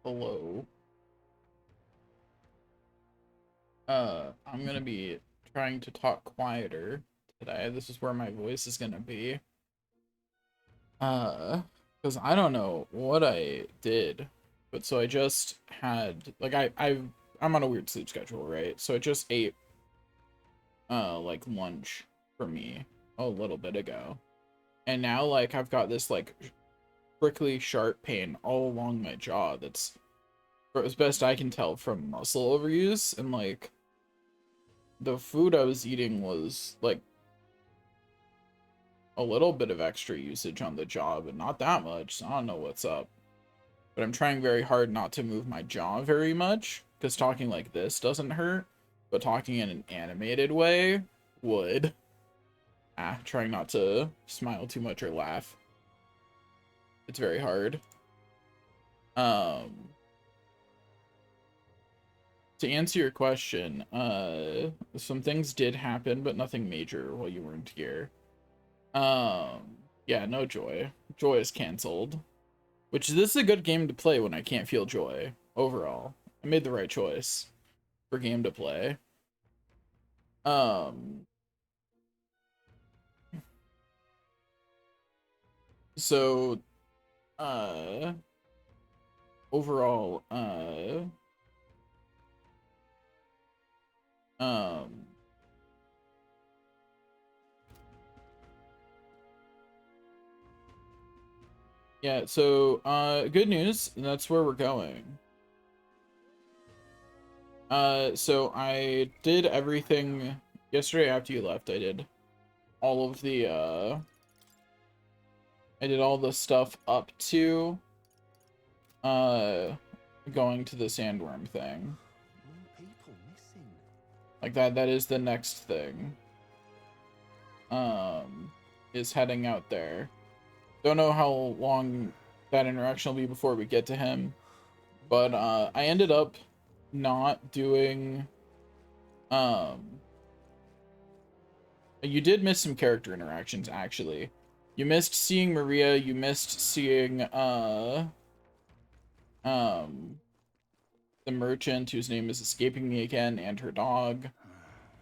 Hello. I'm gonna be trying to talk quieter today. This is where my voice is gonna be. Because I don't know what I did, but so I just had like I'm on a weird sleep schedule, right? So I just ate like lunch for me a little bit ago, and now like I've got this like prickly sharp pain all along my jaw. That's as best I can tell from muscle overuse, and like the food I was eating was like a little bit of extra usage on the jaw, but not that much. So I don't know what's up. But I'm trying very hard not to move my jaw very much, because talking like this doesn't hurt, but talking in an animated way would. Trying not to smile too much or laugh. It's very hard. Um, to answer your question, some things did happen, but nothing major while you weren't here. Yeah, no joy. Joy is canceled. Which this is a good game to play when I can't feel joy. Overall, I made the right choice for game to play. Um, so, uh, overall, um, yeah, so, good news, that's where we're going. So I did everything yesterday after you left. I did all of the, I did all the stuff up to, going to the sandworm thing. More people missing. Like that is the next thing. Is heading out there. Don't know how long that interaction will be before we get to him. But I ended up not doing you did miss some character interactions actually. You missed seeing Maria, you missed seeing the merchant whose name is escaping me again, and her dog.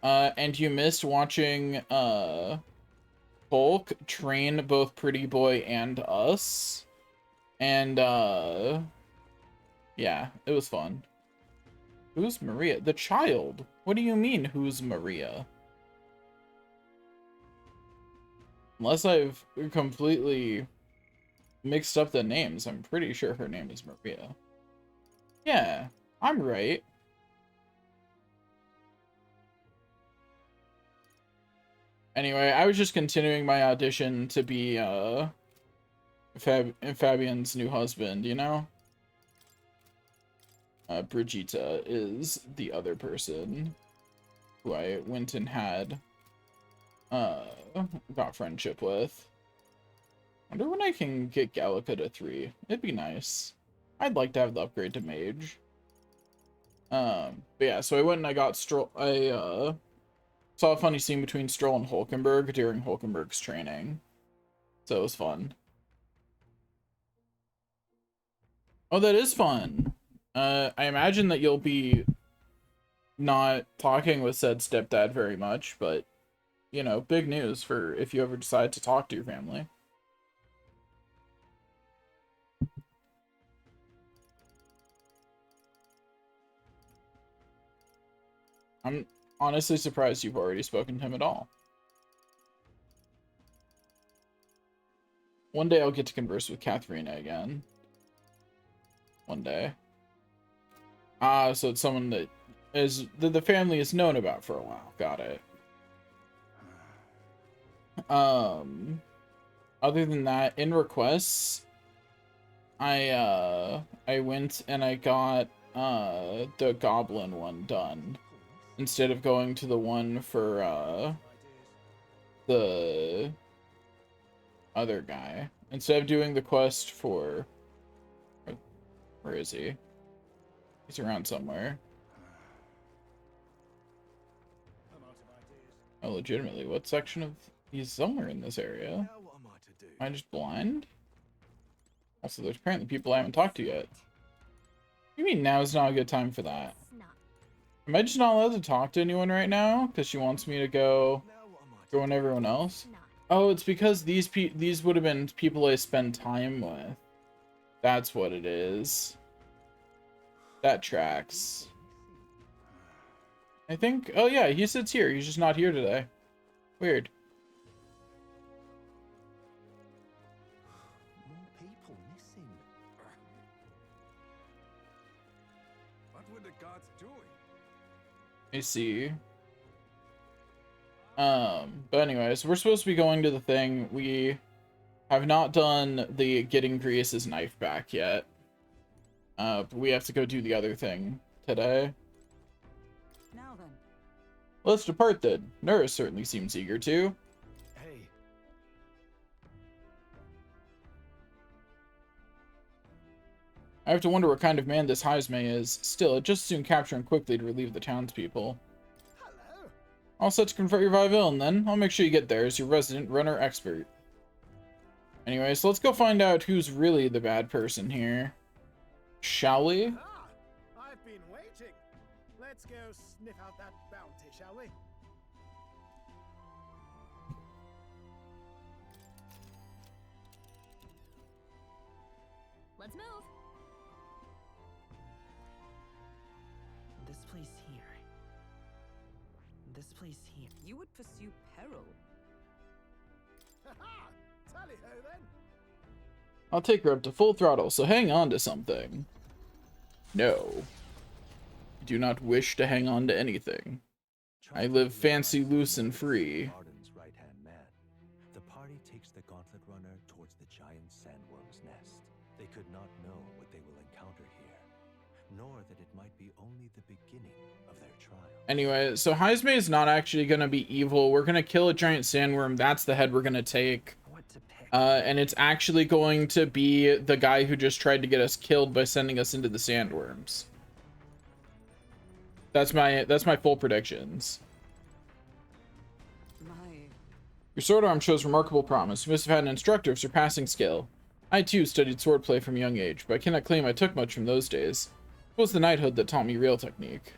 And you missed watching Hulk train both Pretty Boy and us. And yeah, it was fun. Who's Maria? The child. What do you mean, who's Maria? Unless I've completely mixed up the names, I'm pretty sure her name is Maria. Yeah, I'm right. Anyway, I was just continuing my audition to be Fabian's new husband, you know? Brigitte is the other person who I went and had got friendship with. Wonder when I can get Gallica to 3. It'd be nice. I'd like to have the upgrade to mage. But yeah, so I went and I got Stroll. I saw a funny scene between Stroll and Hulkenberg during Hulkenberg's training. So it was fun. Oh, that is fun. I imagine that you'll be not talking with said stepdad very much, but you know, big news for if you ever decide to talk to your family. I'm honestly surprised you've already spoken to him at all. One day I'll get to converse with Katharina again. One day. So it's someone that the family is known about for a while. Got it. Other than that, in requests, I went and I got the goblin one done instead of going to the one for the other guy. Instead of doing the quest for where is he? He's around somewhere. Oh, legitimately, what section of he's somewhere in this area? Now what am I to do? Am I just blind? Also, there's apparently people I haven't talked to yet. You mean now is not a good time for that? Snot. Am I just not allowed to talk to anyone right now? Because she wants me to go Now what am I to join do? everyone else? Snot. Oh, it's because these would have been people I spend time with. That's what it is. That tracks. I think. Oh yeah, he sits here. He's just not here today. Weird. More people missing. What were the guards doing? I see. But anyways, we're supposed to be going to the thing. We have not done the getting Grease's knife back yet. But we have to go do the other thing today. Now then. Let's depart then. Nura certainly seems eager to. Hey, I have to wonder what kind of man this Heisme is. Still, I'd just as soon capture him quickly to relieve the townspeople. Hello. All set to confront your Villain then. I'll make sure you get there as your resident runner expert. Anyway, so let's go find out who's really the bad person here. Shall we? Ah, I've been waiting. Let's go sniff out that bounty, shall we? Let's move. This place here. This place here. You would pursue peril. Ha-ha! Tally-ho then. I'll take her up to full throttle, so hang on to something. No. I do not wish to hang on to anything. I live fancy, loose, and free. Arden's right-hand man. The party takes the Gauntlet Runner towards the giant sandworm's nest. They could not know what they will encounter here, nor that it might be only the beginning of their trial. Anyway, so Heisme is not actually going to be evil. We're going to kill a giant sandworm. That's the head we're going to take. What to pick? And it's actually going to be the guy who just tried to get us killed by sending us into the sandworms. That's my full predictions. My Your sword arm shows remarkable promise. You must have had an instructor of surpassing skill. I too studied swordplay from a young age, but I cannot claim I took much from those days. It was the knighthood that taught me real technique.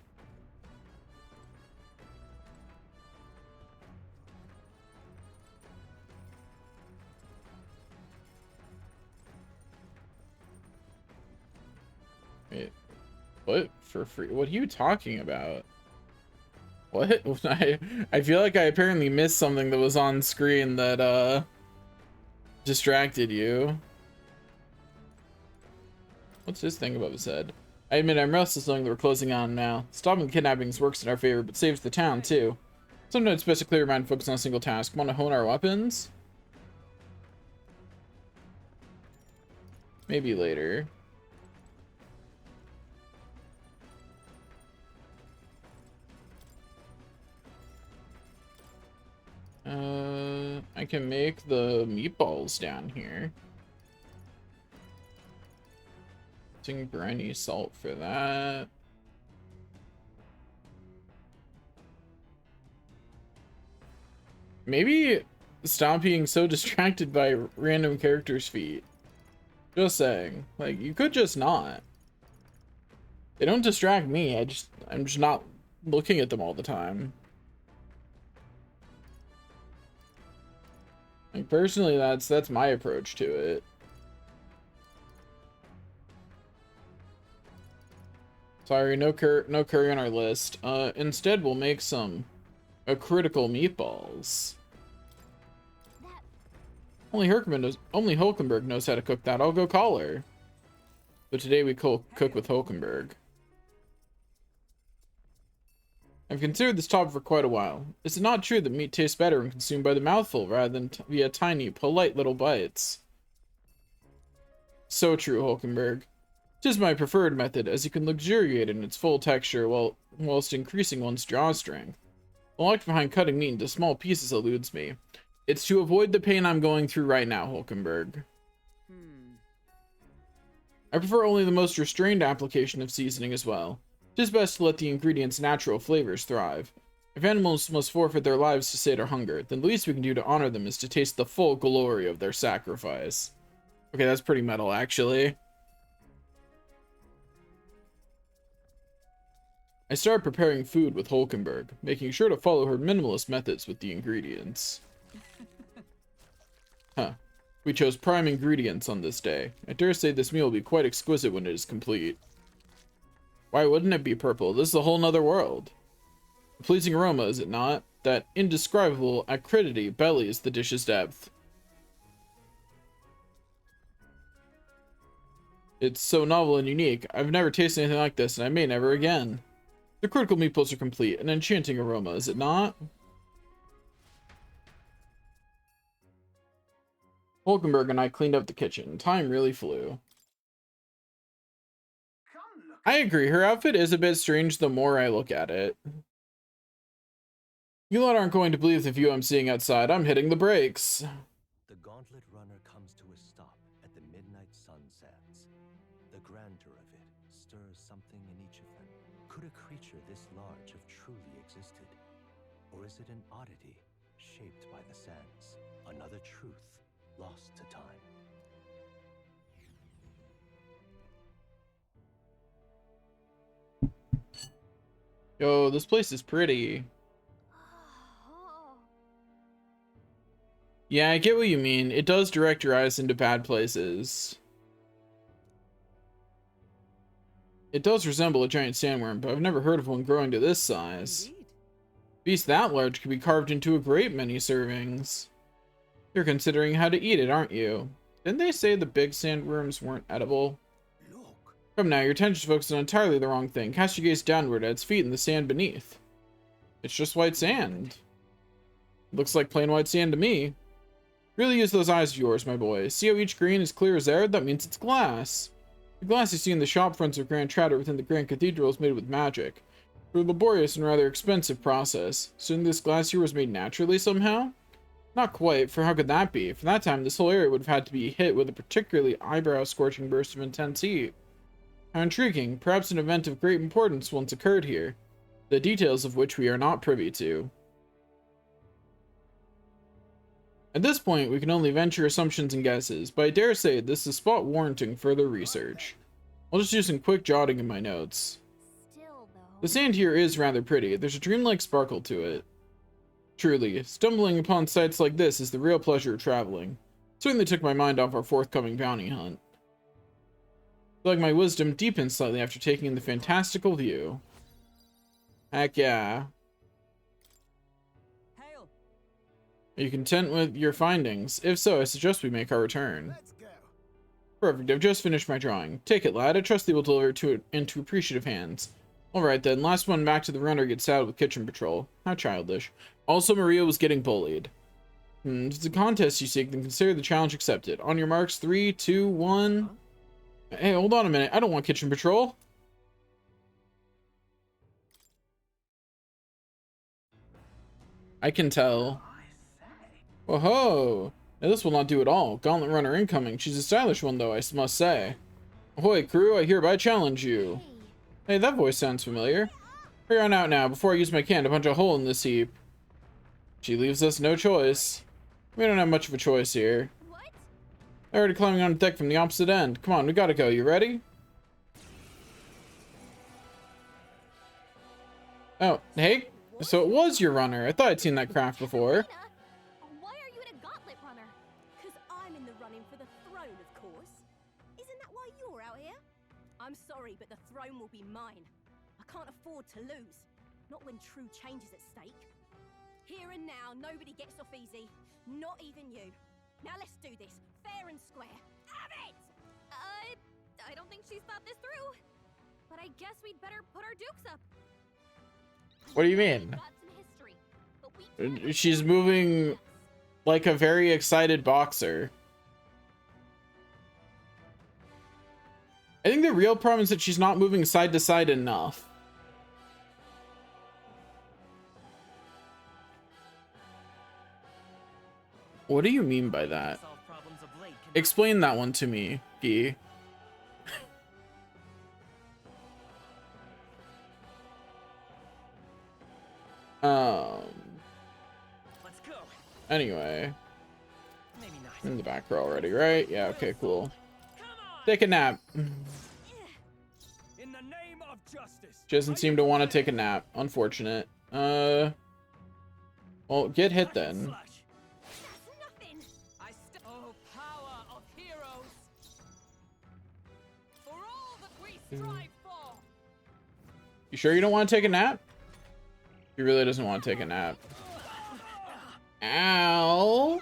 Wait, what? For free? What are you talking about? What? I feel like I apparently missed something that was on screen that distracted you. What's this thing above his head? I admit I'm restless knowing that we're closing on now. Stopping the kidnappings works in our favor, but saves the town too. Sometimes it's best to clear your mind and focus on a single task. Want to hone our weapons? Maybe later. I can make the meatballs down here. Using briny salt for that. Maybe stop being so distracted by random characters' feet. Just saying. Like, you could just not. They don't distract me. I'm just not looking at them all the time. Like, personally, that's my approach to it. Sorry, no curry on our list. Instead, we'll make a critical meatballs. That Only Hulkenberg knows how to cook that. I'll go call her. But today we cook with Hulkenberg. I've considered this topic for quite a while. Is it not true that meat tastes better when consumed by the mouthful rather than via tiny, polite little bites? So true, Hulkenberg. It is my preferred method, as you can luxuriate in its full texture whilst increasing one's jaw strength. The logic behind cutting meat into small pieces eludes me. It's to avoid the pain I'm going through right now, Hulkenberg. I prefer only the most restrained application of seasoning as well. It is best to let the ingredients' natural flavors thrive. If animals must forfeit their lives to sate our hunger, then the least we can do to honor them is to taste the full glory of their sacrifice. Okay, that's pretty metal, actually. I started preparing food with Hulkenberg, making sure to follow her minimalist methods with the ingredients. Huh. We chose prime ingredients on this day. I dare say this meal will be quite exquisite when it is complete. Why wouldn't it be purple? This is a whole nother world. A pleasing aroma, is it not? That indescribable acridity bellies the dish's depth. It's so novel and unique. I've never tasted anything like this, and I may never again. The critical meatballs are complete. An enchanting aroma, is it not? Hulkenberg and I cleaned up the kitchen. Time really flew. I agree, her outfit is a bit strange the more I look at it. You lot aren't going to believe the view I'm seeing outside. I'm hitting the brakes. The Gauntlet Runner comes to a stop at the midnight sunsets. The grandeur of it stirs something in each of them. Could a creature this large have truly existed? Or is it an oddity shaped by the sands? Another truth lost to time. Yo, this place is pretty. Oh. Yeah, I get what you mean. It does direct your eyes into bad places. It does resemble a giant sandworm, but I've never heard of one growing to this size. Indeed. A beast that large could be carved into a great many servings. You're considering how to eat it, aren't you? Didn't they say the big sandworms weren't edible? Look! Come now, your attention's focused on entirely the wrong thing. Cast your gaze downward at its feet in the sand beneath. It's just white sand. Looks like plain white sand to me. Really use those eyes of yours, my boy. See how each grain is clear as air? That means it's glass. The glass you see in the shop fronts of Grand Trotter within the Grand Cathedral is made with magic. For a laborious and rather expensive process. So this glass here was made naturally somehow? Not quite, for how could that be? For that time, this whole area would have had to be hit with a particularly eyebrow-scorching burst of intense heat. How intriguing. Perhaps an event of great importance once occurred here, the details of which we are not privy to. At this point, we can only venture assumptions and guesses, but I dare say this is a spot warranting further research. I'll just do some quick jotting in my notes. Still, though. The sand here is rather pretty. There's a dreamlike sparkle to it. Truly, stumbling upon sights like this is the real pleasure of traveling. Certainly took my mind off our forthcoming bounty hunt. I feel like my wisdom deepened slightly after taking in the fantastical view. Heck yeah. Hail. Are you content with your findings? If so, I suggest we make our return. Let's go. Perfect, I've just finished my drawing. Take it, lad. I trust thee will deliver it into appreciative hands. Alright then, last one back to the runner gets saddled with kitchen patrol. How childish. Also, Maria was getting bullied. If it's a contest you seek, then consider the challenge accepted. On your marks, 3, 2, 1... Hey, hold on a minute. I don't want kitchen patrol. I can tell. Whoa-ho! Now this will not do at all. Gauntlet runner incoming. She's a stylish one, though, I must say. Ahoy, crew, I hereby challenge you. Hey. Hey, that voice sounds familiar. Hurry on out now, before I use my can to punch a hole in this heap. She leaves us no choice. We don't have much of a choice here. What? They're already climbing on deck from the opposite end. Come on, we gotta go. You ready? Oh, hey? So it was your runner. I thought I'd seen that craft before. Lena, why are you in a gauntlet runner? Because I'm in the running for the throne, of course. Isn't that why you're out here? I'm sorry, but the throne will be mine. I can't afford to lose. Not when true change is at stake. Here and now, nobody gets off easy. Not even you. Now let's do this, fair and square. Have it! I don't think she's thought this through. But I guess we'd better put our dukes up. What do you mean? Got some history, but we can't She's moving like a very excited boxer. I think the real problem is that she's not moving side to side enough. What do you mean by that? Solve problems of late. Explain that one to me, Guy. Let's go. Anyway, Maybe not. in the back row already, right? Yeah, okay, cool. Come on. Take a nap. In the name of justice. She doesn't seem to want to take a nap. Unfortunate. Well, get hit then. That's nothing. Oh, power of heroes! For all that we strive for! You sure you don't want to take a nap? He really doesn't want to take a nap. Ow!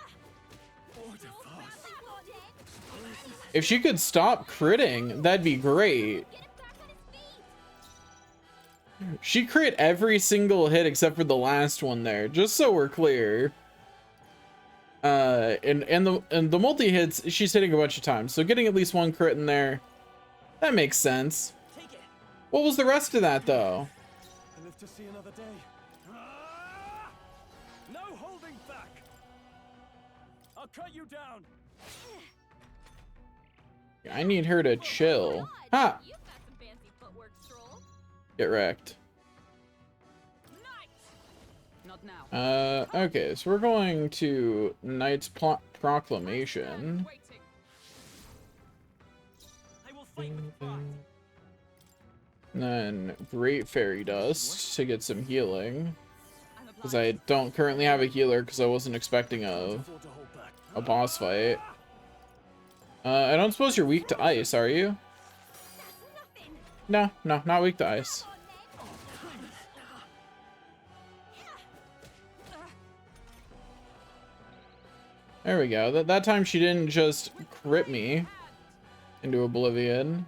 If she could stop critting, that'd be great. Get him back on his feet. She crit every single hit except for the last one there, just so we're clear. And the multi hits, she's hitting a bunch of times, so getting at least one crit in there, that makes sense. Take it! What was the rest of that though? I live to see another day. No holding back. I'll cut you down. I need her to chill. Ha! You've got some fancy footwork, Stroll. Get wrecked. Not now. Okay, so we're going to Knight's Proclamation. Waiting. I will fight with heart. And then Great Fairy Dust to get some healing. I'm Because I don't currently have a healer because I wasn't expecting a boss fight. I don't suppose you're weak to ice, are you? No, not weak to ice. There we go. That time she didn't just crit me into oblivion.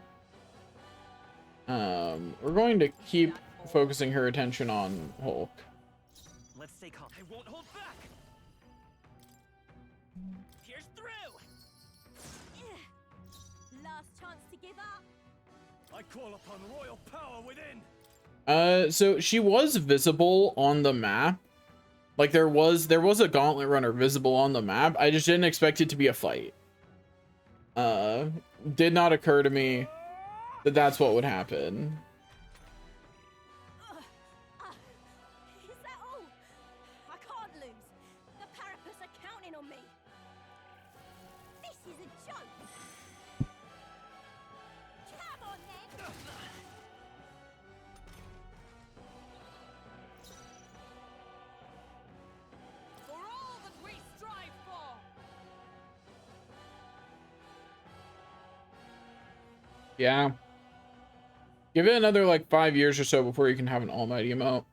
We're going to keep focusing her attention on Hulk. Let's stay calm. I won't hold back. Pierce through. Last chance to give up. I call upon royal power within. So she was visible on the map. Like there was a gauntlet runner visible on the map. I just didn't expect it to be a fight. Did not occur to me that that's what would happen. Is that all? I can't lose. The Parapus are counting on me. This is a joke. Come on then. For all that we strive for. Yeah. Give it another like 5 years or so before you can have an almighty emote.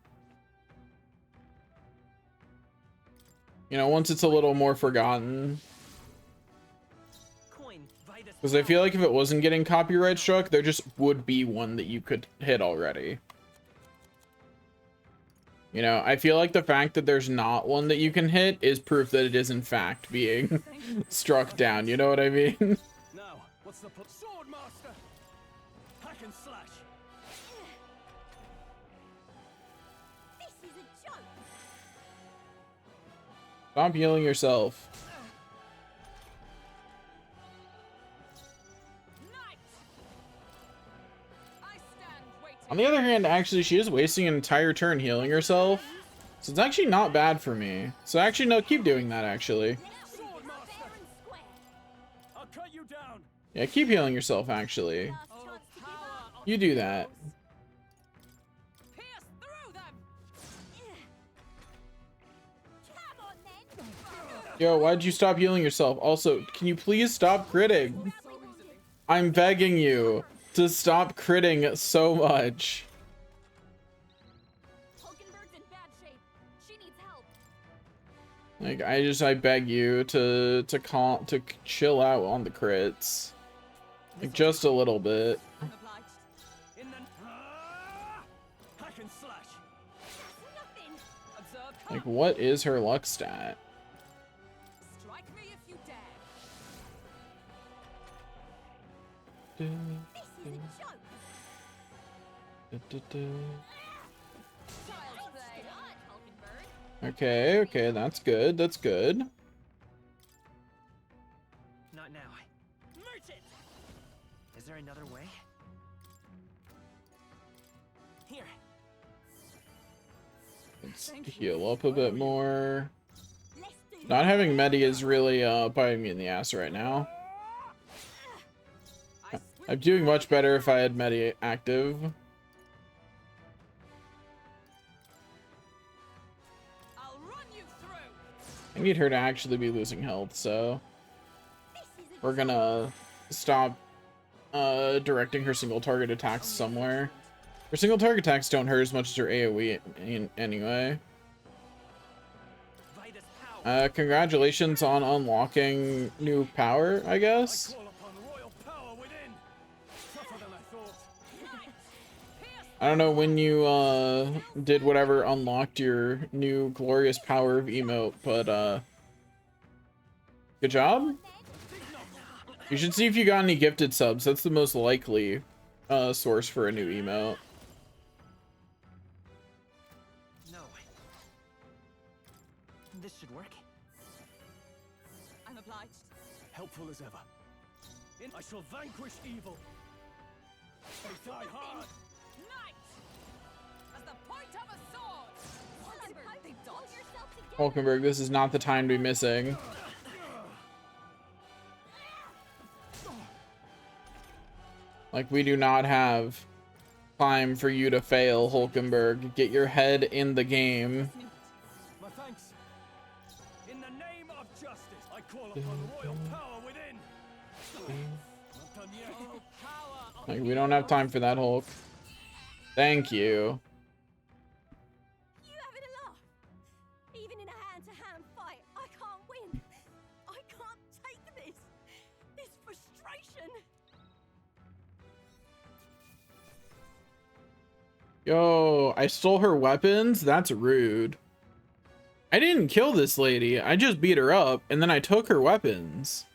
You know, once it's a little more forgotten. Coin, Vitus. Because I feel like if it wasn't getting copyright struck, there just would be one that you could hit already. You know, I feel like the fact that there's not one that you can hit is proof that it is in fact being struck down. You know what I mean? Now, what's the sword master? Hack and slash. This is a joke. Stop healing yourself. Knight. I stand waiting. On the other hand, actually, she is wasting an entire turn healing herself. So it's actually not bad for me. So actually, no, keep doing that, actually. Sword master. Fair and square. I'll cut you down. Yeah, keep healing yourself, actually. Last Oh, chance to give power up. of You do that. Pierce through them. Come on then. Yo, why'd you stop healing yourself? Also, can you please stop critting? I'm begging you to stop critting so much. Hulkenberg's in bad shape. She needs help. Like, I beg you to chill out on the crits. Like, just a little bit. I'm obliged. In the hack and slash. Nothing. Observe. Like, what is her luck stat? Strike me if you dare. This is a joke. Child's play. Not Hulkenberg. Okay, that's good, that's good. Not now. Merchant. Is there another way? Here. Let's heal up a bit more. Let's do Not having Medi is really biting me in the ass right now. I I'm doing much better if I had Medi active. I need her to actually be losing health, so we're gonna stop directing her single target attacks somewhere. Her single target attacks don't hurt as much as her AoE anyway. Congratulations on unlocking new power, I guess. I don't know when you did whatever unlocked your new glorious power of emote, but good job. You should see if you got any gifted subs. That's the most likely source for a new emote. No. This should work. I'm obliged. Helpful as ever. I shall vanquish evil. They die hard. Knight! As the point of a sword! They dodge yourself together. Hulkenberg, this is not the time to be missing. Like, we do not have time for you to fail, Hulkenberg. Get your head in the game. My thanks. In the name of justice, I call upon royal power within. Not done yet. Oh, power of Like, we don't have time for that, Hulk. Thank you. You having a laugh? Even in a hand-to-hand fight, I can't win. I can't take this. This frustration. Yo, I stole her weapons? That's rude. I didn't kill this lady. I just beat her up, and then I took her weapons.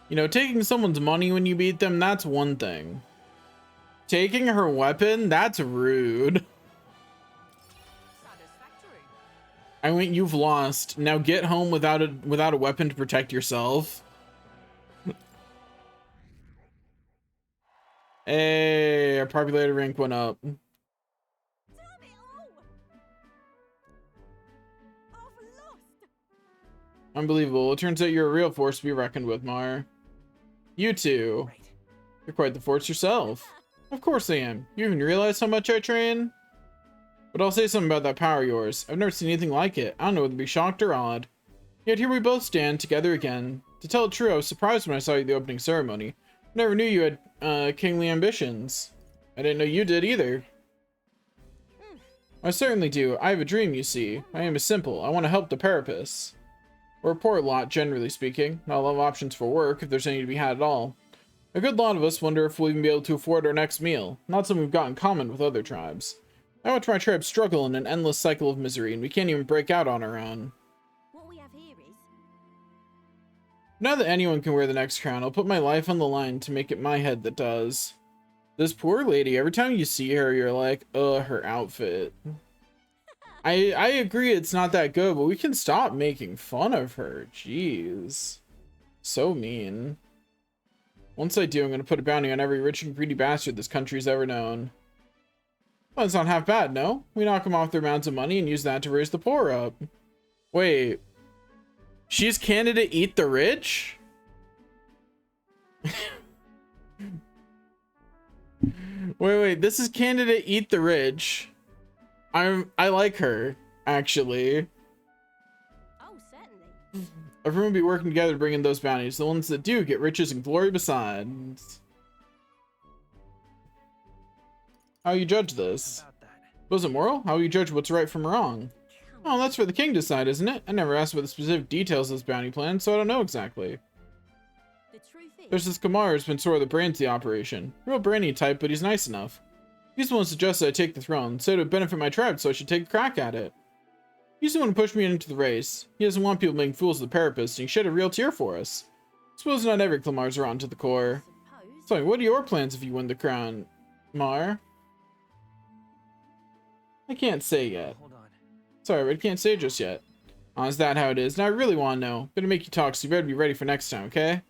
You know, taking someone's money when you beat them, that's one thing. Taking her weapon, that's rude. Satisfactory. I mean, you've lost. Now get home without a weapon to protect yourself. Hey, our popularity rank went up. Damn it all! I've lost. Unbelievable. It turns out you're a real force to be reckoned with, Mar. You two. Right. You're quite the force yourself. Of course I am. You even realize how much I train? But I'll say something about that power of yours. I've never seen anything like it. I don't know whether to be shocked or awed. Yet here we both stand together again. To tell the truth, I was surprised when I saw you at the opening ceremony. I never knew you had kingly ambitions. I didn't know you did either. I certainly do. I have a dream, you see. My aim is simple. I want to help the Parapus. We're a poor lot, generally speaking. Not a lot of options for work, if there's any to be had at all. A good lot of us wonder if we'll even be able to afford our next meal. Not something we've got in common with other tribes. I watch my tribe struggle in an endless cycle of misery, and we can't even break out on our own. What we have here is Now that anyone can wear the next crown, I'll put my life on the line to make it my head that does. This poor lady, every time you see her, you're like, ugh, her outfit. I agree it's not that good, but we can stop making fun of her. Jeez. So mean. Once I do, I'm going to put a bounty on every rich and greedy bastard this country's ever known. Well, it's not half bad, no? We knock them off their mounds of money and use that to raise the poor up. Wait. She's candidate Eat the Rich? Wait, this is candidate Eat the Rich. I like her, actually. oh certainly. Everyone will be working together to bring in those bounties. The ones that do get riches and glory besides. How you judge this? About that. Was it moral? How you judge what's right from wrong? Come Oh, that's for the king to decide, isn't it? I never asked about the specific details of this bounty plan, so I don't know exactly. The truth is, There's this Kamar who's been sort of the brains of the operation. Real brainy type, but he's nice enough. He's the one who suggested I take the throne, said it would benefit my tribe, so I should take a crack at it. He's the one who pushed me into the race. He doesn't want people making fools of the Parapus, and he shed a real tear for us. Suppose not every Klamar's rotten to the core. suppose. So, what are your plans if you win the crown, Mar? I can't say yet. Hold on. Sorry, but I can't say just yet. Oh, is that how it is? Now I really want to know. Gonna make you talk, so you better be ready for next time, okay?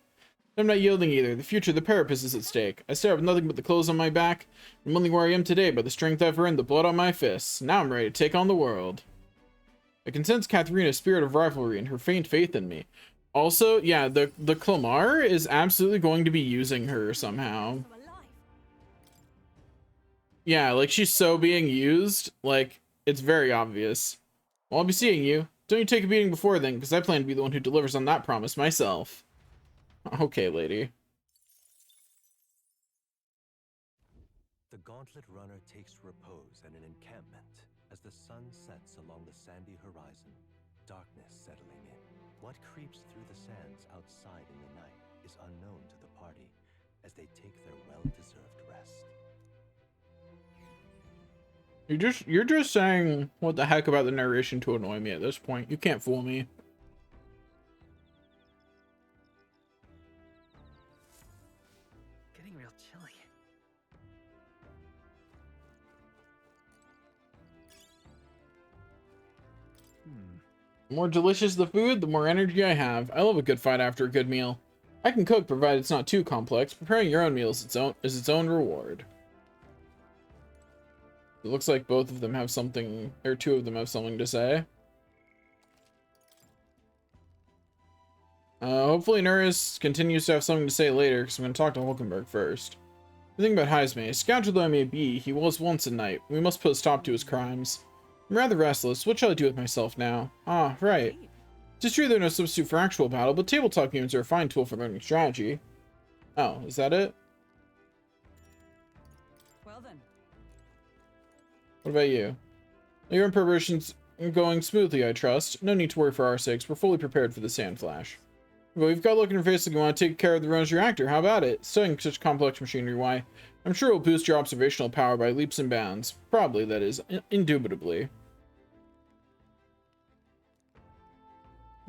I'm not yielding either. The future of the Parapus is at stake. I start with nothing but the clothes on my back. I'm only where I am today by the strength I've earned, the blood on my fists. Now I'm ready to take on the world. I can sense Katharina's spirit of rivalry and her faint faith in me. Also, yeah, the Klamar is absolutely going to be using her somehow. So alive. Yeah, like she's so being used, like it's very obvious. Well, I'll be seeing you. Don't you take a beating before then, because I plan to be the one who delivers on that promise myself. Okay, lady. The Gauntlet Runner takes repose at an encampment as the sun sets along the sandy horizon, darkness settling in. What creeps through the sands outside in the night is unknown to the party as they take their well-deserved rest. You're just saying what the heck about the narration to annoy me at this point. You can't fool me. Getting real chilly. The more delicious the food, the more energy I have. I love a good fight after a good meal. I can cook, provided it's not too complex. Preparing your own meal is its own reward. It looks like both of them have something, or two of them have something to say. Hopefully Nuris continues to have something to say later, because I'm going to talk to Hulkenberg first. The thing about Heisme, scoundrel though I may be, he was once a knight. We must put a stop to his crimes. I'm rather restless. What shall I do with myself now? Ah, right. It's true they're no substitute for actual battle, but tabletop games are a fine tool for learning strategy. Oh, is that it? Well then. What about you? Your preparations going smoothly, I trust. No need to worry for our sakes. We're fully prepared for the sand flash. But we've got a look in your face like you want to take care of the Rose reactor. How about it? Studying such complex machinery, why? I'm sure it'll boost your observational power by leaps and bounds. Probably, that is. Indubitably.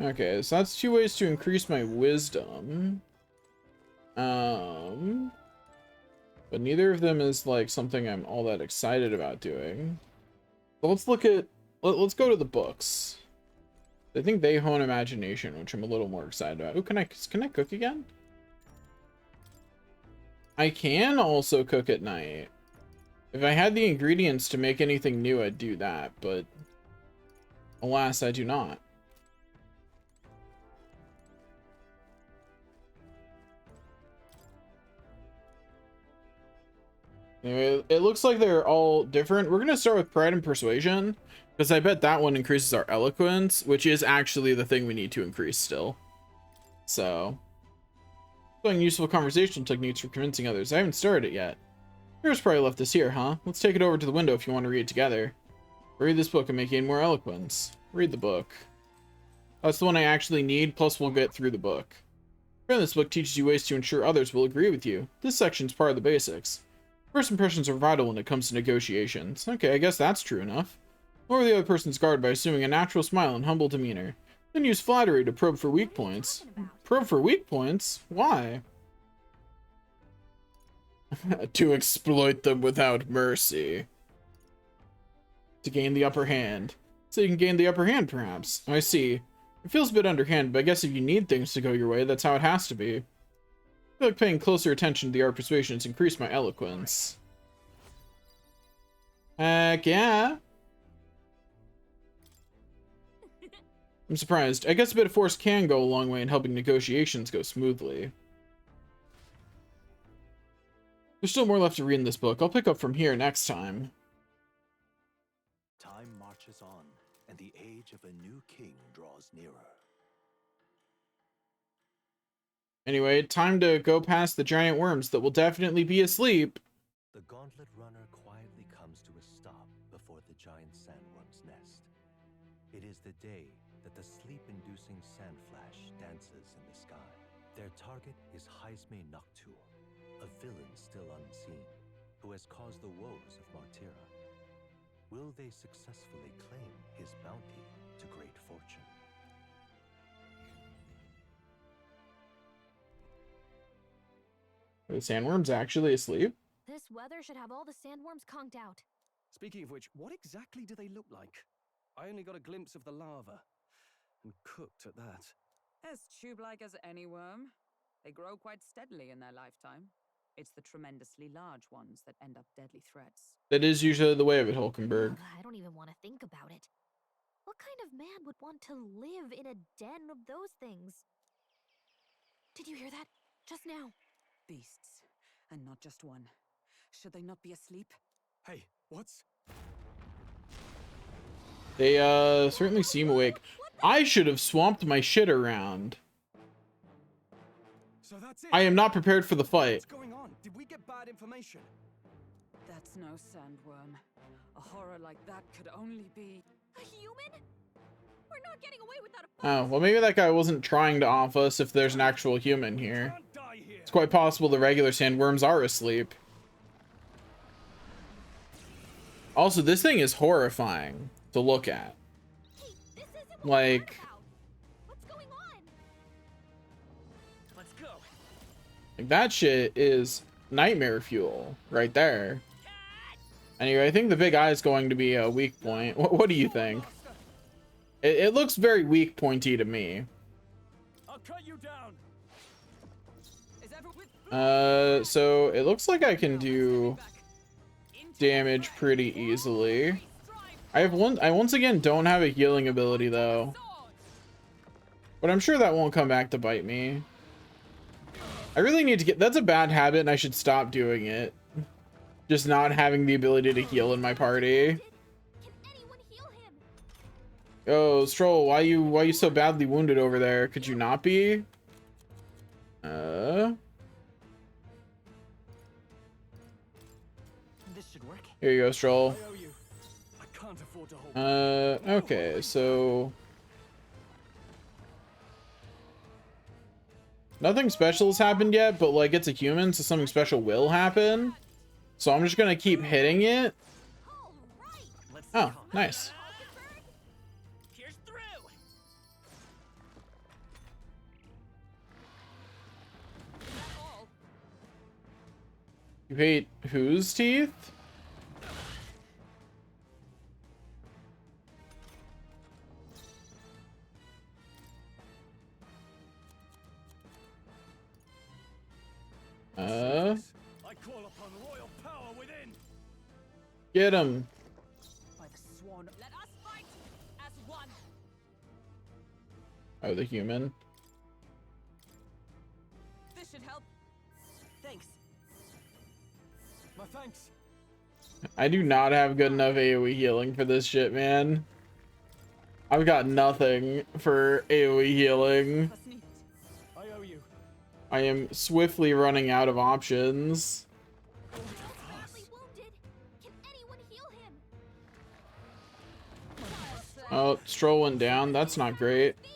Okay, so that's 2 ways to increase my wisdom. But neither of them is like something I'm all that excited about doing. So let's look at, let's go to the books. I think they hone imagination, which I'm a little more excited about. Ooh, can I cook again? I can also cook at night. If I had the ingredients to make anything new, I'd do that, but alas, I do not. Anyway, it looks like they're all different. We're going to start with Pride and Persuasion, because I bet that one increases our eloquence, which is actually the thing we need to increase still. So, showing useful conversational techniques for convincing others. I haven't started it yet. Yours probably left this here, huh? Let's take it over to the window if you want to read it together. Read this book and make gain more eloquence. Read the book. That's the one I actually need, plus we'll get through the book. This book teaches you ways to ensure others will agree with you. This section's part of the basics. First impressions are vital when it comes to negotiations. Okay, I guess that's true enough. Lower the other person's guard by assuming a natural smile and humble demeanor. Then use flattery to probe for weak points. Probe for weak points? Why? To exploit them without mercy. To gain the upper hand. So you can gain the upper hand, perhaps. I see. It feels a bit underhand, but I guess if you need things to go your way, that's how it has to be. I feel like paying closer attention to the art of persuasion has increased my eloquence. Heck yeah. I'm surprised. I guess a bit of force can go a long way in helping negotiations go smoothly. There's still more left to read in this book. I'll pick up from here next time. Time marches on, and the age of a new king draws nearer. Anyway, time to go past the giant worms that will definitely be asleep. The Gauntlet Runner quietly comes to a stop before the giant sandworm's nest. It is the day that the sleep-inducing sand flash dances in the sky. Their target is Heisme Noctur, a villain still unseen, who has caused the woes of Martira. Will they successfully claim his bounty to great fortune? Are the sandworms actually asleep? This weather should have all the sandworms conked out. Speaking of which, what exactly do they look like? I only got a glimpse of the lava. And cooked at that. As tube-like as any worm. They grow quite steadily in their lifetime. It's the tremendously large ones that end up deadly threats. That is usually the way of it, Hulkenberg. Ugh, I don't even want to think about it. What kind of man would want to live in a den of those things? Did you hear that? Just now. Beasts. And not just one. Should they not be asleep? Hey, what's... They certainly seem awake. I should have swamped my shit around. So that's it. I am not prepared for the fight. What's going on? Did we get bad information? That's no sandworm. A horror like that could only be. A human? We're not getting away without a Oh, well, maybe that guy wasn't trying to off us if there's an actual human here. Can't die here. It's quite possible the regular sandworms are asleep. Also, this thing is horrifying to look at. Hey, this isn't what we Like, heard about. What's going on? Let's go. like that shit is nightmare fuel right there. Anyway, I think the big eye is going to be a weak point. What do you think? It looks very weak pointy to me. I'll cut you down. Is everyone So it looks like I can do damage pretty easily. I once again don't have a healing ability though, but I'm sure that won't come back to bite me. I really need to get, that's a bad habit and I should stop doing it. Just not having the ability to heal in my party. Can anyone heal him? Oh, Stroll, why you so badly wounded over there? Could you not be? This should work. Here you go, Stroll. I owe you. I can't afford to hold. Okay, so nothing special has happened yet, but like it's a human, so something special will happen. So I'm just gonna keep hitting it. All right. Let's see Oh, how- nice. Here's through. You hate whose teeth? I call upon royal power within. Get him. by the swan. Let us fight as one. Oh, the human. This should help. Thanks. My thanks. I do not have good enough AoE healing for this shit, man. I've got nothing for AoE healing. That's neat. I owe you. I am swiftly running out of options. Joe's badly wounded. Can anyone heal him? Oh, Stroll went down. That's not great. Feet.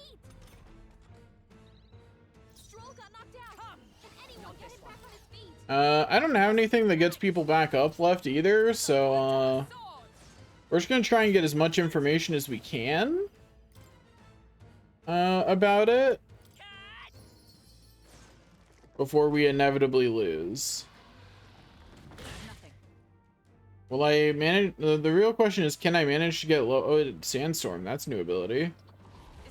Stroll got knocked out. Can anyone get him back on his feet? I don't have anything that gets people back up left either, so we're just gonna try and get as much information as we can about it before we inevitably lose. Nothing. Will I manage? The real question is, can I manage to get low sandstorm? That's a new ability. Is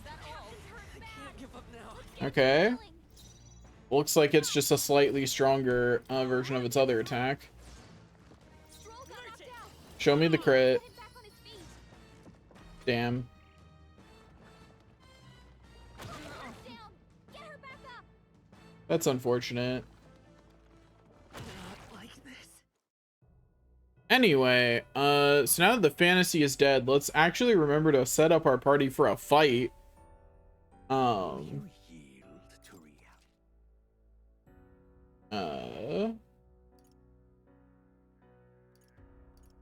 that all? I can't give up now. Okay. Healing. Looks like it's just a slightly stronger version of its other attack. Stroll got knocked out. Show me the crit. Get him back on his feet. Damn. Down. Get her back up. That's unfortunate. Not like this. Anyway, so now that the fantasy is dead, let's actually remember to set up our party for a fight. You yield to reality.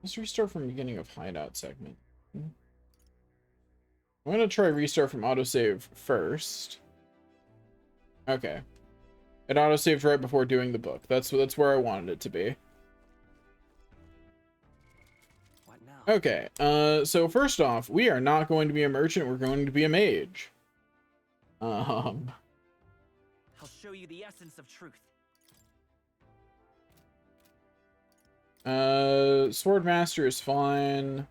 Let's restart from beginning of hideout segment. I'm gonna try restart from autosave first. Okay. It autosaved right before doing the book. That's where I wanted it to be. What now? Okay, so first off, we are not going to be a merchant, we're going to be a mage. I'll show you the essence of truth. Swordmaster is fine.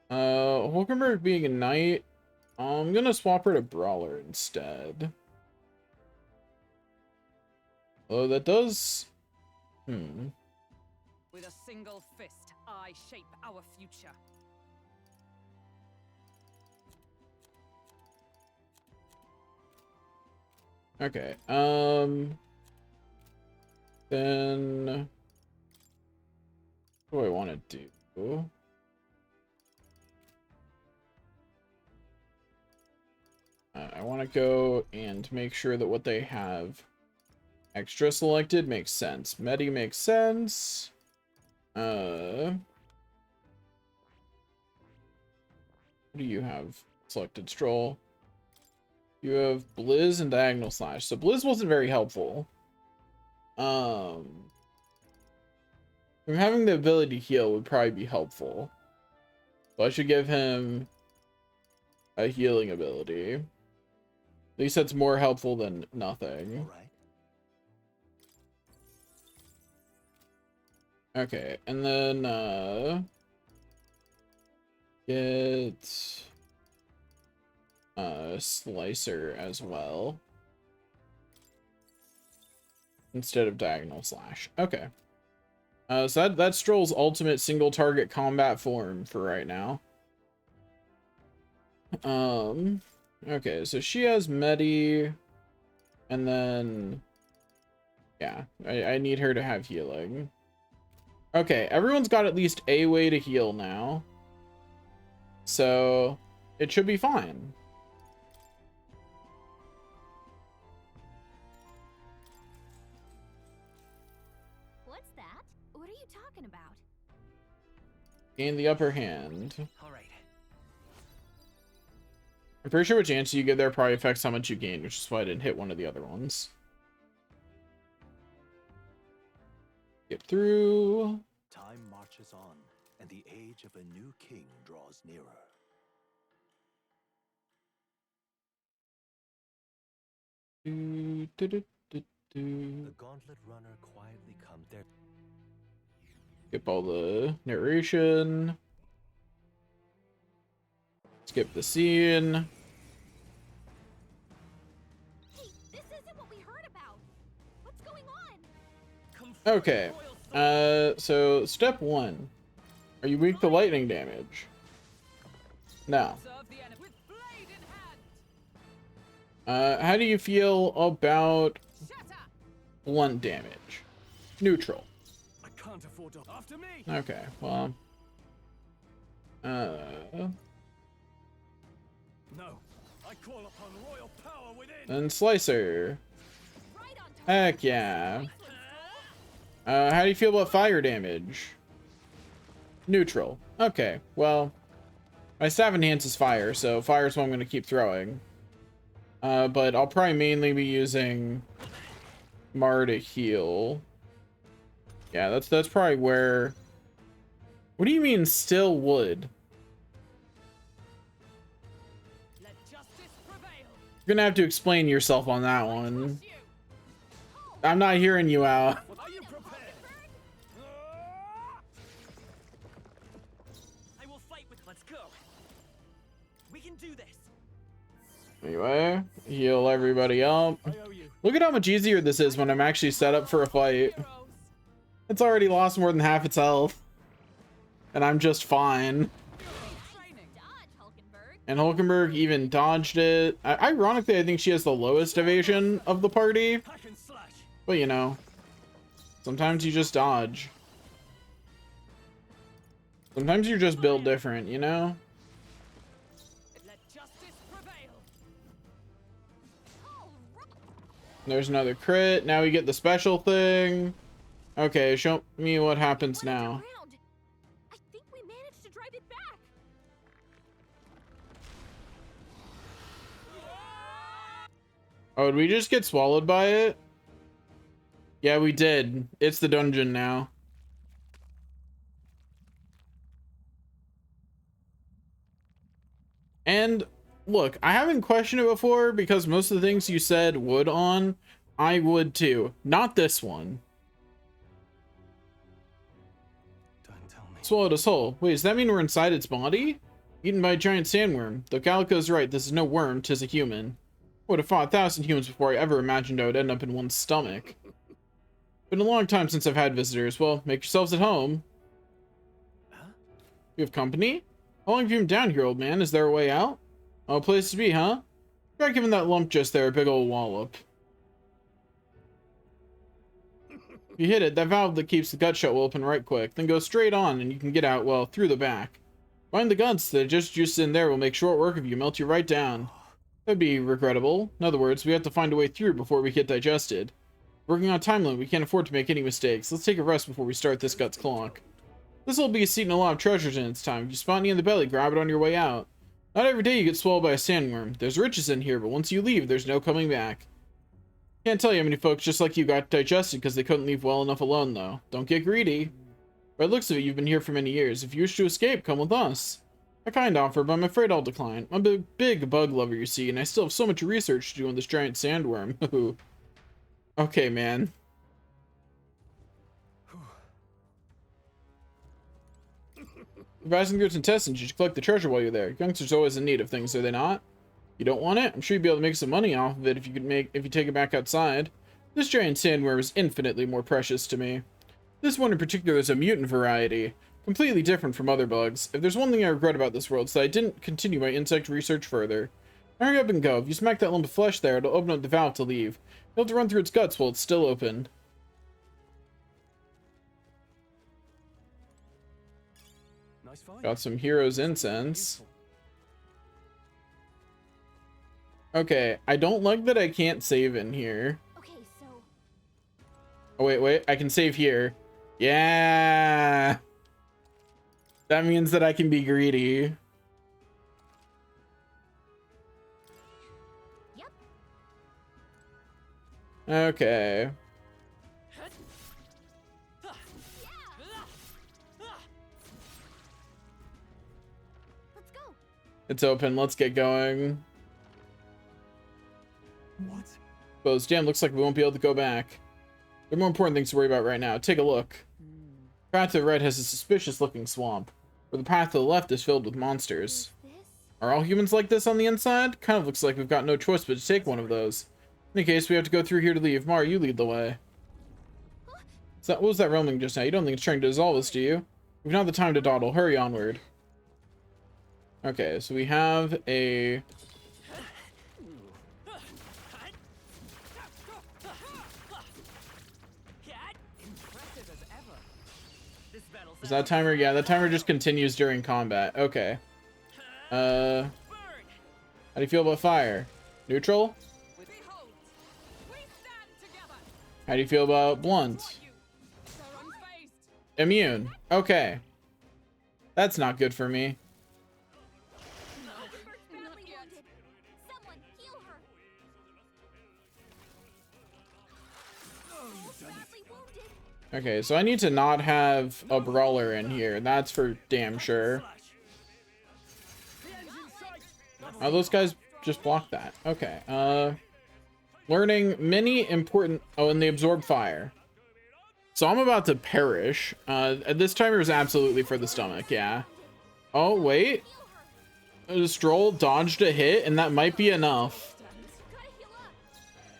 Hulkenberg being a knight, I'm gonna swap her to Brawler instead. Oh, that does... With a single fist, I shape our future. Okay, then... What do I want to do? I want to go and make sure that what they have extra selected makes sense. Medi makes sense. What do you have selected? Stroll. You have Blizz and Diagonal Slash. So Blizz wasn't very helpful. From having the ability to heal would probably be helpful. So I should give him a healing ability. At least that's more helpful than nothing. All right. Okay, and then get Slicer as well instead of Diagonal Slash. Okay. So that's Stroll's ultimate single target combat form for right now. Okay, so she has Medi, and then yeah, I need her to have healing. Okay, everyone's got at least a way to heal now, so it should be fine. What's that? What are you talking about? Gain the upper hand. All right. I'm pretty sure which answer you get there probably affects how much you gain, which is why I didn't hit one of the other ones. Get through. Time marches on, and the age of a new king draws nearer. The Gauntlet Runner quietly comes there. Skip all the narration. Skip the scene. Hey, this isn't what we heard about. What's going on? Okay. So step 1. Are you weak to lightning damage? No. Serve the enemy with blade in hand. How do you feel about Shatter. blunt damage? Neutral. I can't afford to. After me. Okay, well. No. I call upon royal power within. And Slicer. Right on target. Heck yeah. How do you feel about fire damage? Neutral. Okay, well. My staff enhances fire, so fire is what I'm going to keep throwing. But I'll probably mainly be using Mar to heal. Yeah, that's probably where... What do you mean still would? Let justice prevail. You're gonna have to explain yourself on that one. Trust you. I'm not hearing you out. Are you prepared? I will fight with. Let's go. We can do this. Anyway, heal everybody up. I owe you. Look at how much easier this is when I'm actually set up for a fight. Heroes. It's already lost more than half its health. And I'm just fine. Training. Dodge, Hulkenberg. And Hulkenberg even dodged it. Ironically, I think she has the lowest evasion of the party. Hack and slash. But you know, sometimes you just dodge. Sometimes you're just built different, you know? Let justice prevail. Oh, There's another crit. Now we get the special thing. Okay, show me what happens now. around. I think we managed to drive it back. Oh, did we just get swallowed by it? Yeah, we did. It's the dungeon now. And look, I haven't questioned it before because most of the things you said would on, I would too. Not this one. Don't tell me. Swallowed us whole. Wait, does that mean we're inside its body? Eaten by a giant sandworm. Though Calico's right, this is no worm, 'tis a human. Would have fought 1,000 humans before I ever imagined I would end up in one's stomach. Been a long time since I've had visitors. Well, make yourselves at home. Huh? You have company? How long have you been down here, old man? Is there a way out? Oh, place to be, huh? Try giving that lump just there a big old wallop. If you hit it, that valve that keeps the gut shut will open right quick. Then go straight on and you can get out, well, through the back. Find the guts that just juiced in there will make short work of you, melt you right down. That'd be regrettable. In other words, we have to find a way through before we get digested. Working on a time limit, we can't afford to make any mistakes. Let's take a rest before we start this guts clock. This will be a seat and a lot of treasures in its time. If you spot any in the belly, grab it on your way out. Not every day you get swallowed by a sandworm. There's riches in here, but once you leave, there's no coming back. Can't tell you how many folks just like you got digested because they couldn't leave well enough alone, though. Don't get greedy. By the looks of it, you've been here for many years. If you wish to escape, come with us. A kind offer, but I'm afraid I'll decline. I'm a big bug lover, you see, and I still have so much research to do on this giant sandworm. Okay, man. Revising goods and intestines, you should collect the treasure while you're there. Youngsters are always in need of things, are they not? You don't want it? I'm sure you'd be able to make some money off of it if you take it back outside. This giant sandworm is infinitely more precious to me. This one in particular is a mutant variety, completely different from other bugs. If there's one thing I regret about this world, it's that I didn't continue my insect research further. Hurry up and go. If you smack that lump of flesh there, it'll open up the valve to leave. You'll have to run through its guts while it's still open. Nice find. Got some hero's incense. Okay, I don't like that I can't save in here. Okay, so Oh, wait, I can save here. Yeah! That means that I can be greedy. Yep. Okay. let's go. It's open. Let's get going. What? Closed. Damn, looks like we won't be able to go back. There are more important things to worry about right now. Take a look. The path to the right has a suspicious-looking swamp, where the path to the left is filled with monsters. This? Are all humans like this on the inside? Kind of looks like we've got no choice but to take one of those. In any case, we have to go through here to leave. Mar, you lead the way. What was that roaming just now? You don't think it's trying to dissolve us, do you? We've not the time to dawdle. Hurry onward. Okay, so we have a... Impressive as ever. This battle Is that timer? Yeah, that timer just continues during combat. Okay. How do you feel about fire? Neutral? Behold, we stand together. How do you feel about blunt? You, so unfazed. Immune. Okay. That's not good for me. Mockingbird badly wounded. Someone heal her. Wolf's badly wounded. Okay, so I need to not have a brawler in here. That's for damn sure. Oh, those guys just blocked that. Okay. Learning many important... Oh, and they absorb fire. So I'm about to perish. This timer is absolutely for the stomach, yeah. Oh, wait. The Stroll dodged a hit, and that might be enough. Gotta heal up.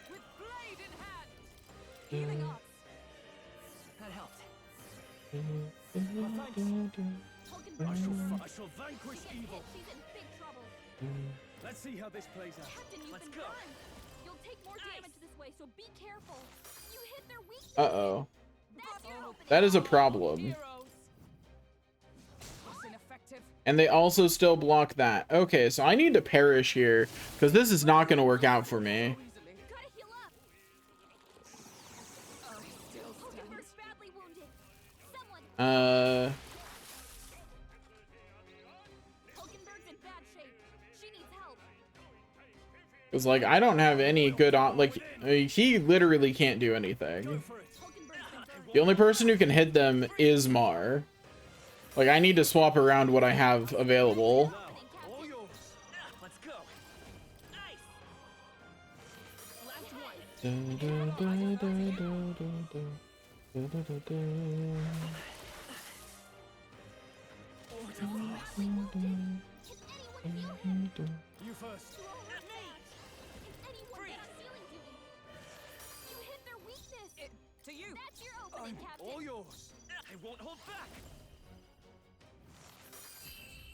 With blade in hand. Healing arts. That helped. Hulkenberg, I shall vanquish evil. she's in big trouble. Let's see how this plays out. Captain, you've Let's been go. burned. You'll take more damage this way, so be careful. You hit their weakness. Uh-oh. That's your opening. That is a problem. Heroes. Was ineffective. And they also still block that. Okay, so I need to perish here, because this is not going to work out for me. Easily. Gotta heal up. Hulkenberg's badly wounded. Someone. Hulkenberg's in bad shape. She needs help. Because, like, I don't have any good on... Like, he literally can't do anything. For it. Hulkenberg's been The only person who can hit them is Mar. Like, I need to swap around what I have available. All yours. Let's go. You first. Is anyone got healing duty? You hit their weakness. To you. That's your opening, Captain. All yours. I won't hold back.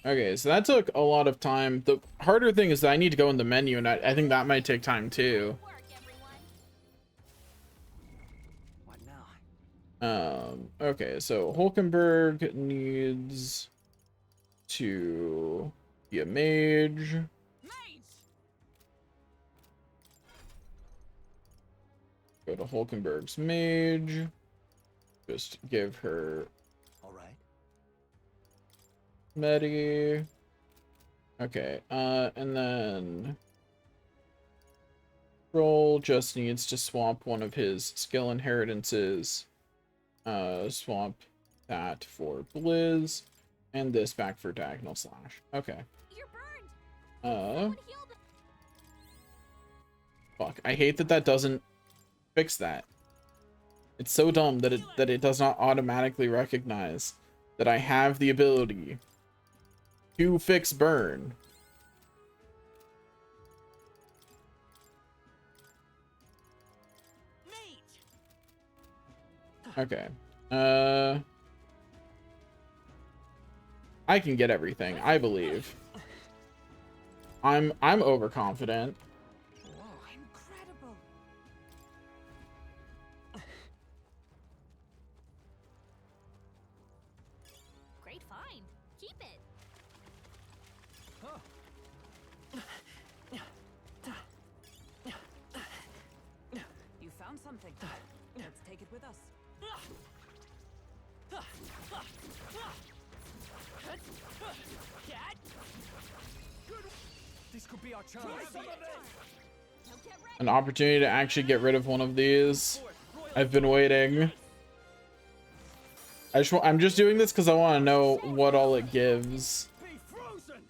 Okay, so that took a lot of time. The harder thing is that I need to go in the menu, and I think that might take time, too. Good work, everyone. What now? Okay, so Hulkenberg needs to be a mage. Mage. Go to Hulkenberg's mage. Just give her All right. Medi. Okay, and then Roll just needs to swap one of his skill inheritances. Swap that for Blizz, and this back for Diagonal Slash. Okay. You're burned. Uh, Someone heal them. fuck. I hate that that doesn't fix that. It's so dumb that it does not automatically recognize that I have the ability to fix burn. Okay. I can get everything, I believe. I'm overconfident. Whoa, incredible. Great find. Keep it. You found something. Let's take it with us. This could be our chance. Now get ready. An opportunity to actually get rid of one of these. I've been waiting. I'm just doing this because I want to know what all it gives. Be frozen.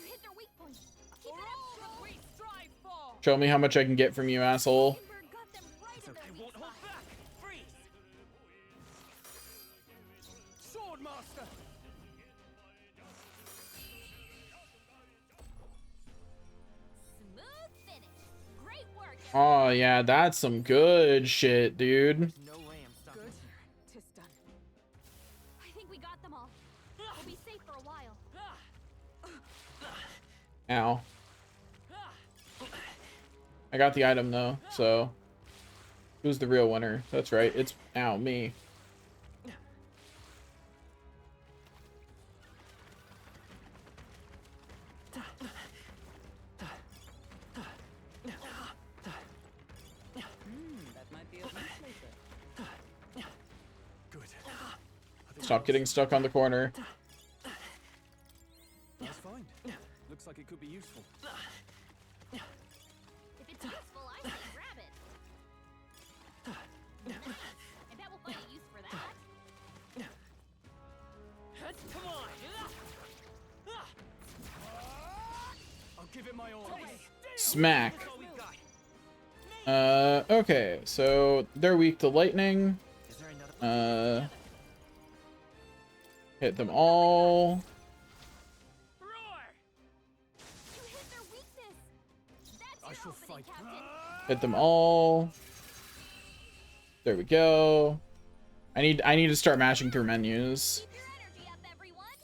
You hit their weak point. Keep For it all up, that Stroll. we strive for. Show me how much I can get from you, asshole. Hulkenberg got them right in their It weak won't hold spot. back. Freeze. Swordmaster. Smooth finish. Great work. Oh yeah, that's some good shit, dude. No way I'm stopping Good. here. Tis done. I think we got them all. We'll be safe for a while. Ow. I got the item though, so who's the real winner? That's right, it's ow, me. That might be a use later. Good. Stop getting stuck on the corner. Nice find. Looks like it could be useful. If it's useful, I say grab it. I bet we'll find a use for that. Come on. I'll give it my all. Smack. That's all we've got. Okay, so they're weak to lightning. Is there another? Hit them all. Roar! You hit their weakness. That's I your shall opening, fight. Captain. Hit them all. There we go. I need to start mashing through menus. Keep your energy up, everyone.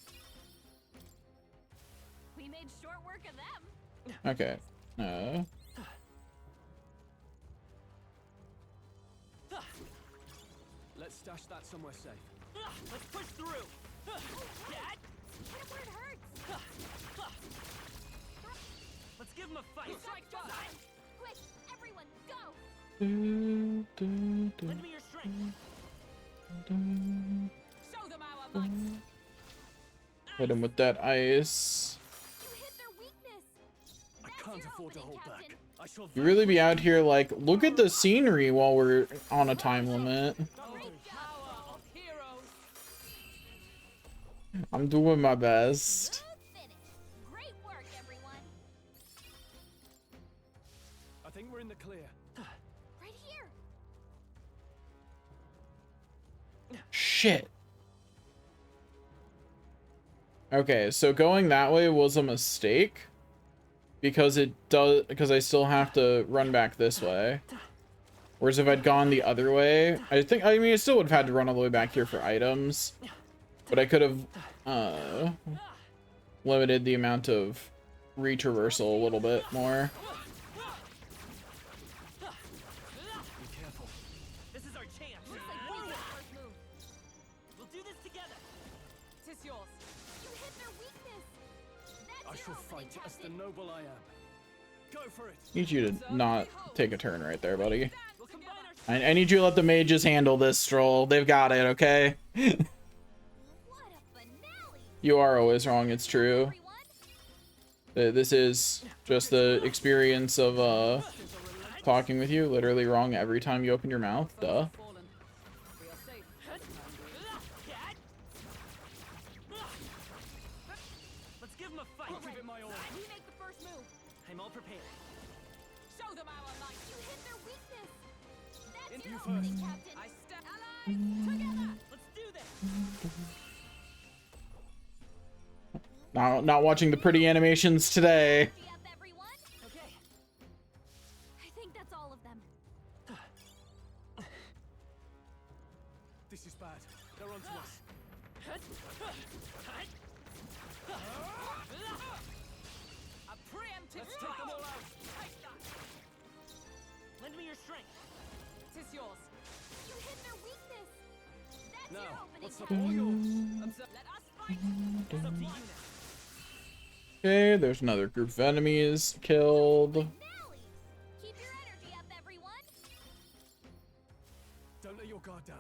We made short work of them. Okay. Let's stash that somewhere safe. Let's push through. Hit it where it hurts. Let's give him a fight. Strike first. Quick, everyone, go. Lend me your strength. Show them our might. Hit him with that ice. You hit their weakness. I That's can't your afford to opening, hold Captain. back. I shall You really be out here like, look at the scenery while we're on a time limit. Great job. Power of heroes. I'm doing my best. Smooth finish. Great work, everyone. I think we're in the clear. Right here. Shit. Okay, so going that way was a mistake because I still have to run back this way. Whereas if I'd gone the other way, I mean I still would have had to run all the way back here for items, but I could have limited the amount of retraversal a little bit more. Be careful. This is our chance. Looks like we got the first move. We'll do this together. Tis yours. You hit their weakness. That's I your shall opening, fight as the Captain. noble I am. Go for it. Need you to not take a turn right there, buddy. We'll I need you to let the mages handle this, Stroll. They've got it, okay? What a finale! You are always wrong, it's true. This is just the experience of talking with you. Literally wrong every time you open your mouth. Duh. Fallen. We are safe. Let's give him a fight. I'll give it my all. You make the first move. I'm all prepared. Show them our light. You hit their weakness. That's You your first. opening, Captain. I step. Allies, together. Let's do this. Not watching the pretty animations today. Hurry up, everyone. Okay. I think that's all of them. This is bad. They're onto us. A preemptive Let's take them all out. Lend me your strength. Tis yours. You hit their weakness. That's your Now, opening, what's the Captain. all yours? Let us fight. It's up to you now. Okay, there's another group of enemies killed. Finale. Keep your energy up, everyone. Don't let your guard down.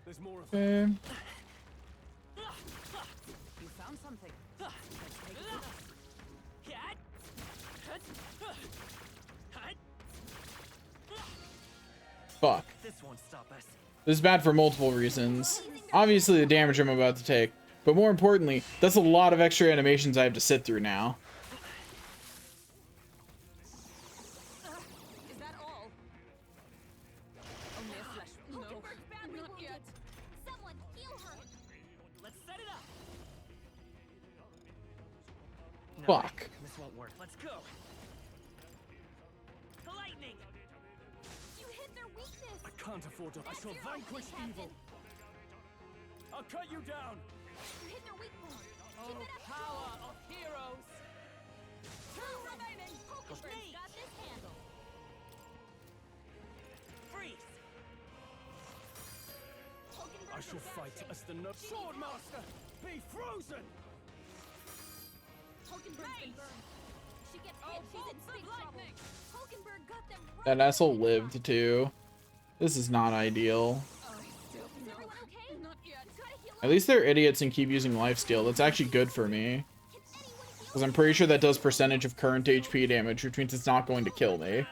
There's more of them. Okay. You found something. Let's take it with us. Fuck. This won't stop us. This is bad for multiple reasons. Obviously the damage I'm about to take, but more importantly, that's a lot of extra animations I have to sit through now. Is that all? Only a flesh. No, Hulkenberg's badly not wounded. yet. Someone heal her. Let's set it up. No, Fuck. this won't work. Let's go. Lightning. You hit their weakness. I can't afford to. I That's shall your vanquish opening, evil. Captain. I'll cut you down. You hit their weak point. Oh, Keep it up. power of heroes. Two remaining. Hulkenberg's got this handle. Freeze. I shall fight as the Swordmaster. Be frozen. Hulkenberg's been burned. She gets Oh, hit, she's in bolts of big trouble. lightning. Hulkenberg got them right That where asshole they lived belong. too. This is not ideal. I still Is no. everyone okay? Not yet. You gotta heal At up. least they're idiots and keep using lifesteal. That's actually good for me. Can anyone heal Because I'm pretty sure that does percentage of current HP damage, which means it's not going to kill me. Can anyone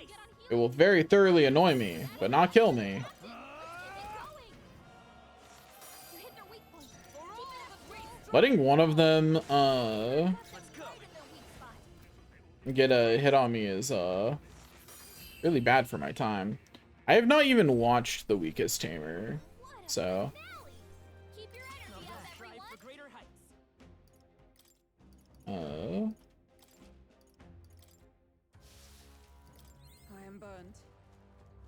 get on It healing? will very thoroughly annoy me, but not kill me. Keep it going. You hit their weak point. Keep it up, Grace. Letting one of them, Got them Let's go. right in their weak spot. get a hit on me is, really bad for my time. I have not even watched The Weakest Tamer, What a so... finale. Keep your energy Now up, let's strive everyone. for greater heights. I am burned.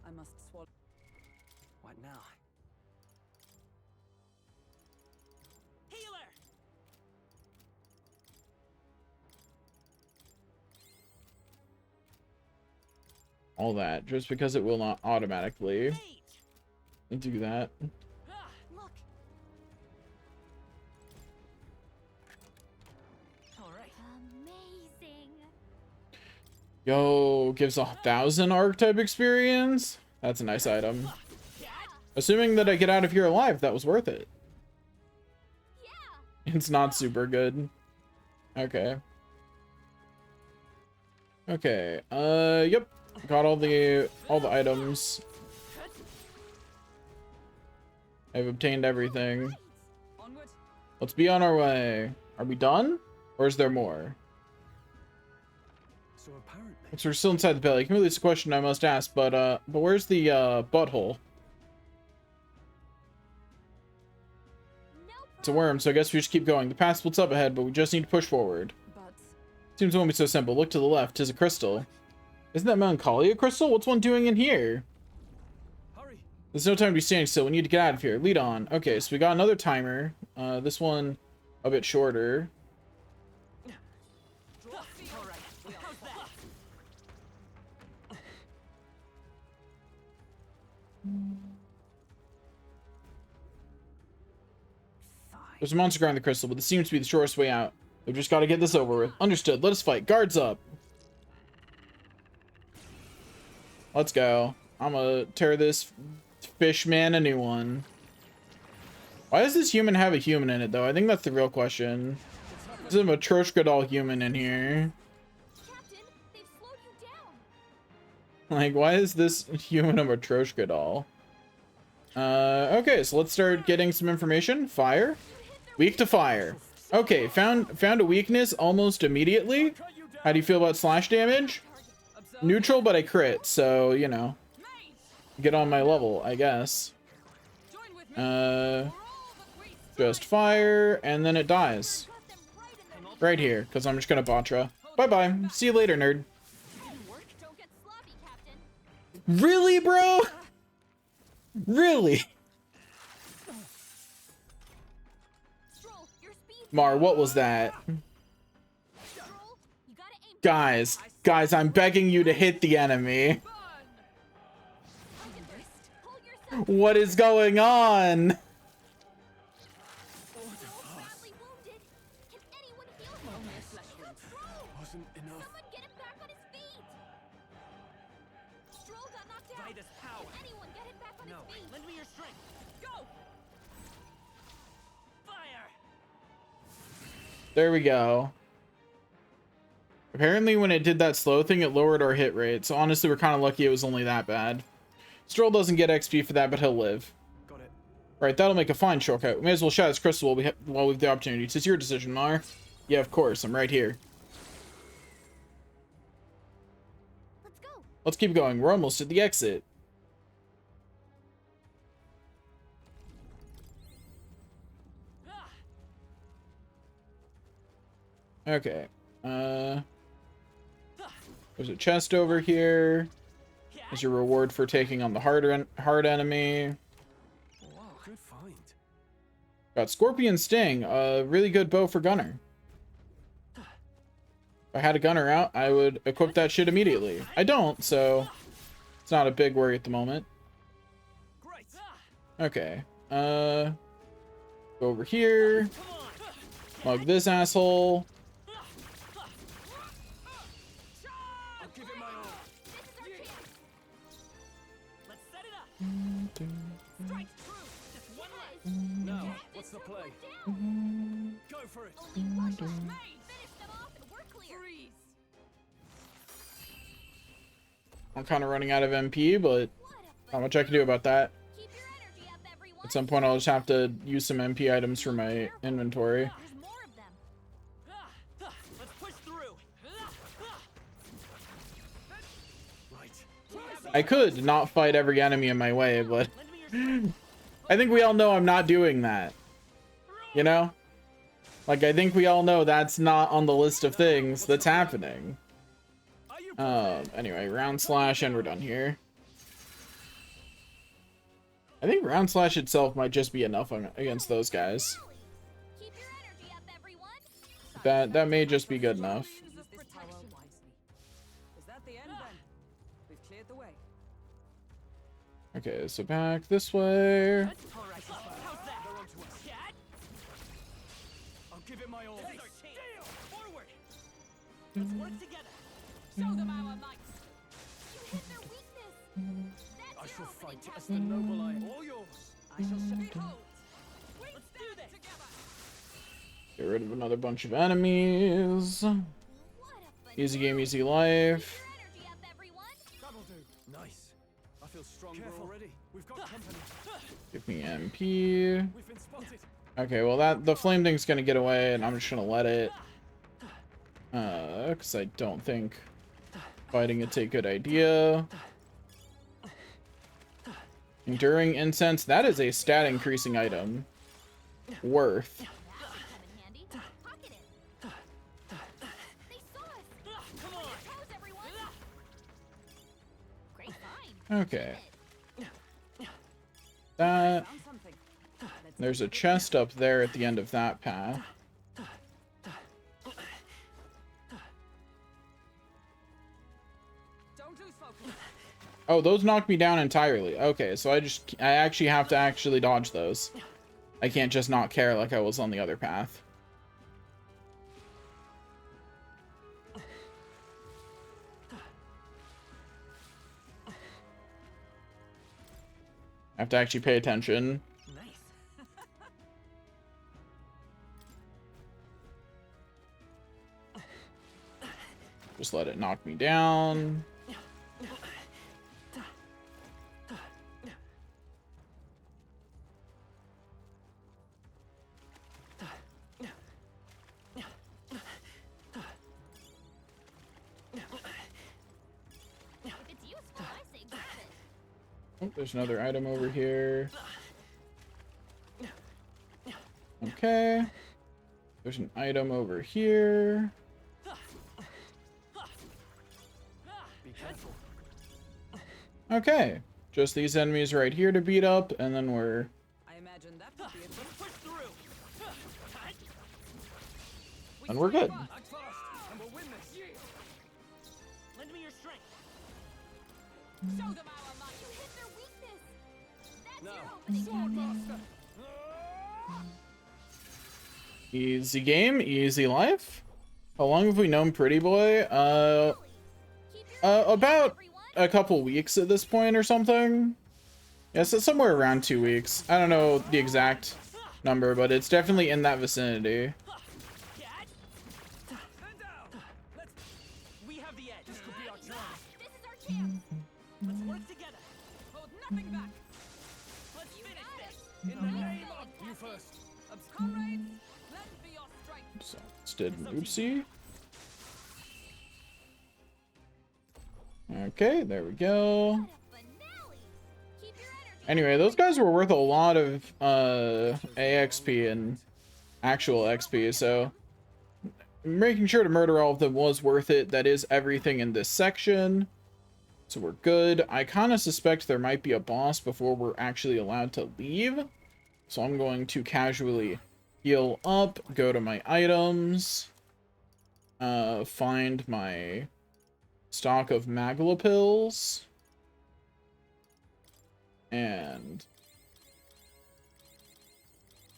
I must swallow. What now? Healer. all that, just because it will not automatically Mage. do that. Ah, Look, all right. amazing. Yo, gives 1,000 archetype experience? That's a nice item. Assuming that I get out of here alive, that was worth it. Yeah. It's not super good. Okay. Okay, yep. Got all the items. I've obtained everything. Onward. Let's be on our way. Are we done? Or is there more? So apparently, So we're still inside the belly. Clearly it's a question I must ask, but where's the, butthole? No It's a worm, so I guess we just keep going. The path splits up ahead, but we just need to push forward. But Seems it won't be so simple. Look to the left. 'Tis a crystal. Isn't that Melancholia crystal? What's one doing in here? hurry. There's no time to be standing still. We need to get out of here. Lead on. Okay, so we got another timer. This one a bit shorter. All right. How's that? There's a monster guarding the crystal, but this seems to be the shortest way out. We've just got to get this over with. Understood. Let us fight. Guards up. Let's go. I'm gonna tear this fish man a new one. Why does this human have a human in it, though? I think that's the real question. There's a Matryoshka doll human in here. Captain, they've slowed you down. Like, why is this human a Matryoshka doll? Okay, so let's start getting some information. Fire. Weak to fire. Okay, found a weakness almost immediately. How do you feel about slash damage? Neutral, but I crit, so, you know. Get on my level, I guess. Just fire, and then it dies. Right here, because I'm just gonna Batra. Bye-bye. See you later, nerd. Don't get sloppy, Captain. Really, bro? Really? Stroll, your speed. Mar, what was that? Stroll, you gotta aim. Guys, I'm begging you to hit the enemy. Pull yourself. What is going on? Badly wounded. Can anyone heal him? Stroll, Wasn't enough. someone get him back on his feet. Stroll got knocked out. Vitus power. Can anyone get him back on No, his feet? lend me your strength. Go! Fire! There we go. Apparently when it did that slow thing, it lowered our hit rate. So honestly, we're kind of lucky it was only that bad. Stroll doesn't get XP for that, but he'll live. Got it. Right, that'll make a fine shortcut. We may as well shatter this crystal while we have the opportunity. It's your decision, Mar. Yeah, of course. I'm right here. Let's go. Let's keep going. We're almost at the exit. Okay. There's a chest over here. There's your reward for taking on the hard enemy. Wow, good find. Got Scorpion Sting, a really good bow for Gunner. If I had a Gunner out, I would equip that shit immediately. I don't, so it's not a big worry at the moment. Great. Okay. Go over here. Mug this asshole. I'll give it my all. Let's set it up! Strike true. Just one left! Now, what's the play? Go for it. Only one left. Finish them off and we're clear. Freeze! I'm kind of running out of MP, but What a not much I can do about that. Keep your energy up, everyone. At some point, I'll just have to use some MP items for my inventory. There's more of them. Let's push through! Right. I could not fight every enemy in my way, but Lend me your strength! I think we all know I'm not doing that. You know? Like, I think we all know that's not on the list of things that's happening. Are you Anyway, round slash, and we're done here. I think round slash itself might just be enough against those guys. Keep your energy up, everyone. That may just be good enough. Use this power wisely. Is that the end then? We've cleared the way. Okay, so back this way. How's that? They're onto us. I'll give it my all. This is our chance! Forward! Hmm. Let's work together! Show them our might. You hit their weakness. That's I your shall opening, fight as Captain. the noble I am. All yours. I shall behold! Let's do this! Together! Get rid of another bunch of enemies. What a Easy game, finale. easy life. Keep your energy up, everyone. That'll do. Nice. I feel stronger already. We've got company. Give me MP. We've been spotted. Okay, well the flame thing's gonna get away, and I'm just gonna let it. Because I don't think fighting it's a good idea. Enduring Incense, that is a stat increasing item. Worth. That could come in handy. Pocket it. They saw us. Come on! Pose, everyone. Great find. Okay. That. Found something. Let's There's a chest up there at the end of that path. don't lose focus. Oh, those knocked me down entirely. Okay, so I actually have to actually dodge those. I can't just not care like I was on the other path. I have to actually pay attention. Nice. Just let it knock me down. If it's useful, I say grab it. Oh, there's another item over here. Okay. There's an item over here. Be careful. Okay. Just these enemies right here to beat up, and then we're... I imagine that would be a good Push through. And we're good. Act fast, and we'll win this. Lend me your strength. Show them our might. You hit their weakness. That's Now, your opening, Captain. Swordmaster. Easy game, easy life. How long have we known Pretty Boy? Keep your About everyone. a couple weeks at this point or something. Yeah, so somewhere around 2 weeks. I don't know the exact number, but it's definitely in that vicinity. Stand down. We have the edge. This could be our chance. This is our chance. Let's work together. Hold nothing back. Let's You finish got this. it. In the name of you first. Comrades, lend me your strength. So let's did an oopsie. Okay, there we go. What a finale. Keep your energy. Anyway, those guys were worth a lot of AXP and actual XP, so making sure to murder all of them was worth it. That is everything in this section. So we're good. I kind of suspect there might be a boss before we're actually allowed to leave. So I'm going to casually heal up, go to my items, find my stock of Magla pills, and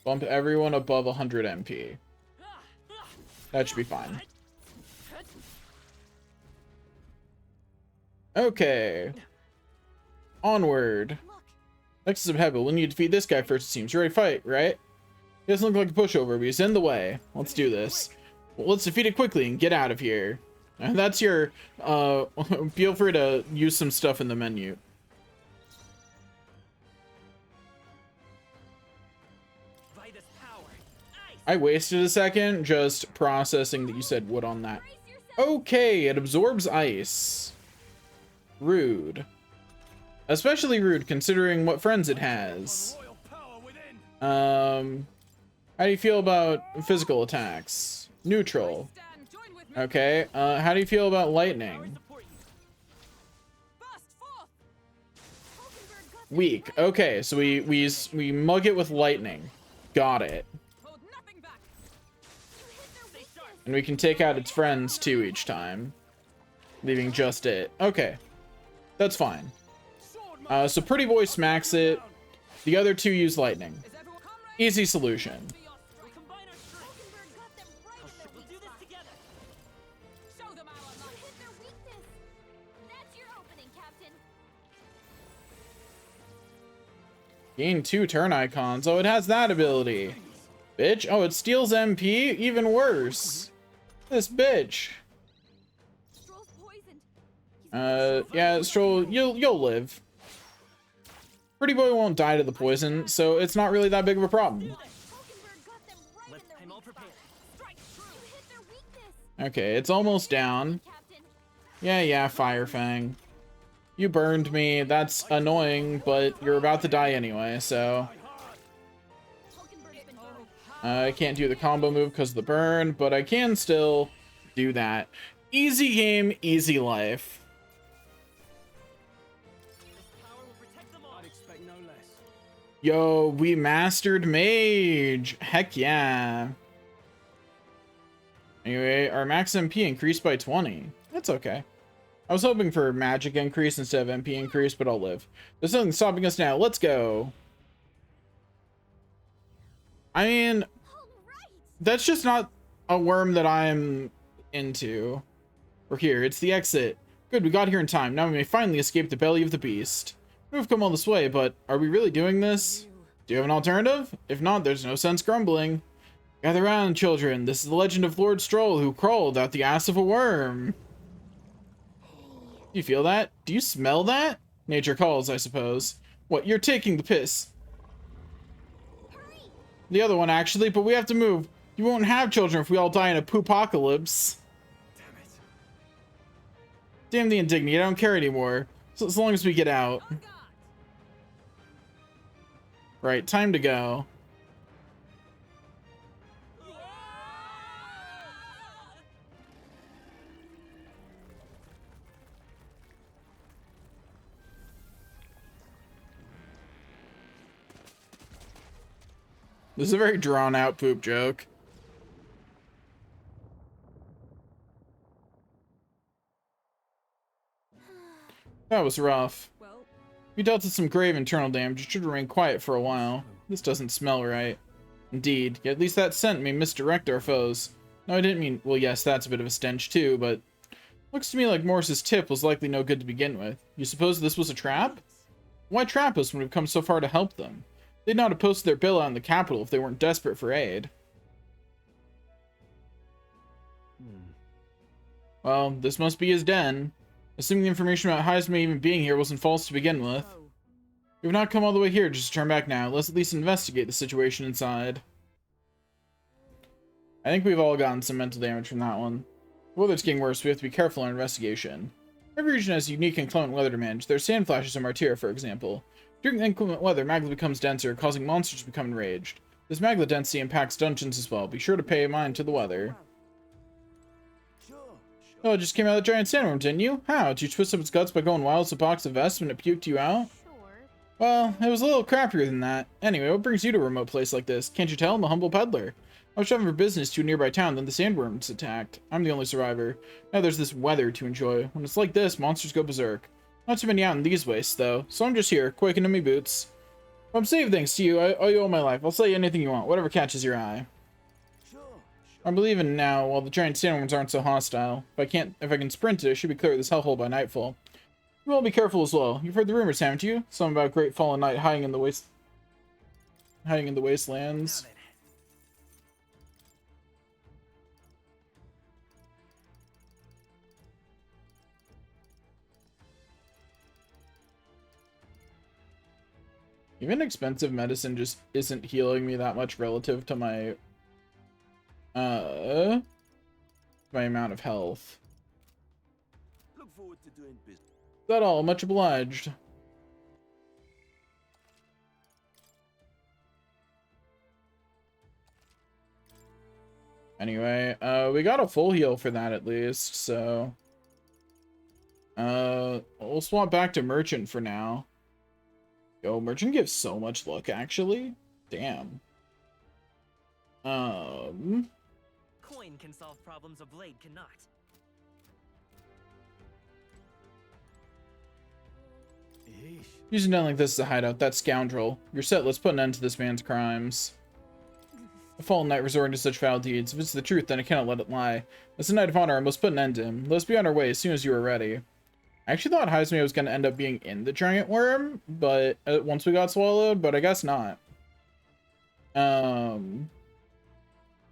bump everyone above 100 MP. That should be fine. Okay. Onward. Look, Nexus of Heaven. We'll need to defeat this guy first, it seems. You ready to fight, right? He doesn't look like a pushover, but he's in the way. Let's do this. Well, let's defeat it quickly and get out of here. And that's your, feel free to use some stuff in the menu. Vitus power. Ice. I wasted a second just processing that you said wood on that. brace yourself. Okay, it absorbs ice. Rude. Especially rude considering what friends it has. Royal power within. How do you feel about physical attacks? Neutral. Stand, join with me. Okay, how do you feel about lightning? Support you. Burst forth. Hulkenberg got them Weak. right. Okay, so we mug it with lightning. Got it. Hold nothing back. You hit their weakness. And we can take out its friends too each time. Leaving just it. Okay. That's fine. So Pretty Boy smacks it. The other two use lightning. Is everyone comrades? Easy solution. Be your We'll strength. combine our strength. Hulkenberg got them right in their We'll weak do this spot. together. Show them our You might. hit their weakness. That's your opening, Captain. Gain 2 turn icons. Oh, it has that ability. Bitch. Oh, it steals MP? Even worse. This bitch. Stroll's poisoned. Yeah, Stroll, you'll live. Pretty Boy won't die to the poison, so it's not really that big of a problem. Hulkenberg got them right Let's- in their I'm all weak spot. prepared. Strike true. You hit their weakness. Okay, it's almost down. Captain. Yeah, Fire Fang. You burned me. That's annoying, but you're about to die anyway, so... Hulkenberg's been burned. I can't do the combo move because of the burn, but I can still do that. Easy game, easy life. This power will protect them all. I'd expect no less. Yo, we mastered Mage. Heck yeah. Anyway, our max MP increased by 20. That's okay. I was hoping for magic increase instead of MP increase, but I'll live. There's nothing stopping us now. Let's go. I mean, All right. that's just not a worm that I'm into. We're here. It's the exit. Good, we got here in time. Now we may finally escape the belly of the beast. We've come all this way, but are we really doing this? Do you have an alternative? If not, there's no sense grumbling. Gather round, children. This is the legend of Lord Stroll, who crawled out the ass of a worm. Do you feel that? Do you smell that? Nature calls, I suppose. What, you're taking the piss? The other one, actually, but we have to move. You won't have children if we all die in a poopocalypse. Damn it. Damn the indignity, I don't care anymore. So as long as we get out. Right, time to go. This is a very drawn out poop joke. That was rough. Well, You dealt with some grave internal damage. You should remain quiet for a while. This doesn't smell right. Indeed, yet at least that scent may misdirect our foes. No, I didn't mean... Well, yes, that's a bit of a stench too, but... Looks to me like Morris's tip was likely no good to begin with. You suppose this was a trap? Why trap us when we've come so far to help them? They'd not have posted their bill out in the capital if they weren't desperate for aid. Well, this must be his den. Assuming the information about Heisman even being here wasn't false to begin with. We've not come all the way here just to turn back now. Let's at least investigate the situation inside. I think we've all gotten some mental damage from that one. The weather's getting worse, we have to be careful in our investigation. Every region has unique and inclement weather to manage. There are sand flashes in Martyr, for example. During the inclement weather, magma becomes denser, causing monsters to become enraged. This magma density impacts dungeons as well. Be sure to pay mind to the weather. Oh, it just came out of the giant sandworm, didn't you? How? Did you twist up its guts by going wild as a box of vests when it puked you out? Sure. Well, it was a little crappier than that. Anyway, what brings you to a remote place like this? Can't you tell? I'm a humble peddler. I was traveling for business to a nearby town, then the sandworms attacked. I'm the only survivor. Now there's this weather to enjoy. When it's like this, monsters go berserk. Not too many out in these wastes, though, so I'm just here, quaking in my boots. If I'm saved thanks to you, I owe you all my life. I'll say anything you want, whatever catches your eye. I'm believing now, while the giant sandworms aren't so hostile. If I can sprint it, I should be clear of this hellhole by nightfall. You all be careful as well. You've heard the rumors, haven't you? Some about great fallen knight hiding in the wastelands. Even expensive medicine just isn't healing me that much relative to my amount of health. Look forward to doing business. Is that all? Much obliged. Anyway, we got a full heal for that at least, so we'll swap back to Merchant for now. Yo, Merchant gives so much luck, actually. Damn. Coin can solve problems a blade cannot. Using nothing like this as a hideout, that scoundrel. You're set, let's put an end to this man's crimes. A fallen knight resorting to such foul deeds. If it's the truth, then I cannot let it lie. As a knight of honor, I must put an end to him. Let's be on our way as soon as you are ready. I actually thought Heisman was going to end up being in the giant worm, but once we got swallowed, but I guess not.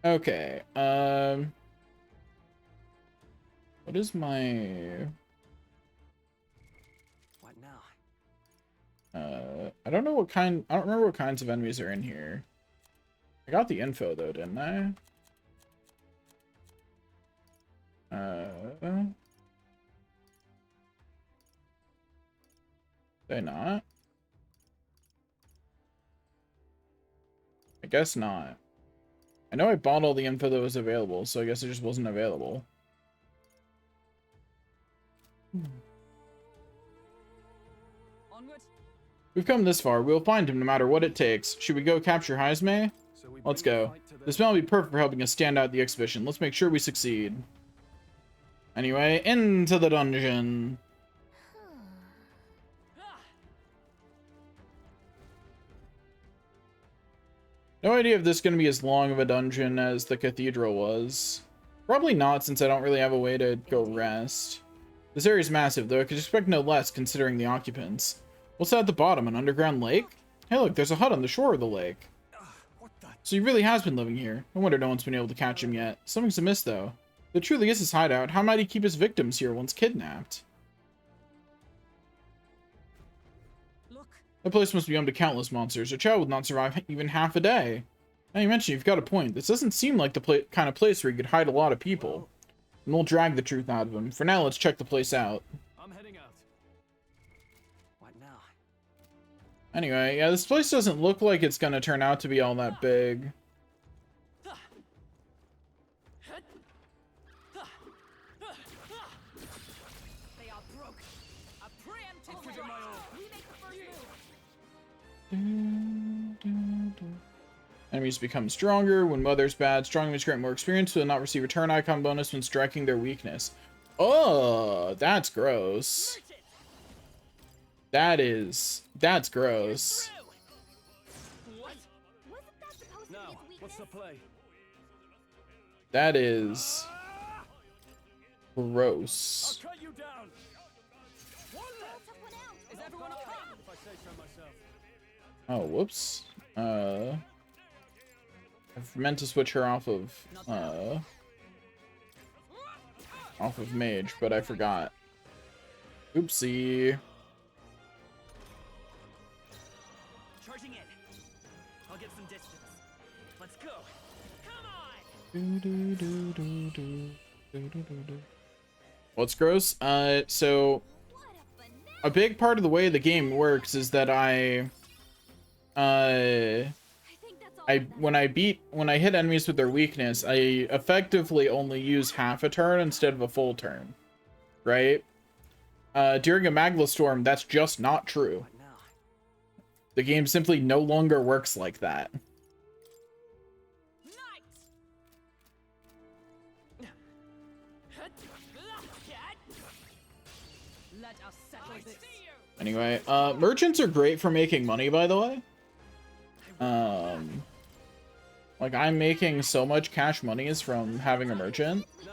Okay. What is my... What now? I don't know what kind... I don't remember what kinds of enemies are in here. I got the info, though, didn't I? Did I not? I guess not. I know I bought all the info that was available, so I guess it just wasn't available. Onward. We've come this far. We'll find him no matter what it takes. Should we go capture Heisme? Let's go. This man will be perfect for helping us stand out at the exhibition. Let's make sure we succeed. Anyway, into the dungeon. No idea if this is going to be as long of a dungeon as the cathedral was. Probably not, since I don't really have a way to go rest. This area is massive, though I could expect no less considering the occupants. What's that at the bottom? An underground lake? Hey, look, there's a hut on the shore of the lake. What the? So he really has been living here. No wonder no one's been able to catch him yet. Something's amiss, though. If it truly is his hideout, how might he keep his victims here once kidnapped? Look, The place must be home to countless monsters. A child would not survive even half a day. Now you mention you've got a point. This doesn't seem like the kind of place where you could hide a lot of people. And we'll drag the truth out of him. For now, let's check the place out. I'm heading out. What now? Anyway, yeah, this place doesn't look like it's gonna turn out to be all that big. They are broken. A preemptive Give it my all. We make the first move. Enemies become stronger when weather's bad. Strong enemies grant more experience, so will not receive a turn icon bonus when striking their weakness. Oh, that's gross. That's gross. What? Wasn't that supposed to be Now, its what's weakness? the play? That is I'll gross. cut you down. One left. Took one out. is everyone apart? If I say so myself. Oh, whoops. I've meant to switch her off of mage, but I forgot. Oopsie. Charging in. I'll get some distance. Let's go. Come on! What's gross? So What a finesse. a big part of the way the game works is that I think that's all of them. when I hit enemies with their weakness, I effectively only use half a turn instead of a full turn, right? During a Magla Storm, that's just not true. What now? The game simply no longer works like that. Let us settle this. Anyway, merchants are great for making money, by the way. Like, I'm making so much cash monies from having a merchant. Now.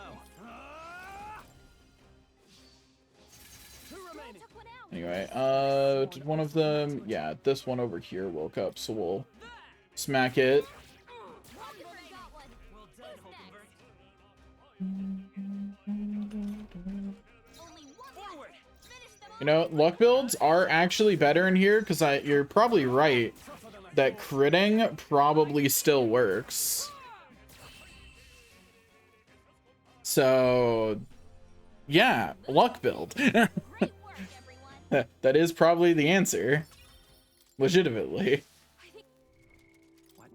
Two remaining. Took one out. Anyway, did one of them... Yeah, this one over here woke up, so we'll smack it. Hulkenberg got one. Well done, Who's Hulkenberg. Only one Forward! left. Finish them You know, luck builds are actually better in here, because you're probably right that critting probably still works. So, yeah, luck build. Great work, everyone. That is probably the answer. Legitimately.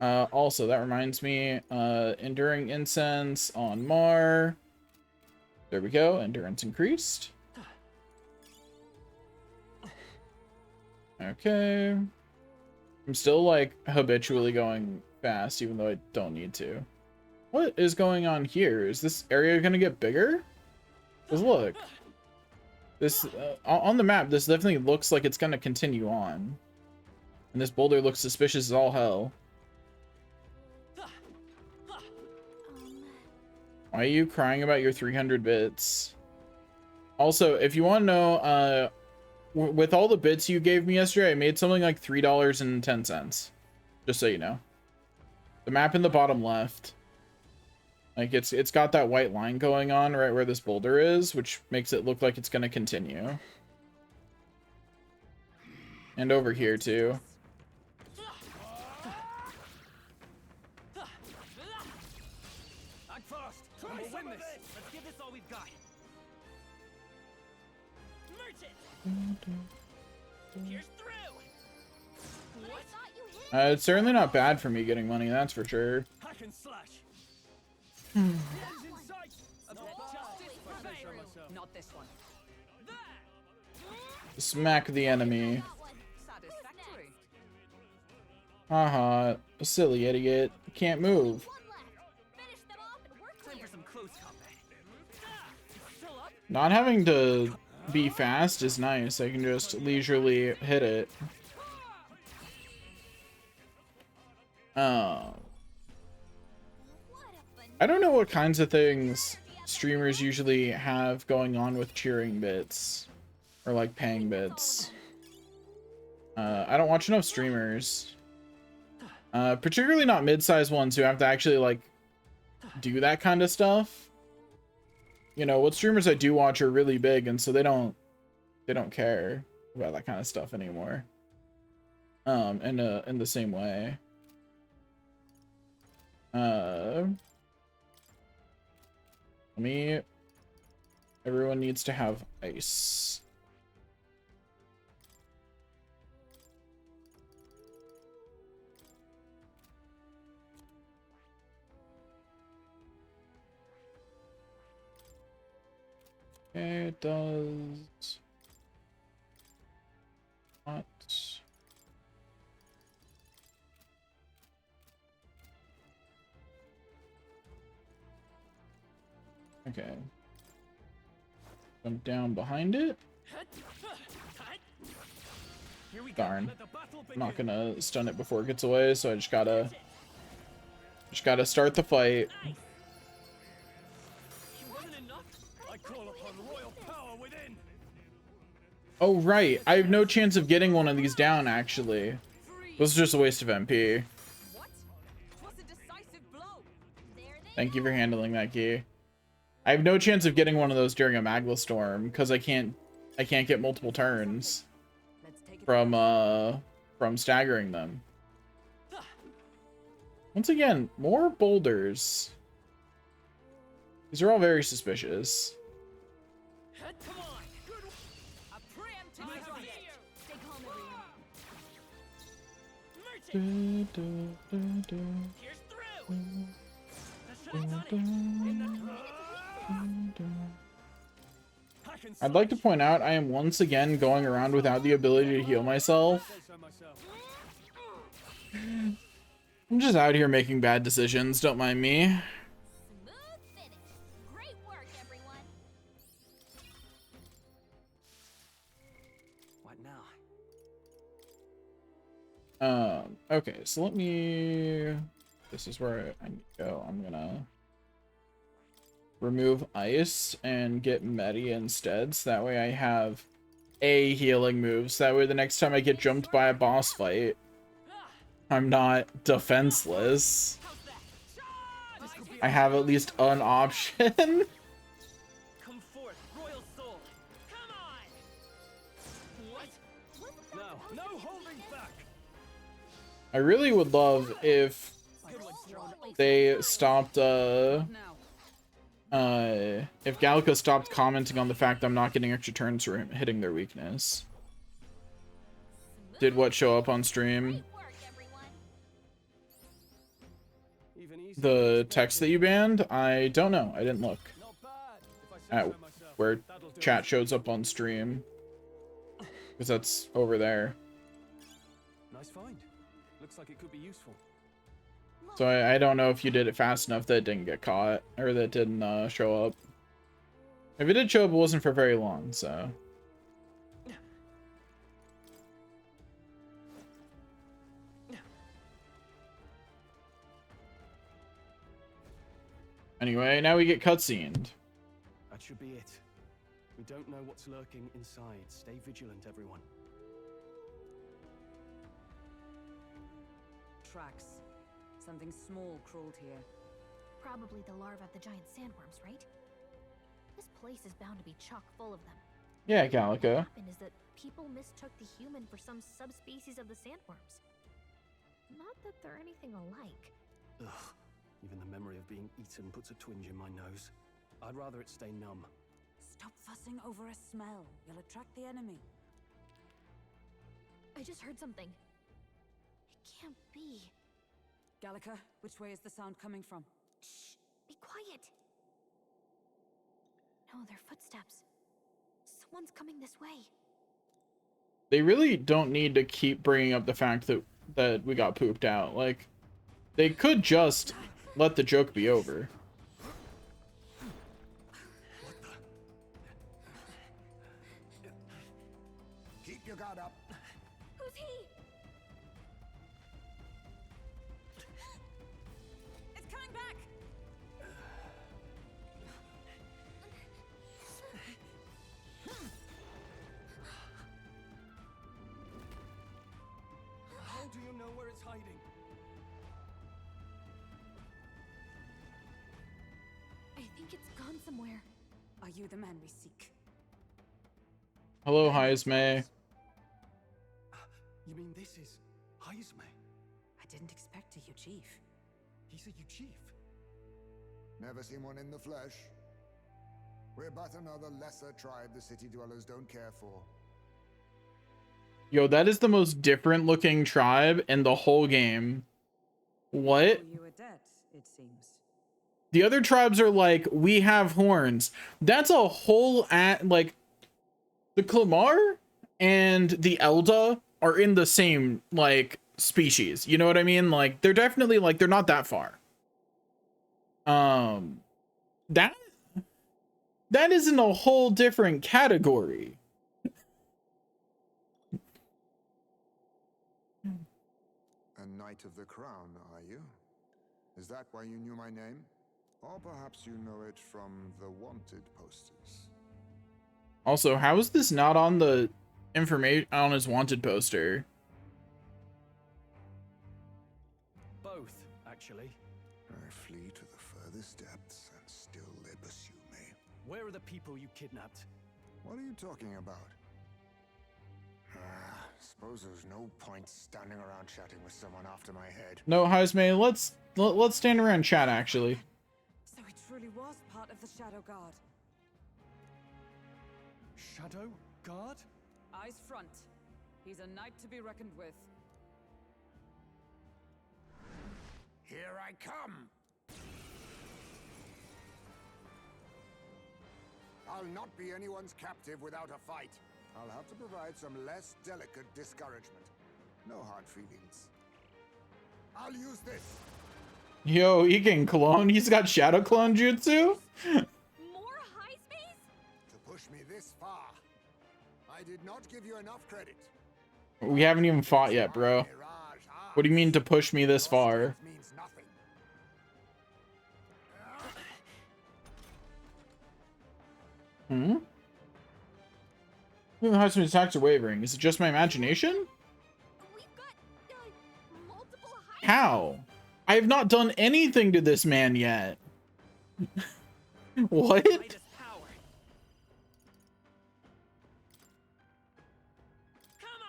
Also, that reminds me, Enduring Incense on Mar. There we go, endurance increased. Okay. I'm still, like, habitually going fast, even though I don't need to. What is going on here? Is this area gonna get bigger? Because look. This, on the map, this definitely looks like it's gonna continue on. And this boulder looks suspicious as all hell. Why are you crying about your 300 bits? Also, if you want to know, with all the bits you gave me yesterday, I made something like $3.10. Just so you know. The map in the bottom left. Like, it's got that white line going on right where this boulder is, which makes it look like it's going to continue. And over here, too. Act fast. We'll win this. Let's give this all we've got. Pierce through. What? I thought you hit. It's certainly not bad for me getting money, that's for sure. Hack and slash. That Enemies one. in sight. Of Not course. bad. Justice If I say so prevails. myself. Not this one. Smack the enemy. Got one. Satisfactory. Haha, a silly idiot. Can't move. One left. Finish them off and we're Time clear. for some close combat. Still up? Not having to be fast is nice. I can just leisurely hit it. What a I don't know what kinds of things streamers usually have going on with cheering bits. Or like paying bits. I don't watch enough streamers. Particularly not mid-sized ones who have to actually like do that kind of stuff. You know, what streamers I do watch are really big, and so they don't care about that kind of stuff anymore. In the same way. Everyone needs to have ice. Okay, it does not. Okay. Jump down behind it. Here we go. Darn. Let the battle I'm not begin. gonna stun it before it gets away, so I just gotta start the fight. It wasn't enough. I call upon royal power within. Oh right, I have no chance of getting one of these down actually. This is just a waste of MP. What? Twas a decisive blow. There they Thank you for handling that, key. I have no chance of getting one of those during a Magla Storm because I can't get multiple turns Let's take it from staggering them. Once again, more boulders. These are all very suspicious. Come on. Good. A preemptive I strike. see you. Stay calm, everyone. Merchant. Here's through. The shot's on it. In the Hack and I'd like to slash. point out I am once again going around without the ability to heal myself. Say so myself. I'm just out here making bad decisions, don't mind me. Smooth finish. Great work, everyone. What now? Okay, so let me... This is where I need to go. I'm gonna remove ice and get Medi instead, so that way I have a healing move, so that way the next time I get jumped by a boss fight, I'm not defenseless. I have at least an option. Come forth, royal soul. Come on. Now, no holding back. I really would love if Good one, Strong. they stopped, now. if Gallica stopped commenting on the fact I'm not getting extra turns for hitting their weakness. Did what show up on stream? Great work, everyone. Even easier. The text that you banned? I don't know. I didn't look Not bad. If I say at so myself. where That'll do chat it. shows up on stream. Because that's over there. Nice find. Looks like it could be useful. So I don't know if you did it fast enough that it didn't get caught. Or that it didn't show up. If it did show up, it wasn't for very long, so... Anyway, now we get cutscened. That should be it. We don't know what's lurking inside. Stay vigilant, everyone. Tracks. Something small crawled here. Probably the larvae of the giant sandworms, right? This place is bound to be chock full of them. Yeah, What Gallica. happened is that people mistook the human for some subspecies of the sandworms. Not that they're anything alike. Ugh. Even the memory of being eaten puts a twinge in my nose. I'd rather it stay numb. Stop fussing over a smell. You'll attract the enemy. I just heard something. It can't be. Gallica, which way is the sound coming from? Shh! Be quiet! No, they're footsteps. Someone's coming this way. They really don't need to keep bringing up the fact that we got pooped out. Like, they could just let the joke be over. Keep your guard up. Who's he? It's coming back. Are you the man we seek? Hello, Heisme. You mean this is Heisme? I didn't expect a you chief. He's a you chief. Never seen one in the flesh. We're but another lesser tribe the city dwellers don't care for. Yo, that is the most different looking tribe in the whole game. What? You were dead, it seems. The other tribes are like, we have horns. That's a whole like the Clamar and the Elda are in the same like species. You know what I mean? Like they're definitely like they're not that far. That is in a whole different category. A Knight of the Crown, are you? Is that why you knew my name? Or perhaps you know it from the wanted posters. Also, how is this not on the information on his wanted poster? Both, actually. I flee to the furthest depths, and still they pursue me. Where are the people you kidnapped? What are you talking about? Suppose there's no point standing around chatting with someone after my head. No, Heisme, let's stand around and chat actually. So he truly was part of the Shadow Guard. Shadow Guard? Eyes front. He's a knight to be reckoned with. Here I come! I'll not be anyone's captive without a fight. I'll have to provide some less delicate discouragement. No hard feelings. I'll use this. Yo, he can clone. He's got shadow clone jutsu. More high space? To push me this far. I did not give you enough credit. We haven't even fought yet, bro. What do you mean to push me this far? Means nothing. Heisme's attacks are wavering. Is it just my imagination? We've got multiple high. How? I have not done anything to this man yet. What? Greatest power. Come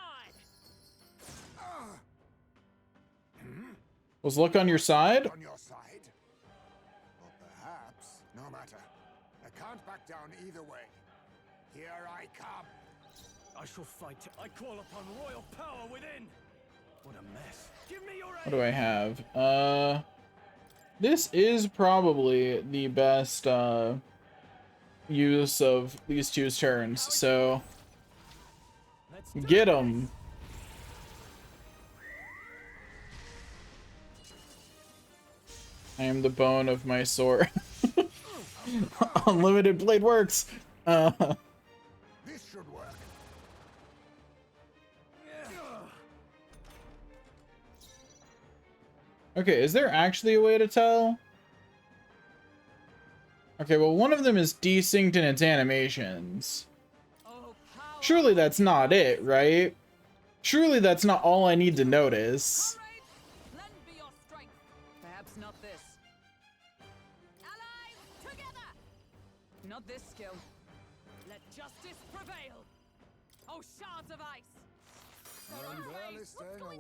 on! Was luck on your side? On your side? Or perhaps, no matter. I can't back down either way. Here I come. I shall fight. I call upon royal power within. What a mess. Give me your What do I have? This is probably the best use of these two turns. So get him. I am the bone of my sword. Unlimited blade works. This should work. Okay, is there actually a way to tell? Okay, well, one of them is desynced in its animations. Surely that's not it, right? Surely that's not all I need to notice. Lend me your strength. Perhaps not this. Allies, together! Not this skill. Let justice prevail. Oh, shards of ice. I'm barely staying awake.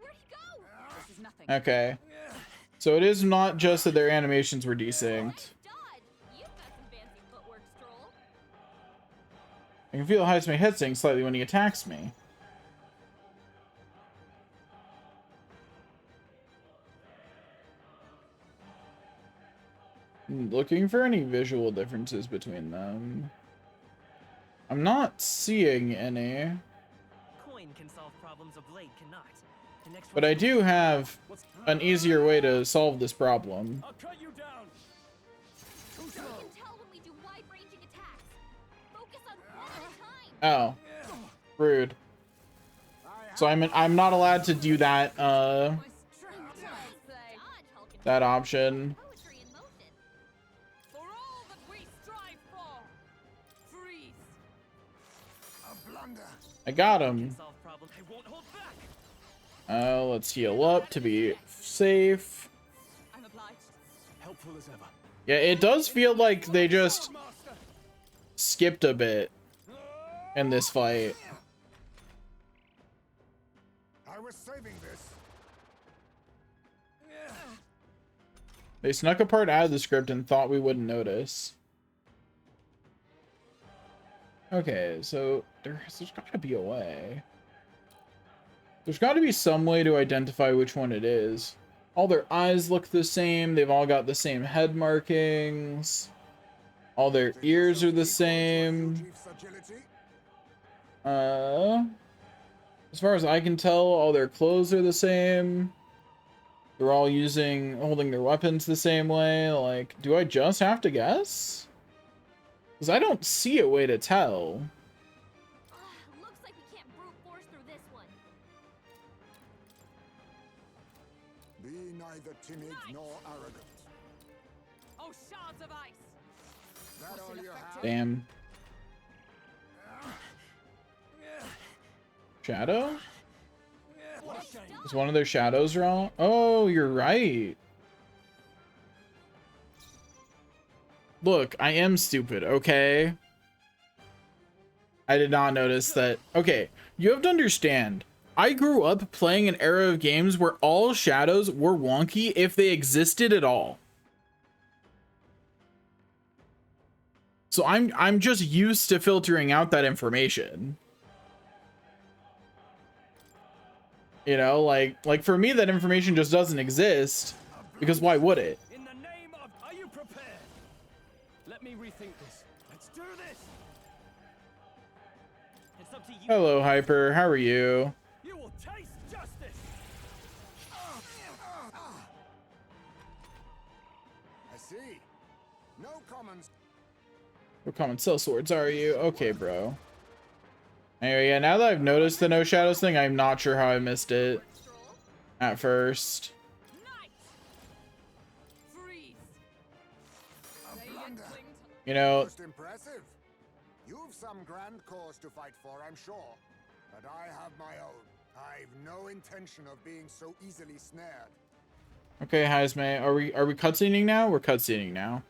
Where'd he go? This is nothing. Okay. So it is not just that their animations were desynced. Dodge! You've got some fancy footwork, Stroll. I can feel Heisme head sing slightly when he attacks me. Looking for any visual differences between them. I'm not seeing any. Coin can solve problems a blade cannot. An extra But I do have an easier way to solve this problem. I'll cut you down. You can tell when we do wide-ranging attacks. Focus on one at a time. Oh. Rude. So I'm not allowed to do that Dodge, Hulk, and that option. poetry in motion. For all that we strive for. Freeze. A blunder. I got him. solve problems. I won't hold back. Let's heal up to be safe. I'm obliged. Helpful as ever. Yeah, it does feel like they just Master. skipped a bit in this fight. I was saving this. They snuck a part out of the script and thought we wouldn't notice. Okay, so there's got to be a way. There's got to be some way to identify which one it is. All their eyes look the same. They've all got the same head markings. All their ears are the same. As far as I can tell, all their clothes are the same. They're all holding their weapons the same way. Like, do I just have to guess? Because I don't see a way to tell. Looks like we can't brute force through this one. Be neither timid nor arrogant. Oh, shards of ice! That all you have? Damn. Shadow? Is one of their shadows wrong? Oh, you're right. Look, I am stupid, okay? I did not notice that. Okay, you have to understand. I grew up playing an era of games where all shadows were wonky if they existed at all. So I'm just used to filtering out that information. You know, like for me that information just doesn't exist because why would it? In the name of, are you prepared? Let me rethink this. Let's do this. It's up to you. Hello, Hyper. How are you? You will taste justice. I see. No commons. What common cell swords are you? Okay, bro. Anyway, yeah, now that I've noticed the no shadows thing, I'm not sure how I missed it at first. You know, Most impressive. You've some grand cause to fight for, I'm sure. But I have my own. I've no intention of being so easily snared. okay, Hazme, are we cutscening now? We're cutscening now.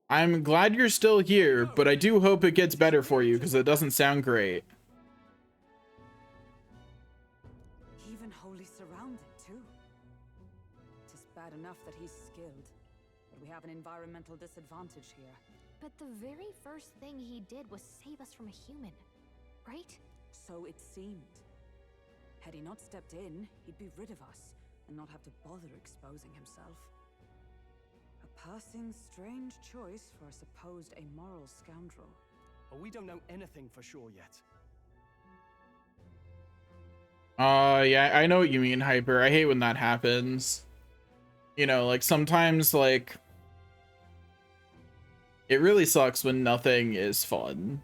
I'm glad you're still here, but I do hope it gets better for you because it doesn't sound great. Even wholly surrounded, too. Tis bad enough that he's skilled, but we have an environmental disadvantage here. But the very first thing he did was save us from a human, right? So it seemed. Had he not stepped in, he'd be rid of us, and not have to bother exposing himself. A passing strange choice for a supposed amoral scoundrel. But we don't know anything for sure yet. Yeah, I know what you mean, Hyper. I hate when that happens. You know, like sometimes, like, it really sucks when nothing is fun.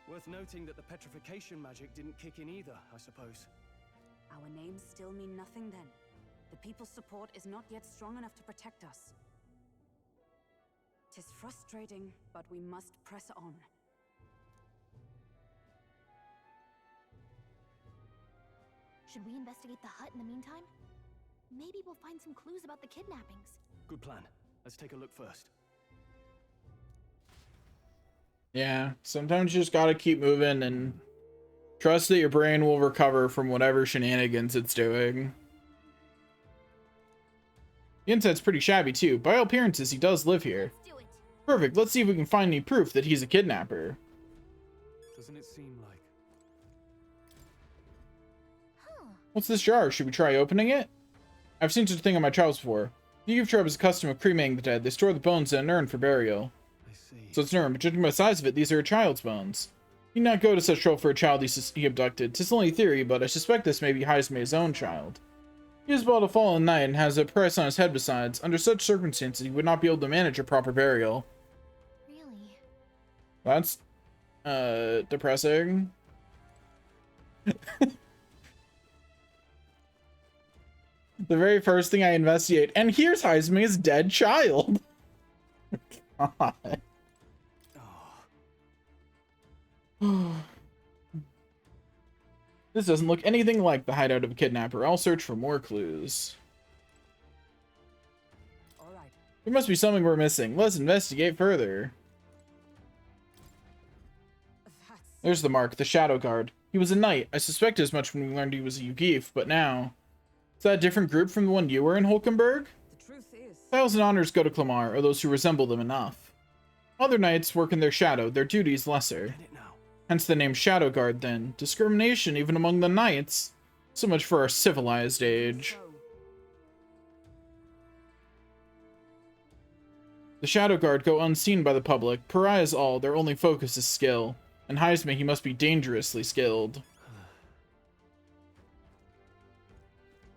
Worth noting that the petrification magic didn't kick in either, I suppose. Our names still mean nothing then. The people's support is not yet strong enough to protect us. 'Tis frustrating, but we must press on. Should we investigate the hut in the meantime? Maybe we'll find some clues about the kidnappings. Good plan. Let's take a look first. Yeah, sometimes you just gotta keep moving and trust that your brain will recover from whatever shenanigans it's doing. The inside's pretty shabby too. By all appearances, he does live here. Let's do it. Perfect, let's see if we can find any proof that he's a kidnapper. Doesn't it seem like... What's this jar? Should we try opening it? I've seen such a thing on my travels before. The Yuv tribe is accustomed to cremating the dead. They store the bones in an urn for burial. I see. So it's an urn, but judging by the size of it, these are a child's bones. You not go to such trouble for a child he abducted. 'Tis only a theory, but I suspect this may be Hazme's own child. He is about to fall in the night and has a price on his head besides. Under such circumstances, he would not be able to manage a proper burial. Really? That's, depressing. The very first thing I investigate, and here's Hazme's dead child. God. This doesn't look anything like the hideout of a kidnapper. I'll search for more clues. There must be something we're missing. Let's investigate further. There's the mark, the Shadow Guard. He was a knight. I suspected as much when we learned he was a Yugif, but now... Is that a different group from the one you were in, Hulkenberg? The truth is, Titles and honors go to Clamar, or those who resemble them enough. Other knights work in their shadow, their duties lesser. Get it now. Hence the name Shadow Guard, then. Discrimination even among the knights. So much for our civilized age. so The Shadow Guard go unseen by the public. Pariahs all, their only focus is skill. And Heisme, he must be dangerously skilled.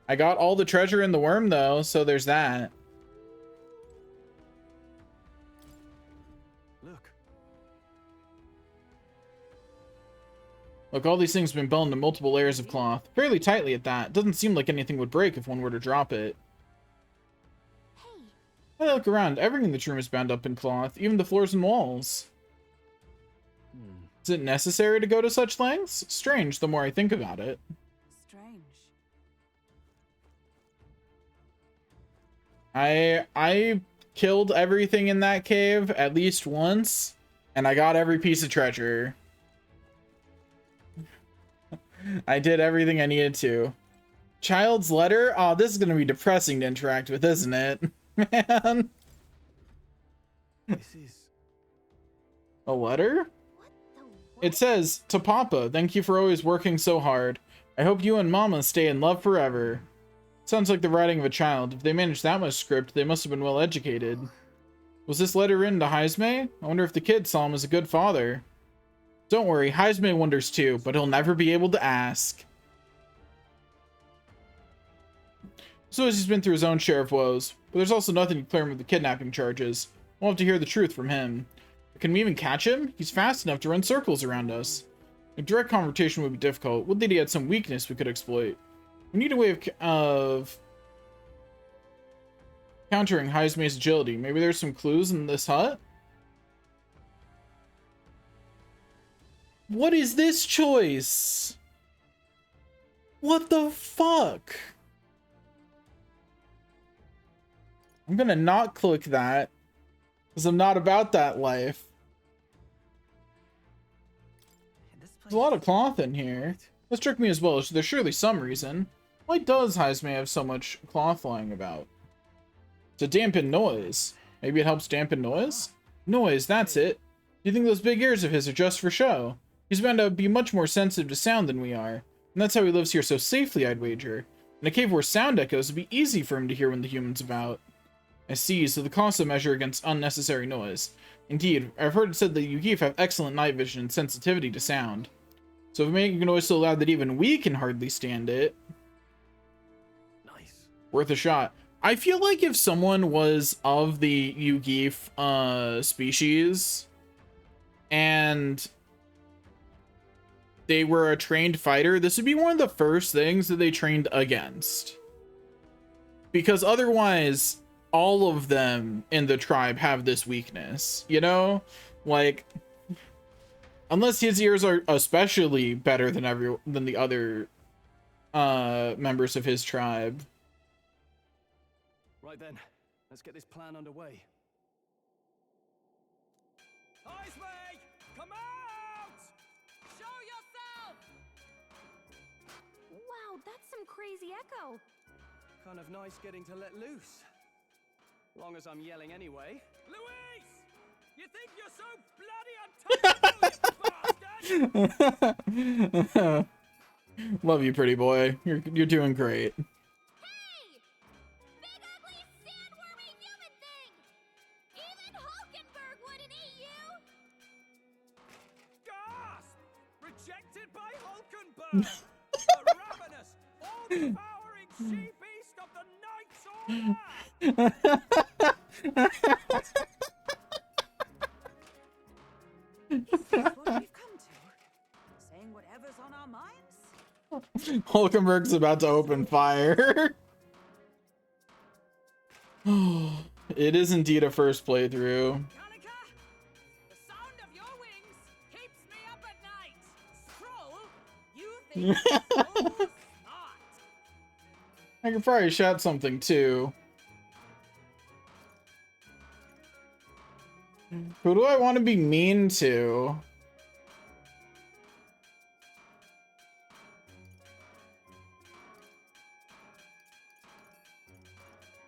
I got all the treasure in the worm, though, so there's that. Look. Look, all these things have been bound into multiple layers of cloth. Fairly tightly at that. Doesn't seem like anything would break if one were to drop it. Hey, I look around. Everything in this room is bound up in cloth, even the floors and walls. Is it necessary to go to such lengths? Strange, the more I think about it. strange. I killed everything in that cave at least once, and I got every piece of treasure. I did everything I needed to. Child's letter? Oh, this is gonna be depressing to interact with, isn't it? Man. This is... A letter? what the It says, to Papa, thank you for always working so hard. I hope you and Mama stay in love forever. Sounds like the writing of a child. If they managed that much script, they must have been well educated. Was this letter written to Heisme? I wonder if the kid saw him as a good father. Don't worry, Heisme wonders too, but he'll never be able to ask. So he's been through his own share of woes, but there's also nothing to clear him of the kidnapping charges. We'll have to hear the truth from him. Can we even catch him? He's fast enough to run circles around us. A direct confrontation would be difficult. Would that he had some weakness we could exploit? We need a way of countering Heisme's agility. Maybe there's some clues in this hut? What is this choice? What the fuck? I'm gonna not click that, because I'm not about that life. There's a lot of cloth in here. This struck me as well. There's surely some reason. Why does Heisme have so much cloth lying about? To dampen noise. Maybe it helps dampen noise? Noise, that's it. Do you think those big ears of his are just for show? He's bound to be much more sensitive to sound than we are. And that's how he lives here so safely, I'd wager. In a cave where sound echoes, it'd be easy for him to hear when the human's about. I see, so the cost of measure against unnecessary noise. Indeed, I've heard it said that Yugif have excellent night vision and sensitivity to sound. So if we make a noise so loud that even we can hardly stand it, Nice. worth a shot. I feel like if someone was of the Yugif species and they were a trained fighter, this would be one of the first things that they trained against. Because otherwise, all of them in the tribe have this weakness, you know? Like, unless his ears are especially better than the other members of his tribe. Right then, let's get this plan underway. Heisme! Come out! Show yourself! wow, that's some crazy echo. Kind of nice getting to let loose. Long as I'm yelling anyway. Luis! You think you're so bloody untouchable, you bastard? Love you, pretty boy. You're doing great. Hey! Big ugly sandwormy human thing! Even Hulkenberg wouldn't eat you! Gasp! Rejected by Hulkenberg! The ravenous, all-devouring she-beast of the Knights Order! Is this what we've come to? Saying whatever's on our minds? Hulkenberg's about to open fire. It is indeed a first playthrough. Kanika, the sound of your wings keeps me up at night. Scroll, you think you're so smart. I could probably shout something too. Who do I want to be mean to?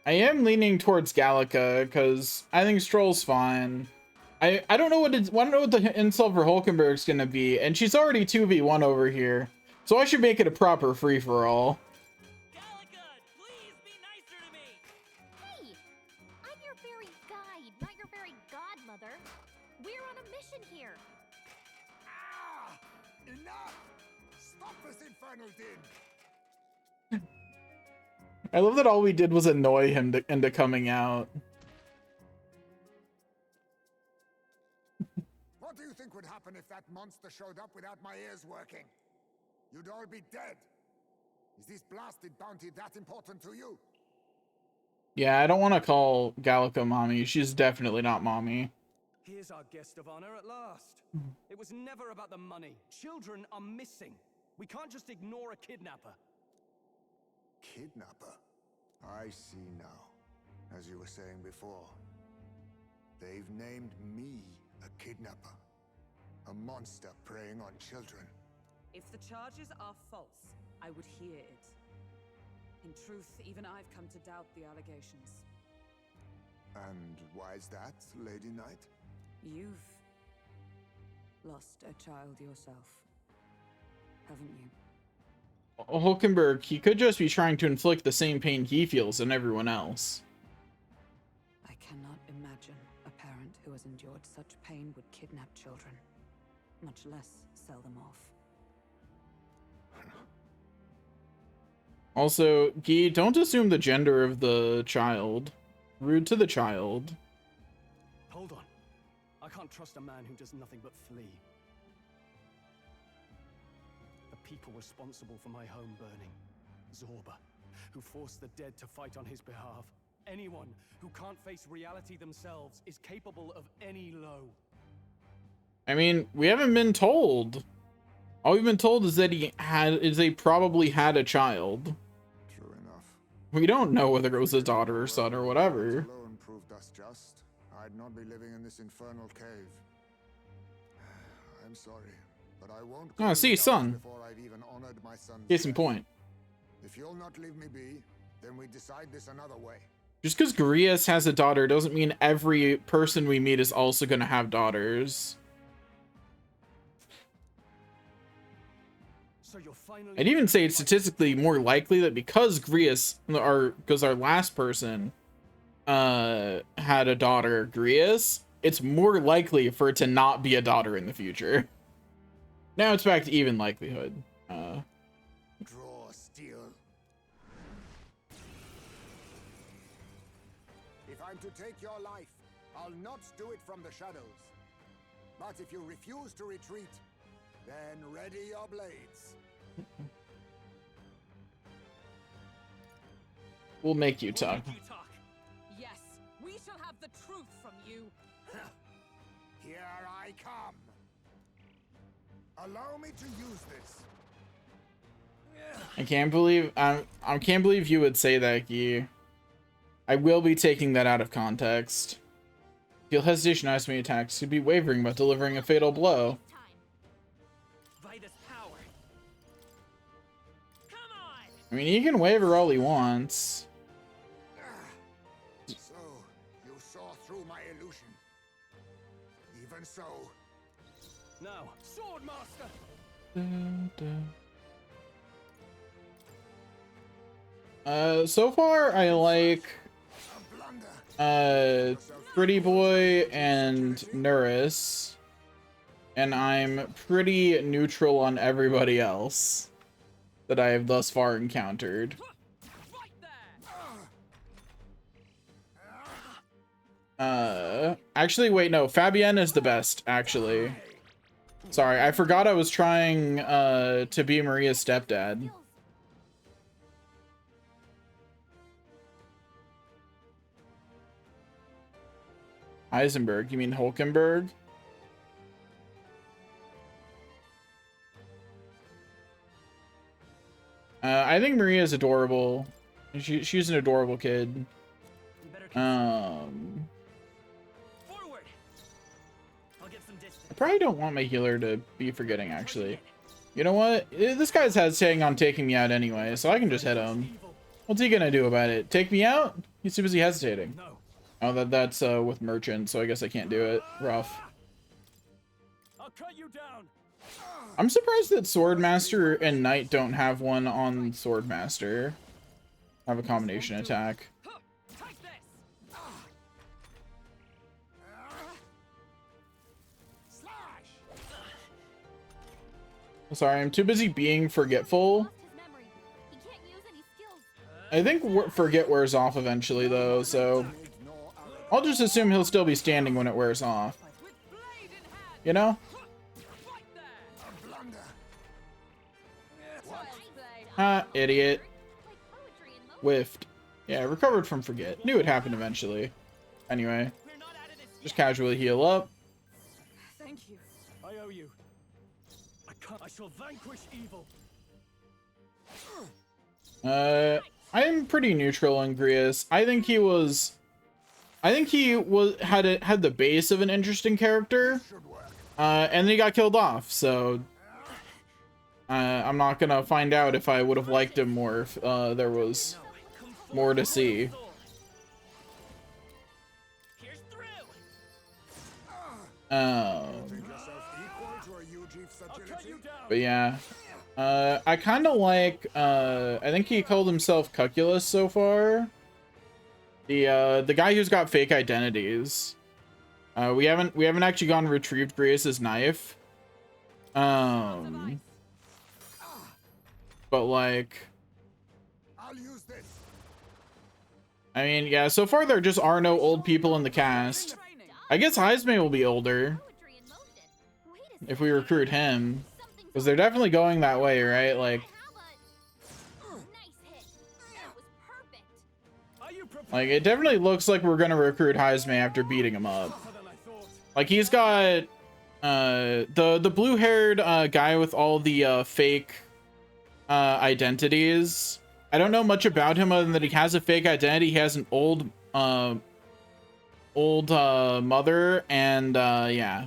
I am leaning towards Gallica because I think Stroll's fine. I don't know what the insult for Hulkenberg's gonna be, and she's already 2v1 over here, so I should make it a proper free-for-all. Gallica, please be nicer to me. Hey! I'm your fairy guide, not your fairy godmother. We're on a mission here. Ah! Enough! Stop this infernal din! I love that all we did was annoy him into coming out. What do you think would happen if that monster showed up without my ears working? You'd all be dead. Is this blasted bounty that important to you? Yeah, I don't want to call Gallica mommy. She's definitely not mommy. Here's our guest of honor at last. It was never about the money. Children are missing. We can't just ignore a kidnapper. Kidnapper? I see now. As you were saying before, they've named me a kidnapper. A monster preying on children. If the charges are false, I would hear it. In truth, even I've come to doubt the allegations. And why is that, Lady Knight? You've lost a child yourself, haven't you? Hulkenberg, he could just be trying to inflict the same pain he feels in everyone else. I cannot imagine a parent who has endured such pain would kidnap children, much less sell them off. Also, Guy, don't assume the gender of the child. Rude to the child. Hold on. I can't trust a man who does nothing but flee. The people responsible for my home burning. Zorba, who forced the dead to fight on his behalf. Anyone who can't face reality themselves is capable of any low. I mean, we haven't been told. All we've been told is that they probably had a child. True enough. We don't know whether it was a daughter or son or whatever. Alone proved us just. I'd not be living in this infernal cave. I'm sorry, but I won't. Ah, see, son. Before I've even honored my son's Case in death. point. If you'll not leave me be, then we decide this another way. Just because Grius has a daughter doesn't mean every person we meet is also going to have daughters. So you're finally. I'd even say it's statistically more likely that because our last person had a daughter, Grius, it's more likely for it to not be a daughter in the future. Now it's back to even likelihood. Draw steel. If I'm to take your life, I'll not do it from the shadows. But if you refuse to retreat, then ready your blades. We'll make you talk. Yes, we shall have the truth from you. Here I come. Allow me to use this. I can't believe you would say that, Guy. I will be taking that out of context. Feel hesitation as me attacks. You'd be wavering about delivering a fatal blow. Vitus power. Come on. I mean, he can waver all he wants. So, you saw through my illusion. Even so. Now, sword master. So far I like Pretty Boy and Nurus, and I'm pretty neutral on everybody else that I have thus far encountered. Actually, wait, no, Fabienne is the best, actually. Sorry, I forgot I was trying to be Maria's stepdad. Heisenberg, you mean Hulkenberg? I think Maria's adorable. She's an adorable kid. Forward. probably don't want my healer to be forgetting, actually. You know what? This guy's hesitating on taking me out anyway, so I can just hit him. What's he gonna do about it? Take me out? He's too busy hesitating. No. Oh, that's with merchant, so I guess I can't do it. Rough. I'll cut you down. I'm surprised that Swordmaster and Knight don't have one on Swordmaster. Have a combination attack. Take this! Sorry, I'm too busy being forgetful. Lost his memory. He can't use any skills. I think forget wears off eventually, though, so I'll just assume he'll still be standing when it wears off. You know? Ah, idiot. Like poetry in motion. Whiffed. Yeah, recovered from forget. Knew it happened eventually. Anyway, We're not out of this just yet. casually heal up. Thank you. I owe you. I shall vanquish evil. I'm pretty neutral on Grius. I think he had the base of an interesting character. And then he got killed off, so I'm not gonna find out if I would have liked him more if there was more to see. Here's through. But yeah, I kind of like. I think he called himself Cuculus so far. The guy who's got fake identities. We haven't actually gone and retrieved Grius's knife. But like, I mean, yeah. So far, there just are no old people in the cast. I guess Heisman will be older Poetry in motion. Wait a second. if we recruit him, Something's because they're definitely going that way, right? Like, nice hit. That was perfect. Are you prepared? like it definitely looks like we're gonna recruit Heisman after beating him up. Tougher than I thought. Like he's got the blue-haired guy with all the fake identities. I don't know much about him other than that he has a fake identity. He has an old mother, and yeah.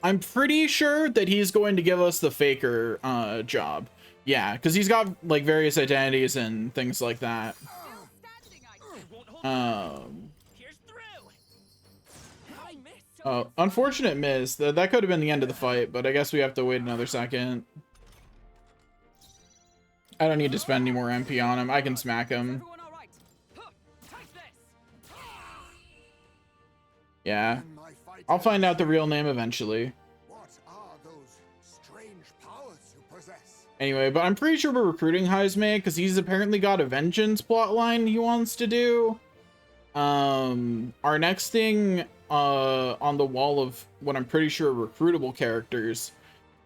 I'm pretty sure that he's going to give us the faker job. Yeah, because he's got like various identities and things like that. Here's through. I missed. Oh, unfortunate miss. That could have been the end of the fight, but I guess we have to wait another second. I don't need to spend any more MP on him. I can smack him. Everyone all right? Huh, take this. Yeah. I'll find out the real name eventually. What are those strange powers you possess? Anyway, but I'm pretty sure we're recruiting Heisman because he's apparently got a vengeance plotline he wants to do. Our next thing on the wall of what I'm pretty sure are recruitable characters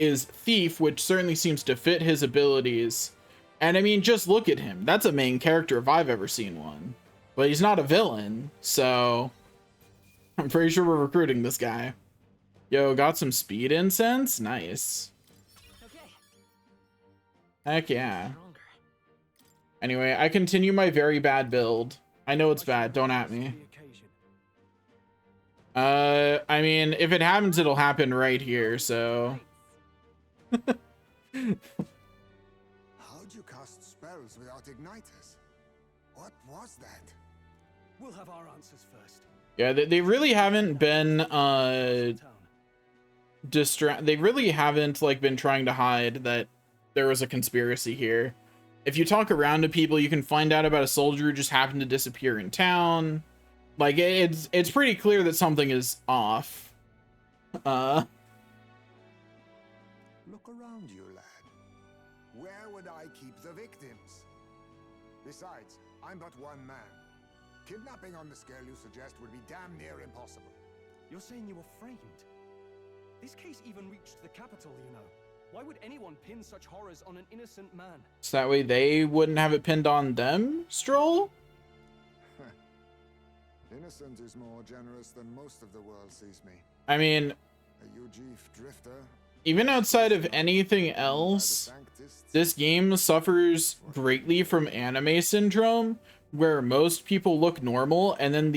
is Thief, which certainly seems to fit his abilities. And I mean, just look at him. That's a main character if I've ever seen one. But he's not a villain, so I'm pretty sure we're recruiting this guy. Yo, got some speed incense? Nice. Okay. Heck yeah. Stronger. Anyway, I continue my very bad build. I know it's bad, don't at me. I mean, if it happens, it'll happen right here, so. How'd you cast spells without igniters? What was that? We'll have our answers first. Yeah, they really haven't been, Town. they really haven't, like, been trying to hide that there was a conspiracy here. If you talk around to people, you can find out about a soldier who just happened to disappear in town. Like, it's pretty clear that something is off. Look around you, lad. Where would I keep the victims? Besides, I'm but one man. Kidnapping on the scale you suggest would be damn near impossible. You're saying you were framed? This case even reached the capital, you know. Why would anyone pin such horrors on an innocent man? So that way they wouldn't have it pinned on them, Stroll? Innocent is more generous than most of the world sees me. I mean, A Ujif drifter. even outside of anything else, this game suffers greatly from anime syndrome, where most people look normal, and then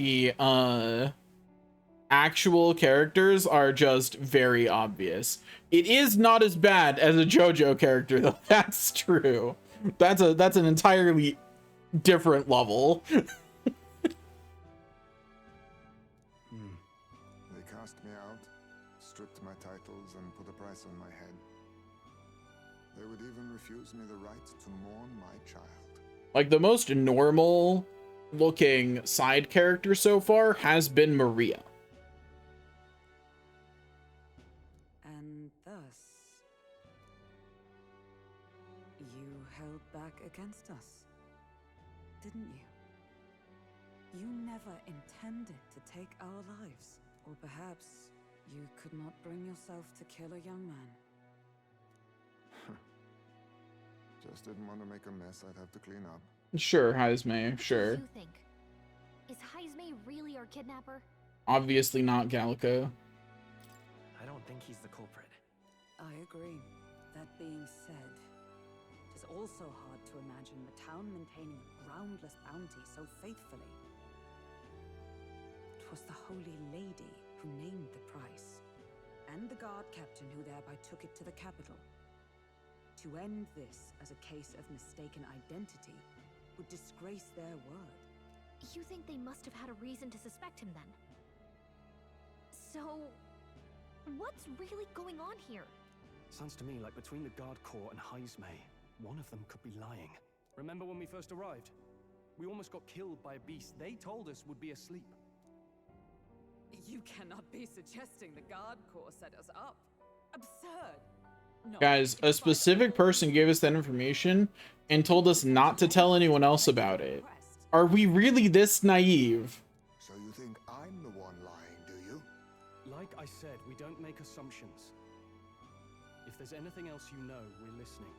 actual characters are just very obvious. It is not as bad as a JoJo character, though. That's true. That's an entirely different level. They cast me out, stripped my titles, and put a price on my head. They would even refuse me the right to mourn my child. Like, the most normal looking side character so far has been Maria. And thus, you held back against us, didn't you? You never intended to take our lives. Or perhaps you could not bring yourself to kill a young man. Just didn't want to make a mess I'd have to clean up. Sure, Heisme, sure. What do you think? Is Heisme really our kidnapper? Obviously not Gallico. I don't think he's the culprit. I agree. That being said, it is also hard to imagine the town maintaining a groundless bounty so faithfully. It was the Holy Lady who named the price, and the guard captain who thereby took it to the capital. To end this as a case of mistaken identity would disgrace their word. You think they must have had a reason to suspect him then? So, what's really going on here? Sounds to me like between the Guard Corps and Heisme, one of them could be lying. Remember when we first arrived? We almost got killed by a beast they told us would be asleep. You cannot be suggesting the Guard Corps set us up. Absurd. No, Guys, a specific person gave us that information and told us not to tell anyone else about it. Are we really this naive? So you think I'm the one lying, do you? Like I said, we don't make assumptions. If there's anything else you know, we're listening.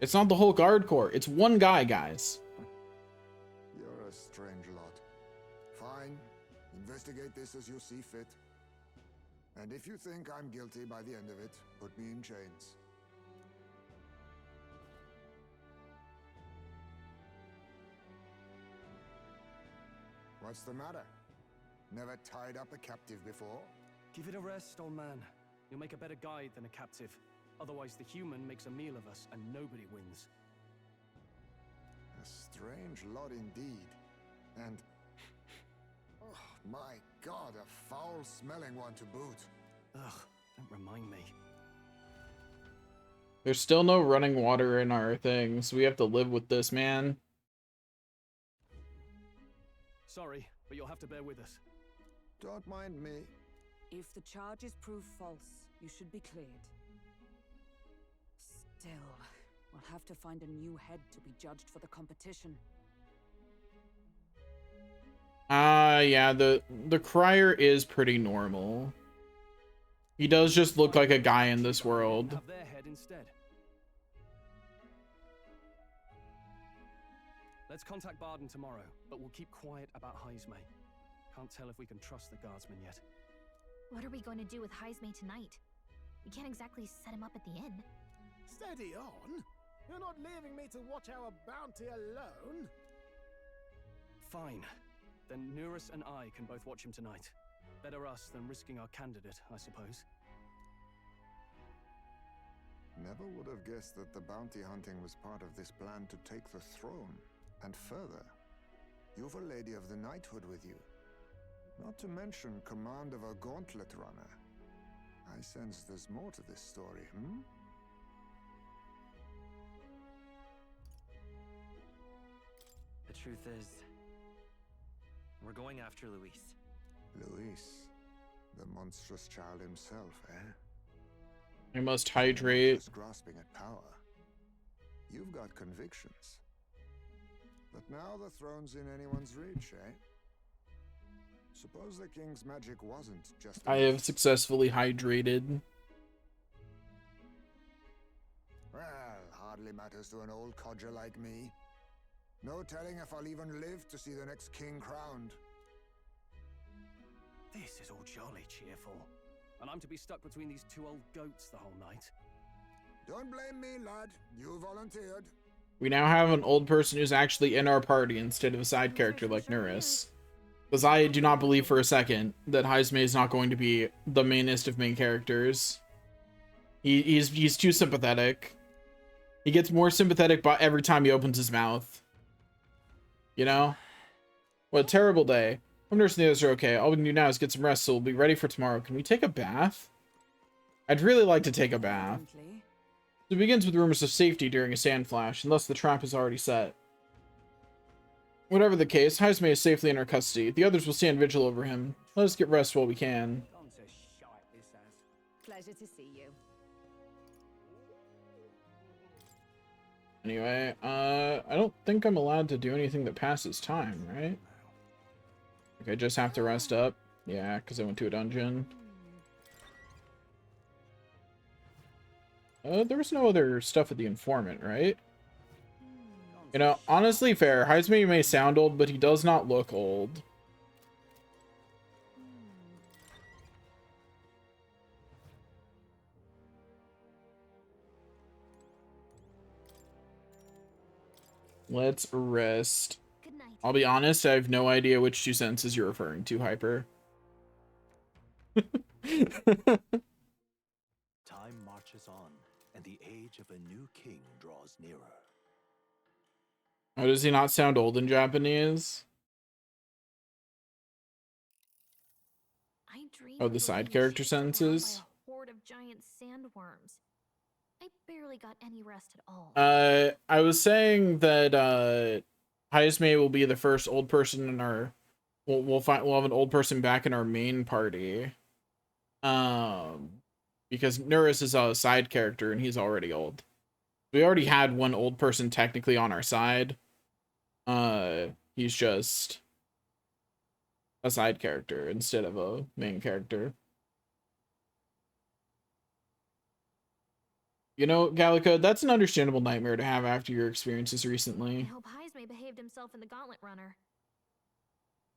It's not the whole Guard Corps. It's one guy, guys. You're a strange lot. Fine. Investigate this as you see fit. And if you think I'm guilty by the end of it, put me in chains. What's the matter? Never tied up a captive before? Give it a rest, old man. You'll make a better guide than a captive. Otherwise, the human makes a meal of us and nobody wins. A strange lot indeed. And... oh, my God, a foul-smelling one to boot. Ugh, don't remind me. There's still no running water in our thing, so we have to live with this, man. Sorry, but you'll have to bear with us. Don't mind me. If the charges prove false, you should be cleared. Still, we'll have to find a new head to be judged for the competition. Yeah, the crier is pretty normal. He does just look like a guy in this world. Have their head instead. Let's contact Barden tomorrow, but we'll keep quiet about Heisme. Can't tell if we can trust the guardsman yet. What are we going to do with Heisme tonight? We can't exactly set him up at the inn. Steady on. You're not leaving me to watch our bounty alone. Fine. Then Nurus and I can both watch him tonight. Better us than risking our candidate, I suppose. Never would have guessed that the bounty hunting was part of this plan to take the throne. And further, you've a Lady of the Knighthood with you. Not to mention command of a gauntlet runner. I sense there's more to this story, hmm? The truth is, we're going after Luis. Luis, the monstrous child himself, eh? I must hydrate. Just grasping at power. You've got convictions. But now the throne's in anyone's reach, eh? Suppose the king's magic wasn't just... I have successfully hydrated. Well, hardly matters to an old codger like me. No telling if I'll even live to see the next king crowned. This is all jolly cheerful. And I'm to be stuck between these two old goats the whole night. Don't blame me, lad. You volunteered. We now have an old person who's actually in our party instead of a side character like Nurus. Because I do not believe for a second that Heismay is not going to be the mainest of main characters. He's too sympathetic. He gets more sympathetic by every time he opens his mouth. You know? What a terrible day. I'm nursing the others are okay. All we can do now is get some rest, so we'll be ready for tomorrow. Can we take a bath? I'd really like to take a bath. It begins with rumors of safety during a sand flash, unless the trap is already set. Whatever the case, Heismay is safely in our custody. The others will stand vigil over him. Let us get rest while we can. Pleasure to see you. Anyway, I don't think I'm allowed to do anything that passes time, right? Okay, I just have to rest up. Yeah, because I went to a dungeon. There was no other stuff with the informant, right? You know, honestly fair. Heismay may sound old, but he does not look old. Let's rest. Good night. I'll be honest, I have no idea which two sentences you're referring to, Hyper. Time marches on, and the age of a new king draws nearer. Oh, does he not sound old in Japanese? I dreamed Oh, of the side being character chased around sentences? by a horde of giant sandworms. I barely got any rest at all. I was saying that Heismay will be the first old person in our we'll have an old person back in our main party. Because Nurus is a side character and he's already old. We already had one old person technically on our side. He's just a side character instead of a main character. You know, Gallica, that's an understandable nightmare to have after your experiences I recently. hope Heismay behaved himself in the Gauntlet Runner.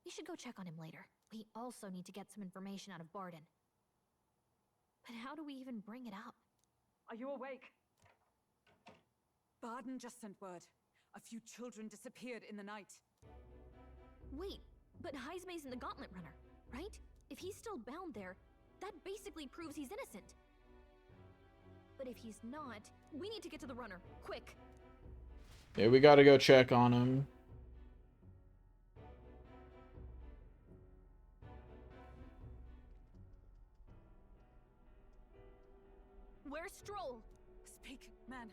We should go check on him later. We also need to get some information out of Barden. But how do we even bring it up? Are you awake? Barden just sent word. A few children disappeared in the night. Wait, but Heismay's in the Gauntlet Runner, right? If he's still bound there, that basically proves he's innocent. But if he's not, we need to get to the runner, quick. Yeah, we gotta go check on him. Where's Stroll? Speak, man.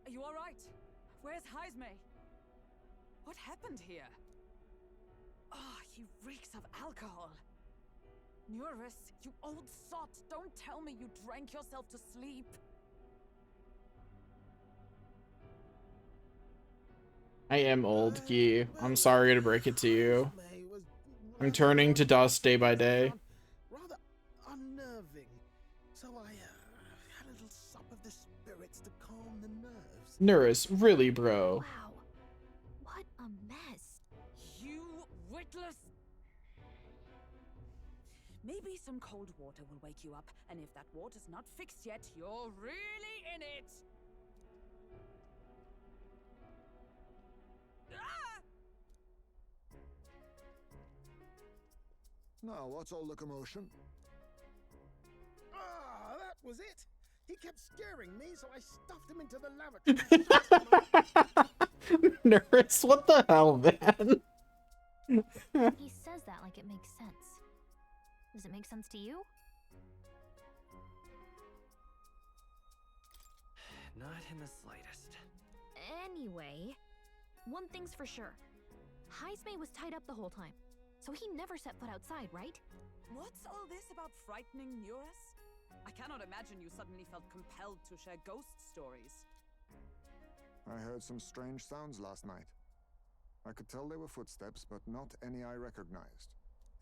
Are you all right? Where's Heismay? What happened here? Ah, he reeks of alcohol. Nurus, you old sot, don't tell me you drank yourself to sleep. I am old, Guy. I'm sorry to break it to you. I'm turning to dust day by day. Rather unnerving. So I had a little sup of the spirits to calm the nerves. Nurus, really, bro. Wow. What a mess. You witless. Maybe some cold water will wake you up, and if that water's not fixed yet, you're really in it. Now, what's all the commotion? Ah, that was it. He kept scaring me, so I stuffed him into the lavatory. Nurus, what the hell, man? He says that like it makes sense. Does it make sense to you? Not in the slightest. Anyway, one thing's for sure. Heismay was tied up the whole time, so he never set foot outside, right? What's all this about frightening Nurus? I cannot imagine you suddenly felt compelled to share ghost stories. I heard some strange sounds last night. I could tell they were footsteps, but not any I recognized.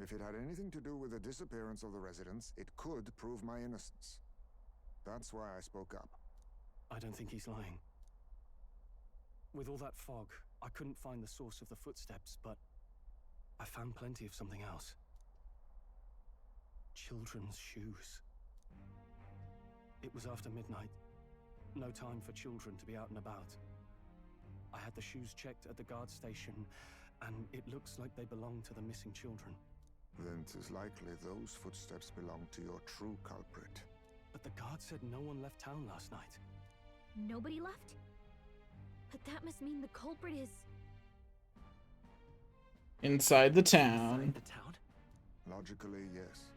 If it had anything to do with the disappearance of the residents, it could prove my innocence. That's why I spoke up. I don't think he's lying. With all that fog, I couldn't find the source of the footsteps, but I found plenty of something else. Children's shoes. It was after midnight. No time for children to be out and about. I had the shoes checked at the guard station, And it looks like they belong to the missing children. Then 'tis likely those footsteps belong to your true culprit. But the guard said no one left town last night. Nobody left? But that must mean the culprit is... Inside the town. Inside the town? Logically, yes.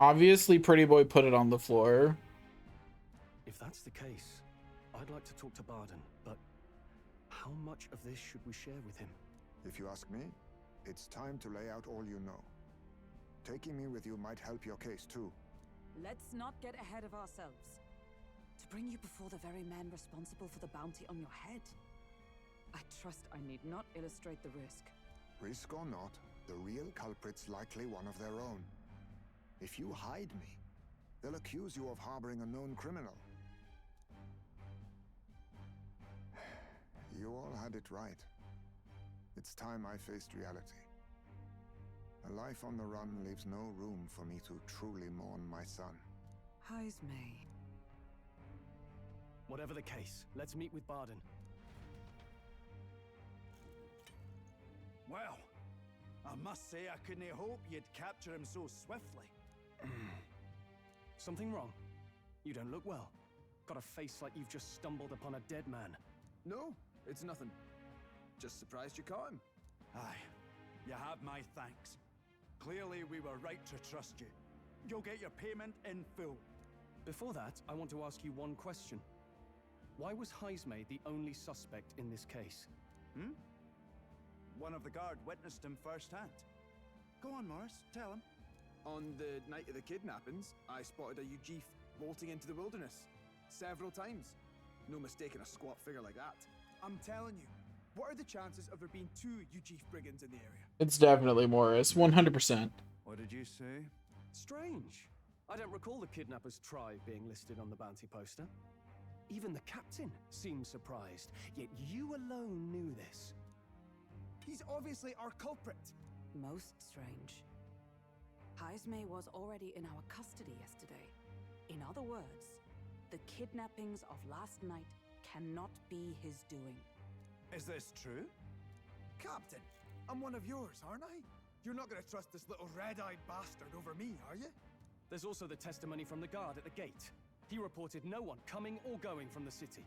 Obviously, Pretty Boy put it on the floor. If that's the case, I'd like to talk to Barden, but how much of this should we share with him? If you ask me, it's time to lay out all you know. Taking me with you might help your case too. Let's not get ahead of ourselves. To bring you before the very man responsible for the bounty on your head. I trust I need not illustrate the risk. Risk or not, the real culprit's likely one of their own. If you hide me, they'll accuse you of harboring a known criminal. You all had it right. It's time I faced reality. A life on the run leaves no room for me to truly mourn my son. Heismay. Whatever the case, let's meet with Barden. Well, I must say I couldn't hope you'd capture him so swiftly. Something wrong? You don't look well. Got a face like you've just stumbled upon a dead man. No, it's nothing. Just surprised you caught him. Aye, you have my thanks. Clearly we were right to trust you. You'll get your payment in full. Before that, I want to ask you one question. Why was Heismay the only suspect in this case? One of the guard witnessed him firsthand. Go on, Morris, tell him. On the night of the kidnappings, I spotted a Ujif bolting into the wilderness. Several times. No mistaking a squat figure like that. I'm telling you, what are the chances of there being 2 Ujif brigands in the area? It's definitely Morris, 100%. What did you say? Strange. I don't recall the kidnappers' tribe being listed on the bounty poster. Even the captain seemed surprised, yet you alone knew this. He's obviously our culprit. Most strange. Heismay was already in our custody yesterday. In other words, the kidnappings of last night cannot be his doing. Is this true? Captain, I'm one of yours, aren't I? You're not going to trust this little red-eyed bastard over me, are you? There's also the testimony from the guard at the gate. He reported no one coming or going from the city.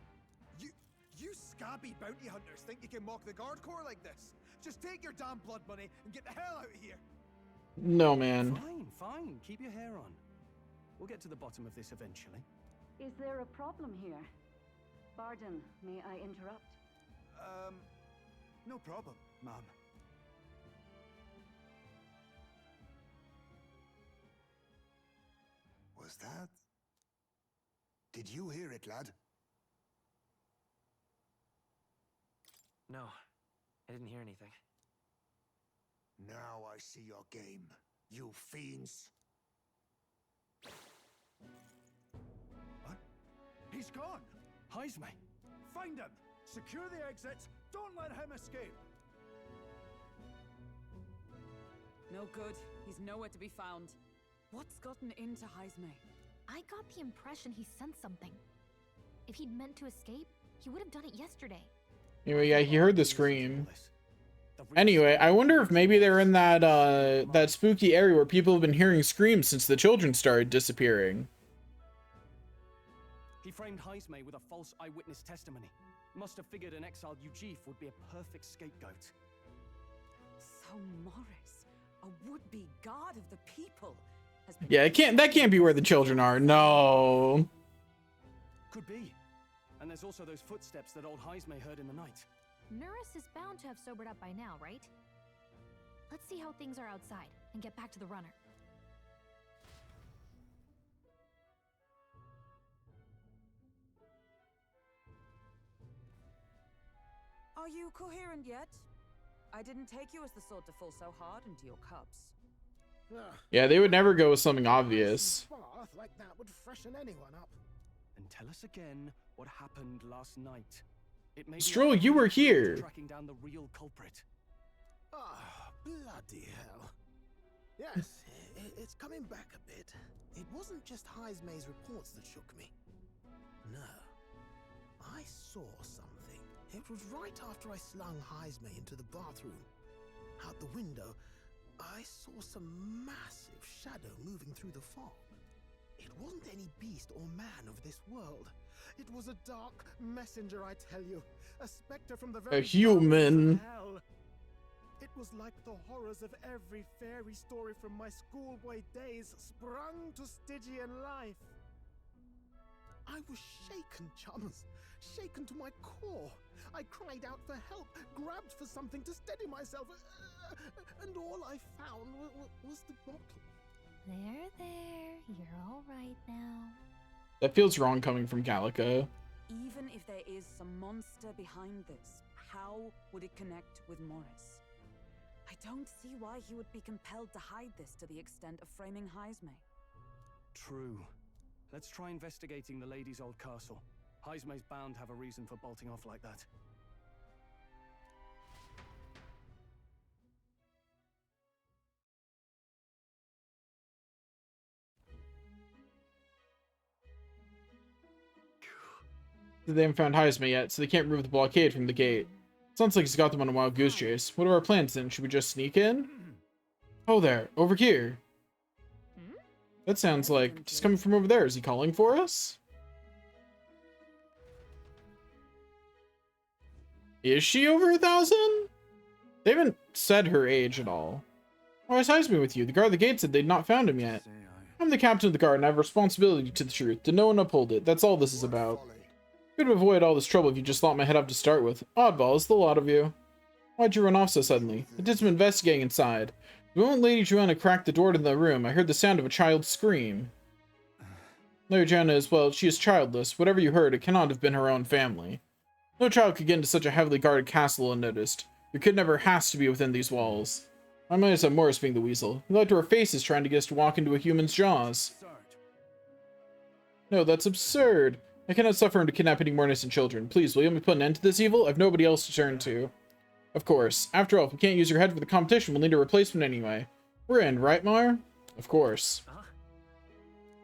You scabby bounty hunters think you can mock the guard corps like this? Just take your damn blood money and get the hell out of here! No, man. Fine. Keep your hair on. We'll get to the bottom of this eventually. Is there a problem here? Barden, may I interrupt? No problem, ma'am. Was that? Did you hear it, lad? No, I didn't hear anything. Now I see your game, you fiends. What? He's gone! Heismay! Find him! Secure the exits! Don't let him escape! No good. He's nowhere to be found. What's gotten into Heismay? I got the impression he sensed something. If he'd meant to escape, he would have done it yesterday. Anyway, yeah, he heard the scream. Anyway, I wonder if maybe they're in that that spooky area where people have been hearing screams since the children started disappearing. He framed Heismay with a false eyewitness testimony. Must have figured an exiled Ujif would be a perfect scapegoat. So Morris, a would-be guard of the people, has been... Yeah, that can't be where the children are. No. Could be. And there's also those footsteps that old Heismay heard in the night. Nurus is bound to have sobered up by now, right? Let's see how things are outside and get back to the runner. Are you coherent yet? I didn't take you as the sort to fall so hard into your cups. Yeah, they would never go with something obvious. Bath like that would freshen anyone up. And tell us again what happened last night. It may Stroll, you were here. Tracking down the real culprit. Ah, bloody hell. Yes, it's coming back a bit. It wasn't just Heismay's reports that shook me. No. I saw something. It was right after I slung Heismay into the bathroom. Out the window, I saw some massive shadow moving through the fog. It wasn't any beast or man of this world. It was a dark messenger, I tell you. A specter from the very human. hell. It was like the horrors of every fairy story from my schoolboy days sprung to Stygian life. I was shaken, chums. Shaken to my core. I cried out for help, grabbed for something to steady myself, and all I found was the bottle. There, you're all right now. That feels wrong coming from Calico. Even if there is some monster behind this, how would it connect with Morris? I don't see why he would be compelled to hide this to the extent of framing Heisme. True. Let's try investigating the lady's old castle. Heisme's bound to have a reason for bolting off like that. They haven't found Heisme yet, so they can't remove the blockade from the gate. Sounds like he's got them on a wild goose chase. What are our plans then? Should we just sneak in? Oh there, over here. That sounds like he's coming from over there. Is he calling for us? Is she over 1,000? They haven't said her age at all. Why is Heisme with you? The guard at the gate said they'd not found him yet. I'm the captain of the guard and I have responsibility to the truth. Did no one uphold it? That's all this is about. Could have avoided all this trouble if you just locked my head up to start with. Oddballs, the lot of you. Why'd you run off so suddenly? I did some investigating inside. The moment Lady Joanna cracked the door to the room, I heard the sound of a child's scream. Lady Joanna is, well, she is childless. Whatever you heard, it cannot have been her own family. No child could get into such a heavily guarded castle unnoticed. Your kidnapper has to be within these walls. I might have Morris being the weasel. He lied to our faces trying to get us to walk into a human's jaws. No, that's absurd. I cannot suffer him to kidnap any more innocent children. Please, will you let me put an end to this evil? I've nobody else to turn to. Of course. After all, if we can't use your head for the competition, we'll need a replacement anyway. We're in, right, Mar? Of course.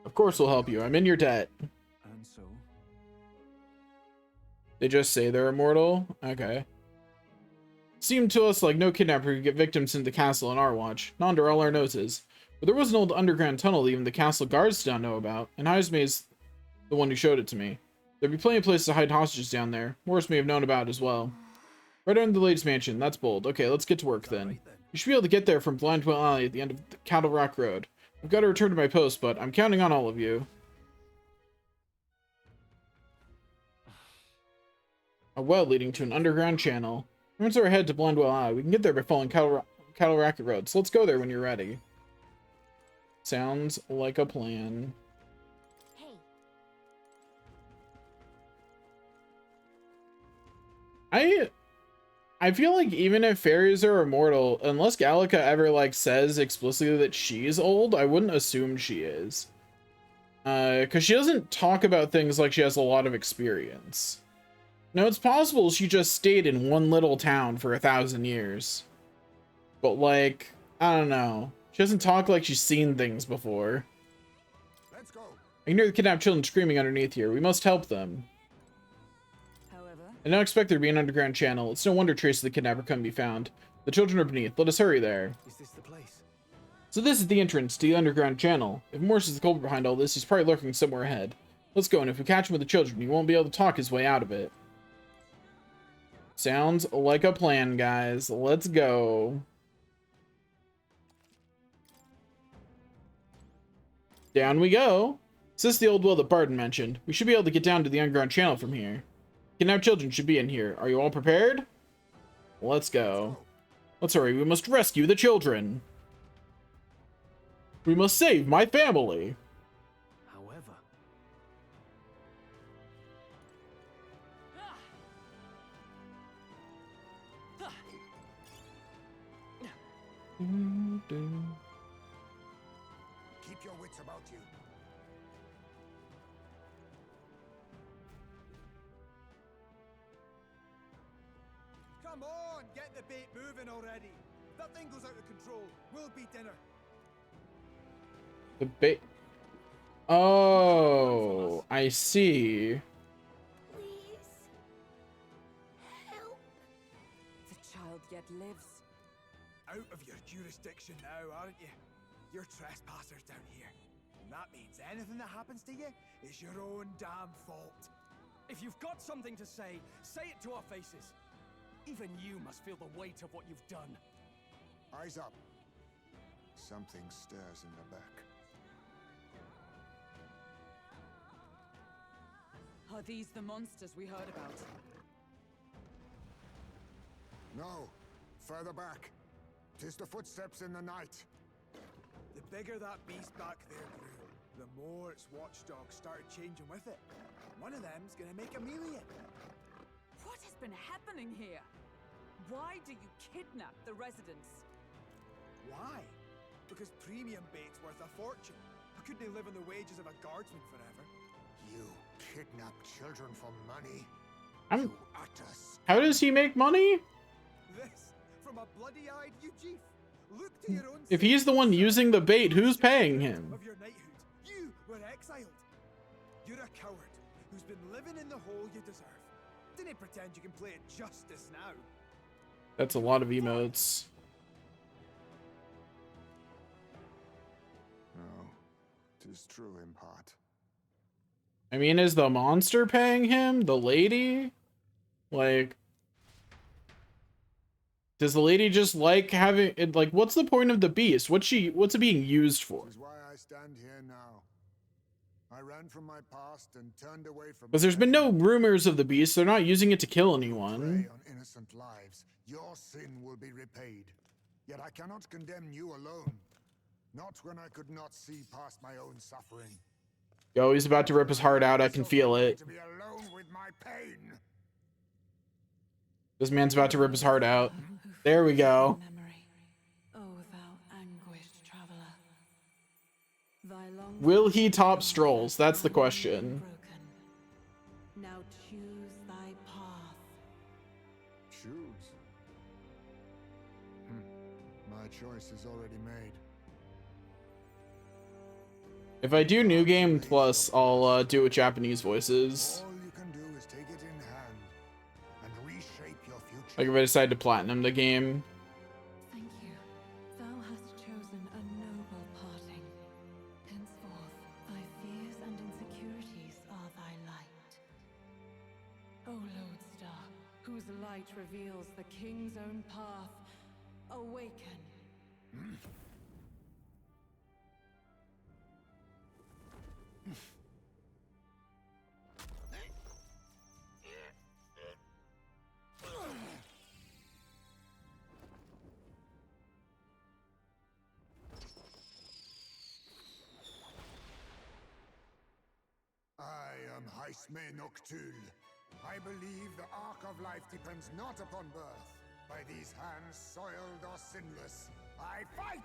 Of course we'll help you. I'm in your debt. And so? They just say they're immortal? Okay. Seemed to us like no kidnapper could get victims into the castle on our watch. Not under all our noses. But there was an old underground tunnel even the castle guards don't know about, and Heisme's the one who showed it to me. There'd be plenty of places to hide hostages down there. Morris may have known about it as well. Right under the lady's mansion. That's bold. Okay, let's get to work then. You should be able to get there from Blindwell Alley at the end of the Cattle Rock Road. I've got to return to my post, but I'm counting on all of you. A well leading to an underground channel. Once we're ahead to Blindwell Alley, we can get there by following Cattle Racket Road, so let's go there when you're ready. Sounds like a plan. I feel like even if fairies are immortal, unless Gallica ever like says explicitly that she's old, I wouldn't assume she is. Because she doesn't talk about things like she has a lot of experience. Now it's possible she just stayed in one little town for 1,000 years. But like, I don't know. She doesn't talk like she's seen things before. Let's go. I can hear the kidnapped children screaming underneath here. We must help them. I don't expect there to be an underground channel. It's no wonder traces of the kidnapper couldn't be found. The children are beneath. Let us hurry there. Is this the place? So this is the entrance to the underground channel. If Morris is the culprit behind all this, he's probably lurking somewhere ahead. Let's go, and if we catch him with the children, he won't be able to talk his way out of it. Sounds like a plan, guys. Let's go. Down we go. Is this the old well that Barton mentioned? We should be able to get down to the underground channel from here. Kidnapped children should be in here. Are you all prepared? Let's go. Let's hurry. We must rescue the children. We must save my family. However... Keep your wits about you. Come on, get the bait moving already. That thing goes out of control. We'll be dinner. The bait. Oh, I see. The child yet lives. out of your jurisdiction now, aren't you? You're trespassers down here. And that means anything that happens to you is your own damn fault. If you've got something to say it to our faces. Even you must feel the weight of what you've done. Eyes up. Something stirs in the back. Are these the monsters we heard about? No. Further back. 'Tis the footsteps in the night. The bigger that beast back there grew, the more its watchdogs started changing with it. One of them's gonna make a meal of it. What has been happening here? Why do you kidnap the residents? Why? Because premium bait's worth a fortune. How could they live on the wages of a guardsman forever? You kidnap children for money? I'm... Utter How does he make money? This from a bloody-eyed Eugene. Look to your own. If he's the one using the bait, who's paying him? Of your knighthood, you were exiled. You're a coward who's been living in the hole you deserve. Didn't pretend you can play at justice now. That's a lot of emotes. No, 'tis true in part. I mean, is the monster paying him? The lady? Like, does the lady just like having it? Like, what's the point of the beast? What's it being used for? Is why I stand here now. I ran from my past and turned away from. Because there's been no rumors of the beast. They're not using it to kill Prey anyone. on innocent lives. Your sin will be repaid. Yet I cannot condemn you alone. Not when I could not see past my own suffering. Yo, he's about to rip his heart out. I can feel it. To be alone with my pain. This man's about to rip his heart out. There we go. Will he top Strolls? That's the question. Now choose thy path. Choose? My choice is already made. If I do New Game Plus, I'll do it with Japanese voices. All you can do is take it in hand and reshape your future. Like if I decide to platinum the game. Thank you. Thou hast chosen a noble parting. Henceforth, thy fears and insecurities are thy light. O Lodestar, whose light reveals the king's own path, awaken. I am Haisme Noctul. I believe the arc of life depends not upon birth. By these hands, soiled or sinless, I fight!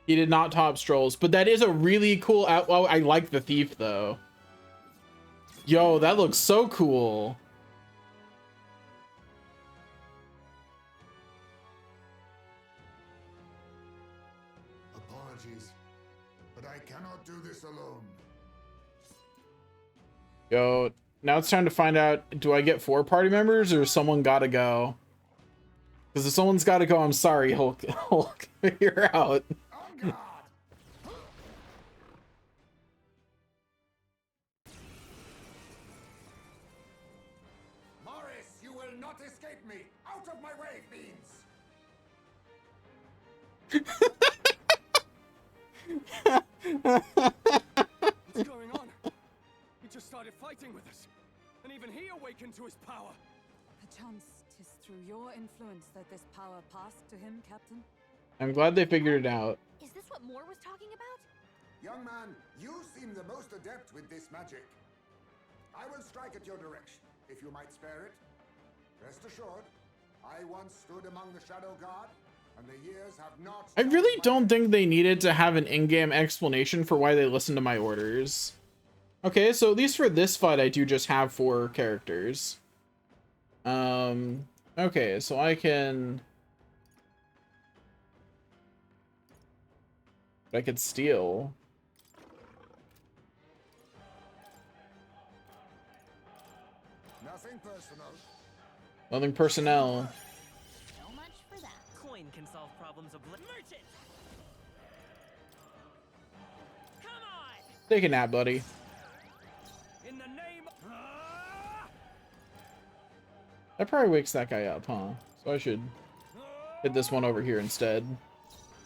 He did not top Strolls, but that is a really cool well, I like the thief though. Yo, that looks so cool. Apologies, but I cannot do this alone. Yo, now it's time to find out, do I get 4 party members or someone gotta go? Because if someone's gotta go, I'm sorry, Hulk figure out. Morris, you will not escape me! Out of my way, fiends! What's going on? He just started fighting with us. And even he awakened to his power. Perchance 'tis through your influence that this power passed to him, Captain. I'm glad they figured it out. Is this what Moore was talking about? Young man, you seem the most adept with this magic. I will strike at your direction, if you might spare it. Rest assured, I once stood among the Shadow Guard, and the years have not... I really don't think they needed to have an in-game explanation for why they listened to my orders. Okay, so at least for this fight, I do just have 4 characters. Okay, so I can... I could steal. Nothing personal. Nothing personnel. So much for that. Coin can solve problems of merchant. Come on. Take a nap, buddy. In the name. That probably wakes that guy up, huh? So I should hit this one over here instead.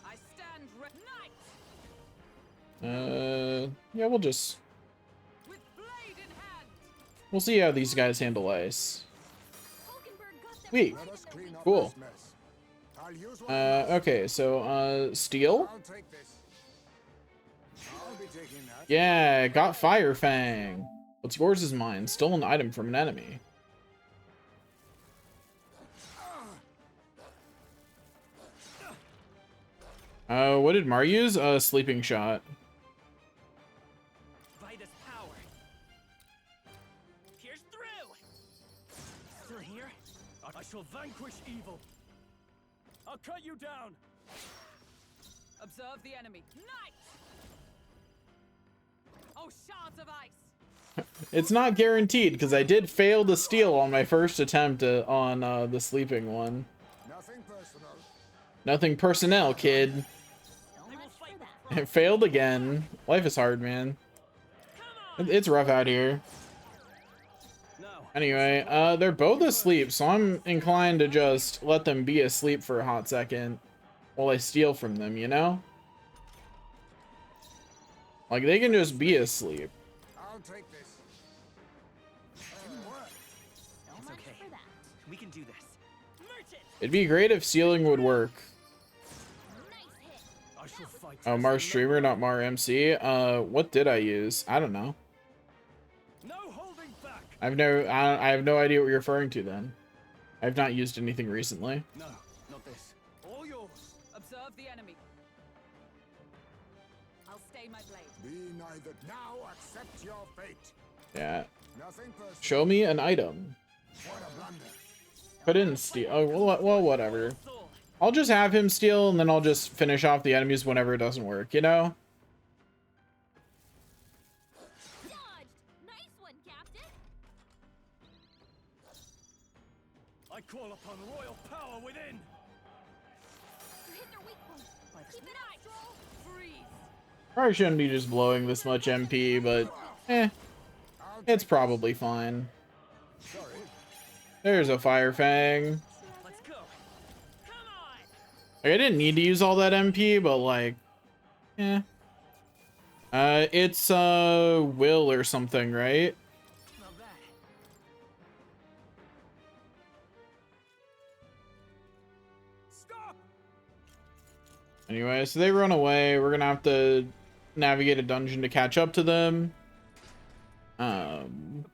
I stand knight. Yeah, we'll just... We'll see how these guys handle ice. Sweet. Cool. Okay, so, steel? Yeah, got Fire Fang. What's yours is mine. Still an item from an enemy. What did Mar use? Sleeping shot. Vitus power. Pierce through. Still here? I shall vanquish evil. I'll cut you down. Observe the enemy. Knight! Oh, shards of ice! It's not guaranteed, because I did fail to steal on my first attempt on the sleeping one. Nothing personal. Nothing personnel, kid. It failed again. Life is hard, man. It's rough out here. Anyway, they're both asleep, so I'm inclined to just let them be asleep for a hot second while I steal from them, you know? Like, they can just be asleep. I'll take this. It's okay. We can do this. Merchant. It'd be great if sealing would work. I shall fight. Oh, Mar Streamer, not Mar MC. What did I use? I don't know. No holding back. I have no idea what you're referring to then. I've not used anything recently. No, not this. All yours. Observe the enemy. I'll stay my blade. Be neither. Now accept your fate. Yeah. Nothing personal. Show me an item. What a blunder. Couldn't steal. Oh, well, whatever. I'll just have him steal, and then I'll just finish off the enemies whenever it doesn't work, you know? Dodged. Nice one, Captain. I call upon royal power within. You hit their weak point. Keep it up. Freeze. Probably shouldn't be just blowing this much MP, but it's probably fine. There's a Fire Fang. Let's go. Come on. Like, I didn't need to use all that MP, but like, it's Will or something, right? Not bad. Stop. Anyway, so they run away. We're gonna have to navigate a dungeon to catch up to them. The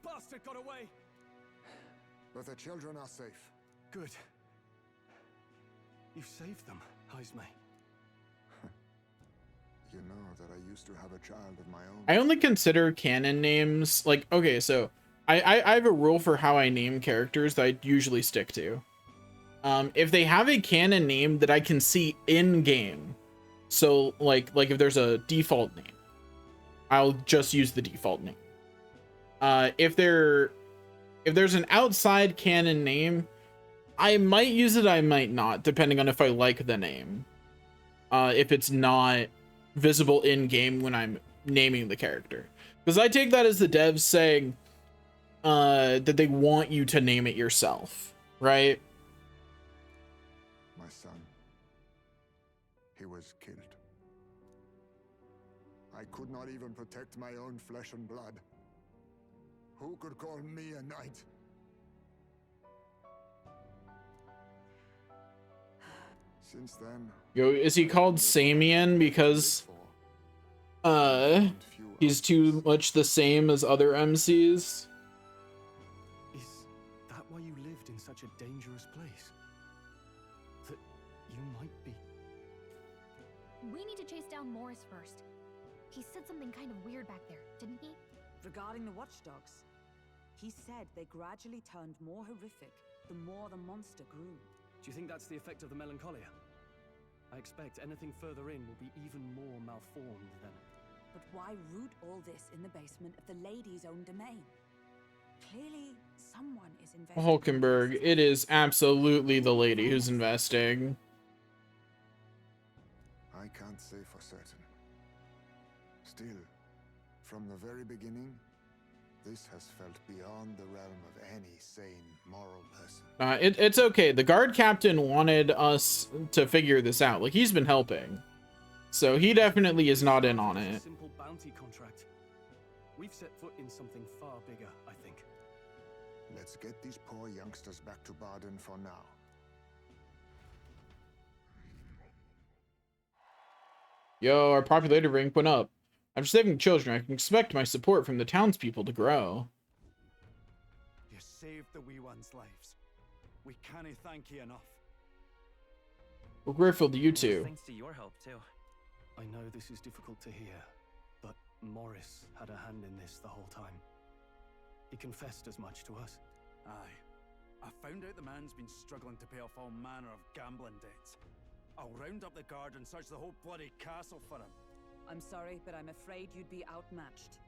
bastard got away. But the children are safe. Good. You saved them, Heismay. You know that I used to have a child of my own. I only consider canon names like, okay, so I have a rule for how I name characters that I usually stick to. If they have a canon name that I can see in game, so like if there's a default name, I'll just use the default name. If there's an outside canon name, I might use it, I might not, depending on if I like the name. If it's not visible in game when I'm naming the character, because I take that as the devs saying that they want you to name it yourself, right? My son. He was killed. I could not even protect my own flesh and blood. Who could call me a knight? Since then, Yo, is he called Samian because he's too much the same as other MCs? Is that why you lived in such a dangerous place? That you might be... We need to chase down Morris first. He said something kind of weird back there, didn't he? Regarding the watchdogs, he said they gradually turned more horrific the more the monster grew. Do you think that's the effect of the melancholia? I expect anything further in will be even more malformed then. But why root all this in the basement of the lady's own domain? Clearly, someone is investing. Hulkenberg, it is absolutely the lady who's investing. I can't say for certain. Still, from the very beginning, this has felt beyond the realm of any sane, moral person. It's okay. The guard captain wanted us to figure this out. Like, he's been helping. So he definitely is not in on it. Simple bounty contract. We've set foot in something far bigger, I think. Let's get these poor youngsters back to Baden for now. Yo, our popularity rank went up. After saving children, I can expect my support from the townspeople to grow. You saved the wee ones' lives. We can't thank you enough. We're grateful to you two. Thanks to your help, too. I know this is difficult to hear, but Morris had a hand in this the whole time. He confessed as much to us. Aye. I found out the man's been struggling to pay off all manner of gambling debts. I'll round up the guard and search the whole bloody castle for him. I'm sorry, but I'm afraid you'd be outmatched.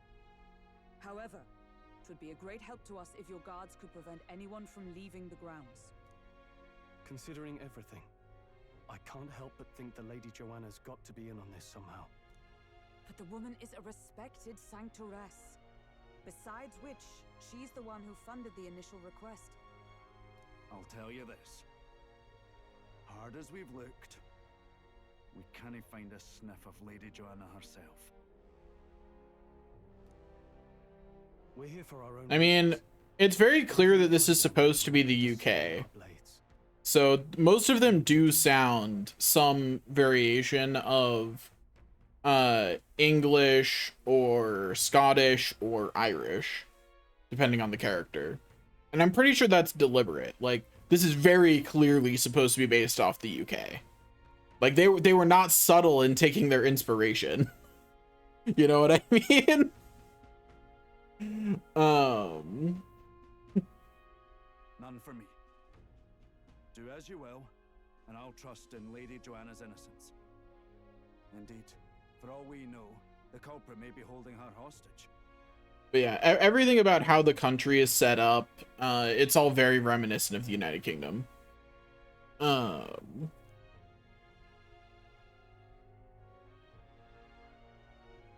However, it would be a great help to us if your guards could prevent anyone from leaving the grounds. Considering everything, I can't help but think the Lady Joanna's got to be in on this somehow. But the woman is a respected sanctoress. Besides which, she's the one who funded the initial request. I'll tell you this. Hard as we've looked, we can't find a sniff of Lady Joanna herself. We're here for our own. I mean, it's very clear that this is supposed to be the UK. So most of them do sound some variation of English or Scottish or Irish, depending on the character. And I'm pretty sure that's deliberate. Like, this is very clearly supposed to be based off the UK. Like, they were not subtle in taking their inspiration. You know what I mean? None for me. Do as you will, and I'll trust in Lady Joanna's innocence. Indeed, for all we know, the culprit may be holding her hostage. But yeah, everything about how the country is set up, it's all very reminiscent of the United Kingdom.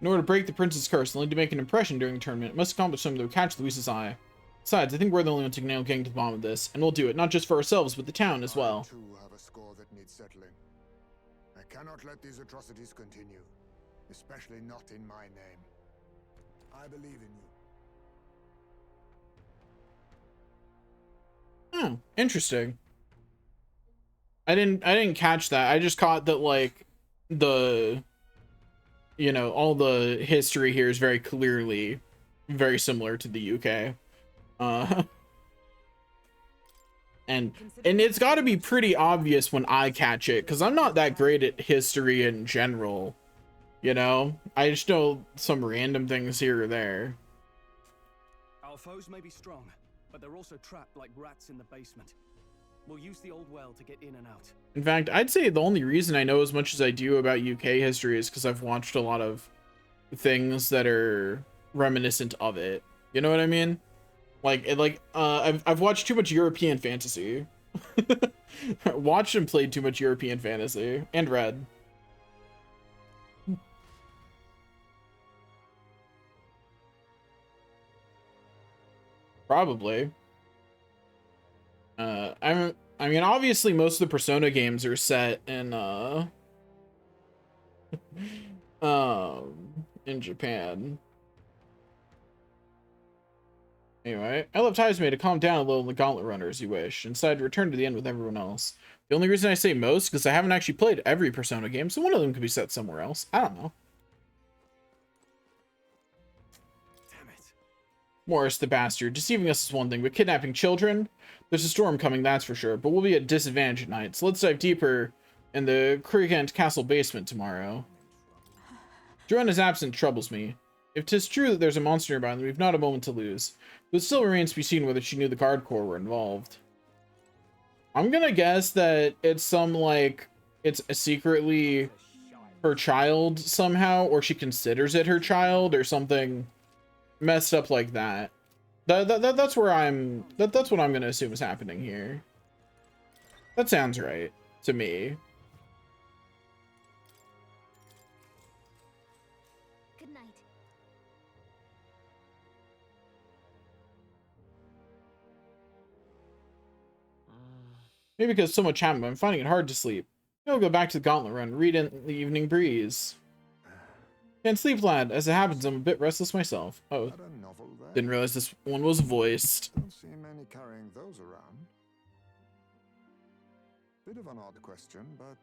In order to break the prince's curse and only to make an impression during the tournament, it must accomplish something that will catch Luis's eye. Besides, I think we're the only ones who can nail getting to the bottom of this, and we'll do it, not just for ourselves, but the town as well. I too have a score that needs settling. I cannot let these atrocities continue, especially not in my name. I believe in you. Hmm, interesting. I didn't catch that. I just caught that, like, the, you know, all the history here is very clearly very similar to the UK. And it's got to be pretty obvious when I catch it, because I'm not that great at history in general. You know, I just know some random things here or there. Our foes may be strong, but they're also trapped like rats in the basement. We'll use the old well to get in and out. In fact, I'd say the only reason I know as much as I do about UK history is because I've watched a lot of things that are reminiscent of it. You know what I mean? I've watched too much European fantasy. Watched and played too much European fantasy and read. Probably. I mean, obviously most of the Persona games are set in Japan. Anyway, I left Heismay to calm down a little in the Gauntlet Runner as you wish, and decided to return to the end with everyone else. The only reason I say most, because I haven't actually played every Persona game, so one of them could be set somewhere else. I don't know. Damn it. Morris the bastard. Deceiving us is one thing, but kidnapping children? There's a storm coming, that's for sure, but we'll be at disadvantage at night, so let's dive deeper in the Krigant Castle basement tomorrow. Joanna's absence troubles me. If 'tis true that there's a monster nearby, then we've not a moment to lose. But it still remains to be seen whether she knew the Guard Corps were involved. I'm gonna guess that it's some, like, it's secretly her child somehow, or she considers it her child, or something messed up like that. That's where that's what I'm gonna assume is happening here. That sounds right to me. Good night. Maybe because so much happened, I'm finding it hard to sleep. I'll go back to the Gauntlet Run, read in the evening breeze. Can't sleep, lad. As it happens, I'm a bit restless myself. Oh, didn't realize this one was voiced. Don't see many carrying those around. Bit of an odd question, but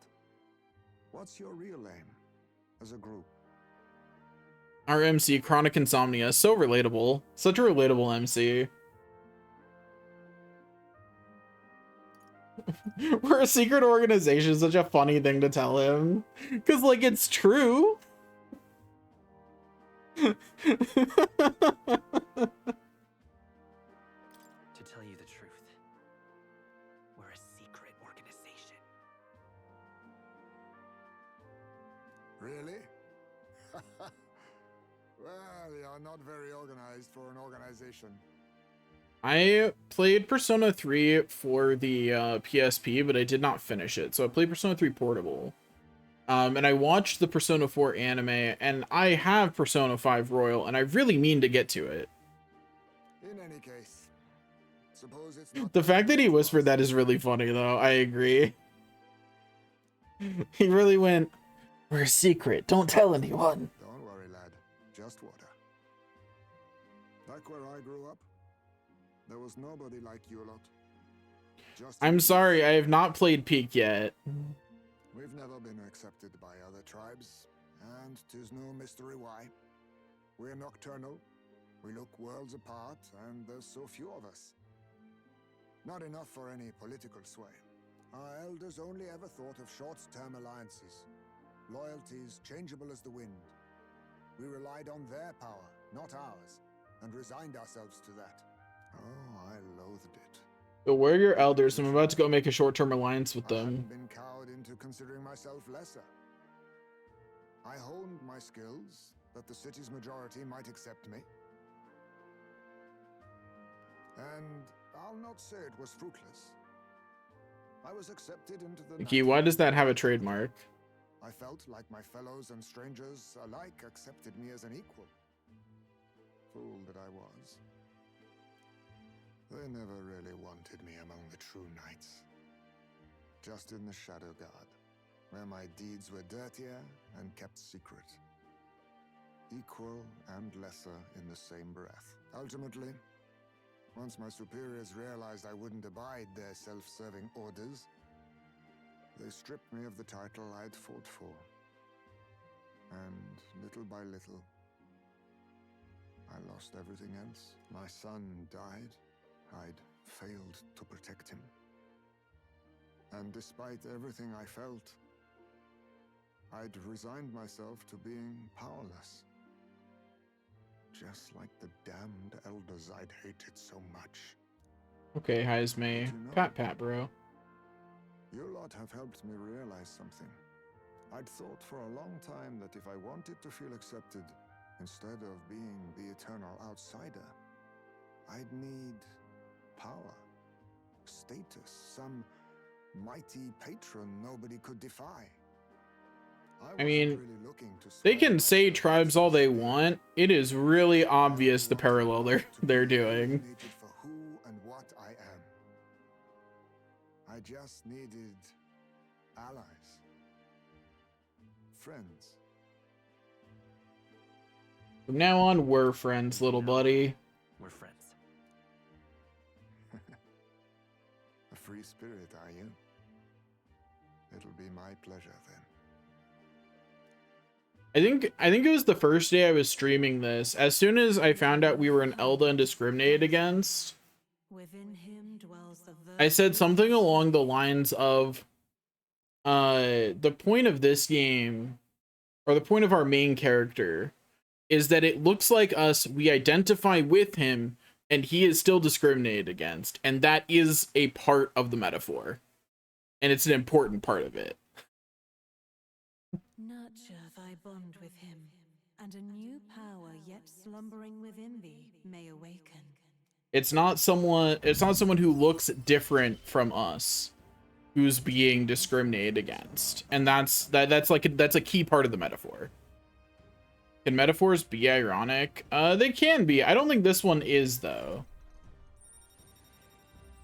what's your real aim as a group? Our MC, Chronic Insomnia, so relatable. Such a relatable MC. We're a secret organization, such a funny thing to tell him. Because, like, it's true. To tell you the truth, we're a secret organization. Really? Well, you're not very organized for an organization. I played Persona 3 for the PSP, but I did not finish it. So I played Persona 3 Portable. And I watched the Persona 4 anime, and I have Persona 5 Royal, and I really mean to get to it. In any case, suppose it's not The fact that he whispered that is really funny, though. I agree. He really went, "We're a secret. Don't tell anyone." Don't worry, lad. Just water. Back where I grew up, there was nobody like you lot. I'm sorry, I have not played Peak yet. We've never been accepted by other tribes, and 'tis no mystery why. We're nocturnal, we look worlds apart, and there's so few of us. Not enough for any political sway. Our elders only ever thought of short-term alliances, loyalties changeable as the wind. We relied on their power, not ours, and resigned ourselves to that. Oh, I loathed it. But where are your elders? I'm about to go make a short-term alliance with I them. hadn't been cowed into considering myself lesser. I honed my skills that the city's majority might accept me. And I'll not say it was fruitless. I was accepted into the Nikki, why does that have a trademark? I felt like my fellows and strangers alike accepted me as an equal. Fool that I was. They never really wanted me among the true knights. Just in the Shadow Guard, where my deeds were dirtier and kept secret. Equal and lesser in the same breath. Ultimately, once my superiors realized I wouldn't abide their self-serving orders, they stripped me of the title I'd fought for. And little by little, I lost everything else. My son died. I'd failed to protect him. And despite everything I felt, I'd resigned myself to being powerless. Just like the damned elders I'd hated so much. Okay, Heisme. Pat, bro. You lot have helped me realize something. I'd thought for a long time that if I wanted to feel accepted, instead of being the eternal outsider, I'd need power, status, some mighty patron nobody could defy. I mean, they can say tribes all they want. It is really obvious the parallel they're doing. For who and what I am. I just needed allies, friends. From now on, we're friends, little buddy. We're friends. A free spirit, are you? It'll be my pleasure then. I think it was the first day I was streaming this. As soon as I found out we were an Elda and discriminated against, Within him dwells the I said something along the lines of, the point of this game, or the point of our main character, is that it looks like us, we identify with him, and he is still discriminated against. And that is a part of the metaphor. And it's an important part of it. Nurture thy bond with him, and a new power yet slumbering within thee may awaken. It's not someone who looks different from us who's being discriminated against. And that's a key part of the metaphor. Can metaphors be ironic? They can be. I don't think this one is, though.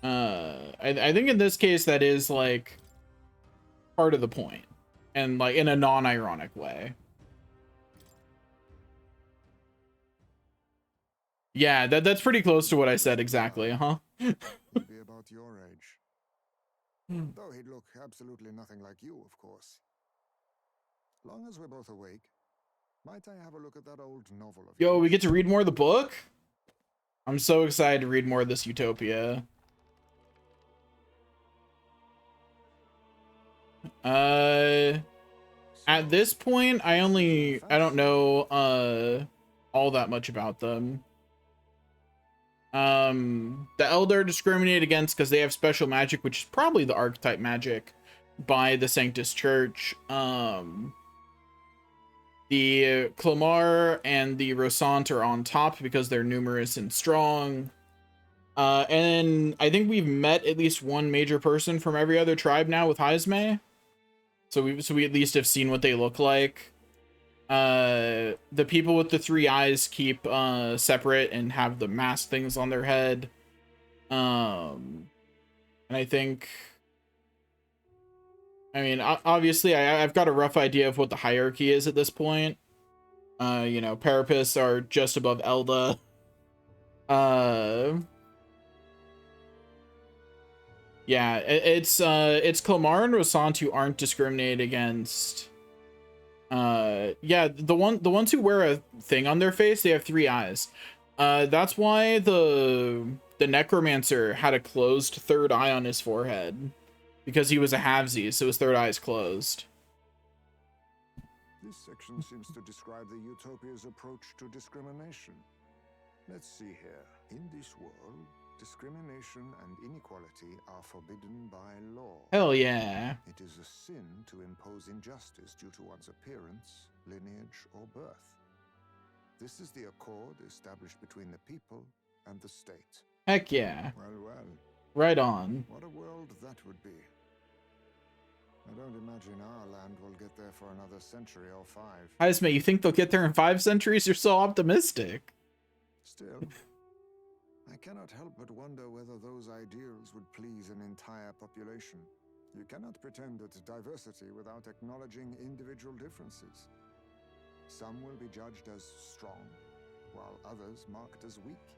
I think in this case that is like part of the point, and like in a non-ironic way. Yeah, that's pretty close to what I said exactly, huh? He'd be about your age. Though he'd look absolutely nothing like you, of course. Long as we're both awake, might I have a look at that old novel of Yo, yours? we get to read more of the book? I'm so excited to read more of this Utopia. At this point, I don't know all that much about them. The Elder are discriminated against because they have special magic, which is probably the archetype magic by the Sanctus Church. The Clamar and the Rosant are on top because they're numerous and strong. And I think we've met at least one major person from every other tribe now with Heisme. So we at least have seen what they look like. The people with the 3 eyes keep separate and have the mask things on their head. And I think, I mean, obviously I've got a rough idea of what the hierarchy is at this point. You know, Parapus are just above Elda. Yeah, it's Clamar and Rosant who aren't discriminated against. Yeah, the ones who wear a thing on their face, they have 3 eyes. That's why the Necromancer had a closed 3rd eye on his forehead, because he was a halvesies, so his 3rd eye is closed. This section seems to describe the Utopia's approach to discrimination. Let's see here. In this world, discrimination and inequality are forbidden by law. Hell yeah. It is a sin to impose injustice due to one's appearance, lineage, or birth. This is the accord established between the people and the state. Heck yeah. Well, well. Right on. What a world that would be. I don't imagine our land will get there for another century or 5. Heisme, you think they'll get there in 5 centuries? You're so optimistic. Still, I cannot help but wonder whether those ideals would please an entire population. You cannot pretend at diversity without acknowledging individual differences. Some will be judged as strong, while others marked as weak.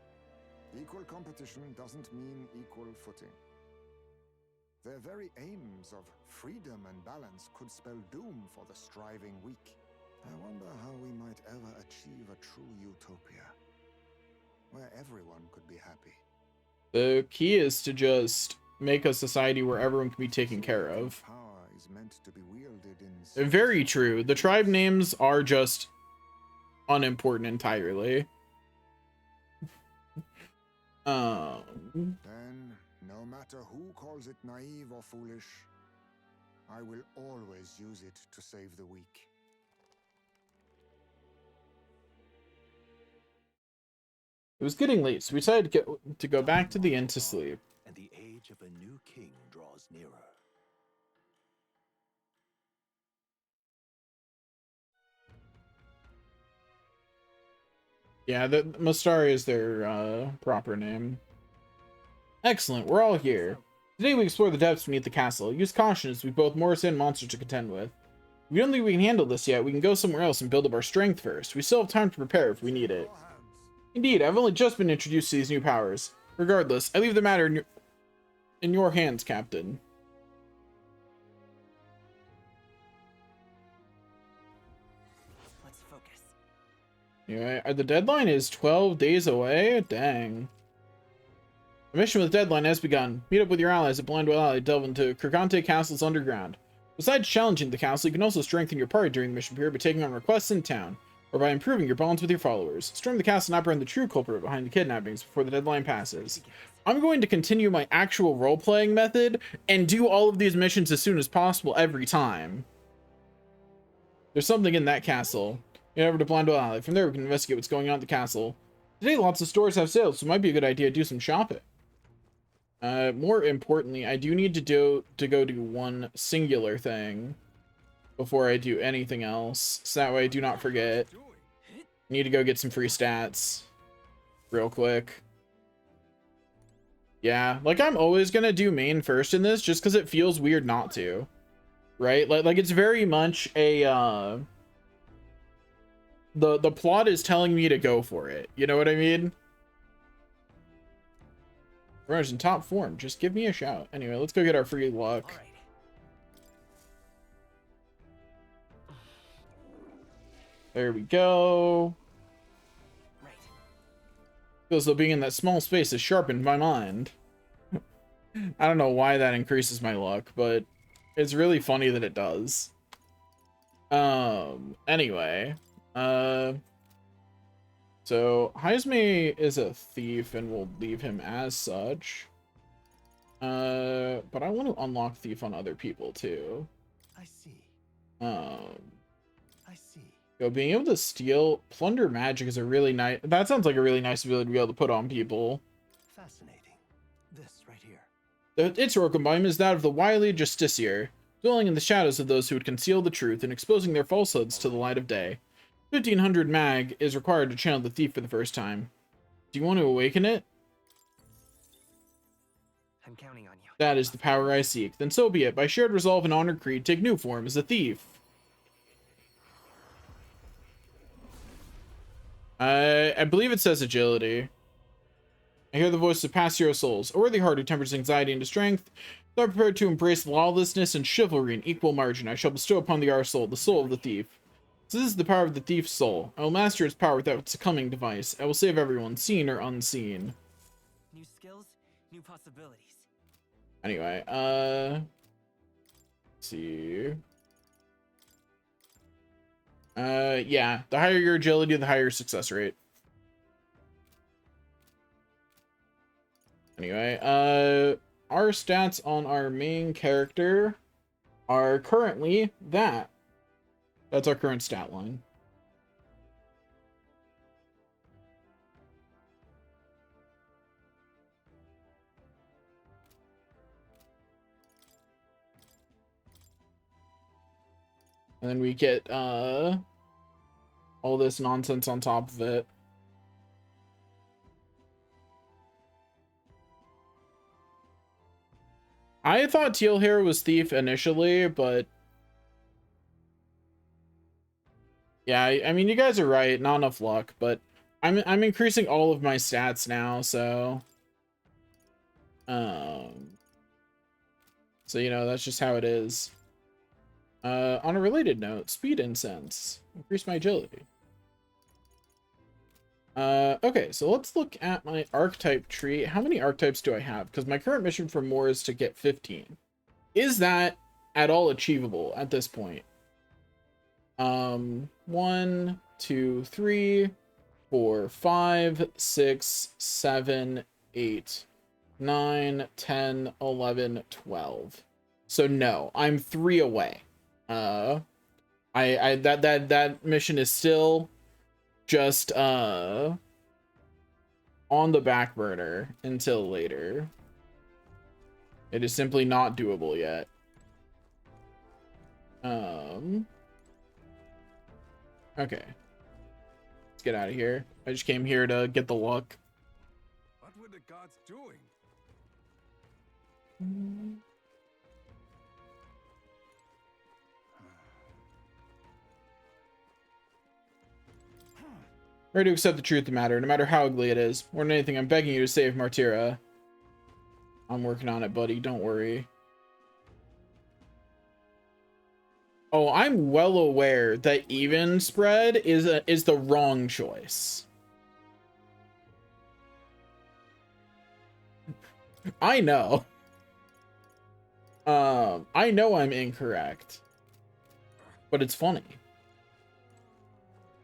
Equal competition doesn't mean equal footing. Their very aims of freedom and balance could spell doom for the striving weak. I wonder how we might ever achieve a true utopia, where everyone could be happy. The key is to just make a society where everyone can be taken care of. Power is meant to be wielded in... Very true. The tribe names are just unimportant entirely. Then, no matter who calls it naive or foolish, I will always use it to save the weak. It was getting late, so we decided to go back to the inn to sleep. And the age of a new king draws nearer. Yeah, the Mystari is their proper name. Excellent, we're all here. Today we explore the depths beneath the castle. Use caution as we both Morrison and monsters to contend with. If we don't think we can handle this yet, we can go somewhere else and build up our strength first. We still have time to prepare if we need it. Indeed, I've only just been introduced to these new powers. Regardless, I leave the matter in your hands, Captain. Let's focus. Yeah, the deadline is 12 days away? Dang. The mission with the deadline has begun. Meet up with your allies at Blindwell Alley, delve into Kurgante Castle's underground. Besides challenging the castle, you can also strengthen your party during the mission period by taking on requests in town, or by improving your bonds with your followers. Storm the castle and apprehend the true culprit behind the kidnappings before the deadline passes. I'm going to continue my actual role-playing method and do all of these missions as soon as possible every time. There's something in that castle. Get over to Blindwell Alley. From there, we can investigate what's going on at the castle. Today, lots of stores have sales, so it might be a good idea to do some shopping. More importantly, I do need to go do one singular thing before I do anything else, so that way I do not forget. Need to go get some free stats real quick. Yeah, like I'm always gonna do main first in this just because it feels weird not to, right? Like it's very much a the plot is telling me to go for it. You know what I mean? Runner's in top form. Just give me a shout. Anyway, let's go get our free luck. There we go. Feels though being in that small space has sharpened my mind. I don't know why that increases my luck, but it's really funny that it does. Anyway. So Heisme is a thief and we'll leave him as such. But I want to unlock thief on other people too. I see. I see. Yo, being able to steal, plunder magic is a really nice, that sounds like a really nice ability to be able to put on people. Fascinating. This right here. Its rokum is that of the wily justiciar, dwelling in the shadows of those who would conceal the truth and exposing their falsehoods to the light of day. 1500 mag is required to channel the thief for the first time. Do you want to awaken it? I'm counting on you. That is the power I seek. Then so be it. By shared resolve and honored creed, take new form as a thief. I believe it says agility. I hear the voice of past hero souls, a worthy heart who tempers anxiety into strength. Though I'm prepared to embrace lawlessness and chivalry in equal margin, I shall bestow upon the soul, the soul of the thief. So this is the power of the thief's soul. I will master its power without succumbing device. I will save everyone, seen or unseen. New skills, new possibilities. Anyway, let's see. Yeah, the higher your agility, the higher your success rate. Anyway, our stats on our main character are currently that. That's our current stat line. And then we get all this nonsense on top of it. I thought teal hair was thief initially, but yeah, I mean, you guys are right, not enough luck, but I'm increasing all of my stats now, so you know, that's just how it is. On a related note, speed incense. Increase my agility. Okay, so let's look at my archetype tree. How many archetypes do I have? Because my current mission for more is to get 15. Is that at all achievable at this point? 1, 2, 3, 4, 5, 6, 7, 8, 9, 10, 11, 12. So no, I'm 3 away. That mission is still just on the back burner until later. It is simply not doable yet. Okay, let's get out of here. I just came here to get the luck. What were the gods doing? Ready to accept the truth of the matter, no matter how ugly it is. More than anything, I'm begging you to save Martira. I'm working on it, buddy. Don't worry. Oh, I'm well aware that even spread is the wrong choice. I know. I know I'm incorrect, but it's funny.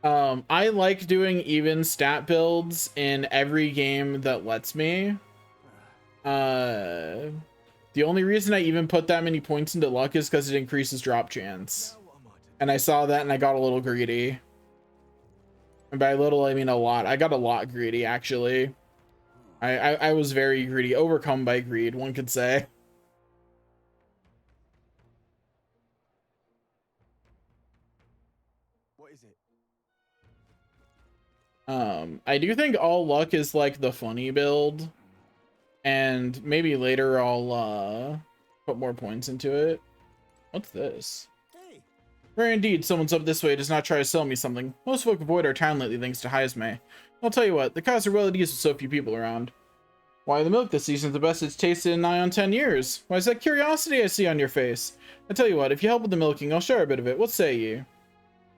I like doing even stat builds in every game that lets me. The only reason I even put that many points into luck is because it increases drop chance. And I saw that and I got a little greedy. And by little, I mean a lot. I got a lot greedy, actually. I was very greedy, overcome by greed, one could say. What is it? I do think all luck is like the funny build. And maybe later I'll put more points into it. What's this? Rare indeed, someone's up this way does not try to sell me something. Most folk avoid our town lately thanks to Heisme. I'll tell you what, the cows are well at ease with so few people around. Why, the milk this season's the best it's tasted in nigh on 10 years. Why is that curiosity I see on your face? I tell you what, if you help with the milking, I'll share a bit of it. What say ye?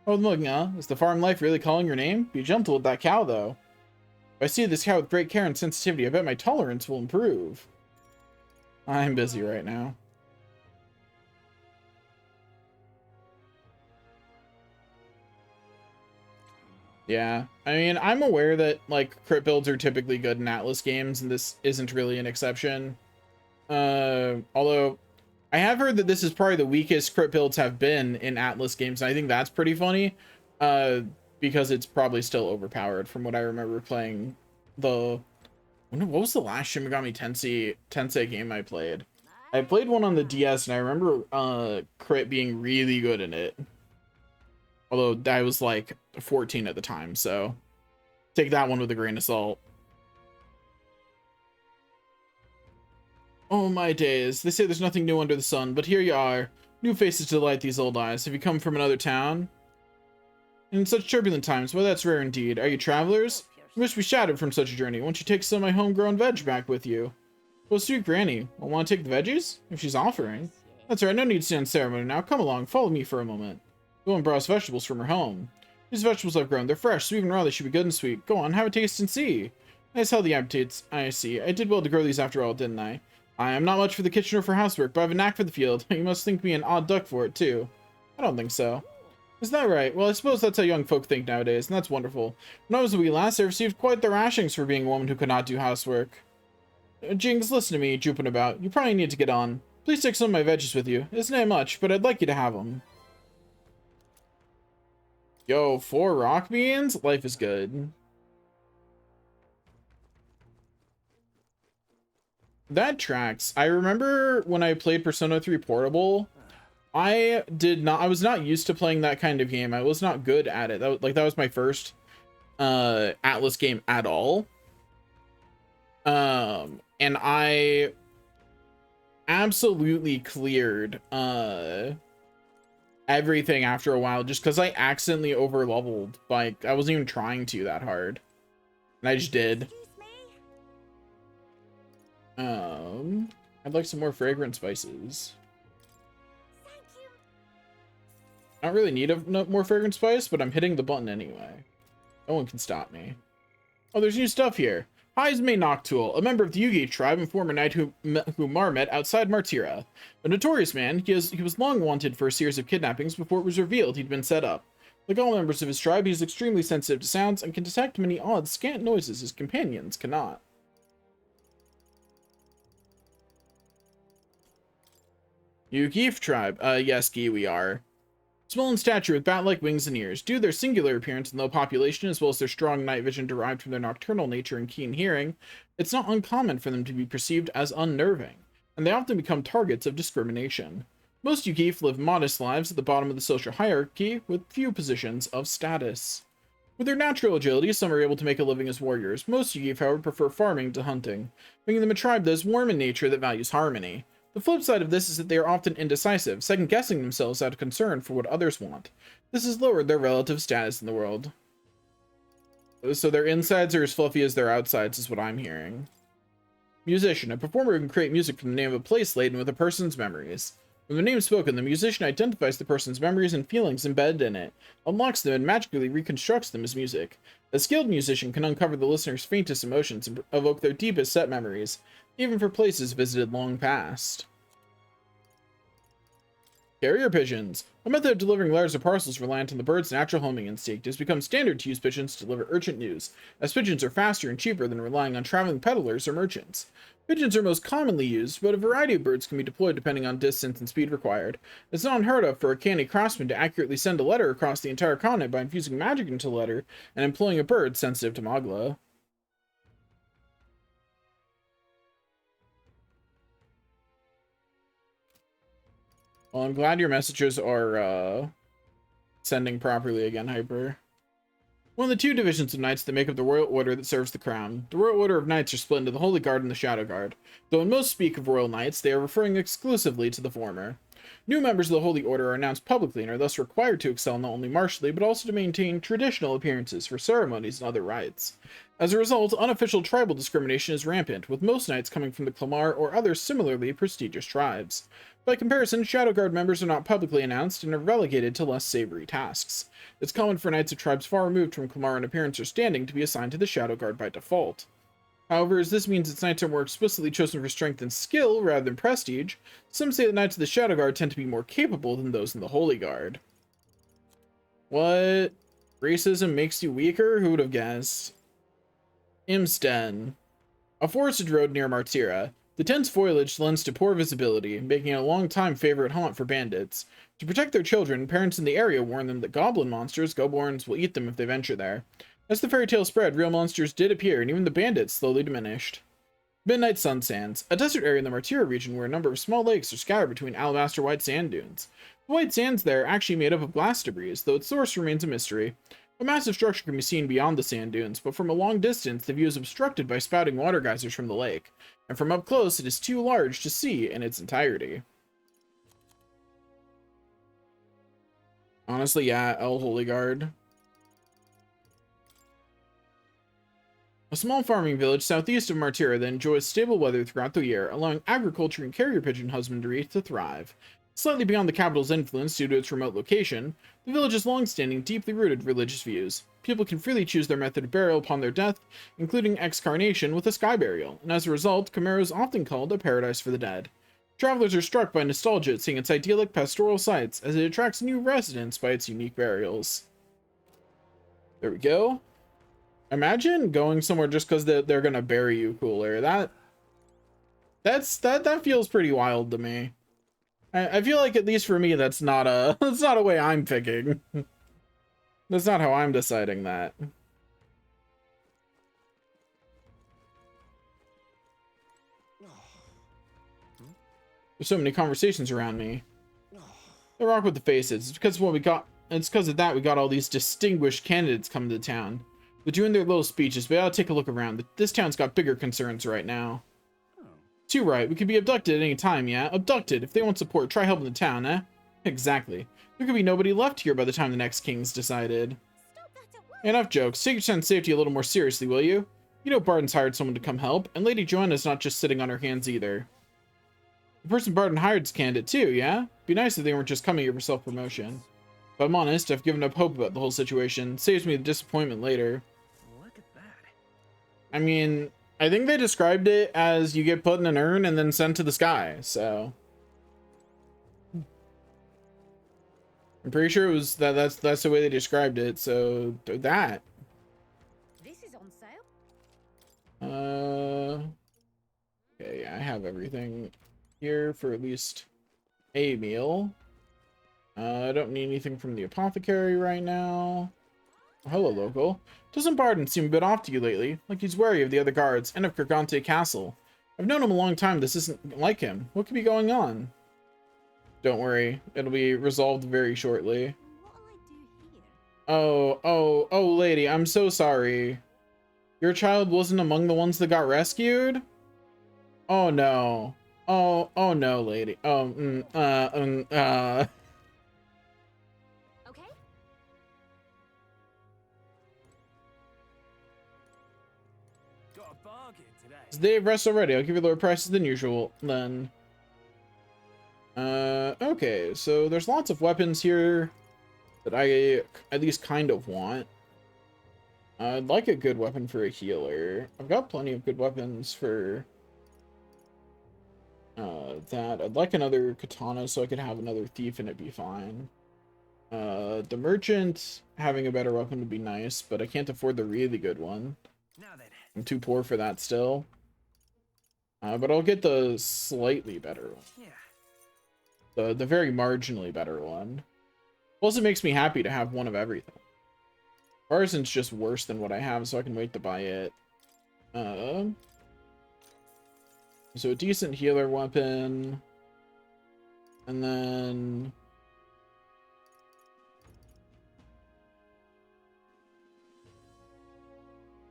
Oh, the milking, huh? Is the farm life really calling your name? Be gentle with that cow, though. If I see this cow with great care and sensitivity, I bet my tolerance will improve. I'm busy right now. Yeah, I mean, I'm aware that, like, crit builds are typically good in Atlas games, and this isn't really an exception. Although, I have heard that this is probably the weakest crit builds have been in Atlas games, and I think that's pretty funny, because it's probably still overpowered from what I remember playing the... What was the last Shin Megami Tensei game I played? I played one on the DS, and I remember crit being really good in it. Although I was like 14 at the time, so take that one with a grain of salt. Oh my days, they say there's nothing new under the sun, but here you are. New faces to delight these old eyes. Have you come from another town? In such turbulent times, well, that's rare indeed. Are you travelers? You must be shattered from such a journey. Won't you take some of my homegrown veg back with you? Well, sweet Granny, want to take the veggies? If she's offering. That's right, no need to stand ceremony now. Come along, follow me for a moment. Go and browse vegetables from her home. These vegetables I've grown, they're fresh, sweet and raw, they should be good and sweet. Go on, have a taste and see. Nice healthy appetites, I see. I did well to grow these after all, didn't I? I am not much for the kitchen or for housework, but I have a knack for the field. You must think me an odd duck for it, too. I don't think so. Is that right? Well, I suppose that's how young folk think nowadays, and that's wonderful. When I was a wee lass, I received quite the rashings for being a woman who could not do housework. Jinx, listen to me, drooping about. You probably need to get on. Please take some of my veggies with you. Isn't it much, but I'd like you to have them. Yo, 4 rock beans? Life is good. That tracks. I remember when I played Persona 3 Portable, I was not used to playing that kind of game. I was not good at it. That was my first Atlas game at all. And I absolutely cleared everything after a while just because I accidentally over leveled. Like, I wasn't even trying to that hard, and I just did. I'd like some more fragrant spices. I don't really need more fragrant spice, but I'm hitting the button anyway. No one can stop me. Oh, there's new stuff here. Heisme Noctool, a member of the Yugi tribe and former knight who Mar met outside Martira. A notorious man, he was long wanted for a series of kidnappings before it was revealed he'd been set up. Like all members of his tribe, he is extremely sensitive to sounds and can detect many odd, scant noises his companions cannot. Yugif tribe. Yes, Gi, we are. Small in stature with bat-like wings and ears. Due to their singular appearance and low population, as well as their strong night vision derived from their nocturnal nature and keen hearing, it's not uncommon for them to be perceived as unnerving, and they often become targets of discrimination. Most Yugif live modest lives at the bottom of the social hierarchy, with few positions of status. With their natural agility, some are able to make a living as warriors. Most Yugif, however, prefer farming to hunting, making them a tribe that is warm in nature that values harmony. The flip side of this is that they are often indecisive, second-guessing themselves out of concern for what others want. This has lowered their relative status in the world. So their insides are as fluffy as their outsides, is what I'm hearing. Musician, a performer who can create music from the name of a place laden with a person's memories. When the name is spoken, the musician identifies the person's memories and feelings embedded in it, unlocks them, and magically reconstructs them as music. A skilled musician can uncover the listener's faintest emotions and evoke their deepest set memories, even for places visited long past. Carrier pigeons. A method of delivering letters or parcels reliant on the bird's natural homing instinct has become standard to use pigeons to deliver urgent news, as pigeons are faster and cheaper than relying on traveling peddlers or merchants. Pigeons are most commonly used, but a variety of birds can be deployed depending on distance and speed required. It's not unheard of for a canny craftsman to accurately send a letter across the entire continent by infusing magic into the letter and employing a bird sensitive to Magla. Well, I'm glad your messages are sending properly again, Hyper. One of the two divisions of knights that make up the Royal Order that serves the crown. The Royal Order of Knights are split into the Holy Guard and the Shadow Guard. Though when most speak of Royal Knights, they are referring exclusively to the former. New members of the Holy Order are announced publicly and are thus required to excel not only martially, but also to maintain traditional appearances for ceremonies and other rites. As a result, unofficial tribal discrimination is rampant, with most knights coming from the Clamar or other similarly prestigious tribes. By comparison, Shadow Guard members are not publicly announced and are relegated to less savory tasks. It's common for knights of tribes far removed from Clamar in appearance or standing to be assigned to the Shadow Guard by default. However, as this means its knights are more explicitly chosen for strength and skill rather than prestige, some say that knights of the Shadow Guard tend to be more capable than those in the Holy Guard. What? Racism makes you weaker? Who would have guessed? Imsten. A forested road near Martira. The dense foliage lends to poor visibility, making it a long-time favorite haunt for bandits. To protect their children, parents in the area warn them that goblin monsters, Goborns, will eat them if they venture there. As the fairy tale spread, real monsters did appear, and even the bandits slowly diminished. Midnight Sun Sands, a desert area in the Martira region where a number of small lakes are scattered between alabaster white sand dunes. The white sands there are actually made up of glass debris, though its source remains a mystery. A massive structure can be seen beyond the sand dunes, but from a long distance, the view is obstructed by spouting water geysers from the lake, and from up close, it is too large to see in its entirety. Honestly, yeah, El Holy Guard. A small farming village southeast of Martira that enjoys stable weather throughout the year, allowing agriculture and carrier pigeon husbandry to thrive. Slightly beyond the capital's influence due to its remote location, the village's long-standing, deeply rooted religious views. People can freely choose their method of burial upon their death, including excarnation with a sky burial, and as a result, Camaro is often called a paradise for the dead. Travelers are struck by nostalgia at seeing its idyllic pastoral sites, as it attracts new residents by its unique burials. There we go. Imagine going somewhere just because they're gonna bury you cooler. That feels pretty wild to me. I feel like, at least for me, that's not a way I'm picking. That's not how I'm deciding that. There's so many conversations around me. They rock with the faces. It's because of what we got. It's because of that we got all these distinguished candidates coming to town. They're doing their little speeches, but I'll take a look around. This town's got bigger concerns right now. Too right, we could be abducted at any time, yeah? Abducted. If they want support, try helping the town, eh? Exactly. There could be nobody left here by the time the next king's decided. Enough jokes. Take your son's safety a little more seriously, will you? You know Barden's hired someone to come help, and Lady Joanna's not just sitting on her hands either. The person Barden hired's candidate too, yeah? Be nice if they weren't just coming here for self-promotion. If I'm honest, I've given up hope about the whole situation. Saves me the disappointment later. Look at that. I mean, I think they described it as you get put in an urn and then sent to the sky, so I'm pretty sure it was that's the way they described it, so that. This is on sale. Okay, I have everything here for at least a meal. I don't need anything from the apothecary right now. Oh, hello, local. Doesn't Barden seem a bit off to you lately? Like he's wary of the other guards and of Kirgante Castle. I've known him a long time. This isn't like him. What could be going on? Don't worry. It'll be resolved very shortly. Oh, lady. I'm so sorry. Your child wasn't among the ones that got rescued? Oh, no. Oh, no, lady. It's the day of rest already. I'll give you lower prices than usual, then. Okay, so there's lots of weapons here that I at least kind of want. I'd like a good weapon for a healer. I've got plenty of good weapons for That I'd like another katana so I could have another thief and it'd be fine. The merchant having a better weapon would be nice, but I can't afford the really good one. Now then. I'm too poor for that still. But I'll get the slightly better one. Yeah. The very marginally better one. Plus, it makes me happy to have one of everything. Arsen's just worse than what I have, so I can wait to buy it. So a decent healer weapon. And then...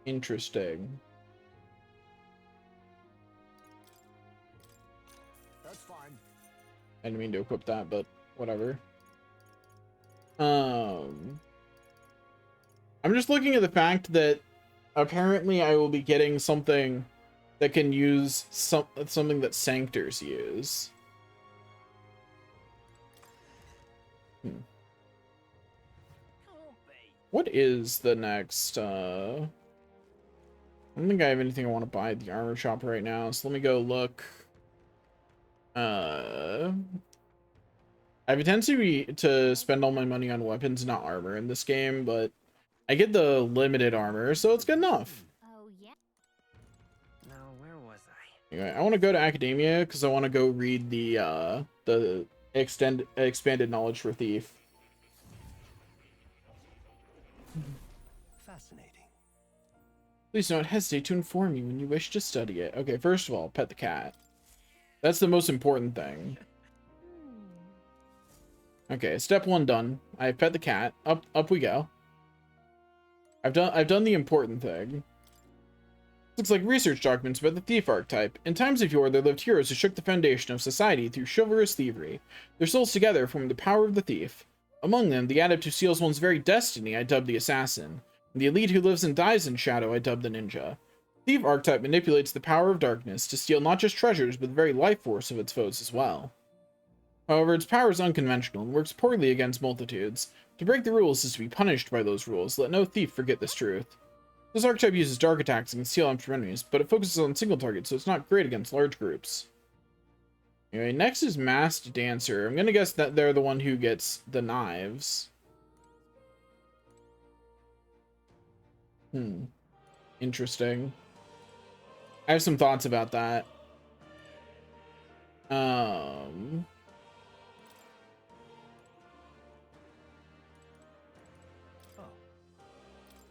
Interesting. That's fine. I didn't mean to equip that, but whatever. I'm just looking at the fact that apparently I will be getting something that can use something that Sanctors use. What is the next, I don't think I have anything I want to buy at the armor shop right now, so let me go look. I have a tendency to spend all my money on weapons, not armor in this game, but I get the limited armor, so it's good enough. Oh, yeah. Now, where was I? Anyway, I want to go to Academia because I want to go read the expanded knowledge for Thief. Fascinating. Please don't hesitate to inform me when you wish to study it. Okay, first of all, pet the cat. That's the most important thing. Okay, step 1 done. I pet the cat. Up we go. I've done the important thing. Looks like research documents about the thief archetype. In times of yore, there lived heroes who shook the foundation of society through chivalrous thievery. Their souls together formed the power of the thief. Among them, the adept who seals one's very destiny I dubbed the assassin. And the elite who lives and dies in shadow I dubbed the ninja. The thief archetype manipulates the power of darkness to steal not just treasures, but the very life force of its foes as well. However, its power is unconventional and works poorly against multitudes. To break the rules is to be punished by those rules. Let no thief forget this truth. This archetype uses dark attacks against steal after enemies, but it focuses on single targets, so it's not great against large groups. Anyway, next is Masked Dancer. I'm gonna guess that they're the one who gets the knives. Interesting. I have some thoughts about that.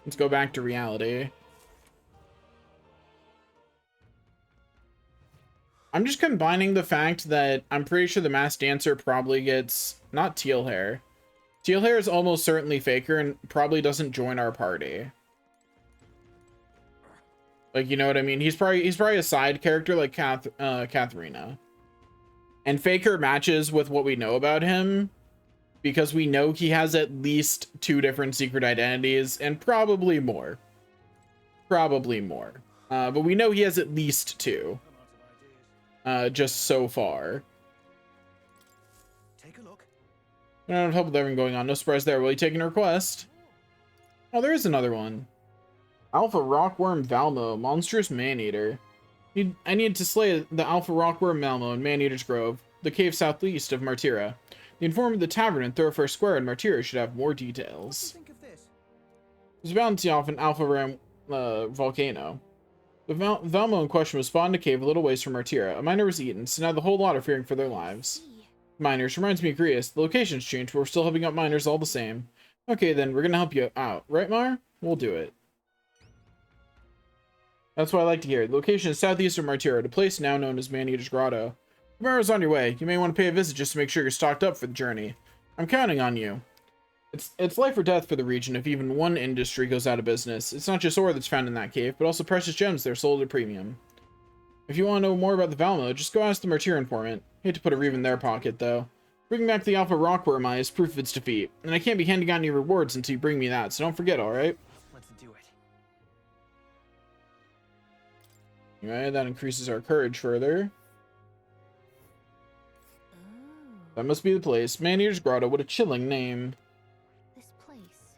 Let's go back to reality. I'm just combining the fact that I'm pretty sure the Masked Dancer probably gets not teal hair. Teal hair is almost certainly Faker and probably doesn't join our party. Like, you know what I mean? He's probably a side character like Katharina. And Faker matches with what we know about him because we know he has at least 2 different secret identities and probably more. Probably more. But we know he has at least 2. Just so far. Take a look. I don't have help with everything going on. No surprise there. Will you take a request? Oh, there is another one. Alpha Rockworm Valmo, monstrous man-eater. I need to slay the Alpha Rockworm Valmo in Man-Eater's Grove, the cave southeast of Martira. The informant of the tavern in Thoroughfare Square in Martira should have more details. Think of this. There's a bounty off an Alpha Ram volcano. The Valmo in question was spawned in a cave a little ways from Martira. A miner was eaten, so now the whole lot are fearing for their lives. Miners, reminds me of Grius. The location's changed, but we're still helping out miners all the same. Okay then, we're gonna help you out. Right, Mar? We'll do it. That's what I like to hear. The location is southeast of Martira, a place now known as Man-Eater's Grotto. Tomorrow's on your way. You may want to pay a visit just to make sure you're stocked up for the journey. I'm counting on you. It's life or death for the region if even one industry goes out of business. It's not just ore that's found in that cave, but also precious gems that are sold at premium. If you want to know more about the Valmo, just go ask the Martira informant. Hate to put a reeve in their pocket, though. Bringing back the Alpha Rockworm Eye is proof of its defeat, and I can't be handing out any rewards until you bring me that, so don't forget, alright? Let's do it. Anyway, that increases our courage further. That must be the place. Man-Eater's Grotto, what a chilling name. This place.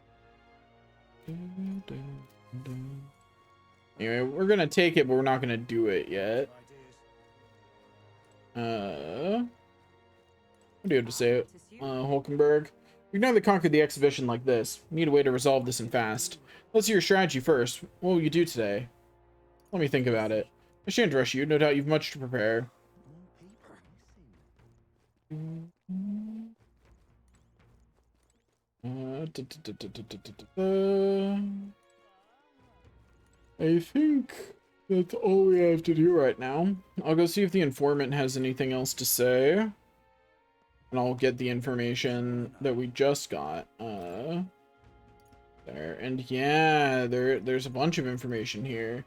Anyway, we're gonna take it, but we're not gonna do it yet. What do you have to say, Hulkenberg? You've never conquered the exhibition like this. You need a way to resolve this and fast. Let's hear your strategy first. What will you do today? Let me think about it. I shan't rush you. No doubt you've much to prepare. I think that's all we have to do right now. I'll go see if the informant has anything else to say. And I'll get the information that we just got. There. And yeah, there's a bunch of information here.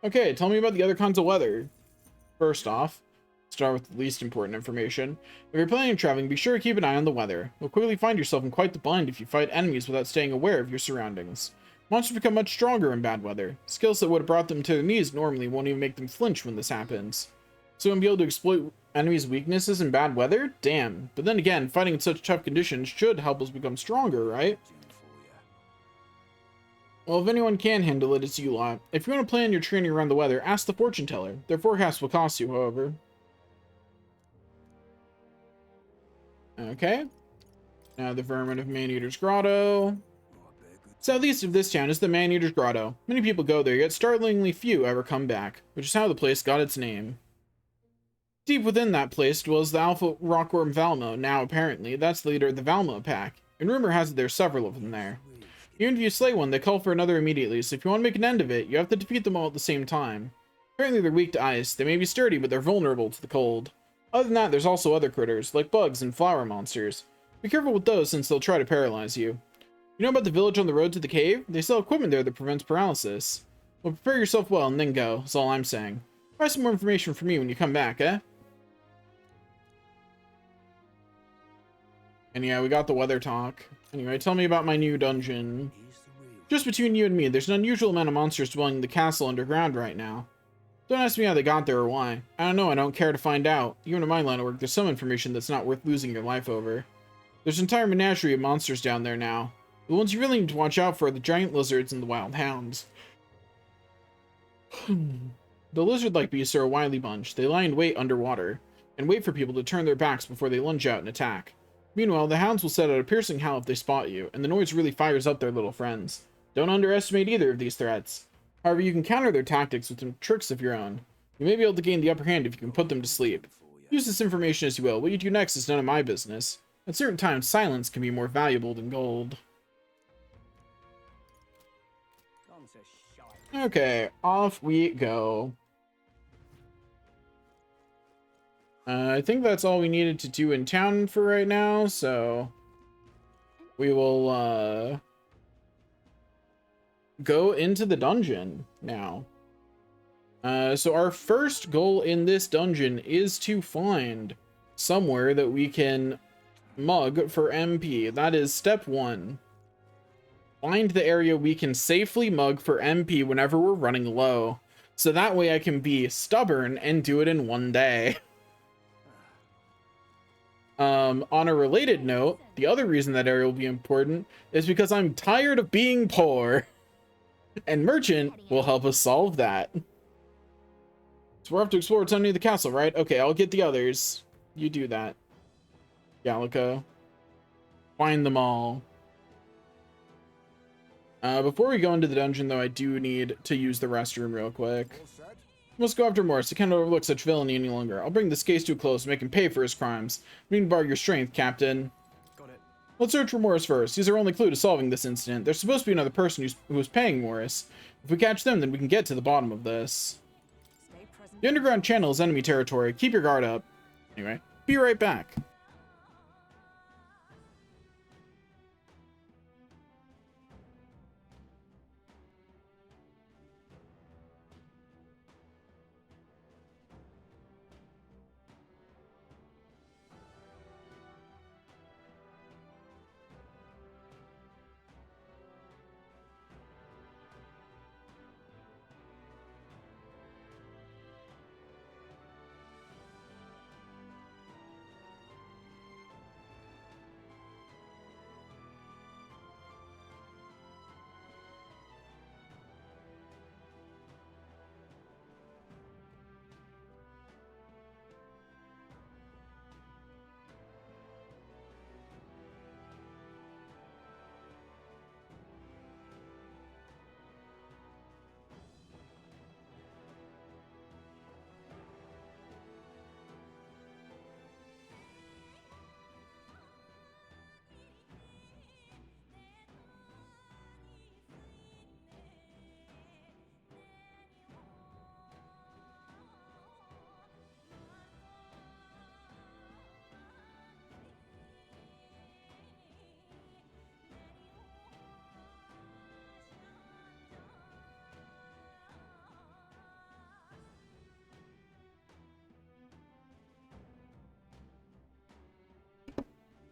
Okay, tell me about the other kinds of weather. First off, start with the least important information. If you're planning on traveling, be sure to keep an eye on the weather. You'll quickly find yourself in quite the bind if you fight enemies without staying aware of your surroundings. Monsters become much stronger in bad weather. Skills that would have brought them to their knees normally won't even make them flinch when this happens. So you'll be able to exploit enemies' weaknesses in bad weather? Damn. But then again, fighting in such tough conditions should help us become stronger, right? Well, if anyone can handle it, it's you lot. If you want to plan your training around the weather, ask the fortune teller. Their forecast will cost you, however. Okay. Now the Vermin of Maneater's Grotto. Southeast of this town is the Maneater's Grotto. Many people go there, yet startlingly few ever come back, which is how the place got its name. Deep within that place dwells the alpha rockworm Valmo. Now, apparently, that's the leader of the Valmo pack, and rumor has it there's several of them there. Even if you slay one, they call for another immediately, so if you want to make an end of it, you have to defeat them all at the same time. Apparently they're weak to ice. They may be sturdy, but they're vulnerable to the cold. Other than that, there's also other critters, like bugs and flower monsters. Be careful with those, since they'll try to paralyze you. You know about the village on the road to the cave? They sell equipment there that prevents paralysis. Well, prepare yourself well and then go, that's all I'm saying. Try some more information from me when you come back, eh? And yeah, we got the weather talk. Anyway, tell me about my new dungeon. Just between you and me, there's an unusual amount of monsters dwelling in the castle underground right now. Don't ask me how they got there or why. I don't know, I don't care to find out. Even in my line of work, there's some information that's not worth losing your life over. There's an entire menagerie of monsters down there now. The ones you really need to watch out for are the giant lizards and the wild hounds. The lizard-like beasts are a wily bunch. They lie in wait underwater, and wait for people to turn their backs before they lunge out and attack. Meanwhile, the hounds will set out a piercing howl if they spot you, and the noise really fires up their little friends. Don't underestimate either of these threats. However, you can counter their tactics with some tricks of your own. You may be able to gain the upper hand if you can put them to sleep. Use this information as you will. What you do next is none of my business. At certain times, silence can be more valuable than gold. Okay, off we go. I think that's all we needed to do in town for right now, so we will go into the dungeon now. So our first goal in this dungeon is to find somewhere that we can mug for MP. That is step 1. Find the area we can safely mug for MP whenever we're running low. So that way I can be stubborn and do it in one day. On a related note, the other reason that area will be important is because I'm tired of being poor. And Merchant will help us solve that. So we're off to explore what's underneath the castle, right? Okay, I'll get the others. You do that. Gallico. Find them all. Before we go into the dungeon, though, I do need to use the restroom real quick. Let's go after Morris. I cannot overlook such villainy any longer. I'll bring this case to a close and make him pay for his crimes. We need to borrow your strength, Captain. Got it. Let's search for Morris first. He's our only clue to solving this incident. There's supposed to be another person who's paying Morris. If we catch them, then we can get to the bottom of this. The underground channel is enemy territory. Keep your guard up. Anyway, be right back.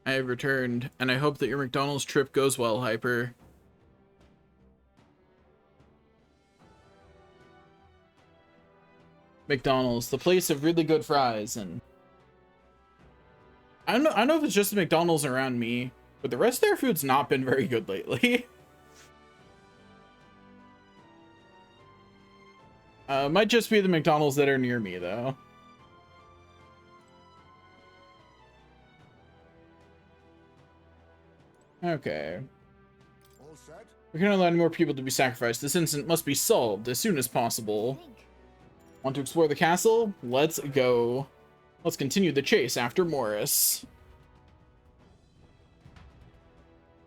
I have returned, and I hope that your McDonald's trip goes well, Hyper. McDonald's, the place of really good fries, and I don't know if it's just the McDonald's around me, but the rest of their food's not been very good lately. Might just be the McDonald's that are near me, though. Okay. All set? We can allow more people to be sacrificed. This incident must be solved as soon as possible. Want to explore the castle? Let's go. Let's continue the chase after Morris.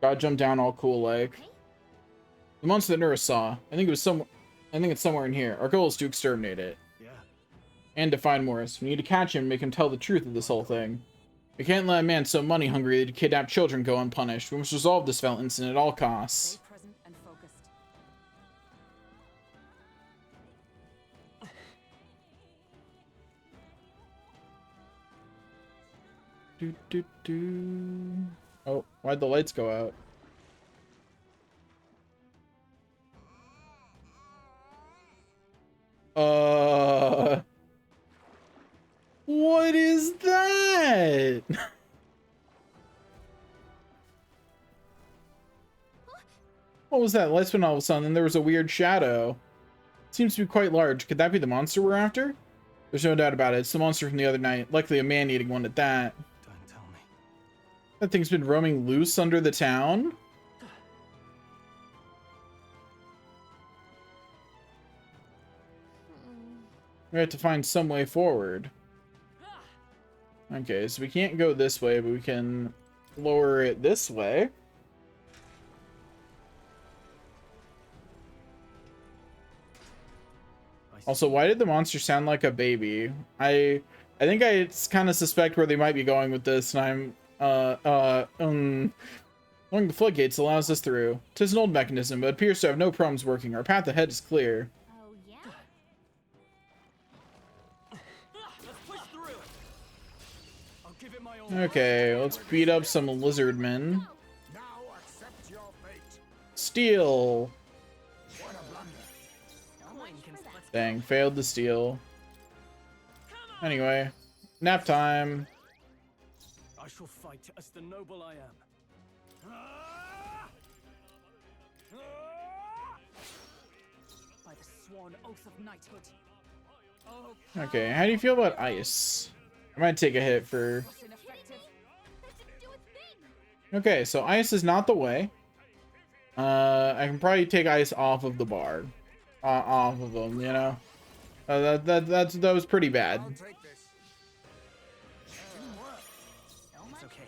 Gotta jump down all cool like. The monster that Nura saw. I think it's somewhere in here. Our goal is to exterminate it. Yeah. And to find Morris. We need to catch him and make him tell the truth of this whole thing. We can't let a man so money hungry to kidnap children go unpunished. We must resolve this violent incident at all costs. Stay present and focused. Oh, why'd the lights go out? What is that? What was that? Lights went all of a sudden, and there was a weird shadow. Seems to be quite large. Could that be the monster we're after? There's no doubt about it. It's the monster from the other night. Likely a man-eating one at that. Don't tell me. That thing's been roaming loose under the town? We have to find some way forward. Okay, so we can't go this way, but we can lower it this way. Also, why did the monster sound like a baby? I think I kind of suspect where they might be going with this, and I'm Opening the floodgates allows us through. 'Tis an old mechanism, but appears to have no problems working. Our path ahead is clear. Oh, yeah? Let's push through. I'll give it my all. Okay, let's beat up some lizardmen. Steal! Dang, failed to steal. Anyway, nap time. I shall fight as the noble I am. By the sworn oath of knighthood. Okay, how do you feel about ice? I might take a hit for... Okay, so ice is not the way. I can probably take ice off of the bar. Off of them, you know? That was pretty bad.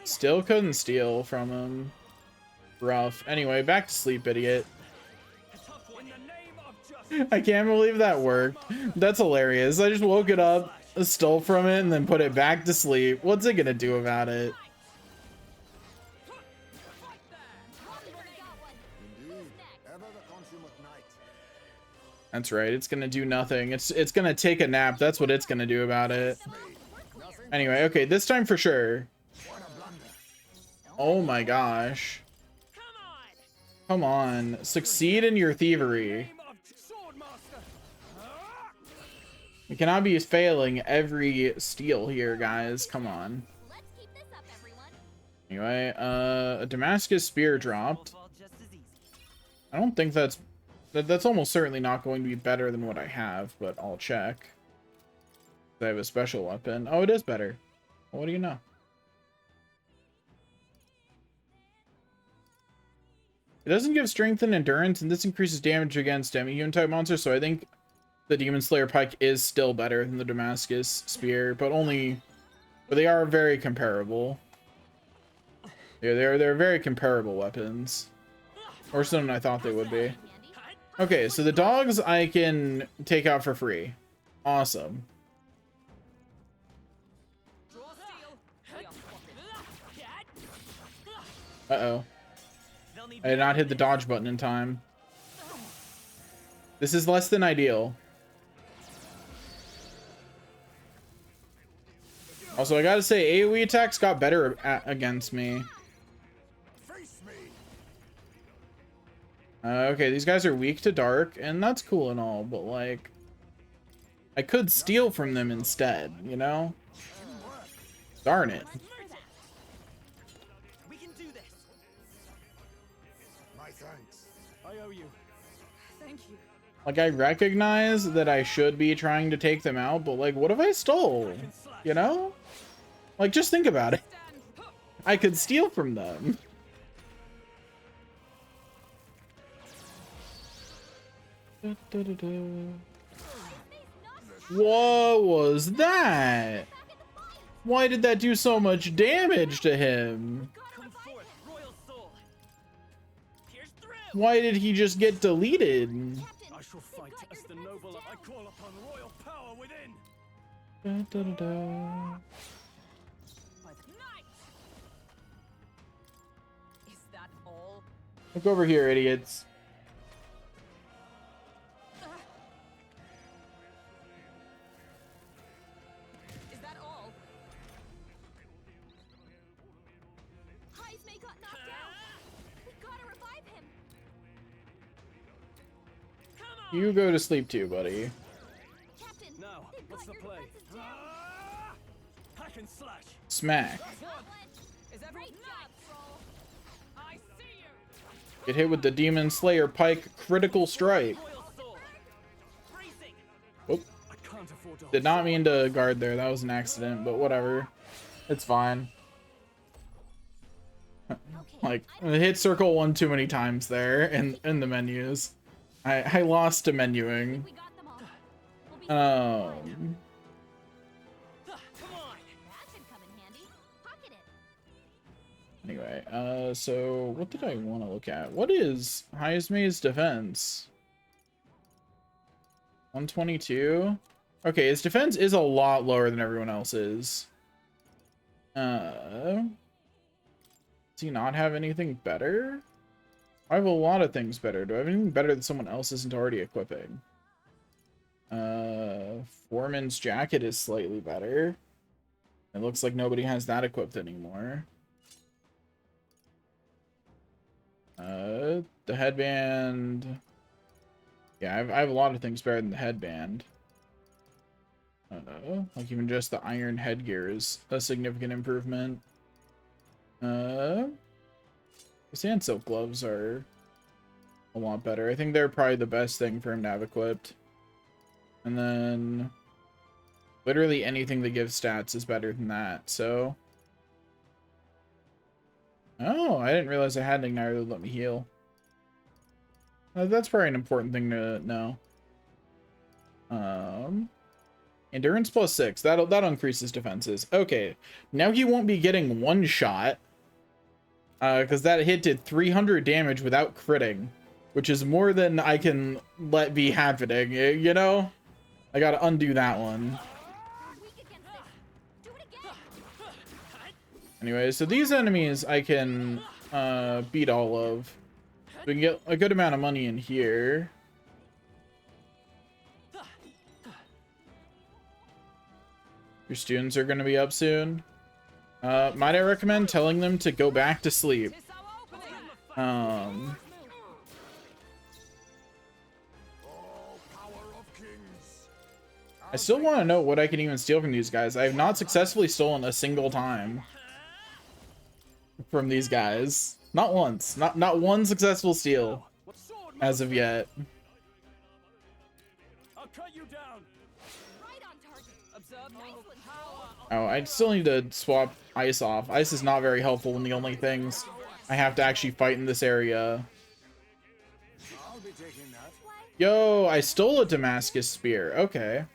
Still couldn't steal from him. Rough. Anyway, back to sleep, idiot. I can't believe that worked. That's hilarious. I just woke it up, stole from it, and then put it back to sleep. What's it gonna do about it? That's right, it's gonna do nothing. It's gonna take a nap. That's what it's gonna do about it. Anyway, okay, this time for sure. Oh my gosh. Come on, succeed in your thievery. We cannot be failing every steal here, guys. Come on. Anyway, a Damascus spear dropped. I don't think that's almost certainly not going to be better than what I have, but I'll check. I have a special weapon. Oh, it is better. What do you know? It doesn't give strength and endurance, and this increases damage against demon type monsters, so I think the Demon Slayer Pike is still better than the Damascus Spear, but they are very comparable. Yeah, they're very comparable weapons. Or so than I thought they would be. Okay, so the dogs I can take out for free. Awesome. Uh-oh. I did not hit the dodge button in time. This is less than ideal. Also, I gotta say, AoE attacks got better against me. Okay, these guys are weak to dark, and that's cool and all, but like, I could steal from them instead, you know? Darn it. We can do this. My thanks. I owe you. Thank you. Like, I recognize that I should be trying to take them out, but like, what if I stole? You know? Like, just think about it. I could steal from them. What was that? Why did that do so much damage to him? Come forth, royal soul. Pierce through. Why did he just get deleted? I shall fight as the noble. I call upon royal power within. Is that all? Look over here, idiots. Is that all? Heismay got knocked out. We gotta revive him. You go to sleep too, buddy. Captain, Now, they've what's got the your play? defenses down. Hack and slash. Smack. Is everyone Great job, Troll. I see you. Get hit with the Demon Slayer Pike critical strike. Royal soul. Bracing. Whoop. I can't afford to. Did not mean to guard there. That was an accident, but whatever. It's fine. Like, I hit circle one too many times there in the menus. I lost to menuing. We got them all. We'll be Um, Come on. That should come in handy. Pocket it. anyway, so what did I want to look at? What is Heismay's defense? 122? Okay, his defense is a lot lower than everyone else's. Does he not have anything better? I have a lot of things better. Do I have anything better that someone else isn't already equipping? Foreman's jacket is slightly better. It looks like nobody has that equipped anymore. The headband. Yeah, I have a lot of things better than the headband. Like even just the iron headgear is a significant improvement. The sand silk gloves are a lot better. I think they're probably the best thing for him to have equipped. And then literally anything that gives stats is better than that, so. Oh, I didn't realize I had an igniter that let me heal. That's probably an important thing to know. Endurance plus 6. That'll increase his defenses. Okay, now he won't be getting one shot. Because that hit did 300 damage without critting, which is more than I can let be happening, you know? I gotta undo that one. Anyway, so these enemies I can beat all of. We can get a good amount of money in here. Your students are going to be up soon. Might I recommend telling them to go back to sleep? I still want to know what I can even steal from these guys. I have not successfully stolen a single time from these guys. Not once. Not one successful steal as of yet. I'll cut you down. Right on target. Observe noble power. Oh, I still need to swap ice off. Ice is not very helpful when the only things I have to actually fight in this area. I'll be taking that. Yo, I stole a Damascus spear. Okay.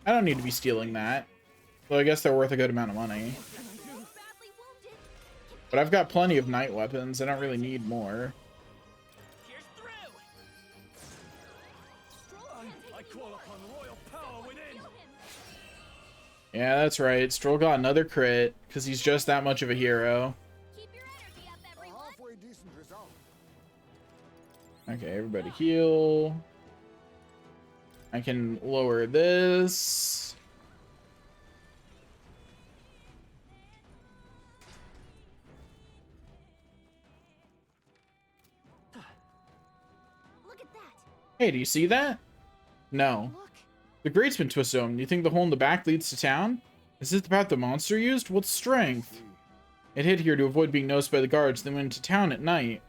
I don't need to be stealing that. Well, I guess they're worth a good amount of money. Badly wounded. But I've got plenty of night weapons. I don't really need more. Pierce through. Stroll can't take I any call more. upon royal power within. Kill him. Yeah, that's right. Stroll got another crit because he's just that much of a hero. Keep your energy up, A everyone. halfway decent result. Okay, everybody heal. I can lower this. Hey, do you see that? No. The grate's been twisted open. Do you think the hole in the back leads to town? Is this the path the monster used? What strength? It hid here to avoid being noticed by the guards, then went into town at night.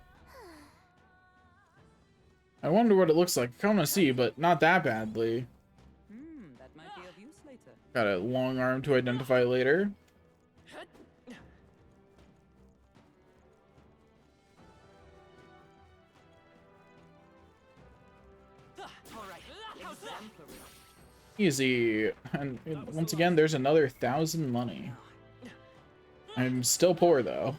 I wonder what it looks like. I want to see, but not that badly. That might be of use later. Got a long arm to identify later. Easy. And once again, there's another 1,000 money. I'm still poor, though.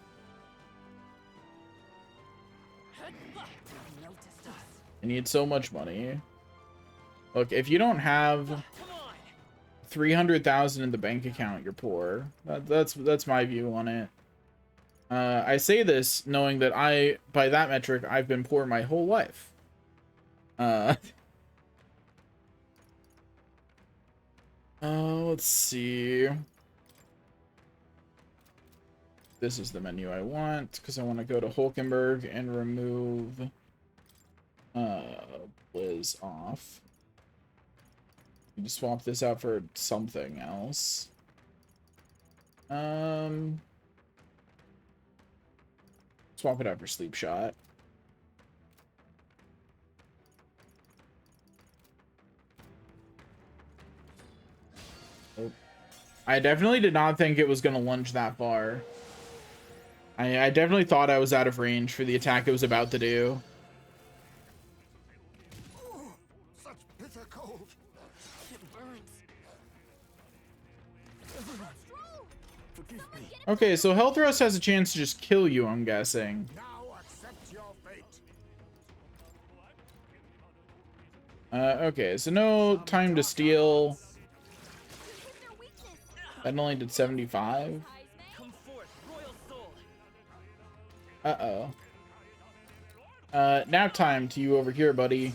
I need so much money. Look, if you don't have 300,000 in the bank account, you're poor. That's my view on it. I say this knowing that by that metric, I've been poor my whole life. Let's see. This is the menu I want, because I want to go to Hulkenberg and remove Blizz off. You just swap this out for something else. Swap it out for Sleep Shot. Oh. I definitely did not think it was going to lunge that far. I definitely thought I was out of range for the attack it was about to do. Oh, such bitter cold. It burns. Forgive me. Okay, so Health Rust has a chance to just kill you, I'm guessing. Now accept your fate. Okay, so no time to steal. That only did 75. Uh-oh. Nap time to you over here, buddy.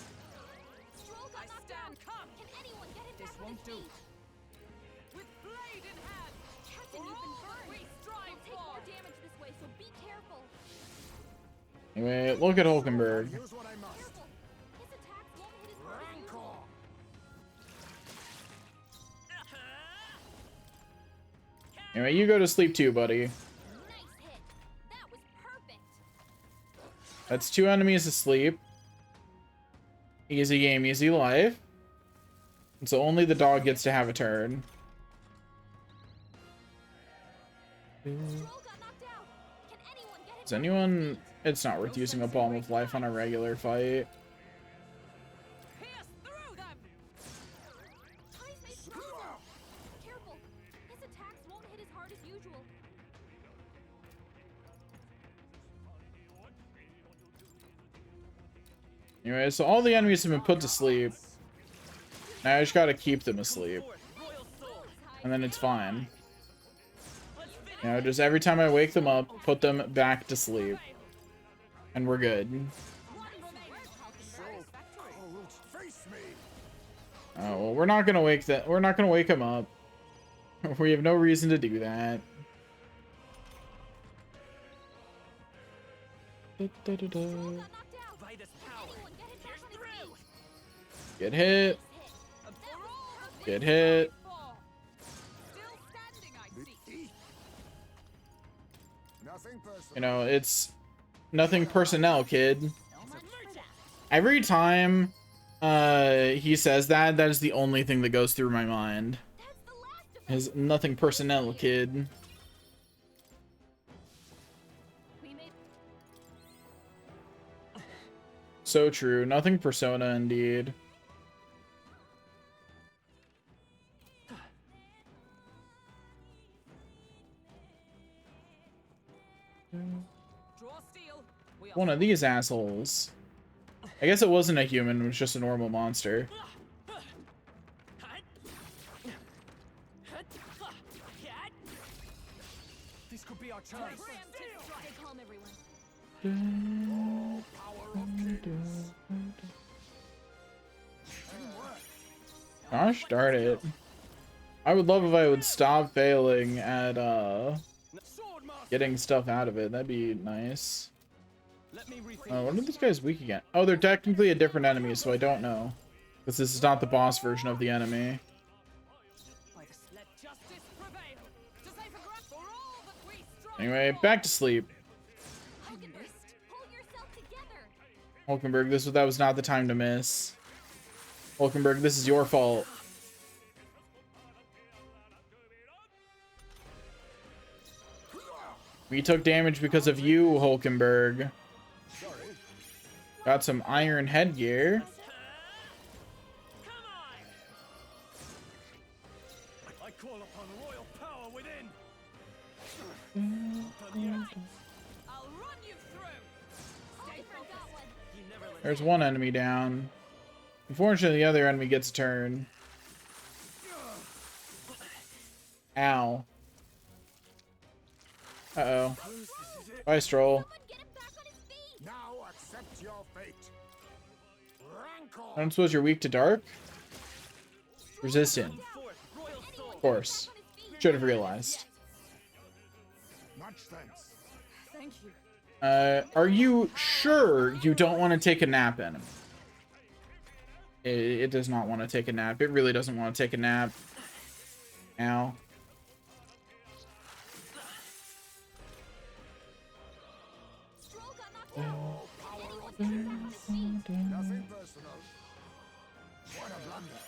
Anyway, look at Hulkenberg. Anyway, you go to sleep too, buddy. That's 2 enemies asleep. Easy game, easy life. And so only the dog gets to have a turn. Is anyone... It's not worth using a Balm of Life on a regular fight. Anyway, so all the enemies have been put to sleep. Now I just gotta keep them asleep. And then it's fine. You know, just every time I wake them up, put them back to sleep. And we're good. Oh, well, we're not gonna wake him up. We have no reason to do that. Get hit. Get hit. You know, it's nothing personnel, kid. Every time he says that, that is the only thing that goes through my mind. Is nothing personnel, kid. So true. Nothing persona, indeed. One of these assholes. I guess it wasn't a human, it was just a normal monster. This could be our chance. Gosh darn it. I would love if I would stop failing at getting stuff out of it. That'd be nice. Let me rethink. What are these guys weak against? Oh, they're technically a different enemy, so I don't know. Because this is not the boss version of the enemy. Let justice prevail. To save a gra- for all that we strive Anyway, back to sleep. Hulkenberg, pull yourself together. Hulkenberg, that was not the time to miss. Hulkenberg, this is your fault. We took damage because of you, Hulkenberg. Got some iron headgear. I call upon royal power within. I'll run you through. Stay focused. There's one enemy down. Unfortunately, the other enemy gets a turn. Ow. Uh-oh. Bye, Stroll. Now accept your fate. I don't suppose you're weak to dark? Resistant. Of course. Should have realized. Much thanks. Thank you. Are you sure you don't want to take a nap, enemy? It does not want to take a nap. It really doesn't want to take a nap. Ow. Nothing personal. What a blunder.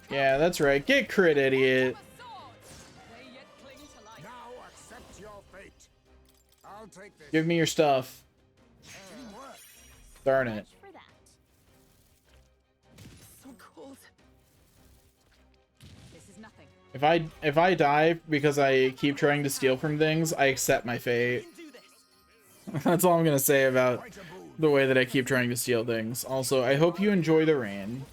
Yeah, that's right. Get crit, idiot. Now accept your fate. I'll take this. Give me your stuff. Teamwork. Darn it. For that. So cold. This is nothing. If I die because I keep trying to steal from things, I accept my fate. That's all I'm gonna say about the way that I keep trying to steal things. Also, I hope you enjoy the rain.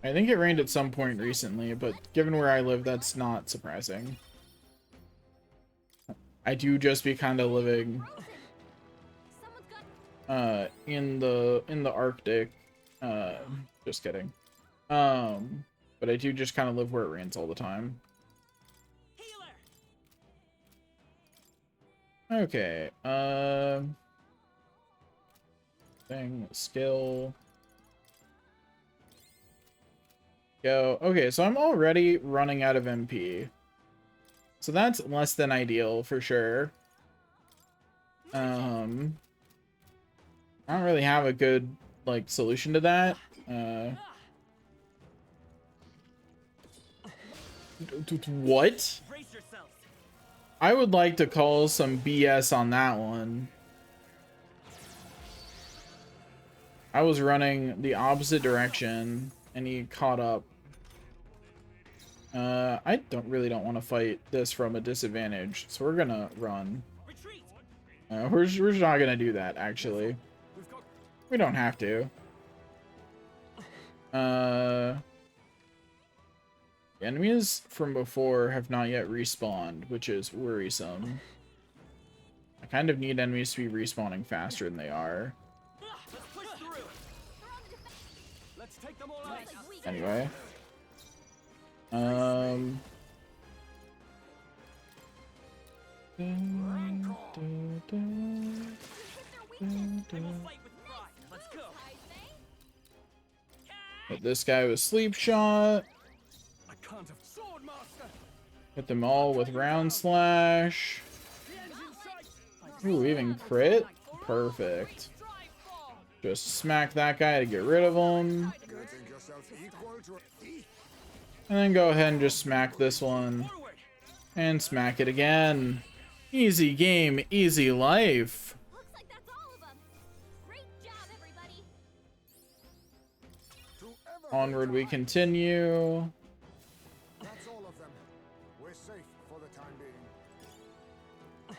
I think it rained at some point recently, but given where I live, that's not surprising. I do just be kind of living in the Arctic. Just kidding. But I do just kind of live where it rains all the time. Okay. Thing, skill. Go. Okay, so I'm already running out of MP. So that's less than ideal for sure. I don't really have a good like solution to that. What? I would like to call some BS on that one. I was running the opposite direction and he caught up. I don't want to fight this from a disadvantage, so we're gonna run. We're just not gonna do that, actually. We don't have to. Enemies from before have not yet respawned, which is worrisome. I kind of need enemies to be respawning faster than they are. Anyway. Hit this guy with sleep shot. Hit them all with round slash. Ooh, even crit? Perfect. Just smack that guy to get rid of him. And then go ahead and just smack this one. And smack it again. Easy game, easy life. Looks like that's all of them. Great job, everybody. Onward we continue. That's all of them. We're safe for the time being.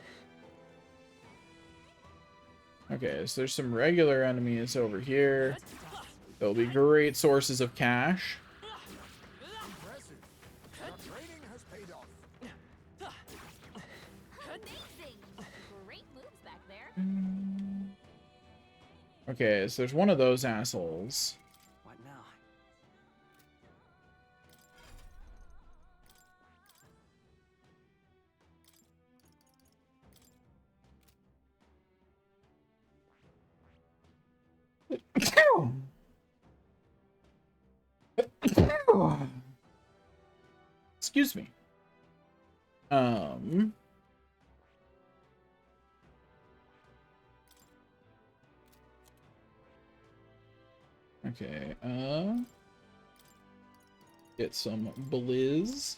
Okay, so there's some regular enemies over here. They'll be great sources of cash. Impressive. Our training has paid off. Amazing. Great moves back there. Okay, so there's one of those assholes. What now? Excuse me. Okay, get some blizz.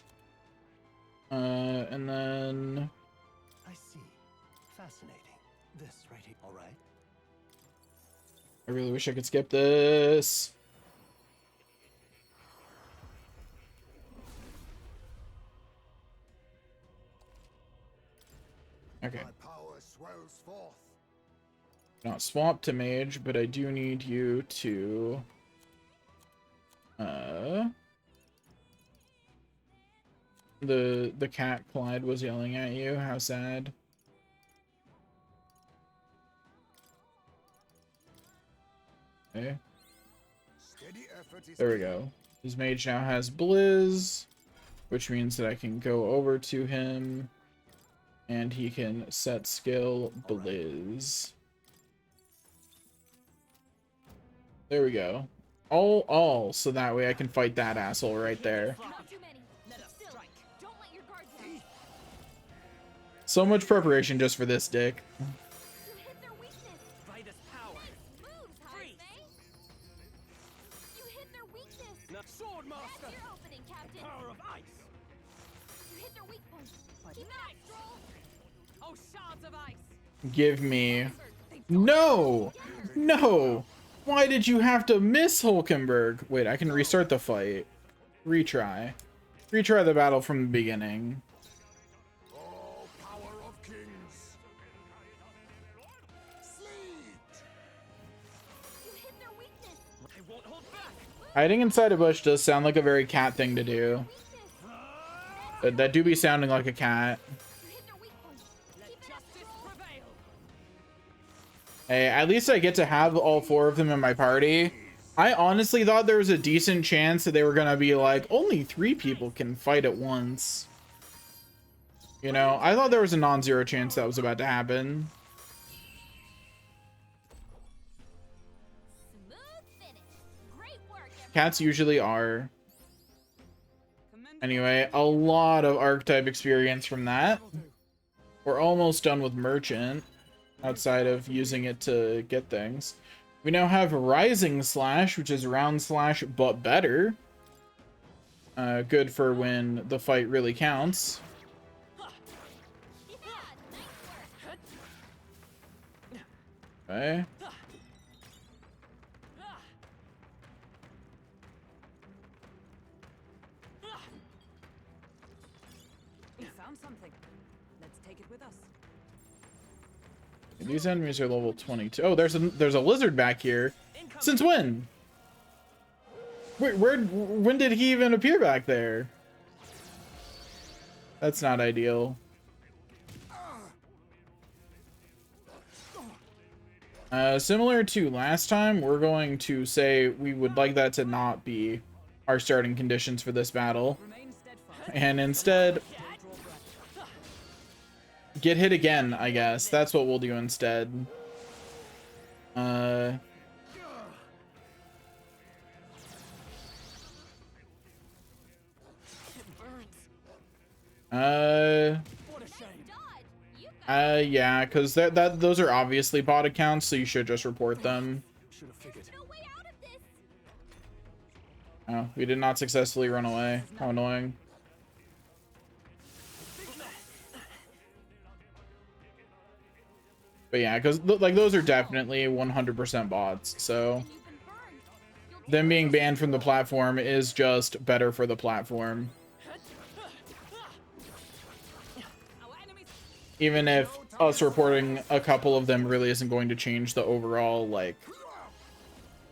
And then I see. Fascinating. This right here, all right? I really wish I could skip this. Okay. My power swells forth. Not swap to mage, but I do need you to the cat Clyde was yelling at you. How sad. Okay. Steady effort is There we go. His mage now has Blizz, which means that I can go over to him and he can set skill Blizz. There we go. All, so that way I can fight that asshole right there. Not too many. Still, don't let your guard down. So much preparation just for this dick. You hit their weakness. Vitus power. Moves, Heismay. You hit their weakness. Now, sword master. That's your opening, Captain. Power of ice. You hit their weak point. Keep it up, Stroll. Oh, shards of ice! Give me... No! No! Why did you have to miss Hulkenberg? Wait, I can restart the fight. Retry. Retry the battle from the beginning. oh, power of kings. Sleet. You hit their weakness. I won't hold back. Hiding inside a bush does sound like a very cat thing to do. That do be sounding like a cat. You hit their weak point. Let justice prevail! Hey, at least I get to have all four of them in my party. I honestly thought there was a decent chance that they were gonna be like, only 3 people can fight at once. You know, I thought there was a non-zero chance that was about to happen. Smooth finish. Great work, everyone. Cats usually are. Anyway, a lot of archetype experience from that. We're almost done with Merchant, outside of using it to get things. We now have Rising Slash, which is round slash, but better. Good for when the fight really counts. Yeah, nice work. Okay. We found something. Let's take it with us. These enemies are level 22. Oh, there's a lizard back here. Since when? Wait, when did he even appear back there? That's not ideal. Similar to last time, we're going to say we would like that to not be our starting conditions for this battle. Remain steadfast. And instead, get hit again, I guess. That's what we'll do instead. What a shame. Dodge. You got Yeah, because those are obviously bot accounts, so you should just report them. Should have figured. no way out of this. Oh, we did not successfully run away. How annoying. But yeah, because like those are definitely 100% bots, so You've been burned. You'll them being banned from the platform is just better for the platform. Our enemies Even if us reporting a couple of them really isn't going to change the overall, like,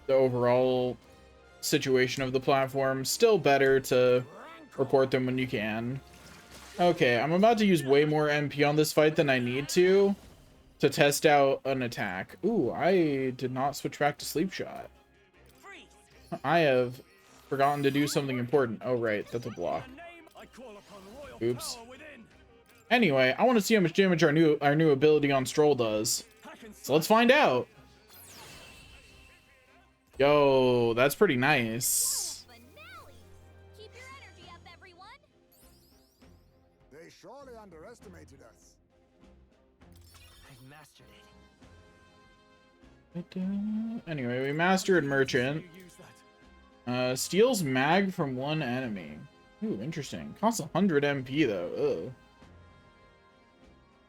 the overall situation of the platform, still better to report them when you can. Okay, I'm about to use way more MP on this fight than I need to to test out an attack. Ooh, I did not switch back to sleep shot. I have forgotten to do something important. Oh, right. That's a block. Oops. Anyway, I want to see how much damage our new ability on Stroll does. So let's find out. Yo, that's pretty nice. Keep your energy up, everyone. They surely underestimated us. I've mastered it. Anyway, we mastered Merchant. Steals mag from one enemy. Ooh, interesting. Costs 100 MP though. Ugh.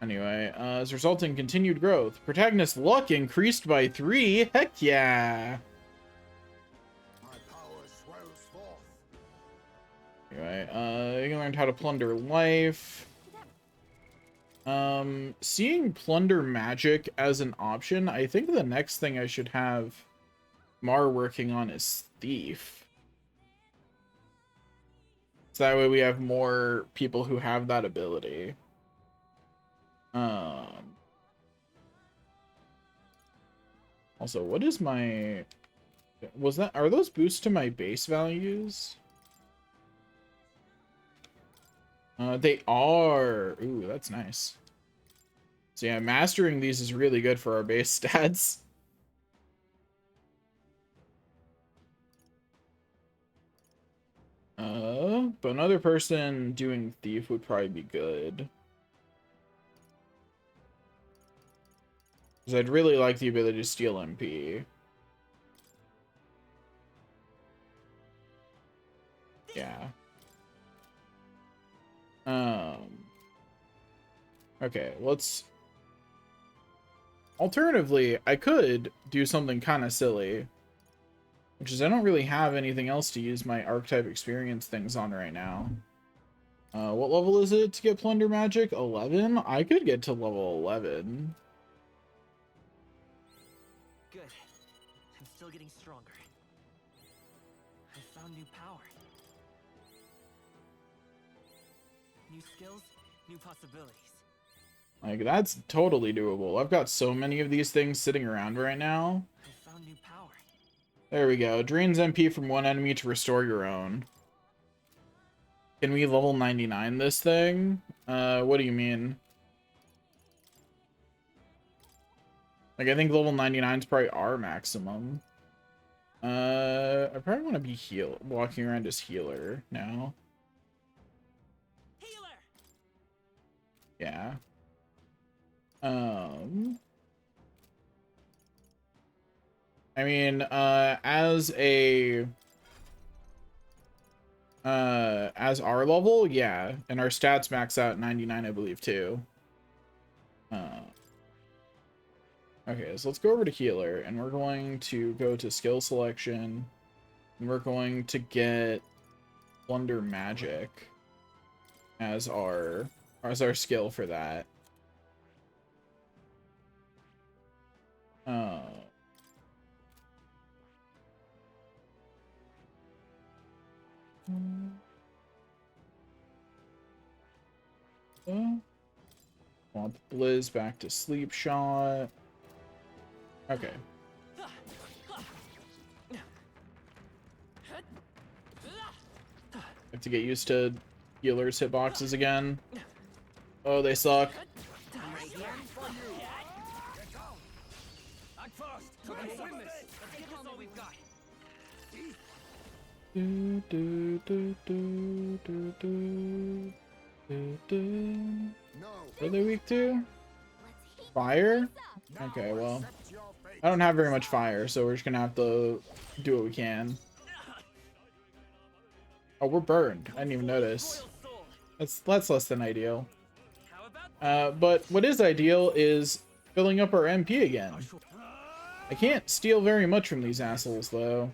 Anyway, as a result in continued growth. Protagonist luck increased by 3. Heck yeah. My power swells forth. Anyway, you learned how to plunder life. Seeing plunder magic as an option, I think the next thing I should have Mar working on is thief. So that way we have more people who have that ability. Also, what is my... Are those boosts to my base values? They are. Ooh, that's nice. So yeah, mastering these is really good for our base stats. But another person doing thief would probably be good. Because I'd really like the ability to steal MP. Yeah. Okay, let's... Alternatively, I could do something kind of silly. Which is I don't really have anything else to use my archetype experience things on right now. What level is it to get plunder magic? 11? I could get to level 11. Good. I'm still getting stronger. I found new power. New skills, new possibilities. Like, that's totally doable. I've got so many of these things sitting around right now. I found new power. There we go. Drains MP from one enemy to restore your own. Can we level 99 this thing? What do you mean? Like, I think level 99 is probably our maximum. I probably want to be walking around as healer now. Healer. Yeah. I mean, as our level, yeah, and our stats max out 99, I believe, too. Okay, so let's go over to healer, and we're going to go to skill selection, and we're going to get plunder magic as our skill for that. Want Blizz back to sleep shot. Okay. Have to get used to healers' hitboxes again. Oh, they suck. What are they weak to? Fire? Okay, well, I don't have very much fire, so we're just gonna have to do what we can. Oh, we're burned. I didn't even notice. That's less than ideal. But what is ideal is filling up our MP again. I can't steal very much from these assholes, though.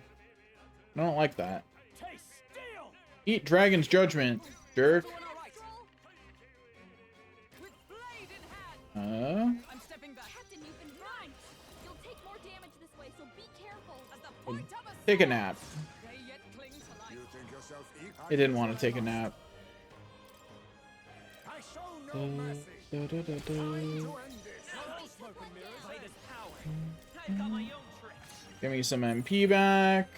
I don't like that. Eat Dragon's Judgment, jerk. Take a nap. It didn't want to take a nap. I've got my own trick. Give me some MP back.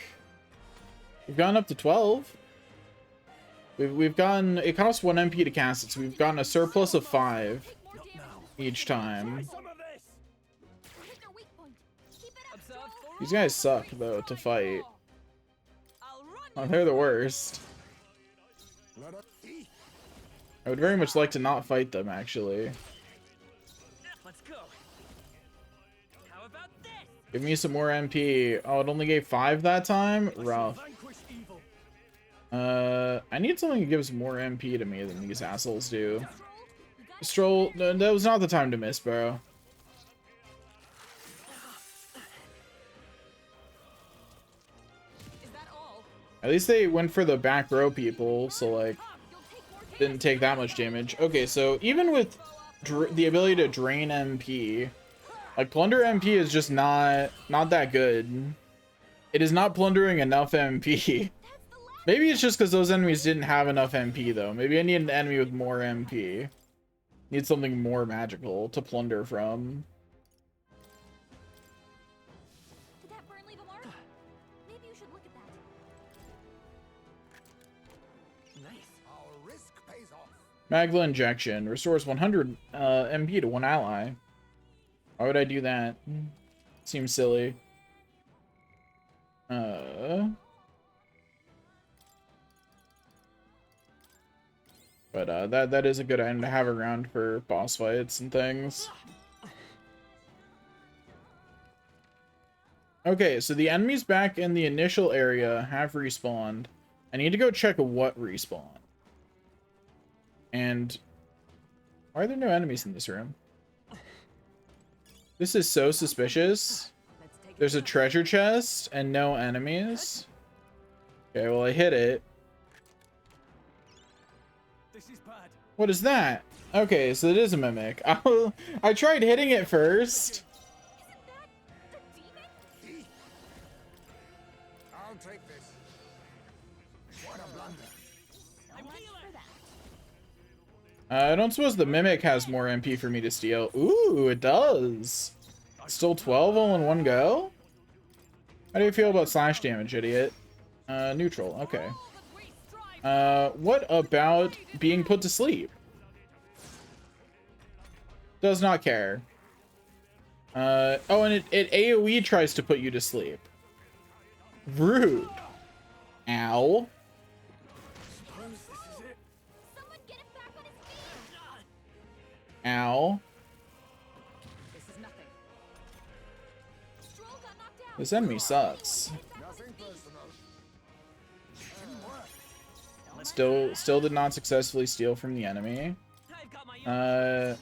We've gone up to 12. We've gotten, it costs 1 MP to cast it, so we've gotten a surplus of 5 each time. These guys suck though to fight. Oh, they're the worst. I would very much like to not fight them, actually. Let's go. How about this? Give me some more MP. Oh, it only gave 5 that time? Rough. I need something that gives more MP to me than these assholes do. Stroll, that was not the time to miss, bro. At least they went for the back row people, so like, didn't take that much damage. Okay, so even with the ability to drain MP, like plunder MP is just not that good. It is not plundering enough MP. Maybe it's just because those enemies didn't have enough MP though. Maybe I need an enemy with more MP. Need something more magical to plunder from. Did that burn leave a mark? Maybe you should look at that. Nice. Our risk pays off. Magla injection restores 100 MP to one ally. Why would I do that? Seems silly. But that is a good item to have around for boss fights and things. Okay, so the enemies back in the initial area have respawned. I need to go check what respawn. And why are there no enemies in this room? This is so suspicious. There's a treasure chest and no enemies. Okay, well I hit it. What is that? Okay, so it is a mimic. I tried hitting it first. I'll take this. What a blunder. I don't suppose the mimic has more MP for me to steal. Ooh, it does. Still 12 all in one go? How do you feel about slash damage, idiot? Neutral, okay. What about being put to sleep? Does not care. Oh, and it AoE tries to put you to sleep. Rude. Ow. Ow. This enemy sucks. Still did not successfully steal from the enemy. I'm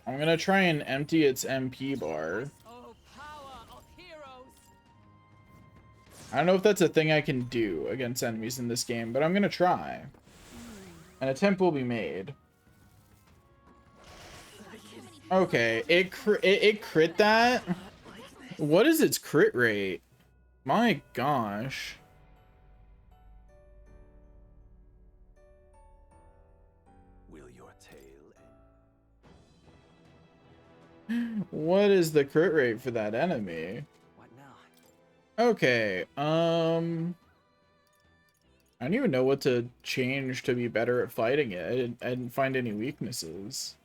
gonna try and empty its MP bar. I don't know if that's a thing I can do against enemies in this game, but I'm gonna try. An attempt will be made. Okay, it crit that? What is its crit rate? My gosh. Will your tail end? What is the crit rate for that enemy? What now? Okay, I don't even know what to change to be better at fighting it. I didn't find any weaknesses.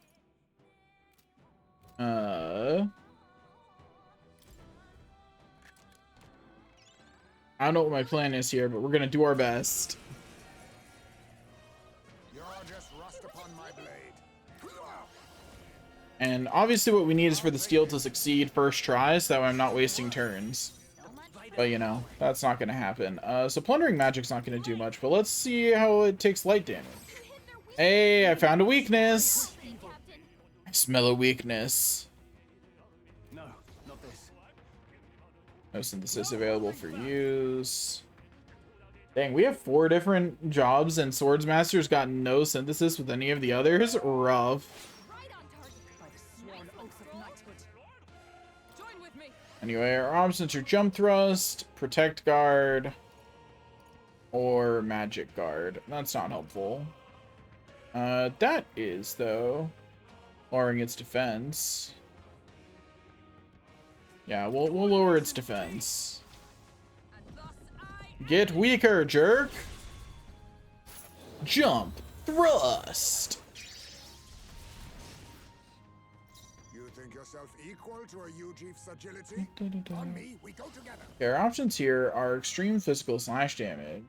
I don't know what my plan is here, but we're gonna do our best. You're just rust upon my blade. And obviously what we need is for the steal to succeed first try, so that way I'm not wasting turns. But you know, that's not gonna happen. So plundering magic's not gonna do much, but let's see how it takes light damage. Hey, I found a weakness! I smell a weakness. No, not this. No synthesis available for use. Dang, we have 4 different jobs and Swordsmaster's got no synthesis with any of the others? Rough. Anyway, our options are Jump Thrust, Protect Guard, or Magic Guard. That's not helpful. That is, though. Lowering its defense. Yeah, we'll lower its defense. Get weaker, jerk! Jump! Thrust! You think yourself equal to a Ujeef's agility? On me, we go together. Okay, our options here are extreme physical slash damage,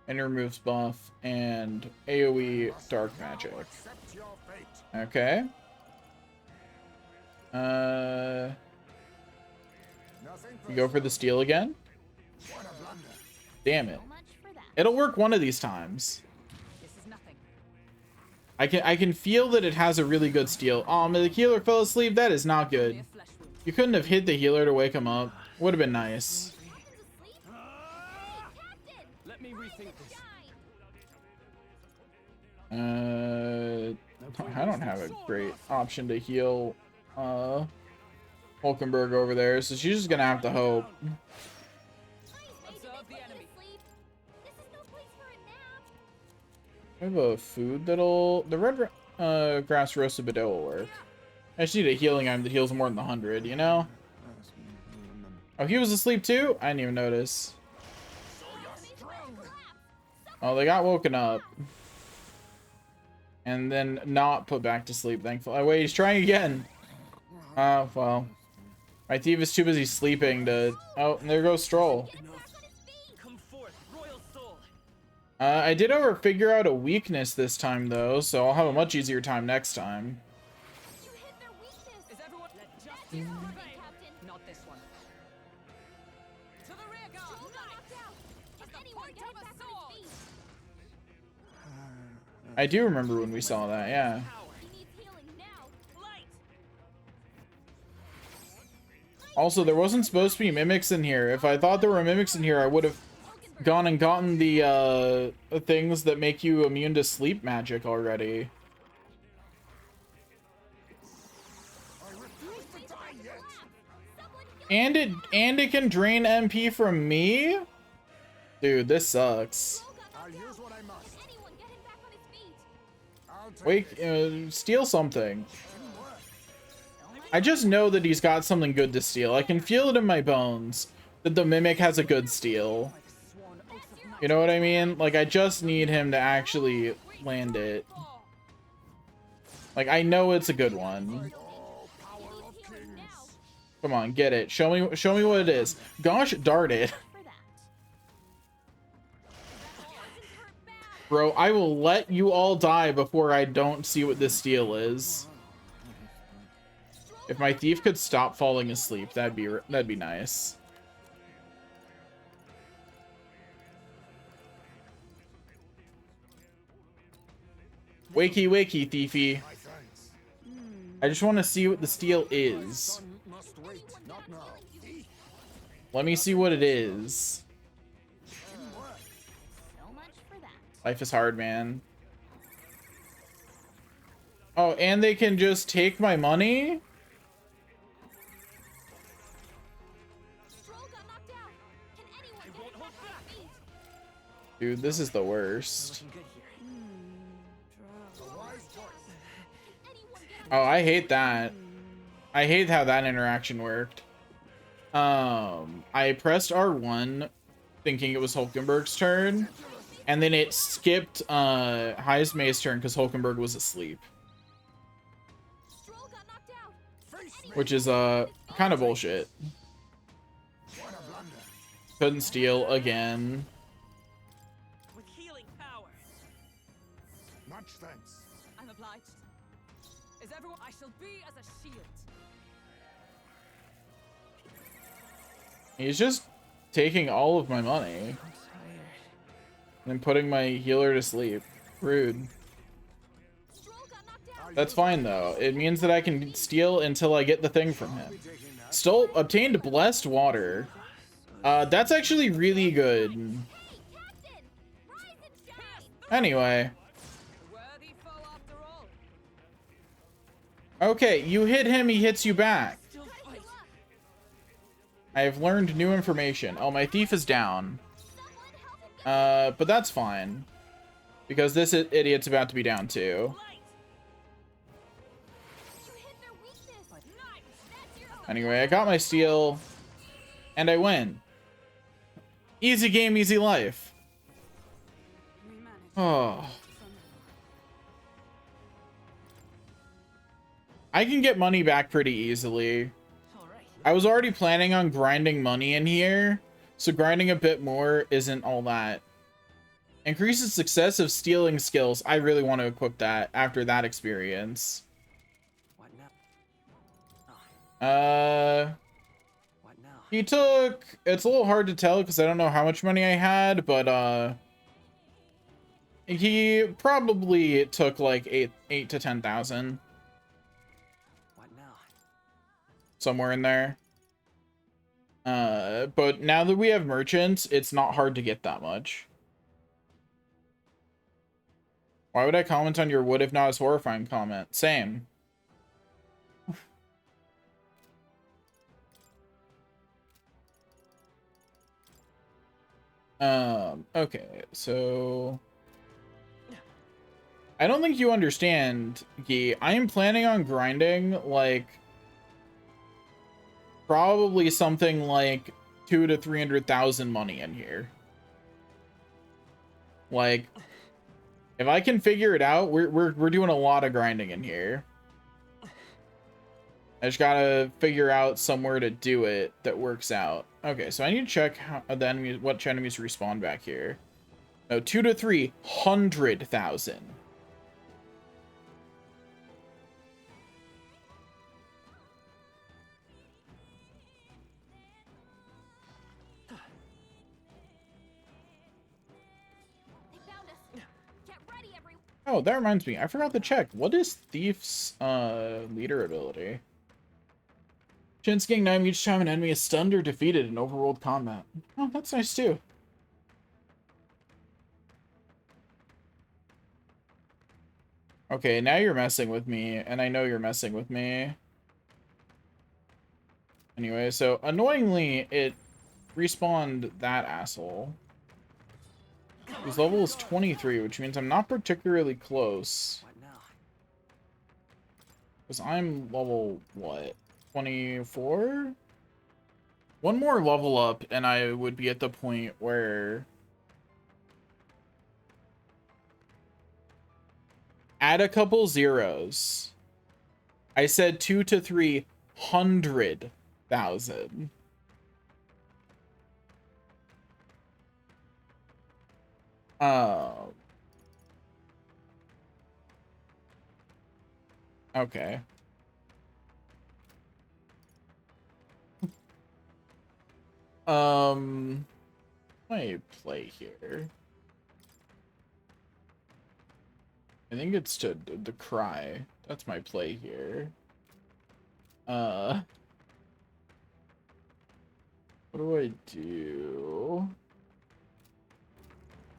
and removes buff, and AoE dark magic. Okay. You go for the steal again? Damn it. It'll work one of these times. I can feel that it has a really good steal. Oh, the healer fell asleep. That is not good. You couldn't have hit the healer to wake him up. Would have been nice. Let me rethink this. I don't have a great option to heal Hulkenberg over there, so she's just gonna have to hope. I have a food that'll... The red grass roasted Bordeaux will work. I just need a healing item that heals more than 100, you know? Oh, he was asleep too? I didn't even notice. Oh, they got woken up. And then not put back to sleep, thankfully. Oh, wait, he's trying again. Oh, well. My thief is too busy sleeping to... Oh, and there goes Stroll. I did figure out a weakness this time, though, so I'll have a much easier time next time. Not this one. To the rear guard. I do remember when we saw that, yeah. Also, there wasn't supposed to be mimics in here. If I thought there were mimics in here, I would have gone and gotten the things that make you immune to sleep magic already. And it can drain MP from me? Dude, this sucks. Wait, steal something. I just know that he's got something good to steal. I can feel it in my bones that the Mimic has a good steal. You know what I mean? Like, I just need him to actually land it. Like, I know it's a good one. Come on, get it. Show me what it is. Gosh darn it. Bro, I will let you all die before I don't see what this steal is. If my thief could stop falling asleep, that'd be nice. Wakey, wakey, thiefy. I just want to see what the steal is. Let me see what it is. Life is hard, man. Oh, and they can just take my money? Dude, this is the worst. Oh, I hate that. I hate how that interaction worked. I pressed R1 thinking it was Hulkenberg's turn, and then it skipped Heismay's turn because Hulkenberg was asleep. Which is kind of bullshit. Couldn't steal again. With healing power. Much thanks. I'm obliged. Is everyone? I shall be as a shield. He's just taking all of my money and putting my healer to sleep. Rude. That's fine though. It means that I can steal until I get the thing from him. Stole obtained blessed water. That's actually really good. Anyway. Okay, you hit him, he hits you back. I have learned new information. Oh, my thief is down. But that's fine. Because this idiot's about to be down too. Anyway, I got my steal, and I win. Easy game, easy life. Oh. I can get money back pretty easily. I was already planning on grinding money in here, so grinding a bit more isn't all that. Increases success of stealing skills. I really want to equip that after that experience. What now? What now? He took, it's a little hard to tell because I don't know how much money I had, but he probably took like 8 to 10,000. What now? Somewhere in there. But now that we have merchants, it's not hard to get that much. Why would I comment on your would if not as horrifying comment? Same. Okay, so I don't think you understand, Gee. I am planning on grinding like probably something like 200,000 to 300,000 money in here. Like, if I can figure it out, we're doing a lot of grinding in here. I just gotta figure out somewhere to do it that works out. Okay, so I need to check how the enemies, what enemies respawn back here. No, 200,000 to 300,000. Oh, that reminds me. I forgot to check. What is Thief's leader ability? Chance getting 9 each time an enemy is stunned or defeated in overworld combat. Oh, that's nice too. Okay, now you're messing with me, and I know you're messing with me. Anyway, so annoyingly, it respawned that asshole. His level is 23, which means I'm not particularly close. Because I'm level, what, 24? One more level up, and I would be at the point where... Add a couple zeros. I said 200,000 to 300,000. Okay. Let me play here. I think it's to the cry. That's my play here. What do I do?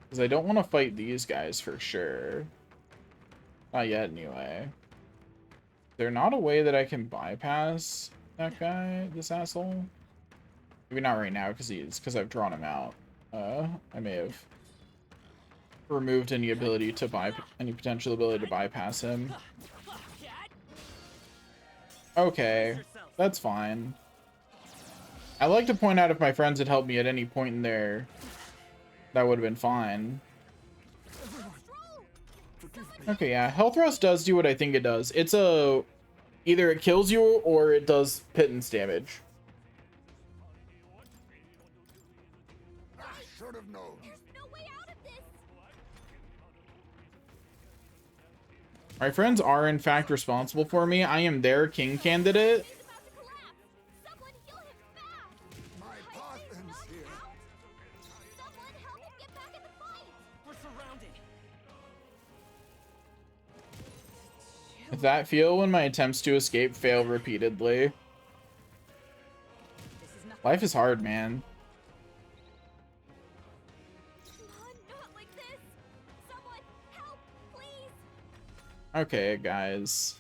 Because I don't want to fight these guys for sure. Not yet, anyway. There's not a way that I can bypass that guy, this asshole? Maybe not right now, because I've drawn him out. I may have removed any ability to any potential ability to bypass him. Okay, that's fine. I like to point out if my friends had helped me at any point in there, that would have been fine. Okay, yeah, Health Rust does do what I think it does. It's a... Either it kills you or it does pittance damage. I should have known. My friends are in fact responsible for me. I am their king candidate. If that feel when my attempts to escape fail repeatedly. Life is hard, man. Okay, guys.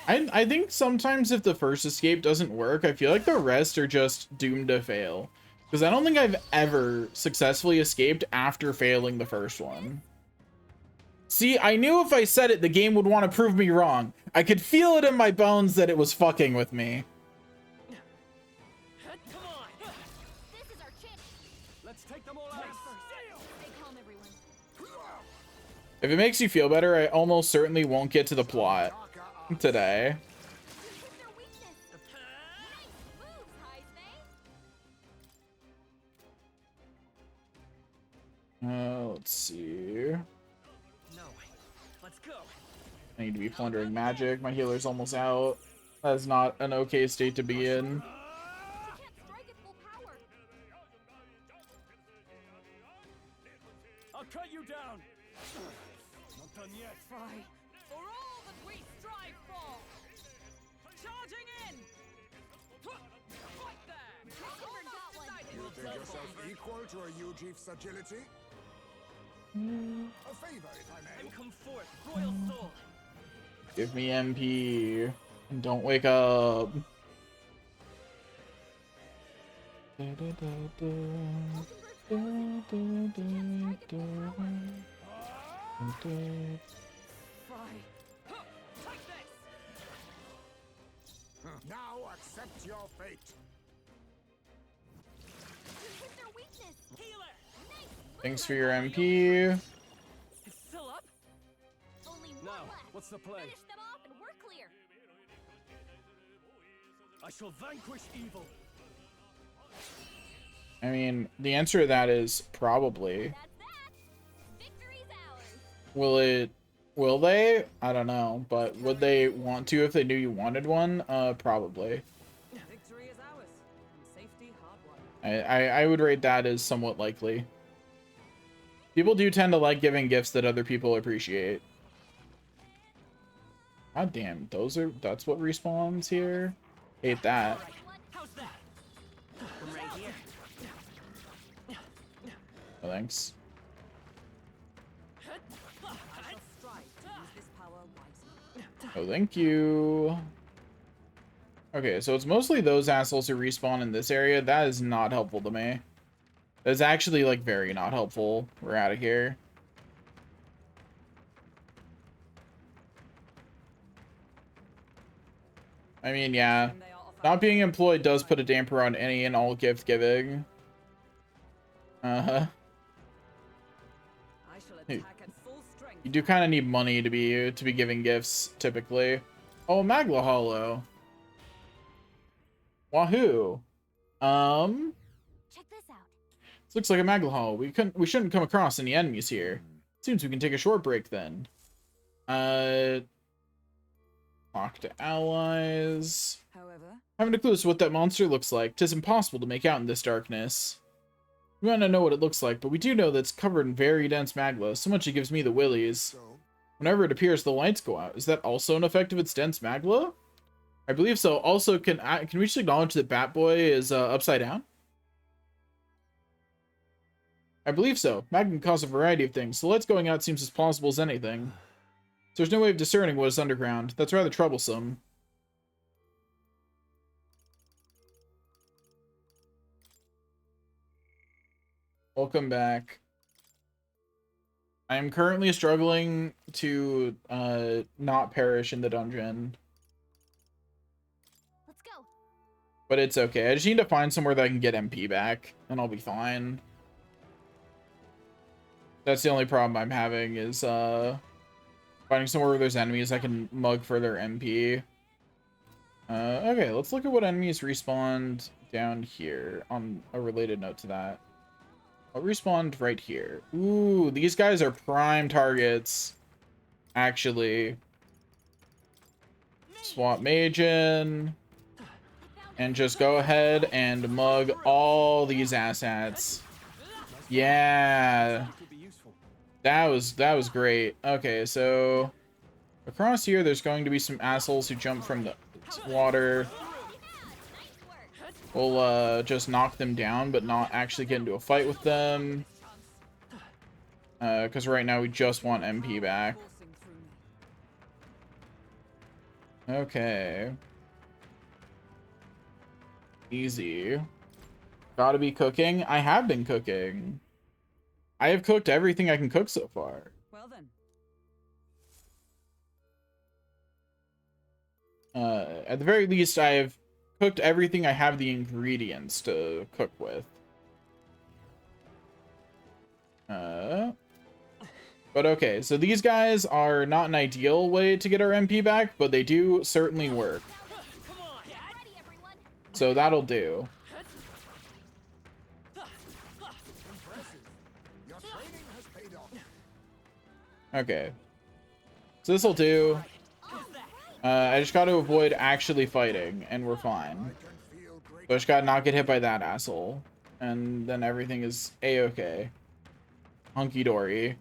I think sometimes if the first escape doesn't work, I feel like the rest are just doomed to fail. Because I don't think I've ever successfully escaped after failing the first one. See, I knew if I said it, the game would want to prove me wrong. I could feel it in my bones that it was fucking with me. Come on! This is our chance. Let's take them all out. Stay calm, everyone. If it makes you feel better, I almost certainly won't get to the plot today. Let's see. No. Let's go. I need to be plundering magic. My healer's almost out. That is not an okay state to be in. I'll cut you down. Not done yet. Fry, for all that we strive for. Charging in. Right there. You think yourself equal to a Ujif's agility? A favor, if I may. Come forth, royal soul. Give me MP. And don't wake up. Now accept your fate. Hit their weakness. Healer. Thanks for your MP. It's still up. Only one Now, left. what's the play? Finish them off and we're clear. I shall vanquish evil. I mean, the answer to that is probably. That's that. Victory's ours. Will they? I don't know, but would they want to if they knew you wanted one? Probably. Victory is ours, and safety hard won. I would rate that as somewhat likely. People do tend to like giving gifts that other people appreciate. God damn, that's what respawns here? Hate that. How's that? I'm right here. Oh, thanks. I shall strive to use this power wisely. Oh, thank you. Okay, so it's mostly those assholes who respawn in this area. That is not helpful to me. That's actually, like, very not helpful. We're out of here. I mean, yeah. Not being employed does put a damper on any and all gift giving. Uh-huh. I shall attack at full strength. You do kind of need money to be giving gifts, typically. Oh, Magla Hollow. Wahoo. Check this out. This looks like a Magla Hollow. We shouldn't come across any enemies here. Seems we can take a short break then. Talk to allies. However, Haven't a clue as to what that monster looks like. 'Tis impossible to make out in this darkness. We want to know what it looks like, but we do know that it's covered in very dense magma, so much it gives me the willies. Whenever it appears, the lights go out. Is that also an effect of its dense magma? I believe so. Also, can we just acknowledge that Batboy is upside down? I believe so. Magma can cause a variety of things. The lights going out seems as plausible as anything. So there's no way of discerning what is underground. That's rather troublesome. Welcome back. I am currently struggling to not perish in the dungeon. Let's go. But it's okay. I just need to find somewhere that I can get MP back, and I'll be fine. That's the only problem I'm having is finding somewhere where there's enemies I can mug for their MP. Okay, let's look at what enemies respawned down here on a related note to that. What respawned right here? Ooh, these guys are prime targets, actually. Swap mage in. And just go ahead and mug all these asshats. Yeah. That was great. Okay, so across here there's going to be some assholes who jump from the water. We'll just knock them down, but not actually get into a fight with them. Because right now we just want MP back. Okay. Easy. Gotta be cooking. I have been cooking. I have cooked everything I can cook so far. well then, At the very least, I've cooked everything I have the ingredients to cook with. But okay, so these guys are not an ideal way to get our MP back, but they do certainly work. So that'll do. Okay. So this'll do. I just gotta avoid actually fighting, and we're fine. So I just gotta not get hit by that asshole. And then everything is a-okay. Hunky-dory.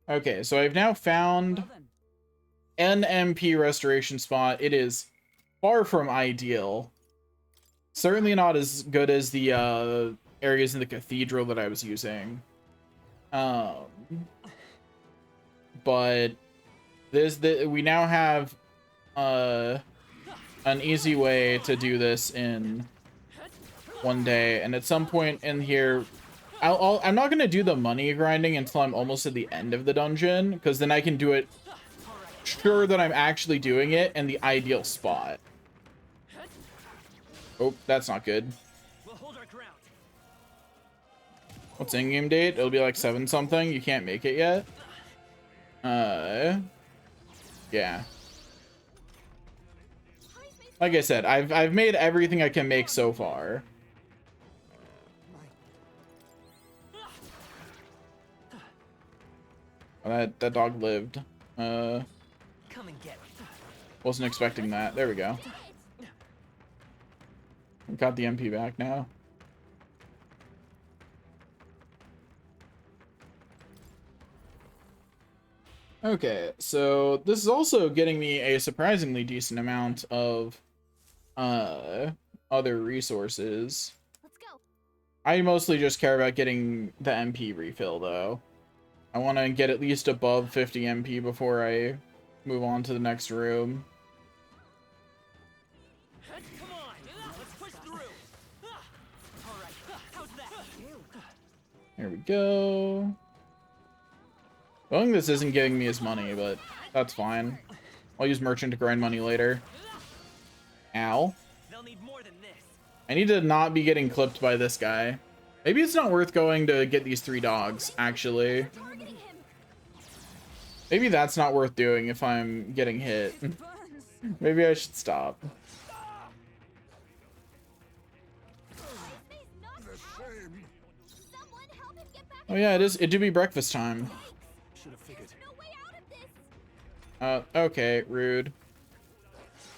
Okay, so I've now found an MP restoration spot. It is far from ideal. Certainly not as good as the areas in the cathedral that I was using. But we now have an easy way to do this in one day, and at some point in here, I'm not gonna do the money grinding until I'm almost at the end of the dungeon, because then I can do it sure that I'm actually doing it in the ideal spot. Oh, that's not good. What's in-game date? It'll be like 7 something. You can't make it yet. Yeah. Like I said, I've made everything I can make so far. Oh, that dog lived. Come and get it. Wasn't expecting that. There we go. Got the MP back now. Okay, so this is also getting me a surprisingly decent amount of other resources. Let's go. I mostly just care about getting the MP refill though. I want to get at least above 50 MP before I move on to the next room. Come on, let's push through. All right, how's that? There we go. I think this isn't giving me his money, but that's fine. I'll use merchant to grind money later. Ow. They'll need more than this. I need to not be getting clipped by this guy. Maybe it's not worth going to get these 3 dogs, actually. Maybe that's not worth doing if I'm getting hit. Maybe I should stop. Oh yeah, it do be breakfast time. Should have figured. Okay, rude.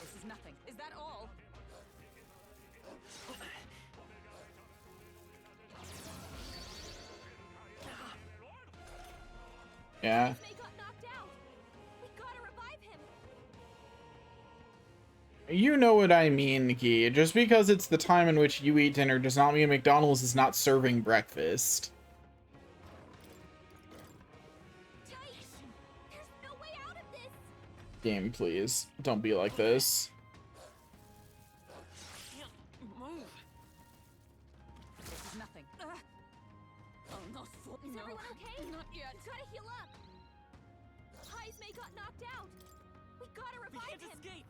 This is nothing. Is that all? Yeah. You know what I mean, Nikki. Just because it's the time in which you eat dinner does not mean McDonald's is not serving breakfast. Game, please. Don't be like this. This is nothing. Oh, not for Is everyone okay? Not yet. We gotta heal up. Heismay got knocked out. We gotta revive him. Escape.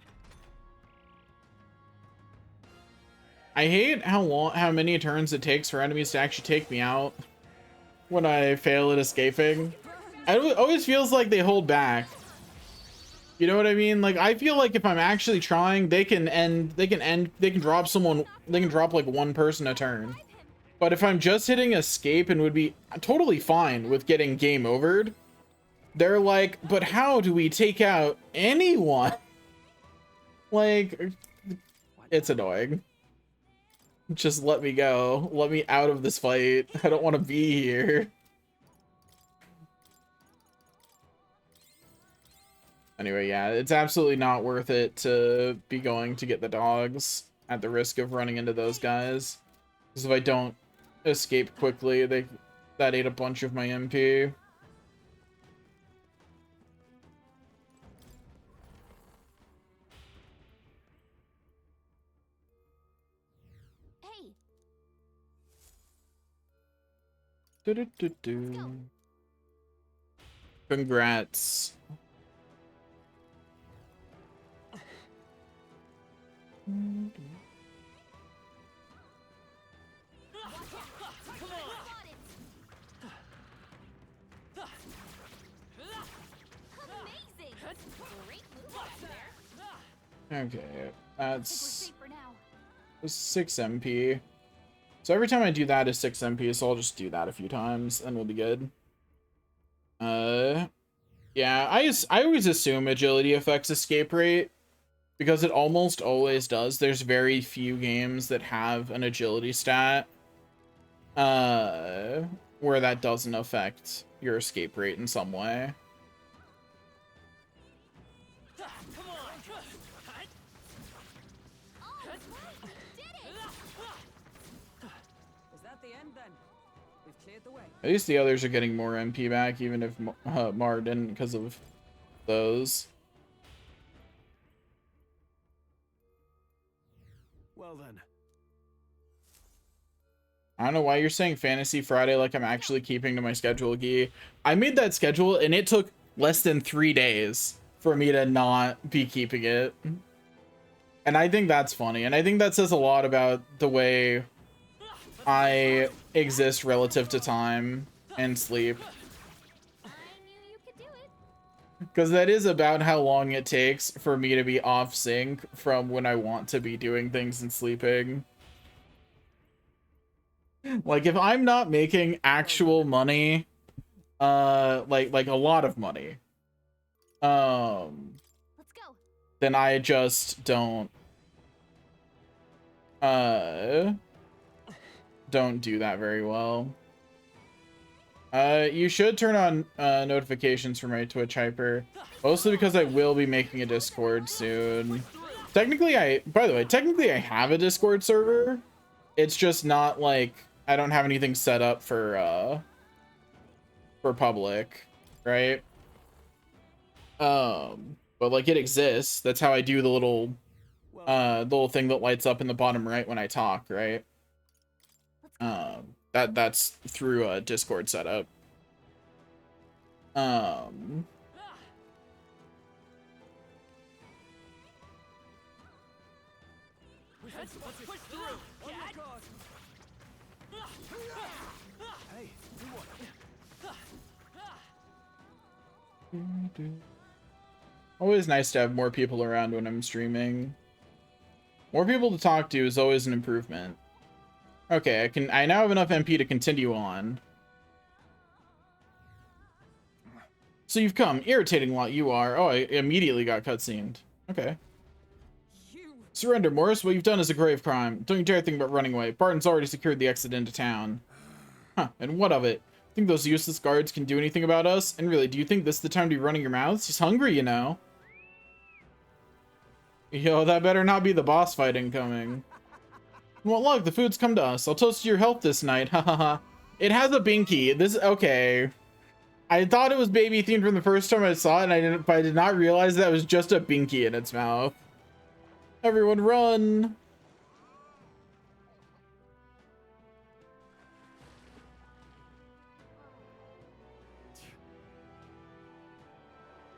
I hate how many turns it takes for enemies to actually take me out when I fail at escaping. It always feels like they hold back. You know what I mean? Like, I feel like if I'm actually trying, they can drop someone, they can drop like 1 person a turn. But if I'm just hitting escape and would be totally fine with getting game overed, they're like, but how do we take out anyone? Like, it's annoying. Just let me go. Let me out of this fight. I don't want to be here. Anyway, yeah, it's absolutely not worth it to be going to get the dogs at the risk of running into those guys. Because if I don't escape quickly, that ate a bunch of my MP. Hey. Do-do-do-do. Congrats. Okay, that's 6 MP. So every time I do that is 6 MP, so I'll just do that a few times and we'll be good. Yeah, I always assume agility affects escape rate because it almost always does. There's very few games that have an agility stat where that doesn't affect your escape rate in some way. At least the others are getting more MP back, even if Mar didn't because of those. Well then. I don't know why you're saying Fantasy Friday like I'm actually keeping to my schedule, Gee. I made that schedule and it took less than 3 days for me to not be keeping it. And I think that's funny. And I think that says a lot about the way I exist relative to time and sleep. Because that is about how long it takes for me to be off sync from when I want to be doing things and sleeping. Like if I'm not making actual money, like a lot of money, then I just don't do that very well. You should turn on notifications for my Twitch Hyper, mostly because I will be making a Discord soon. Technically, by the way, I have a Discord server. It's just not like I don't have anything set up for public, right? But like it exists. That's how I do the little thing that lights up in the bottom right when I talk, right? That's through a Discord setup. Let's push through. Hey, you what? Always nice to have more people around when I'm streaming. More people to talk to is always an improvement. Okay, I now have enough MP to continue on. So you've come. Irritating lot you are. Oh, I immediately got cutscened. Okay. Surrender, Morris. What you've done is a grave crime. Don't you dare think about running away. Barton's already secured the exit into town. Huh, and what of it? Think those useless guards can do anything about us? And really, do you think this is the time to be running your mouths? He's hungry, you know. Yo, that better not be the boss fight incoming. Well, look, the food's come to us. I'll toast to your health this night. Hahaha. It has a binky. This okay. I thought it was baby themed from the first time I saw it, and I did not realize that was just a binky in its mouth. Everyone run.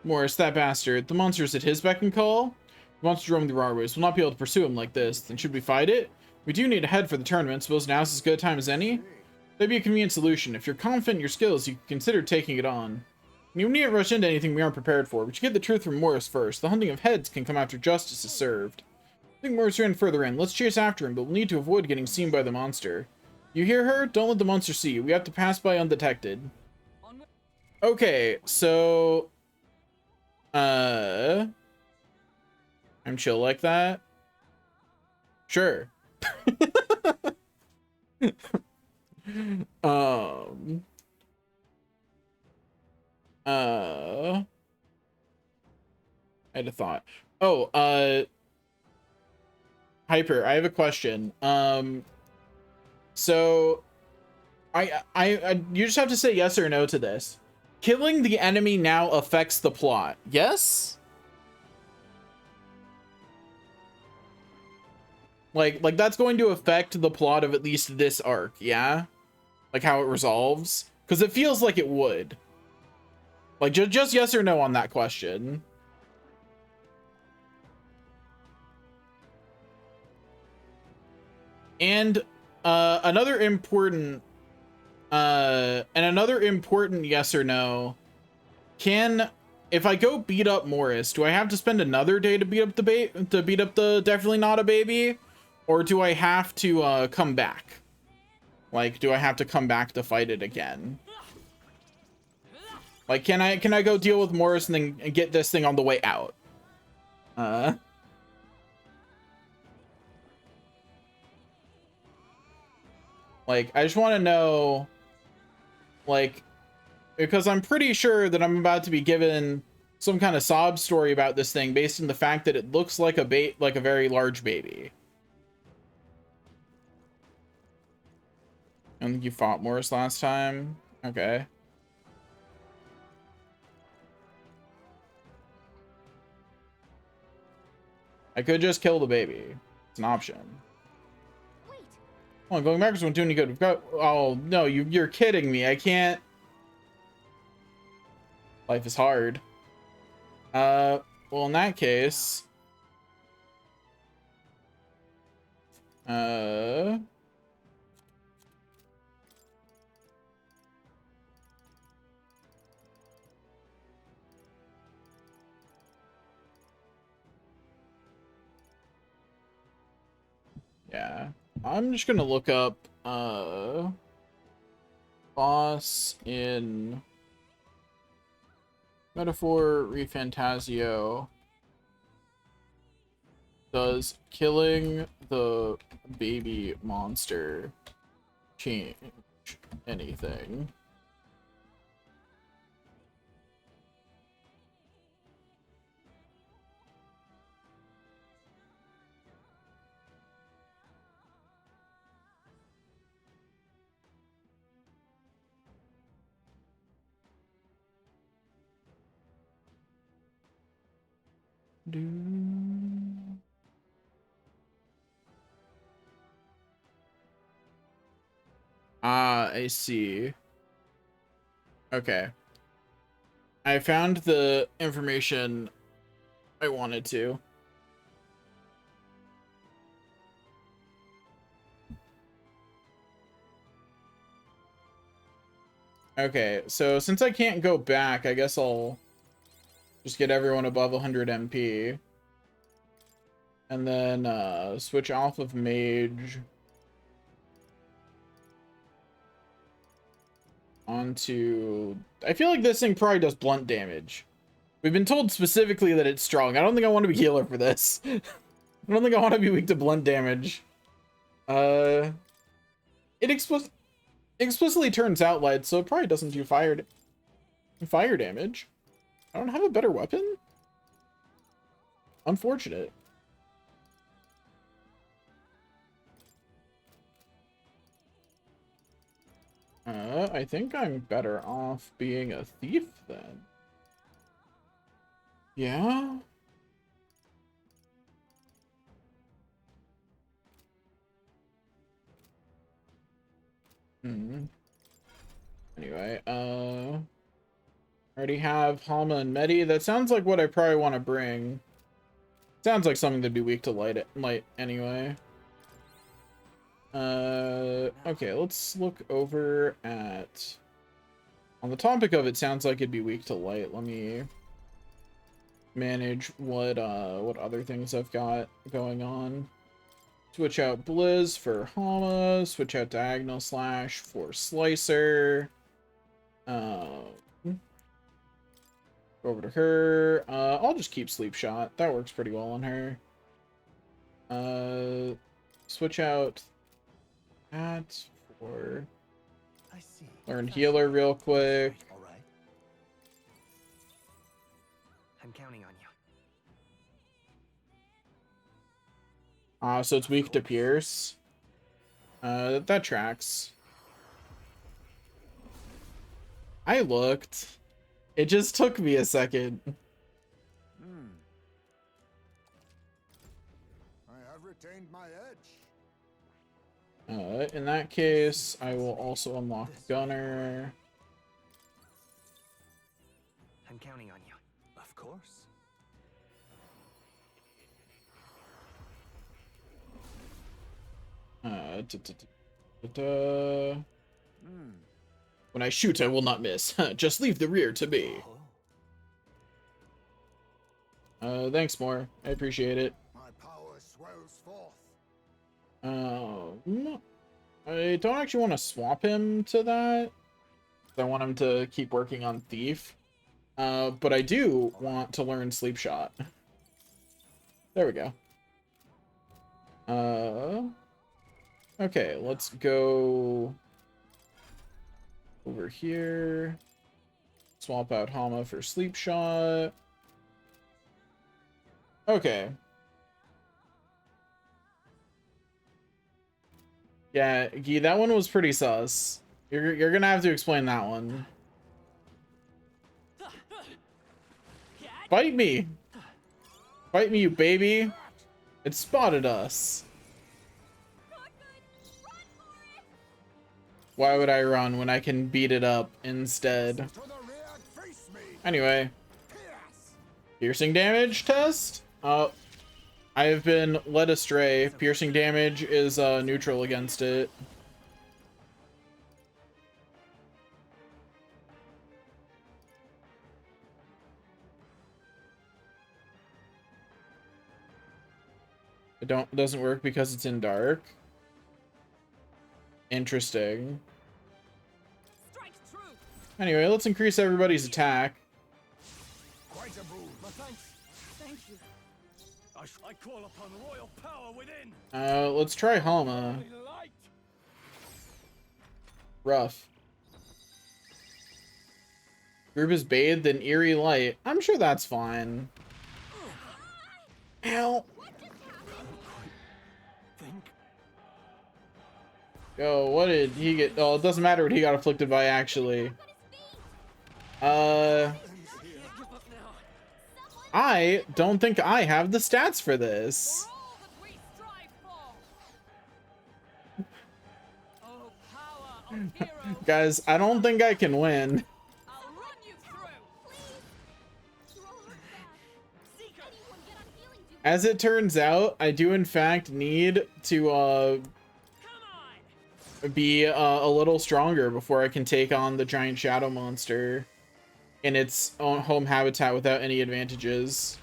Morris, that bastard. The monster's at his beck and call? The monster roaming the Rarways will not be able to pursue him like this. Then should we fight it? We do need a head for the tournament. Suppose now's as good a time as any? That'd be a convenient solution. If you're confident in your skills, you can consider taking it on. You needn't rush into anything we aren't prepared for, but you get the truth from Morris first. The hunting of heads can come after justice is served. I think Morris ran further in. Let's chase after him, but we'll need to avoid getting seen by the monster. You hear her? Don't let the monster see you. We have to pass by undetected. Okay, so... I'm chill like that? Sure. I had a thought. Oh, Hyper, I have a question. So you just have to say yes or no to this. Killing the enemy now affects the plot. Yes? Like that's going to affect the plot of at least this arc, yeah? Like how it resolves? Because it feels like it would. Like, just yes or no on that question. And another important yes or no. If I go beat up Morris, do I have to spend another day to beat up the Definitely Not a Baby? Or do I have to come back? Like, do I have to come back to fight it again? Like, can I go deal with Morris and then get this thing on the way out? Like, I just want to know, like, because I'm pretty sure that I'm about to be given some kind of sob story about this thing based on the fact that it looks like a very large baby. I don't think you fought Morris last time. Okay. I could just kill the baby. It's an option. Oh, going backwards won't do any good. We've got... Oh, no, you're kidding me. I can't... Life is hard. Well, in that case... Yeah. I'm just gonna look up, boss in Metaphor ReFantazio. Does killing the baby monster change anything? Ah, I see. Okay. I found the information I wanted to. Okay, so since I can't go back, I guess I'll just get everyone above 100 MP. And then switch off of Mage onto... I feel like this thing probably does blunt damage. We've been told specifically that it's strong. I don't think I want to be healer for this. I don't think I want to be weak to blunt damage. It explicitly turns out light, so it probably doesn't do fire damage. I don't have a better weapon? Unfortunate. I think I'm better off being a thief then. Yeah? Anyway, already have Halma and Medi. That sounds like what I probably want to bring. Sounds like something that'd be weak to light anyway. Okay, let's look over at... On the topic of it, sounds like it'd be weak to light. Let me manage what other things I've got going on. Switch out Blizz for Halma. Switch out Diagonal Slash for Slicer. Go over to her. I'll just keep Sleep Shot. That works pretty well on her. Switch out that for... Learn Healer real quick. All right. I'm counting on you. So it's weak to Pierce. That tracks. I looked. It just took me a second. I have retained my edge. In that case, I will also unlock Gunner. I'm counting on you. Of course. When I shoot, I will not miss. Just leave the rear to me. Thanks, more. I appreciate it. My power swells forth. I don't actually want to swap him to that. I want him to keep working on Thief. But I do want to learn Sleep Shot. There we go. Okay, let's go over here. Swap out Hama for Sleep Shot. Okay. Yeah, Guy, that one was pretty sus. You're gonna have to explain that one. Bite me! Bite me, you baby! It spotted us. Why would I run when I can beat it up instead? Anyway. Piercing damage test? I have been led astray. Piercing damage is neutral against it. It doesn't work because it's in dark. Interesting. Anyway, let's increase everybody's attack. Quite a move. Thanks. Thank you. I call upon royal power within. Let's try Hama. Rough. Group is bathed in eerie light. I'm sure that's fine. Ow. Yo, what did he get? Oh, it doesn't matter what he got afflicted by, actually. I don't think I have the stats for this. Guys, I don't think I can win. As it turns out, I do in fact need to be a little stronger before I can take on the giant shadow monster in its own home habitat without any advantages.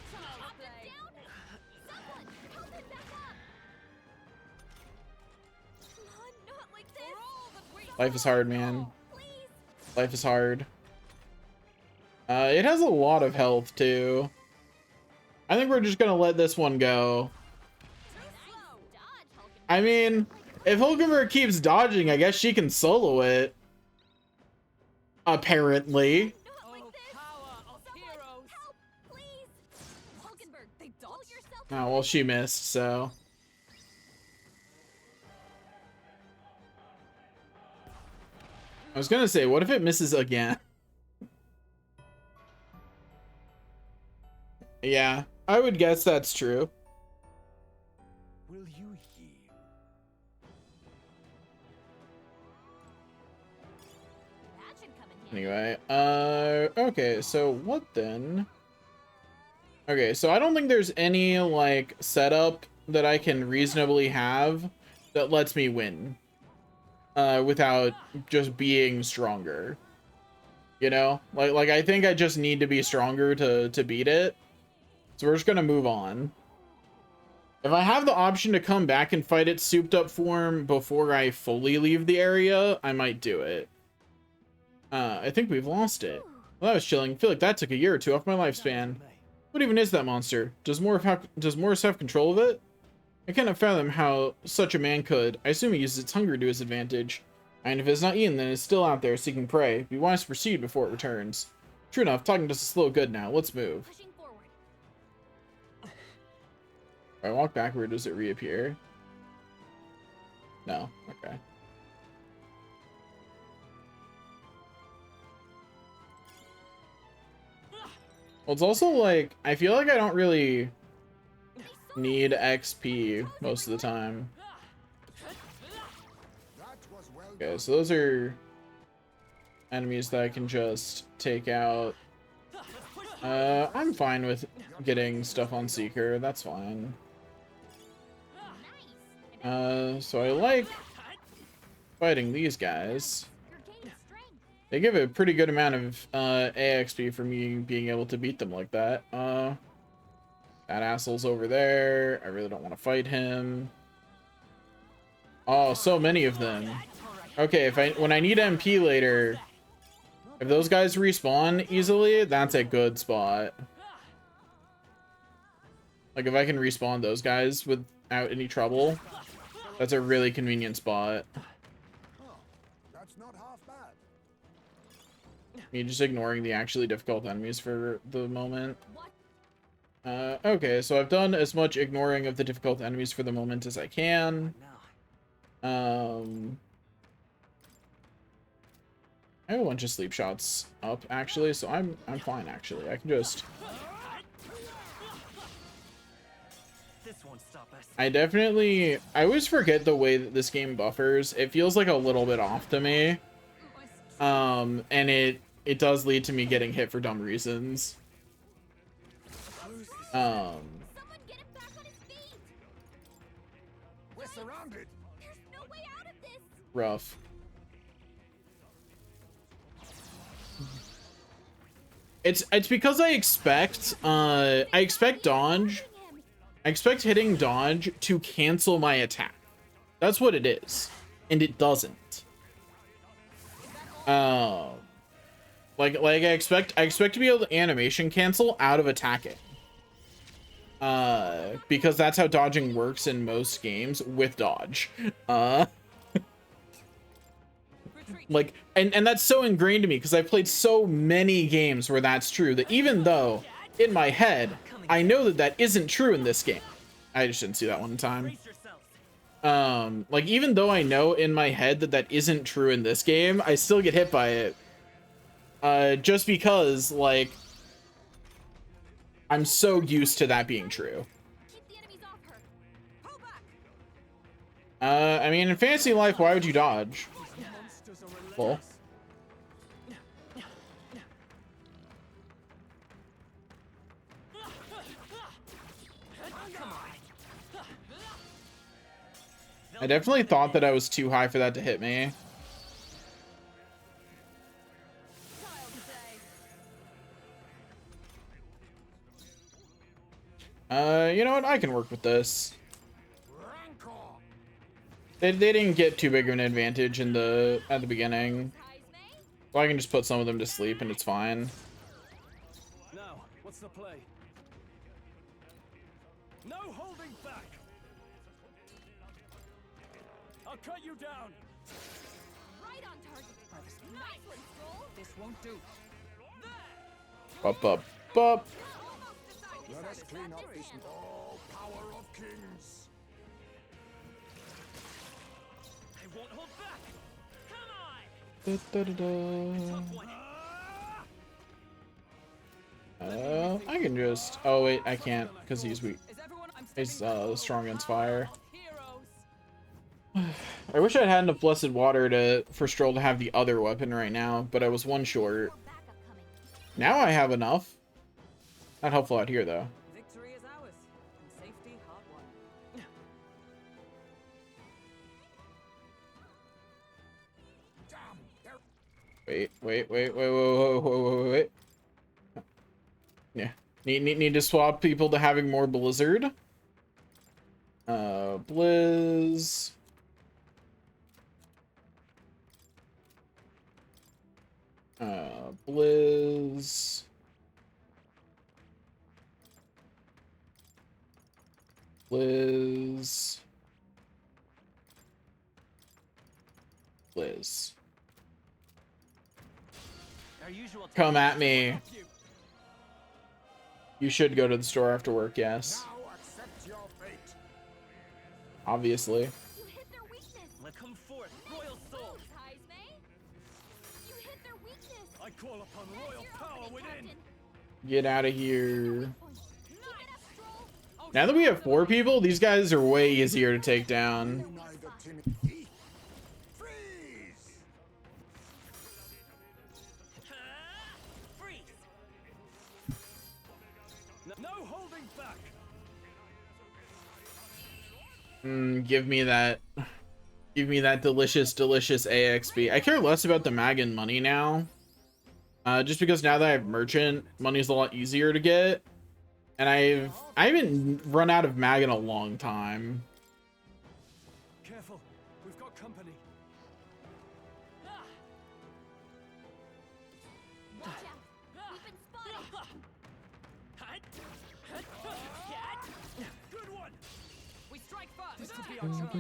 Life is hard, man. Life is hard. It has a lot of health too. I think we're just gonna let this one go. I mean, if Hulkenberg keeps dodging, I guess she can solo it. Apparently. Oh, well, she missed, so. I was gonna say, what if it misses again? Yeah, I would guess that's true. Will you yield? Anyway, okay, so what then? Okay, so I don't think there's any, like, setup that I can reasonably have that lets me win. Without just being stronger. You know? Like I think I just need to be stronger to beat it. So we're just gonna move on. If I have the option to come back and fight its souped up form before I fully leave the area, I might do it. I think we've lost it. Well, that was chilling. I feel like that took a year or two off my lifespan. What even is that monster? Does Morris have control of it? I cannot fathom how such a man could. I assume he uses its hunger to his advantage. And if it's not eaten, then it's still out there seeking prey. Be wise to proceed before it returns. True enough, talking to us is slow good now. Let's move. If I walk backward, does it reappear? No. Okay. Well, it's also like, I feel like I don't really need XP most of the time. Okay, so those are enemies that I can just take out I'm fine with getting stuff on Seeker. That's fine. So I like fighting these guys. They give a pretty good amount of AXP for me being able to beat them like that. That asshole's over there. I really don't want to fight him. Oh, so many of them. Okay, when I need MP later, if those guys respawn easily, that's a good spot. Like if I can respawn those guys without any trouble, that's a really convenient spot. That's not half bad. Me just ignoring the actually difficult enemies for the moment. Okay, so I've done as much ignoring of the difficult enemies for the moment as I can. I have a bunch of sleep shots up actually, so I'm fine actually. I can just. I always forget the way that this game buffers. It feels like a little bit off to me. And it does lead to me getting hit for dumb reasons. Someone get him back on his feet. We're surrounded. There's no way out of this. Rough. It's because I expect dodge. I expect hitting dodge to cancel my attack. That's what it is. And it doesn't. Like I expect to be able to animation cancel out of attacking. Because that's how dodging works in most games with dodge. Like, and that's so ingrained to me because I've played so many games where that's true, that even though in my head I know that that isn't true in this game. I just didn't see that one time. Like even though I know in my head that that isn't true in this game, I still get hit by it. Just because like I'm so used to that being true. I mean, in fantasy life, why would you dodge? Well. I definitely thought that I was too high for that to hit me. You know what? I can work with this. They didn't get too big of an advantage at the beginning. So I can just put some of them to sleep and it's fine. Now, what's the play? No holding back. I'll cut you down. Right on target. Nice one, Stroll. This won't do. Up, up, up. Let us clean up this all power of kings. I won't hold back. Come on. I can just. Oh wait, I can't because he's weak. He's strong against fire. I wish I'd had enough blessed water for Stroll to have the other weapon right now, but I was one short. Now I have enough. Not helpful out here though. Victory is ours, and safety hard won. Wait. Yeah. Need to swap people to having more Blizzard. Blizz. Blizz. Blizz. Blizz. Come at me. You should go to the store after work, yes. Obviously. You hit their weakness. Let come forth, royal soul. You hit their weakness. I call upon royal power within. Get out of here. Now that we have 4 people, these guys are way easier to take down. Give me that. Give me that delicious, delicious AXP. I care less about the Magan money now. Just because now that I have merchant, money's a lot easier to get. And I haven't run out of mag in a long time. Careful, we've got company. Watch out! We've been spotted! Good one. We strike first. This could be our chance.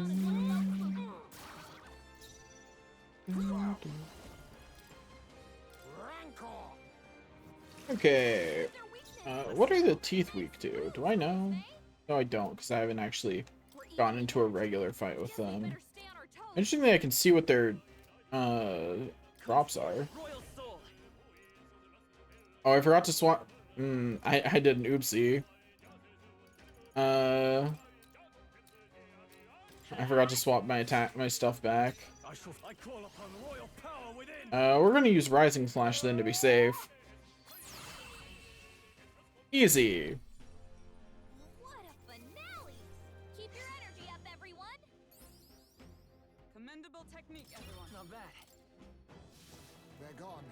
Okay. What are the teeth weak to? Do I know? No, I don't, because I haven't actually gotten into a regular fight with them. Interestingly, I can see what their drops are. Oh, I forgot to swap. I did an oopsie. I forgot to swap my stuff back. We're gonna use Rising Slash then to be safe. Easy. What a finale! Keep your energy up, everyone! Commendable technique, everyone. Not bad. They're gone.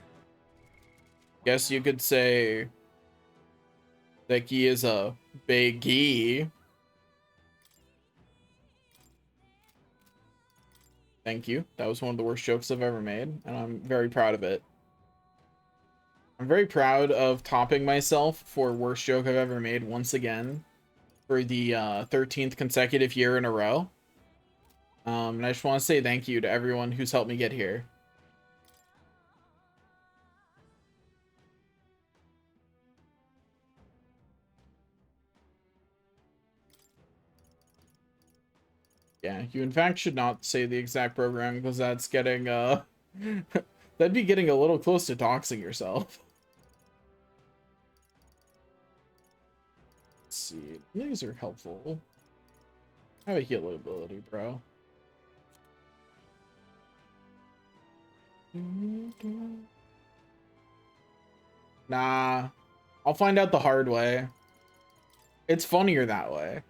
Guess you could say that he is a biggie. Thank you. That was one of the worst jokes I've ever made, and I'm very proud of it. I'm very proud of topping myself for worst joke I've ever made once again for the 13th consecutive year in a row. And I just want to say thank you to everyone who's helped me get here. Yeah, you in fact should not say the exact program because that's getting that'd be getting a little close to doxing yourself. Let's see. These are helpful. I have a heal ability, bro. Nah. I'll find out the hard way. It's funnier that way.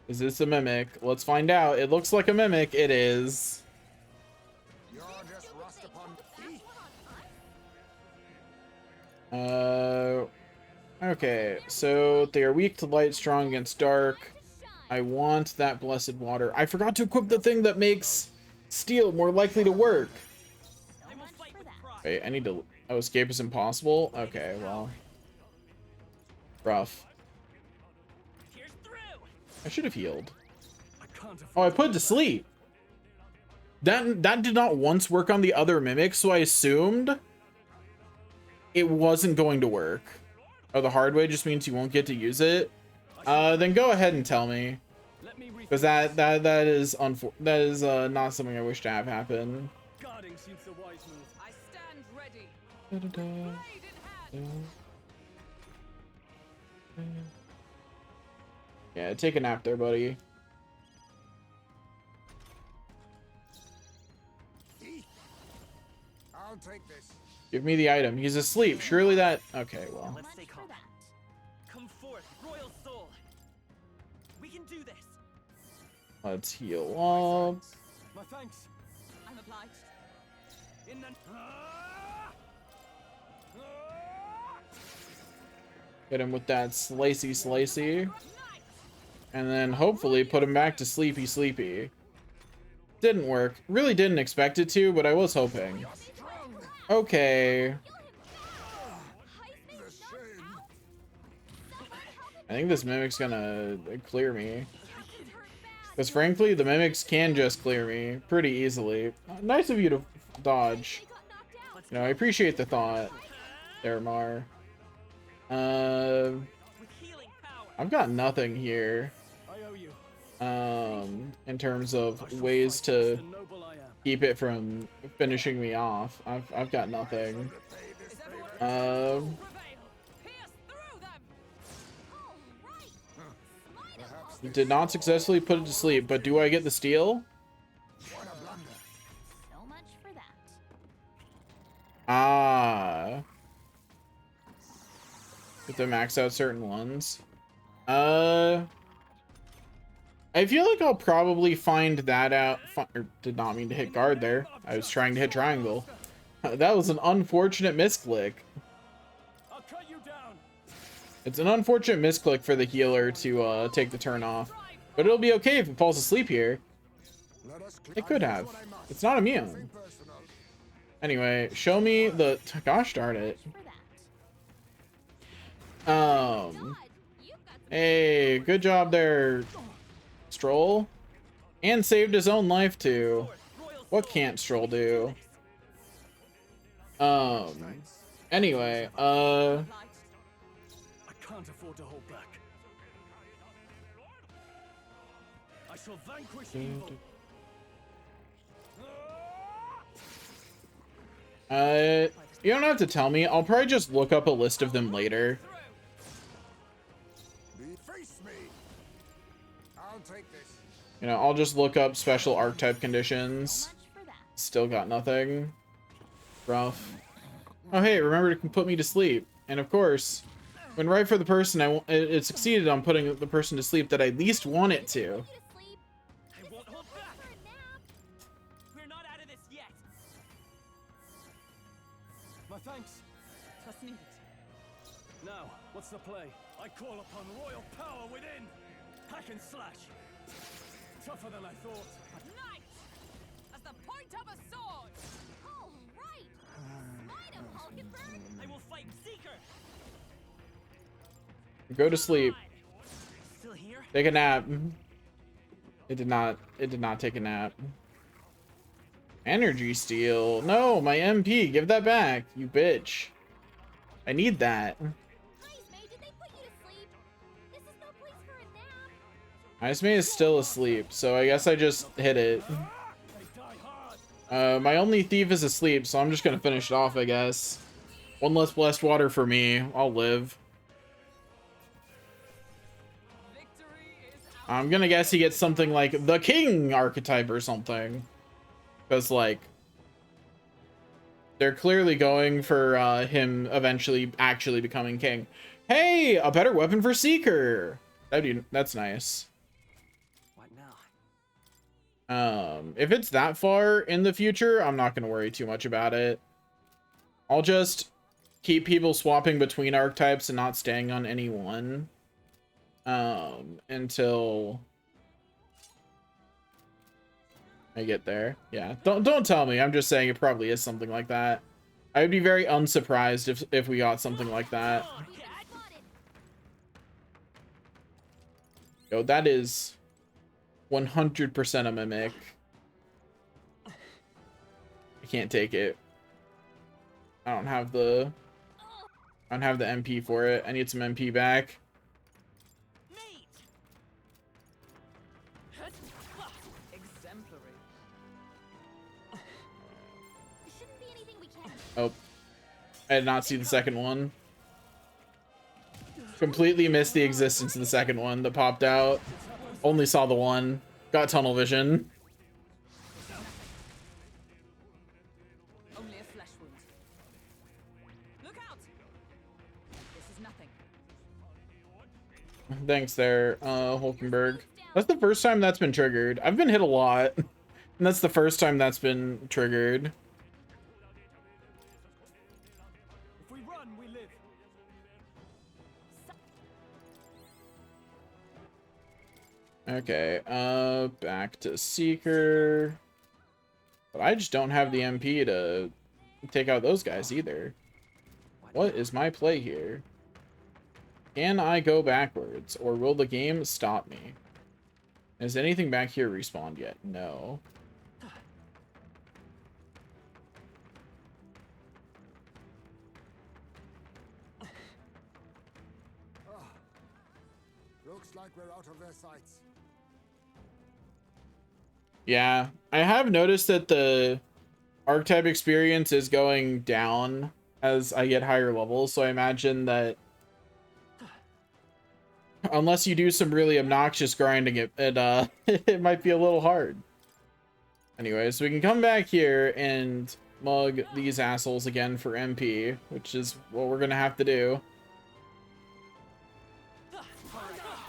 Is this a mimic? Let's find out. It looks like a mimic. It is. You're just rust upon Okay, so they are weak to light, strong against dark. I want that blessed water. I forgot to equip the thing that makes steel more likely to work. Wait, I need to... Oh, escape is impossible? Okay, well. Rough. I should have healed. Oh, I put it to sleep. That did not once work on the other mimic, so I assumed it wasn't going to work. Oh, the hard way just means you won't get to use it. Then go ahead and tell me, because that is not something I wish to have happen. Guarding seems the wise move. I stand ready. Da-da-da. Yeah, take a nap there, buddy. I'll take this. Give me the item. He's asleep. Surely that... Okay, well. Let's stay calm. Come forth, royal soul. We can do this. Let's heal up. My thanks. I'm obliged. In the... Hit him with that slicey. And then hopefully put him back to sleepy. Didn't work. Really didn't expect it to, but I was hoping. Okay. I think this mimic's gonna clear me. Because frankly, the mimics can just clear me pretty easily. Nice of you to dodge. You know, I appreciate the thought there, Mar. I've got nothing here. In terms of ways to keep it from finishing me off. I've got nothing. Did not successfully put it to sleep, but do I get the steal? So much for that. Ah. If to max out certain ones. I feel like I'll probably find that out. Did not mean to hit guard there. I was trying to hit triangle. That was an unfortunate misclick. It's an unfortunate misclick for the healer to take the turn off. But it'll be okay if it falls asleep here. It could have. It's not immune. Anyway, show me the... Gosh darn it. Hey, good job there, Stroll. And saved his own life too. What can't Stroll do? Anyway, I can't afford to hold back. I shall vanquish evil. You don't have to tell me. I'll probably just look up a list of them later. You know, I'll just look up special archetype conditions. Still got nothing. Rough. Oh, hey, remember to put me to sleep. And of course, when right for the person, it succeeded on putting the person to sleep that I least want it to. My thanks. Trust needed. Now, what's the play? I call upon royal power within. Hack and slash. Tougher than I thought. Knight! As the point of a sword! All right! Smite him, Hulkenberg! I will fight Seeker! Go to sleep. Still here? Take a nap. It did not take a nap. Energy steal. No, my MP. Give that back, you bitch. I need that. Ice May is still asleep, so I guess I just hit it. My only thief is asleep, so I'm just gonna finish it off, I guess. One less blessed water for me. I'll live. I'm gonna guess he gets something like the King archetype or something. Because, like, they're clearly going for him eventually actually becoming king. Hey, a better weapon for Seeker. That's nice. If it's that far in the future, I'm not going to worry too much about it. I'll just keep people swapping between archetypes and not staying on any one. Until I get there. Yeah, don't tell me. I'm just saying it probably is something like that. I would be very unsurprised if we got something like that. Yo, that is 100% a mimic. I can't take it. I don't have the MP for it. I need some MP back. Oh, I did not see the second one. Completely missed the existence of the second one that popped out. Only saw the one. Got tunnel vision. Only a flesh wound. Look out! This is nothing. Thanks there, Hulkenberg. That's the first time that's been triggered. I've been hit a lot. And that's the first time that's been triggered. Okay, back to Seeker. But I just don't have the MP to take out those guys either. What is my play here? Can I go backwards, or will the game stop me? Has anything back here respawned yet? No. Looks like we're out of their sights. Yeah, I have noticed that the archetype experience is going down as I get higher levels, so I imagine that unless you do some really obnoxious grinding, it might be a little hard. Anyway, so we can come back here and mug these assholes again for MP, which is what we're gonna have to do.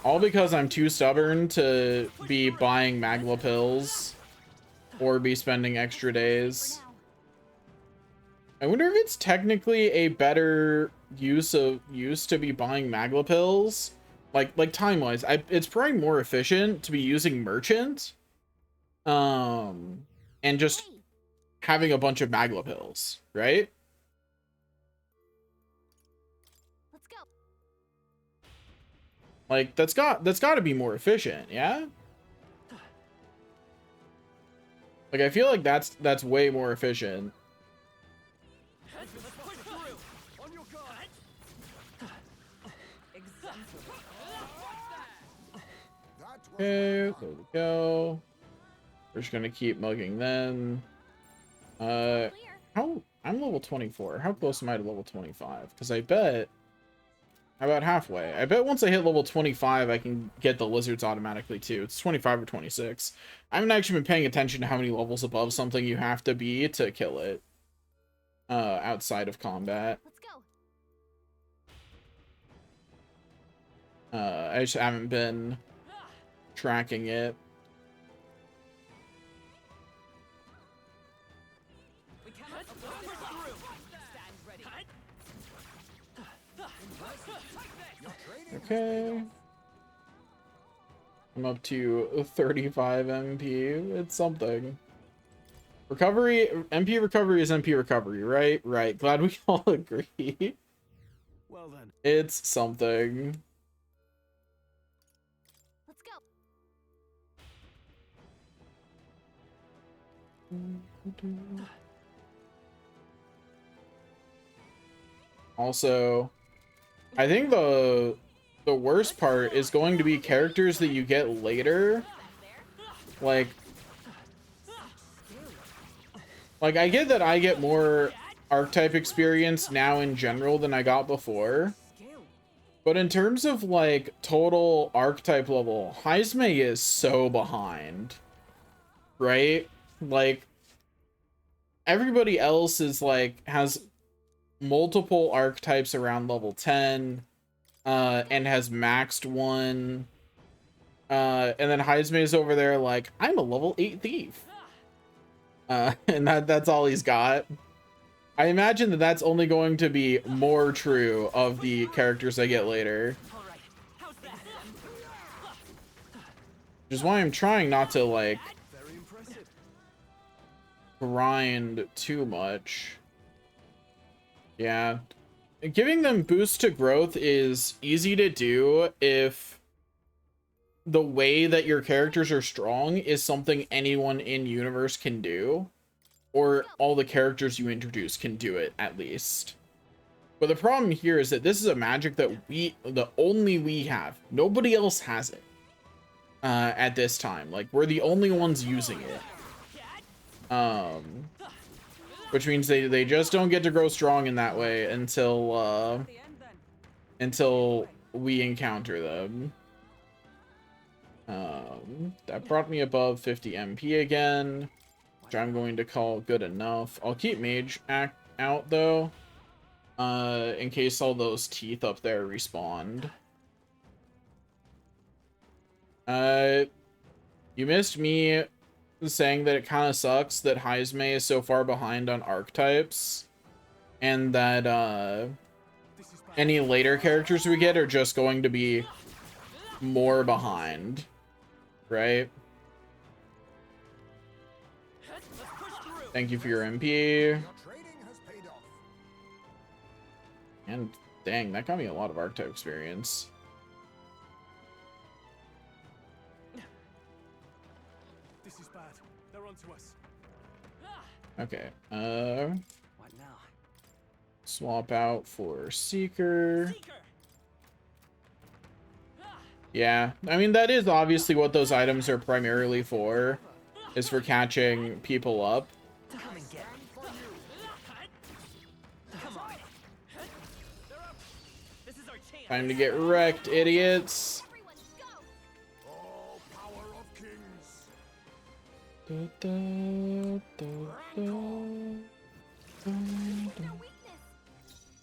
All because I'm too stubborn to be buying Magla pills or be spending extra days. I wonder if it's technically a better use to be buying Magla pills. Like time-wise, it's probably more efficient to be using Merchant. And just having a bunch of Magla pills, right? Let's go. Like that's got to be more efficient, yeah? Like I feel like that's way more efficient. Okay, there we go. We're just gonna keep mugging then. I'm level 24. How close am I to level 25? Because I bet about halfway. I bet once I hit level 25, I can get the lizards automatically too. It's 25 or 26. I haven't actually been paying attention to how many levels above something you have to be to kill it. Outside of combat. Let's I go. just haven't been tracking it. Okay. I'm up to 35 MP. It's something. Recovery, MP recovery is MP recovery, right? Right. Glad we all agree. Well then. It's something. Let's go. Also, I think the worst part is going to be characters that you get later. Like I get that I get more archetype experience now in general than I got before. But in terms of like total archetype level, Heismay is so behind. Right? Like everybody else is like has multiple archetypes around level 10 and has maxed one. And then Heismay is over there like, I'm a level 8 thief. And that's all he's got. I imagine that that's only going to be more true of the characters I get later. Which is why I'm trying not to like grind too much. Yeah. Giving them boost to growth is easy to do if the way that your characters are strong is something anyone in universe can do, or all the characters you introduce can do it at least. But the problem here is that this is a magic that only we have. Nobody else has it at this time. Like we're the only ones using it. Which means they just don't get to grow strong in that way until we encounter them. That brought me above 50 MP again, which I'm going to call good enough. I'll keep Mage out though, in case all those teeth up there respawned. You missed me saying that it kind of sucks that Heismay is so far behind on archetypes, and that any later characters we get are just going to be more behind, right? Thank you for your MP. And dang, that got me a lot of archetype experience. This is bad. They're onto us. Okay. What now? Swap out for Seeker. Yeah, I mean, that is obviously what those items are primarily for, is for catching people up. Come and get me. Come on. This is our chance. Time to get wrecked, idiots. Oh, power of kings. Da, da, da, da.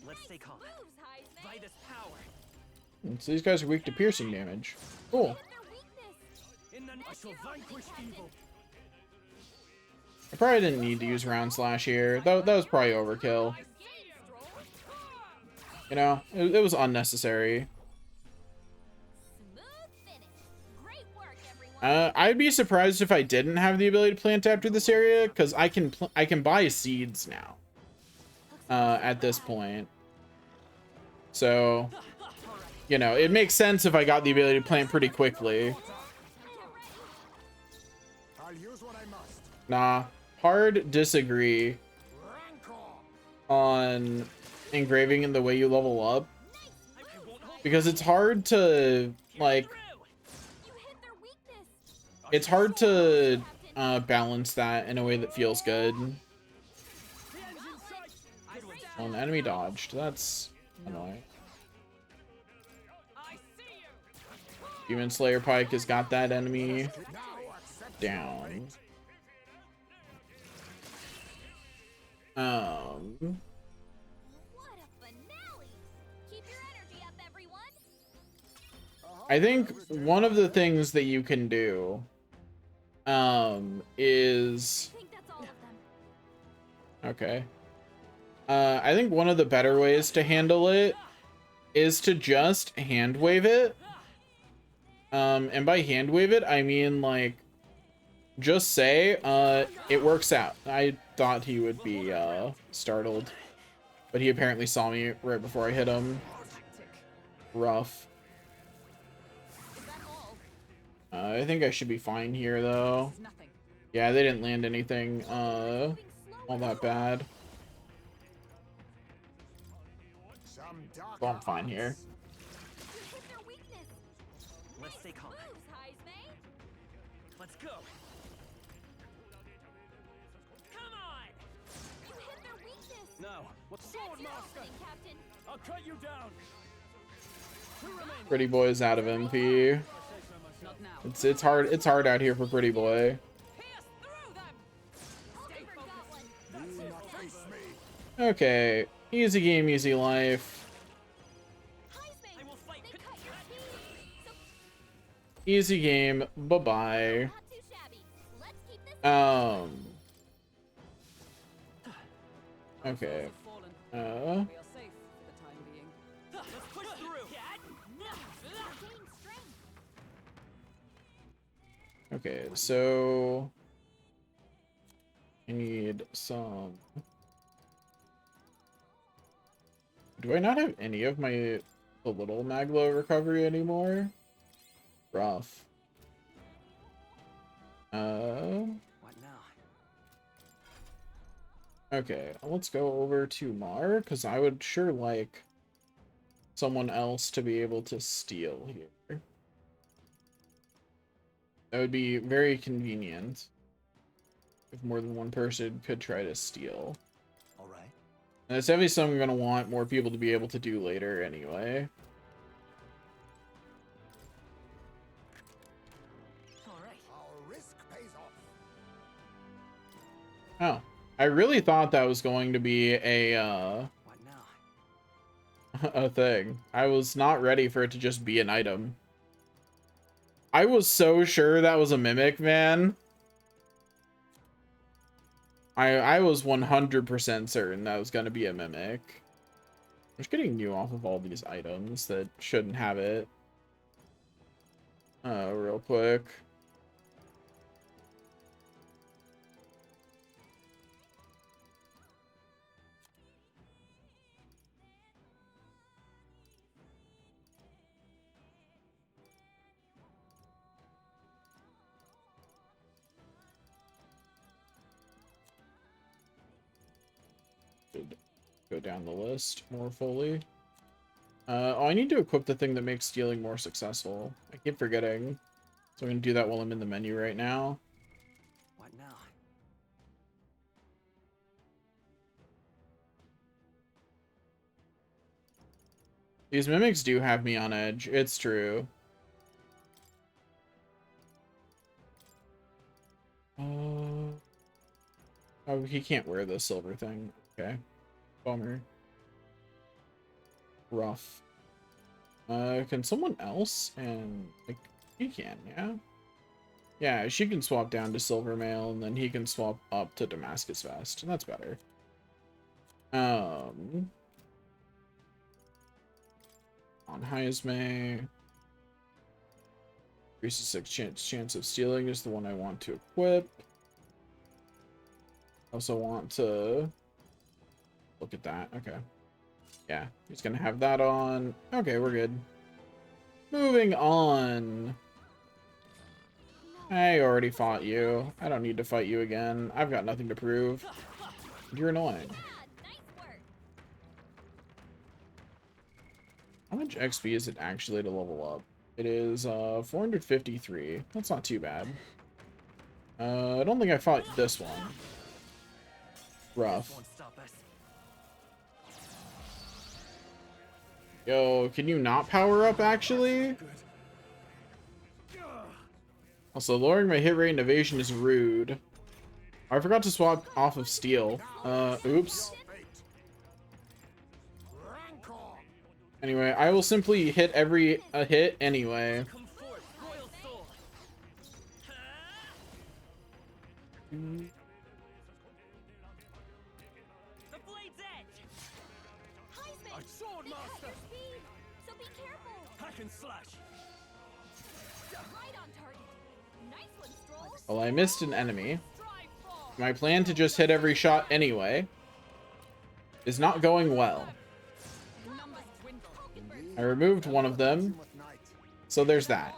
Let's stay calm. By this power. So these guys are weak to piercing damage. Cool. I shall vanquish evil. I probably didn't need to use round slash here. That was probably overkill. You know, it was unnecessary. I'd be surprised if I didn't have the ability to plant after this area, because I can buy seeds now. At this point. So, you know, it makes sense if I got the ability to plant pretty quickly. Nah, hard disagree on engraving in the way you level up, because it's hard to like balance that in a way that feels good. Well, an enemy dodged. That's annoying. Demon Slayer Pike has got that enemy down. I think one of the things that you can do is okay. I think one of the better ways to handle it is to just hand wave it. And by hand wave it, I mean like just say it works out. I thought he would be startled, but he apparently saw me right before I hit him. Rough. I think I should be fine here though. Yeah, they didn't land anything all that bad. So I'm fine here. Let's stay calm. Let's go. Come on. You hit their weakness. Now, what's sword master? Captain. I'll cut you down. Pretty Boy's out of MP. It's hard out here for Pretty Boy. Okay, easy game, easy life. Easy game, bye-bye. Okay. Okay, so I need some. Do I not have any of the little Maglo recovery anymore? Rough. What now? Okay, let's go over to Mar, because I would sure like someone else to be able to steal here. That would be very convenient if more than one person could try to steal. All right. And it's definitely something I'm going to want more people to be able to do later anyway. Oh, I really thought that was going to be a a thing. I was not ready for it to just be an item. I was so sure that was a mimic, man. I was 100% certain that was going to be a mimic. I'm just getting new off of all these items that shouldn't have it. Real quick. Go down the list more fully. Oh, I need to equip the thing that makes stealing more successful. I keep forgetting. So I'm going to do that while I'm in the menu right now. What now? These mimics do have me on edge. It's true. Oh, he can't wear the silver thing. Okay. Bummer. Rough. Can someone else? And like, he can, yeah. Yeah, she can swap down to Silvermail, and then he can swap up to Damascus Vest. That's better. On Hyasme, increases 6 chance of stealing is the one I want to equip. Also want to look at that. Okay. Yeah, he's gonna have that on. Okay, we're good. Moving on. I already fought you. I don't need to fight you again. I've got nothing to prove. You're annoying. How much XP is it actually to level up? It is 453. That's not too bad. I don't think I fought this one. Rough. Yo, can you not power up actually? Also, lowering my hit rate and evasion is rude. I forgot to swap off of steel. Oops. Anyway, I will simply hit every hit anyway. Well, I missed an enemy. My plan to just hit every shot anyway is not going well. I removed one of them, so there's that.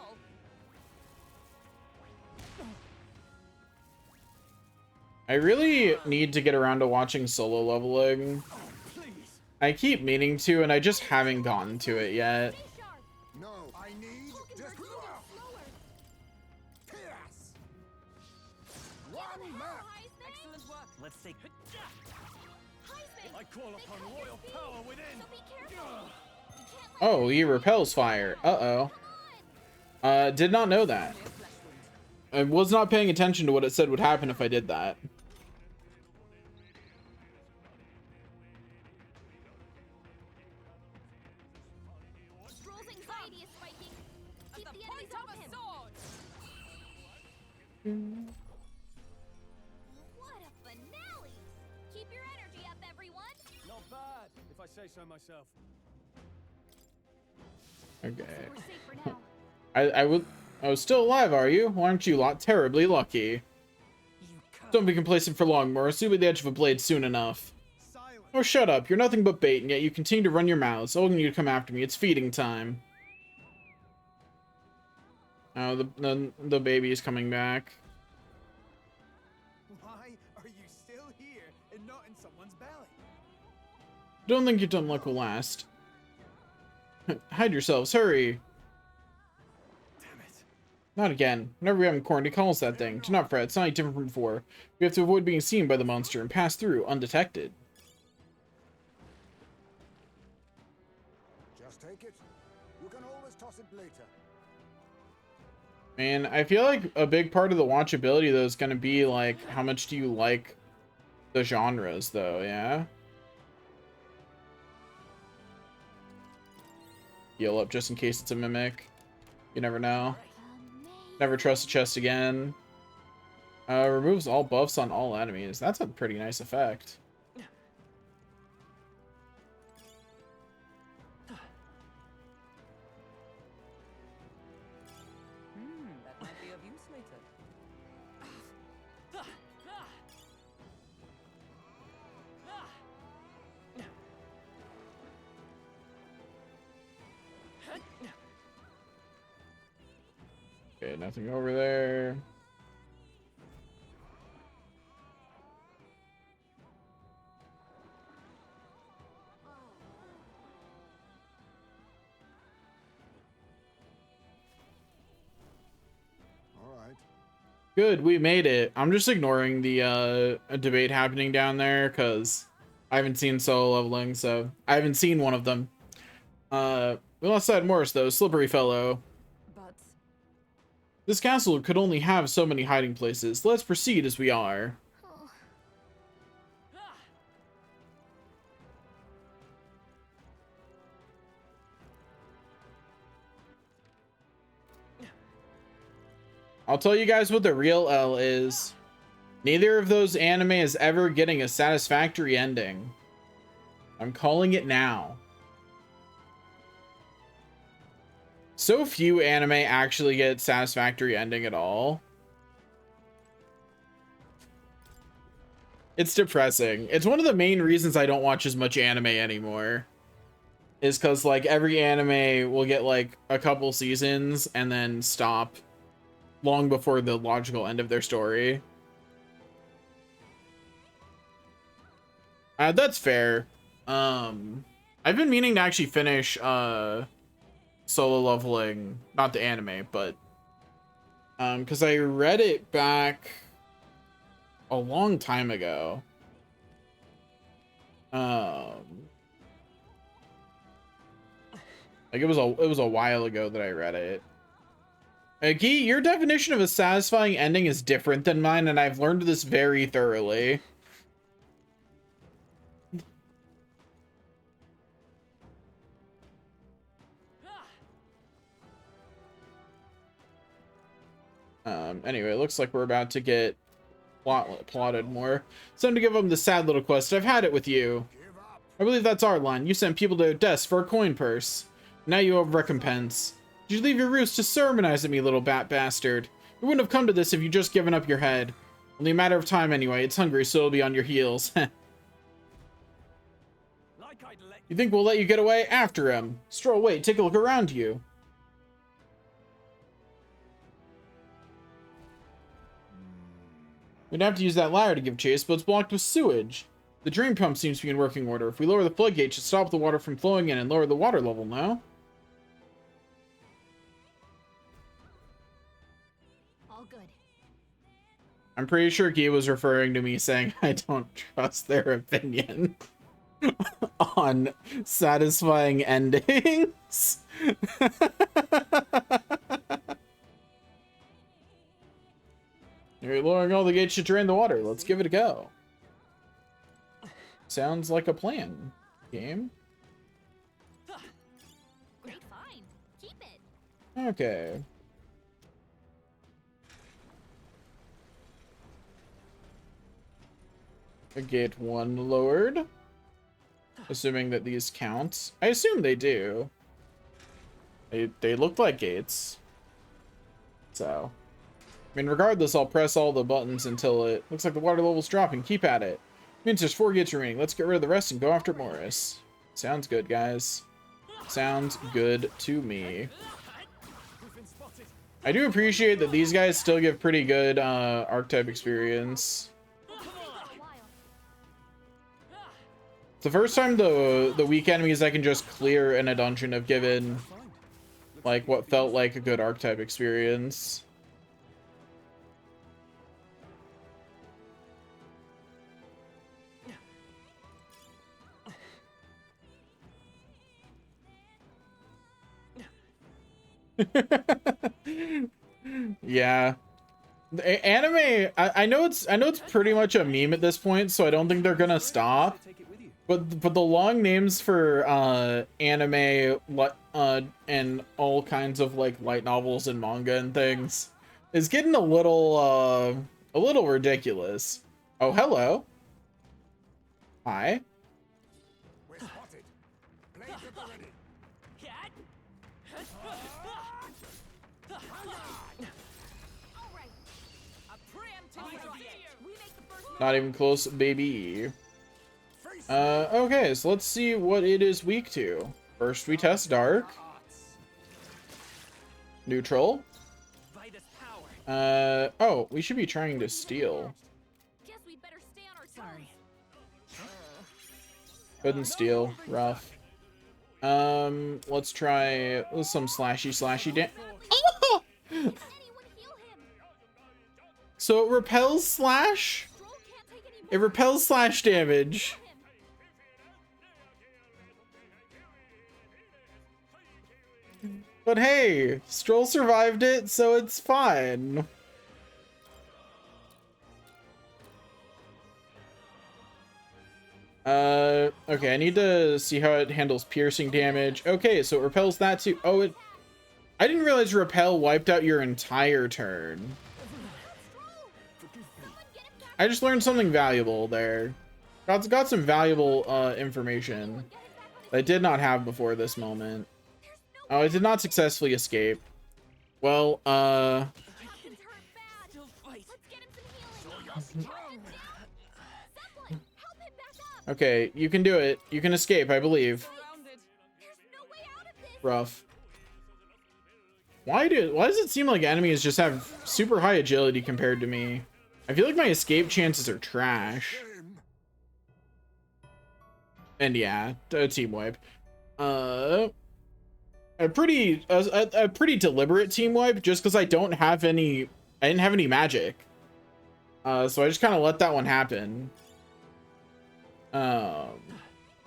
I really need to get around to watching solo leveling. I keep meaning to, and I just haven't gotten to it yet. Let's take. I call upon royal power within. Oh, he repels fire. Uh-oh. Did not know that. I was not paying attention to what it said would happen if I did that. Stroll's anxiety is spiking. Keep the enemies off him. What a finale! Keep your energy up, everyone. Not bad, if I say so myself. Okay. I was still alive, are you? Why aren't you lot terribly lucky? Don't be complacent for long, Morris. You'll be at the edge of a blade soon enough. Oh, shut up. You're nothing but bait, and yet you continue to run your mouths. All you to come after me. It's feeding time. Oh, the baby is coming back. Why are you still here and not in someone's belly? Don't think your dumb luck will last. Hide yourselves, hurry! Damn it. Not again. Whenever we have corn, he calls that thing. Do not fret, it's not any different from before. We have to avoid being seen by the monster and pass through undetected. Just take it. You can always toss it later. Man, I feel like a big part of the watchability, though, is going to be, like, how much do you like the genres, though, yeah? Heal up just in case it's a mimic. You never know. Never trust a chest again. Removes all buffs on all enemies. That's a pretty nice effect. That might be of use later. Okay, nothing over there. Good, we made it. I'm just ignoring the debate happening down there because I haven't seen solo leveling, so I haven't seen one of them. We lost sight of Morris though, slippery fellow. But This castle could only have so many hiding places. Let's proceed as we are. I'll tell you guys what the real L is. Neither of those anime is ever getting a satisfactory ending. I'm calling it now. So few anime actually get satisfactory ending at all. It's depressing. It's one of the main reasons I don't watch as much anime anymore. Is because like every anime will get like a couple seasons and then stop long before the logical end of their story. That's fair. I've been meaning to actually finish Solo Leveling, not the anime, but because I read it back a long time ago. Like it was a while ago that I read it. Guy, your definition of a satisfying ending is different than mine, and I've learned this very thoroughly. Anyway, it looks like we're about to get plotted more. It's time to give them the sad little quest. I've had it with you. I believe that's our line. You sent people to Odessa for a coin purse. Now you have recompense. Did you leave your roost to sermonize at me, little bat bastard? You wouldn't have come to this if you'd just given up your head. Only a matter of time anyway. It's hungry, so it'll be on your heels. You think we'll let you get away? After him. Stroll away, take a look around you. We'd have to use that ladder to give chase, but it's blocked with sewage. The drain pump seems to be in working order. If we lower the floodgate, it should stop the water from flowing in and lower the water level now. All good. I'm pretty sure Guy was referring to me saying I don't trust their opinion on satisfying endings. You're lowering all the gates to drain the water. Let's give it a go. Sounds like a plan, game. Great find. Keep it. Okay. Gate 1 lowered. Assuming that these count. I assume they do. They look like gates. So. I mean, regardless, I'll press all the buttons until it looks like the water level's dropping. Keep at it. Means there's 4 gates remaining. Let's get rid of the rest and go after Morris. Sounds good, guys. Sounds good to me. I do appreciate that these guys still give pretty good archetype experience. It's the first time the weak enemies I can just clear in a dungeon have given like what felt like a good archetype experience. Yeah, the anime. I know it's pretty much a meme at this point, so I don't think they're gonna stop. But the long names for anime, and all kinds of like light novels and manga and things is getting a little ridiculous. Oh, hello. Hi. Not even close, baby. Okay, so let's see what it is weak to. First, we test Dark. Neutral. Oh, we should be trying to steal. Guess we'd better stay on our toes. Couldn't steal. Rough. Let's try some slashy damage. Oh! So it repels slash? It repels slash damage. But hey, Stroll survived it, so it's fine. Okay, I need to see how it handles piercing damage. Okay, so it repels that too. Oh, I didn't realize repel wiped out your entire turn. I just learned something valuable there. Got some valuable information that I did not have before this moment. Oh, I did not successfully escape. Well, okay, you can do it. You can escape, I believe. Rough. Why does it seem like enemies just have super high agility compared to me? I feel like my escape chances are trash. And yeah, a team wipe. A pretty deliberate team wipe just because I didn't have any magic. So I just kind of let that one happen. I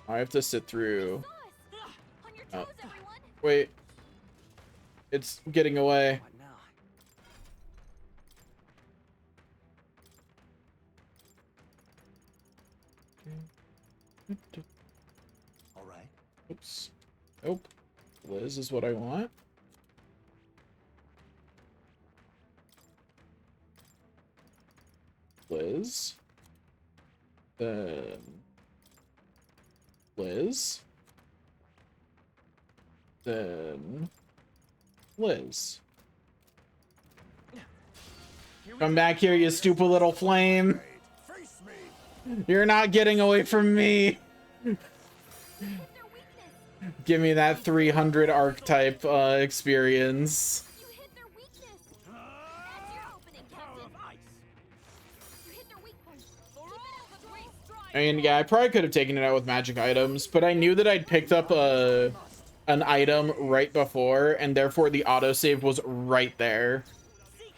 have to sit through. Wait. It's getting away. All right. Oops. Nope. Liz is what I want. Liz. Then Liz. Then Liz. Come back here, you stupid little flame. You're not getting away from me. Give me that 300 archetype experience. I mean, yeah, I probably could have taken it out with magic items, but I knew that I'd picked up an item right before, and therefore the autosave was right there.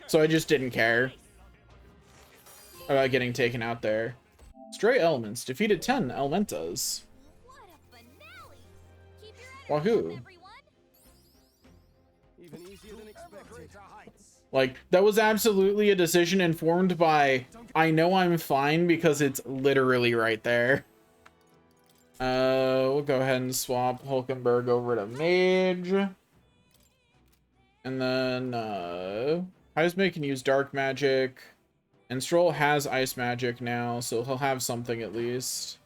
So I just didn't care about getting taken out there. Stray Elements defeated 10 Elementas. Wahoo. Like, that was absolutely a decision informed by, I know I'm fine because it's literally right there. We'll go ahead and swap Hulkenberg over to Mage. And then, Heisman can use Dark Magic. And Stroll has Ice Magic now, so he'll have something at least.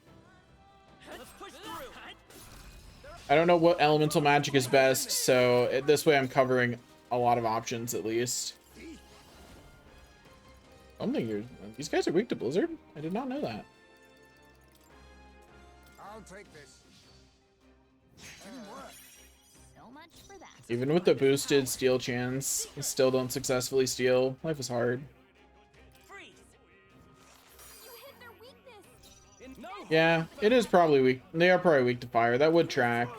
I don't know what elemental magic is best, so this way I'm covering a lot of options at least. These guys are weak to Blizzard? I did not know that. I'll take this. So much for that. Even with the boosted steal chance, I still don't successfully steal. Life is hard. Yeah, it is probably weak. They are probably weak to fire. That would track.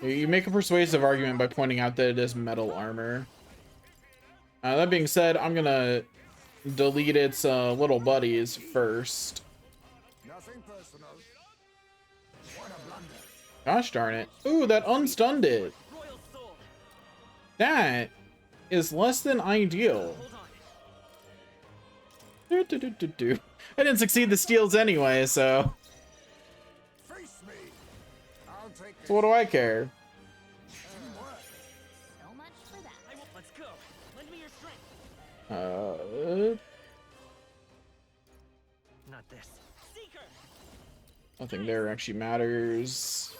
You make a persuasive argument by pointing out that it is metal armor. That being said, I'm gonna delete its little buddies first. Nothing personal. What a blunder. Gosh darn it. Ooh, that unstunned it. That is less than ideal. I didn't succeed the steals anyway, so. So what do I care? So much for that. Let's go. Lend me your strength. Not this. Seeker. Nothing there actually matters.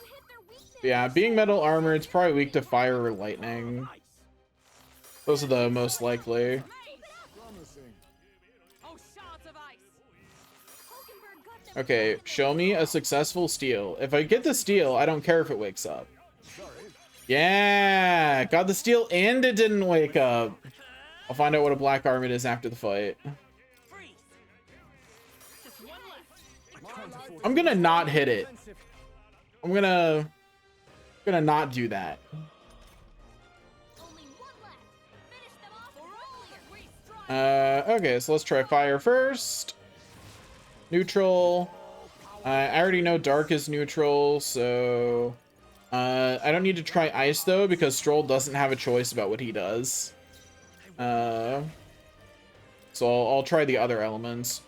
Yeah, being metal armor, it's probably weak to fire or lightning. Those are the most likely. Okay, show me a successful steal. If I get the steal, I don't care if it wakes up. Yeah, got the steal and it didn't wake up. I'll find out what a black arm it is after the fight. I'm gonna not hit it. I'm gonna not do that. Okay, so let's try fire first. Neutral. I already know dark is neutral, so I don't need to try ice though because Stroll doesn't have a choice about what he does. So I'll try the other elements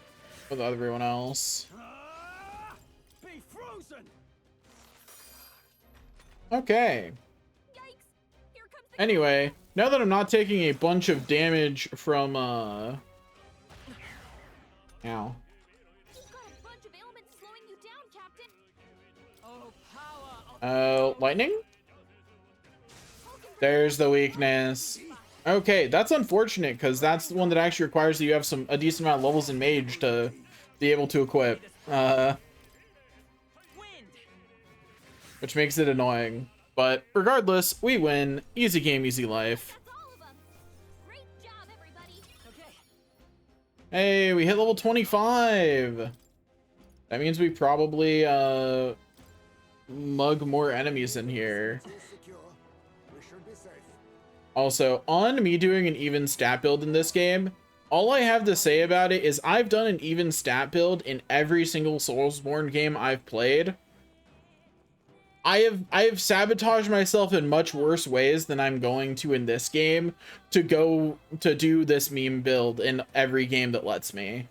with everyone else. Okay. Anyway, now that I'm not taking a bunch of damage from, Ow. You've got a bunch of ailments slowing you down, Captain. Oh, power of Lightning? There's the weakness. Okay, that's unfortunate, because that's the one that actually requires that you have a decent amount of levels in Mage to be able to equip. Which makes it annoying. But regardless, we win. Easy game, easy life. That's all of them. Great job, everybody. Okay. Hey, we hit level 25. That means we probably mug more enemies in here. Also, on me doing an even stat build in this game, all I have to say about it is I've done an even stat build in every single Soulsborne game I've played. I have sabotaged myself in much worse ways than I'm going to in this game to do this meme build in every game that lets me.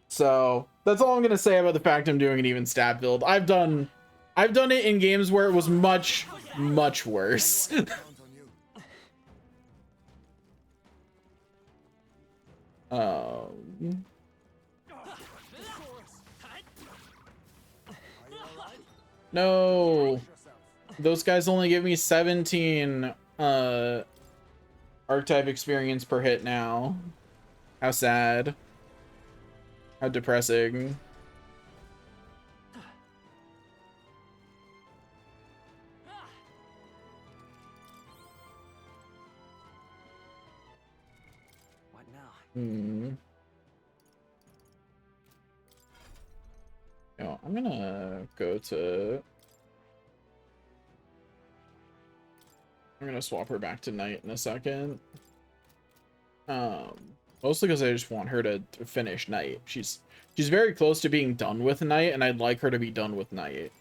So that's all I'm gonna say about the fact I'm doing an even stat build. I've done it in games where it was much worse. No, those guys only give me 17 archetype experience per hit now. How sad. How depressing. What now? No, I'm gonna go to... I'm gonna swap her back to Knight in a second. Mostly because I just want her to finish Knight. She's very close to being done with Knight, and I'd like her to be done with Knight.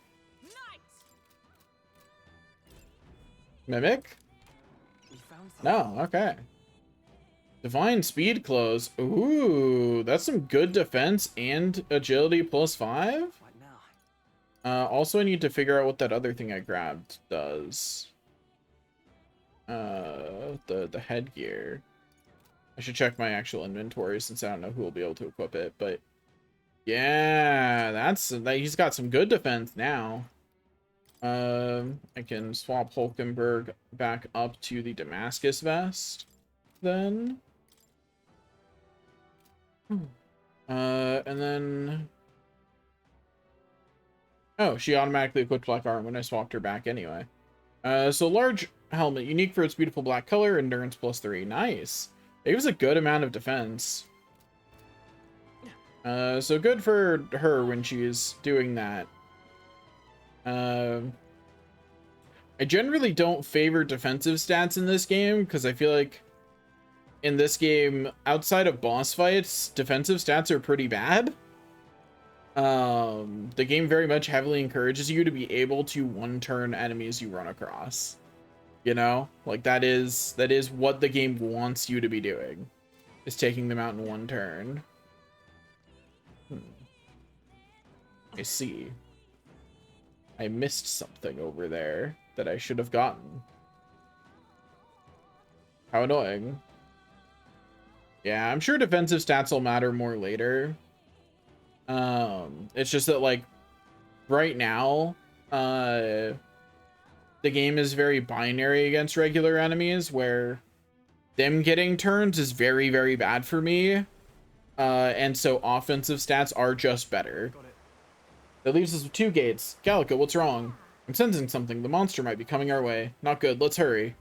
Mimic? No, okay. Divine Speed Close. Ooh, that's some good defense and agility +5. What now? Also, I need to figure out what that other thing I grabbed does. The headgear. I should check my actual inventory since I don't know who will be able to equip it, but yeah, he's got some good defense now. I can swap Hulkenberg back up to the Damascus vest then. And then... Oh, she automatically equipped black armor when I swapped her back anyway. So large helmet, unique for its beautiful black color, endurance +3. Nice. It gives a good amount of defense. So good for her when she's doing that. I generally don't favor defensive stats in this game because I feel like in this game, outside of boss fights, defensive stats are pretty bad. The game very much heavily encourages you to be able to one-turn enemies you run across. You know? Like, that is what the game wants you to be doing. Is taking them out in one turn. I see. I missed something over there that I should have gotten. How annoying. Yeah, I'm sure defensive stats will matter more later. It's just that, like, right now, the game is very binary against regular enemies, where them getting turns is very, very bad for me. And so offensive stats are just better. That leaves us with 2 gates. Calico, what's wrong? I'm sensing something. The monster might be coming our way. Not good. Let's hurry.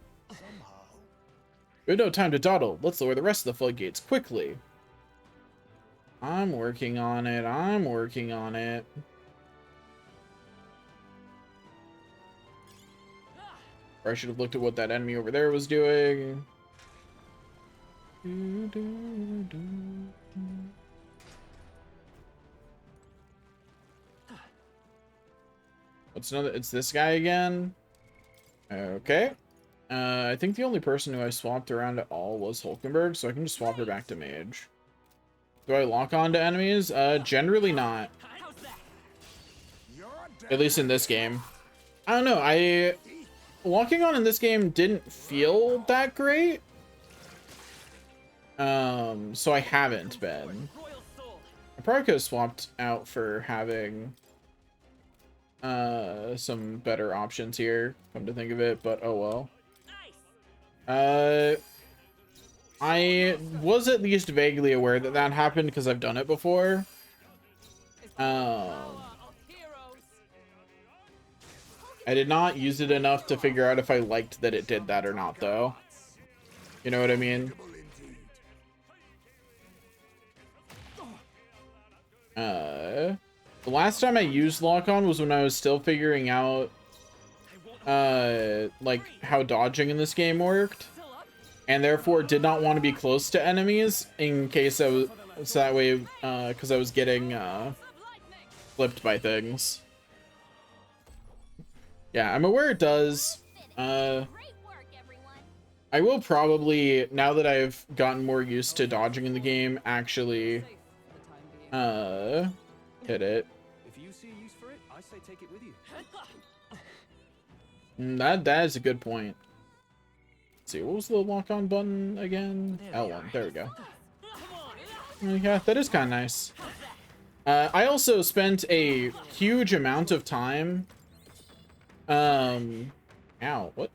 We have no time to dawdle. Let's lower the rest of the floodgates quickly. I'm working on it. I'm working on it. Or I should have looked at what that enemy over there was doing. What's another? It's this guy again. Okay. I think the only person who I swapped around at all was Hulkenberg, so I can just swap her back to Mage. Do I lock on to enemies? Generally not. At least in this game. I don't know, locking on in this game didn't feel that great. So I haven't been. I probably could have swapped out for having some better options here, come to think of it, but oh well. I was at least vaguely aware that that happened because I've done it before. I did not use it enough to figure out if I liked that it did that or not, though. You know what I mean? The last time I used lock-on was when I was still figuring out like how dodging in this game worked, and therefore did not want to be close to enemies in case I was, so that way because I was getting flipped by things. Yeah, I'm aware it does. I will probably, now that I've gotten more used to dodging in the game, actually hit it. If you see use for it, I say take it with you. That is a good point. Let's see, what was the lock-on button again? L1. There we go. Yeah, that is kind of nice. I also spent a huge amount of time. Ow, what?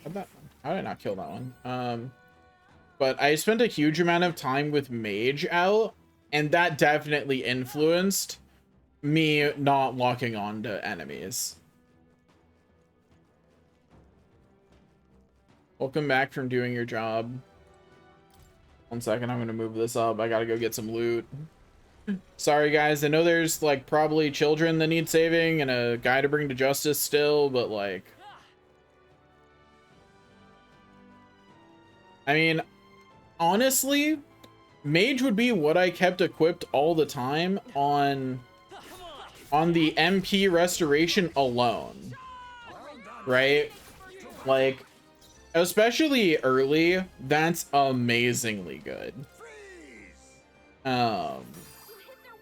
How did I not kill that one? But I spent a huge amount of time with Mage out, and that definitely influenced me not locking on to enemies. Welcome back from doing your job. 1 second, I'm gonna move this up. I gotta go get some loot. Sorry guys, I know there's like probably children that need saving and a guy to bring to justice still, but like, I mean, honestly, Mage would be what I kept equipped all the time on the MP restoration alone, right? Like, especially early, that's amazingly good.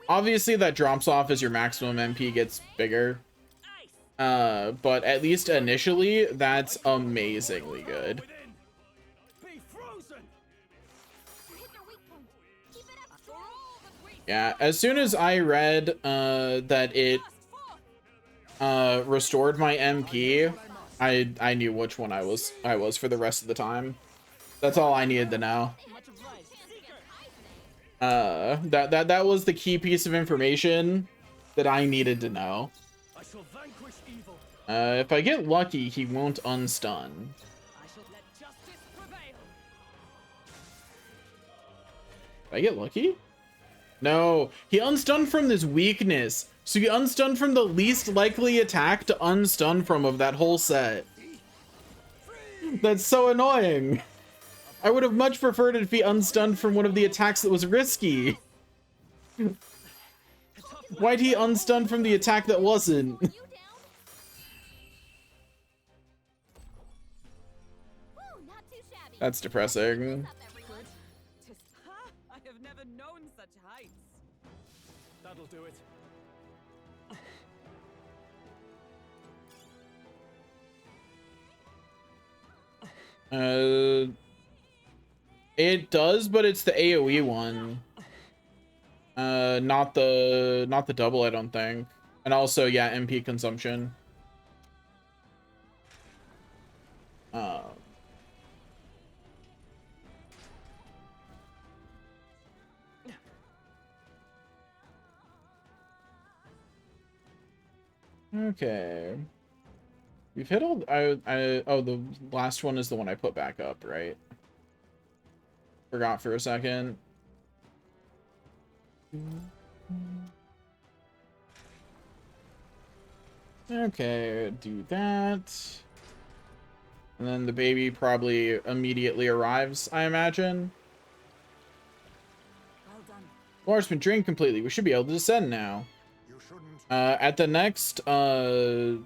Obviously that drops off as your maximum MP gets bigger. But at least initially, that's amazingly good. Yeah, as soon as I read that it restored my MP, I knew which one I was for the rest of the time. That's all I needed to know. That was the key piece of information that I needed to know. If I get lucky, he won't unstun. Did I get lucky? No, he unstunned from this weakness. So he unstunned from the least likely attack to unstun from of that whole set. That's so annoying. I would have much preferred it if he unstunned from one of the attacks that was risky. Why'd he unstun from the attack that wasn't? That's depressing. I have never known such heights. That'll do it. It does, but it's the AoE one. Not the double, I don't think. And also, yeah, MP consumption. Okay. We've hit all. Oh, the last one is the one I put back up, right? Forgot for a second. Okay, do that. And then the baby probably immediately arrives, I imagine. Well done. Water's been drained completely. We should be able to descend now. At the next Magla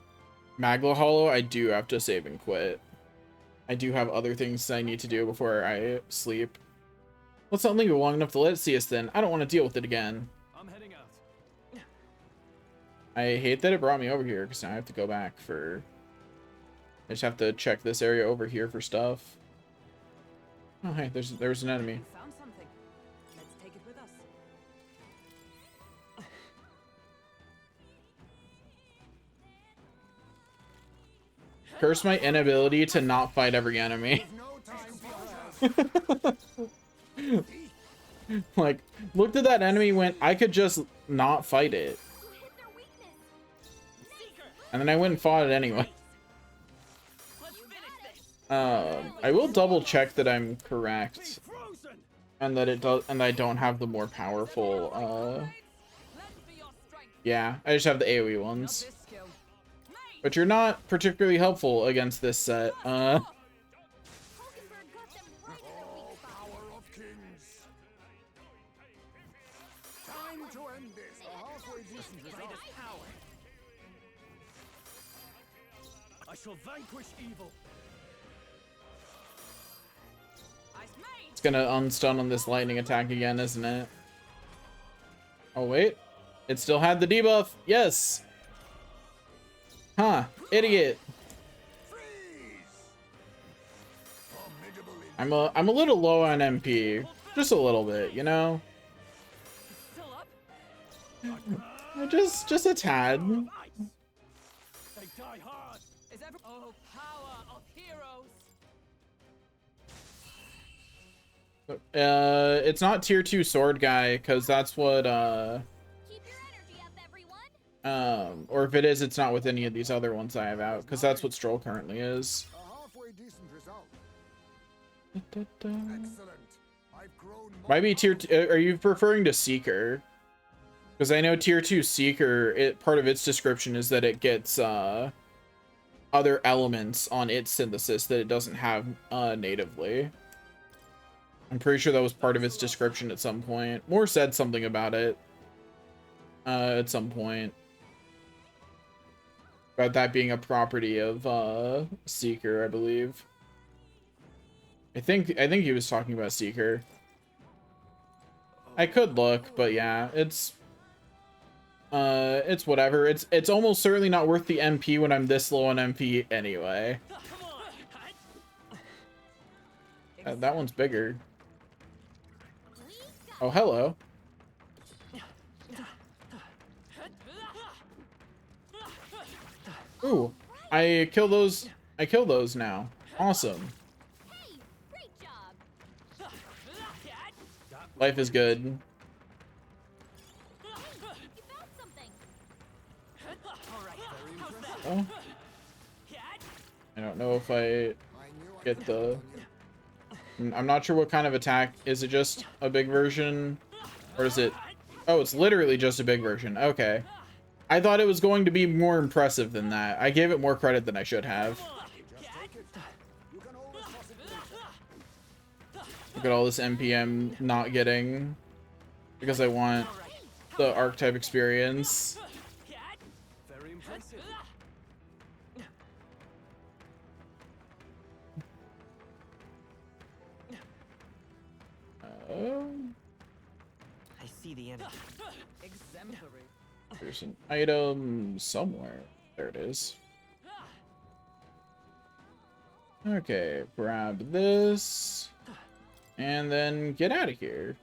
Hollow, I do have to save and quit. I do have other things I need to do before I sleep. Let's not linger long enough to let it see us then. I don't want to deal with it again. I'm heading out. I hate that it brought me over here because now I have to go back for I just have to check this area over here for stuff. Oh, hey, there's an enemy. You found something. Let's take it with us. Curse my inability to not fight every enemy. Like, looked at that enemy, went, I could just not fight it. And then I went and fought it anyway. I will double check that I'm correct. And that it does, and I don't have the more powerful, yeah, I just have the AoE ones. But you're not particularly helpful against this set. Time to end this. A halfway decent result. I shall vanquish evil. It's gonna unstun on this lightning attack again, isn't it? Oh, wait. It still had the debuff. Yes. Huh. Idiot. I'm a little low on MP. Just a little bit, you know? Just a tad. They die hard. Is ever power of heroes. It's not tier 2 sword guy, because that's what, or if it is, it's not with any of these other ones I have out, because that's what Stroll currently is. A halfway decent result. Excellent. I've grown more. Might be tier 2, are you referring to Seeker? Because I know tier 2 Seeker, part of its description is that it gets, other elements on its synthesis that it doesn't have, natively. I'm pretty sure that was part of its description at some point. Moore said something about it. At some point. About that being a property of, Seeker, I believe. I think he was talking about Seeker. I could look, but yeah, it's whatever. It's almost certainly not worth the MP when I'm this low on MP anyway. That one's bigger. Oh, hello. Ooh, I kill those now. Awesome. Life is good. Oh. I don't know if I get the... I'm not sure what kind of attack. Is it just a big version? Or is it... Oh, it's literally just a big version. Okay. I thought it was going to be more impressive than that. I gave it more credit than I should have. Look at all this NPM not getting. Because I want the archetype experience. Very impressive. I see the enemy. Exemplary. There's an item somewhere. There it is. Okay, grab this. And then get out of here.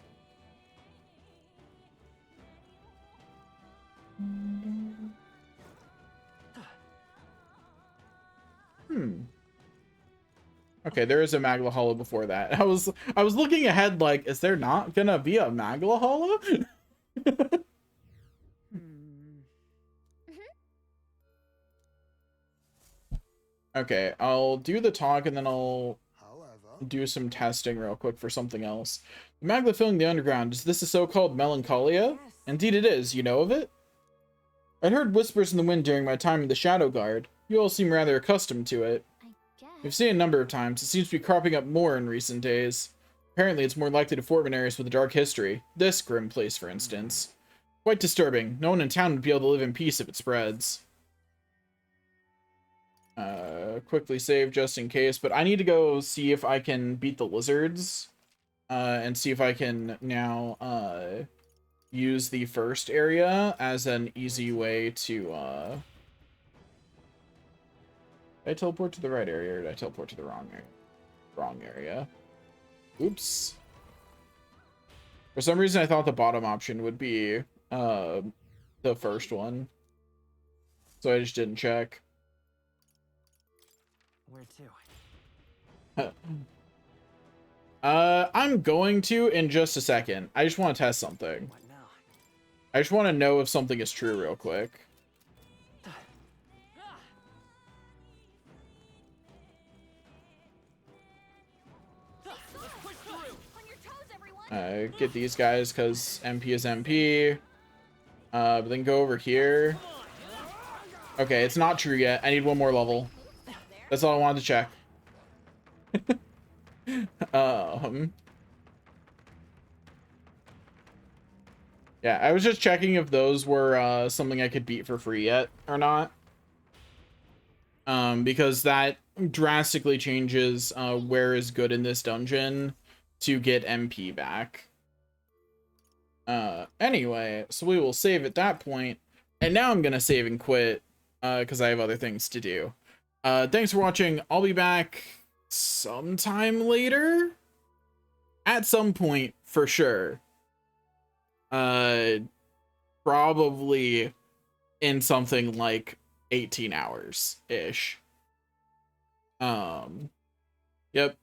Okay, there is a Magla Hollow before that. I was looking ahead like, is there not gonna be a Magla Hollow? Okay, I'll do the talk and then I'll do some testing real quick for something else. The Magla filling the underground, is this a so-called melancholia? Yes. Indeed it is. You know of it? I'd heard whispers in the wind during my time in the Shadow Guard. You all seem rather accustomed to it. We've seen it a number of times. It seems to be cropping up more in recent days. Apparently, it's more likely to form in areas with a dark history. This grim place, for instance. Quite disturbing. No one in town would be able to live in peace if it spreads. Quickly save just in case, but I need to go see if I can beat the lizards. And see if I can now, use the first area as an easy way to, Did I teleport to the right area or did I teleport to the wrong area? Wrong area. Oops. For some reason, I thought the bottom option would be the first one. So I just didn't check. Where to? I'm going to in just a second. I just want to test something. What now? I just want to know if something is true real quick. Get these guys because MP is MP. But then go over here. Okay, it's not true yet. I need one more level. That's all I wanted to check. Yeah, I was just checking if those were something I could beat for free yet or not. Because that drastically changes where is good in this dungeon to get MP back. Anyway, so we will save at that point. And now I'm gonna save and quit because I have other things to do. Thanks for watching. I'll be back sometime later. At some point, for sure. Probably in something like 18 hours-ish. Yep.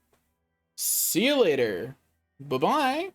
See you later. Bye-bye.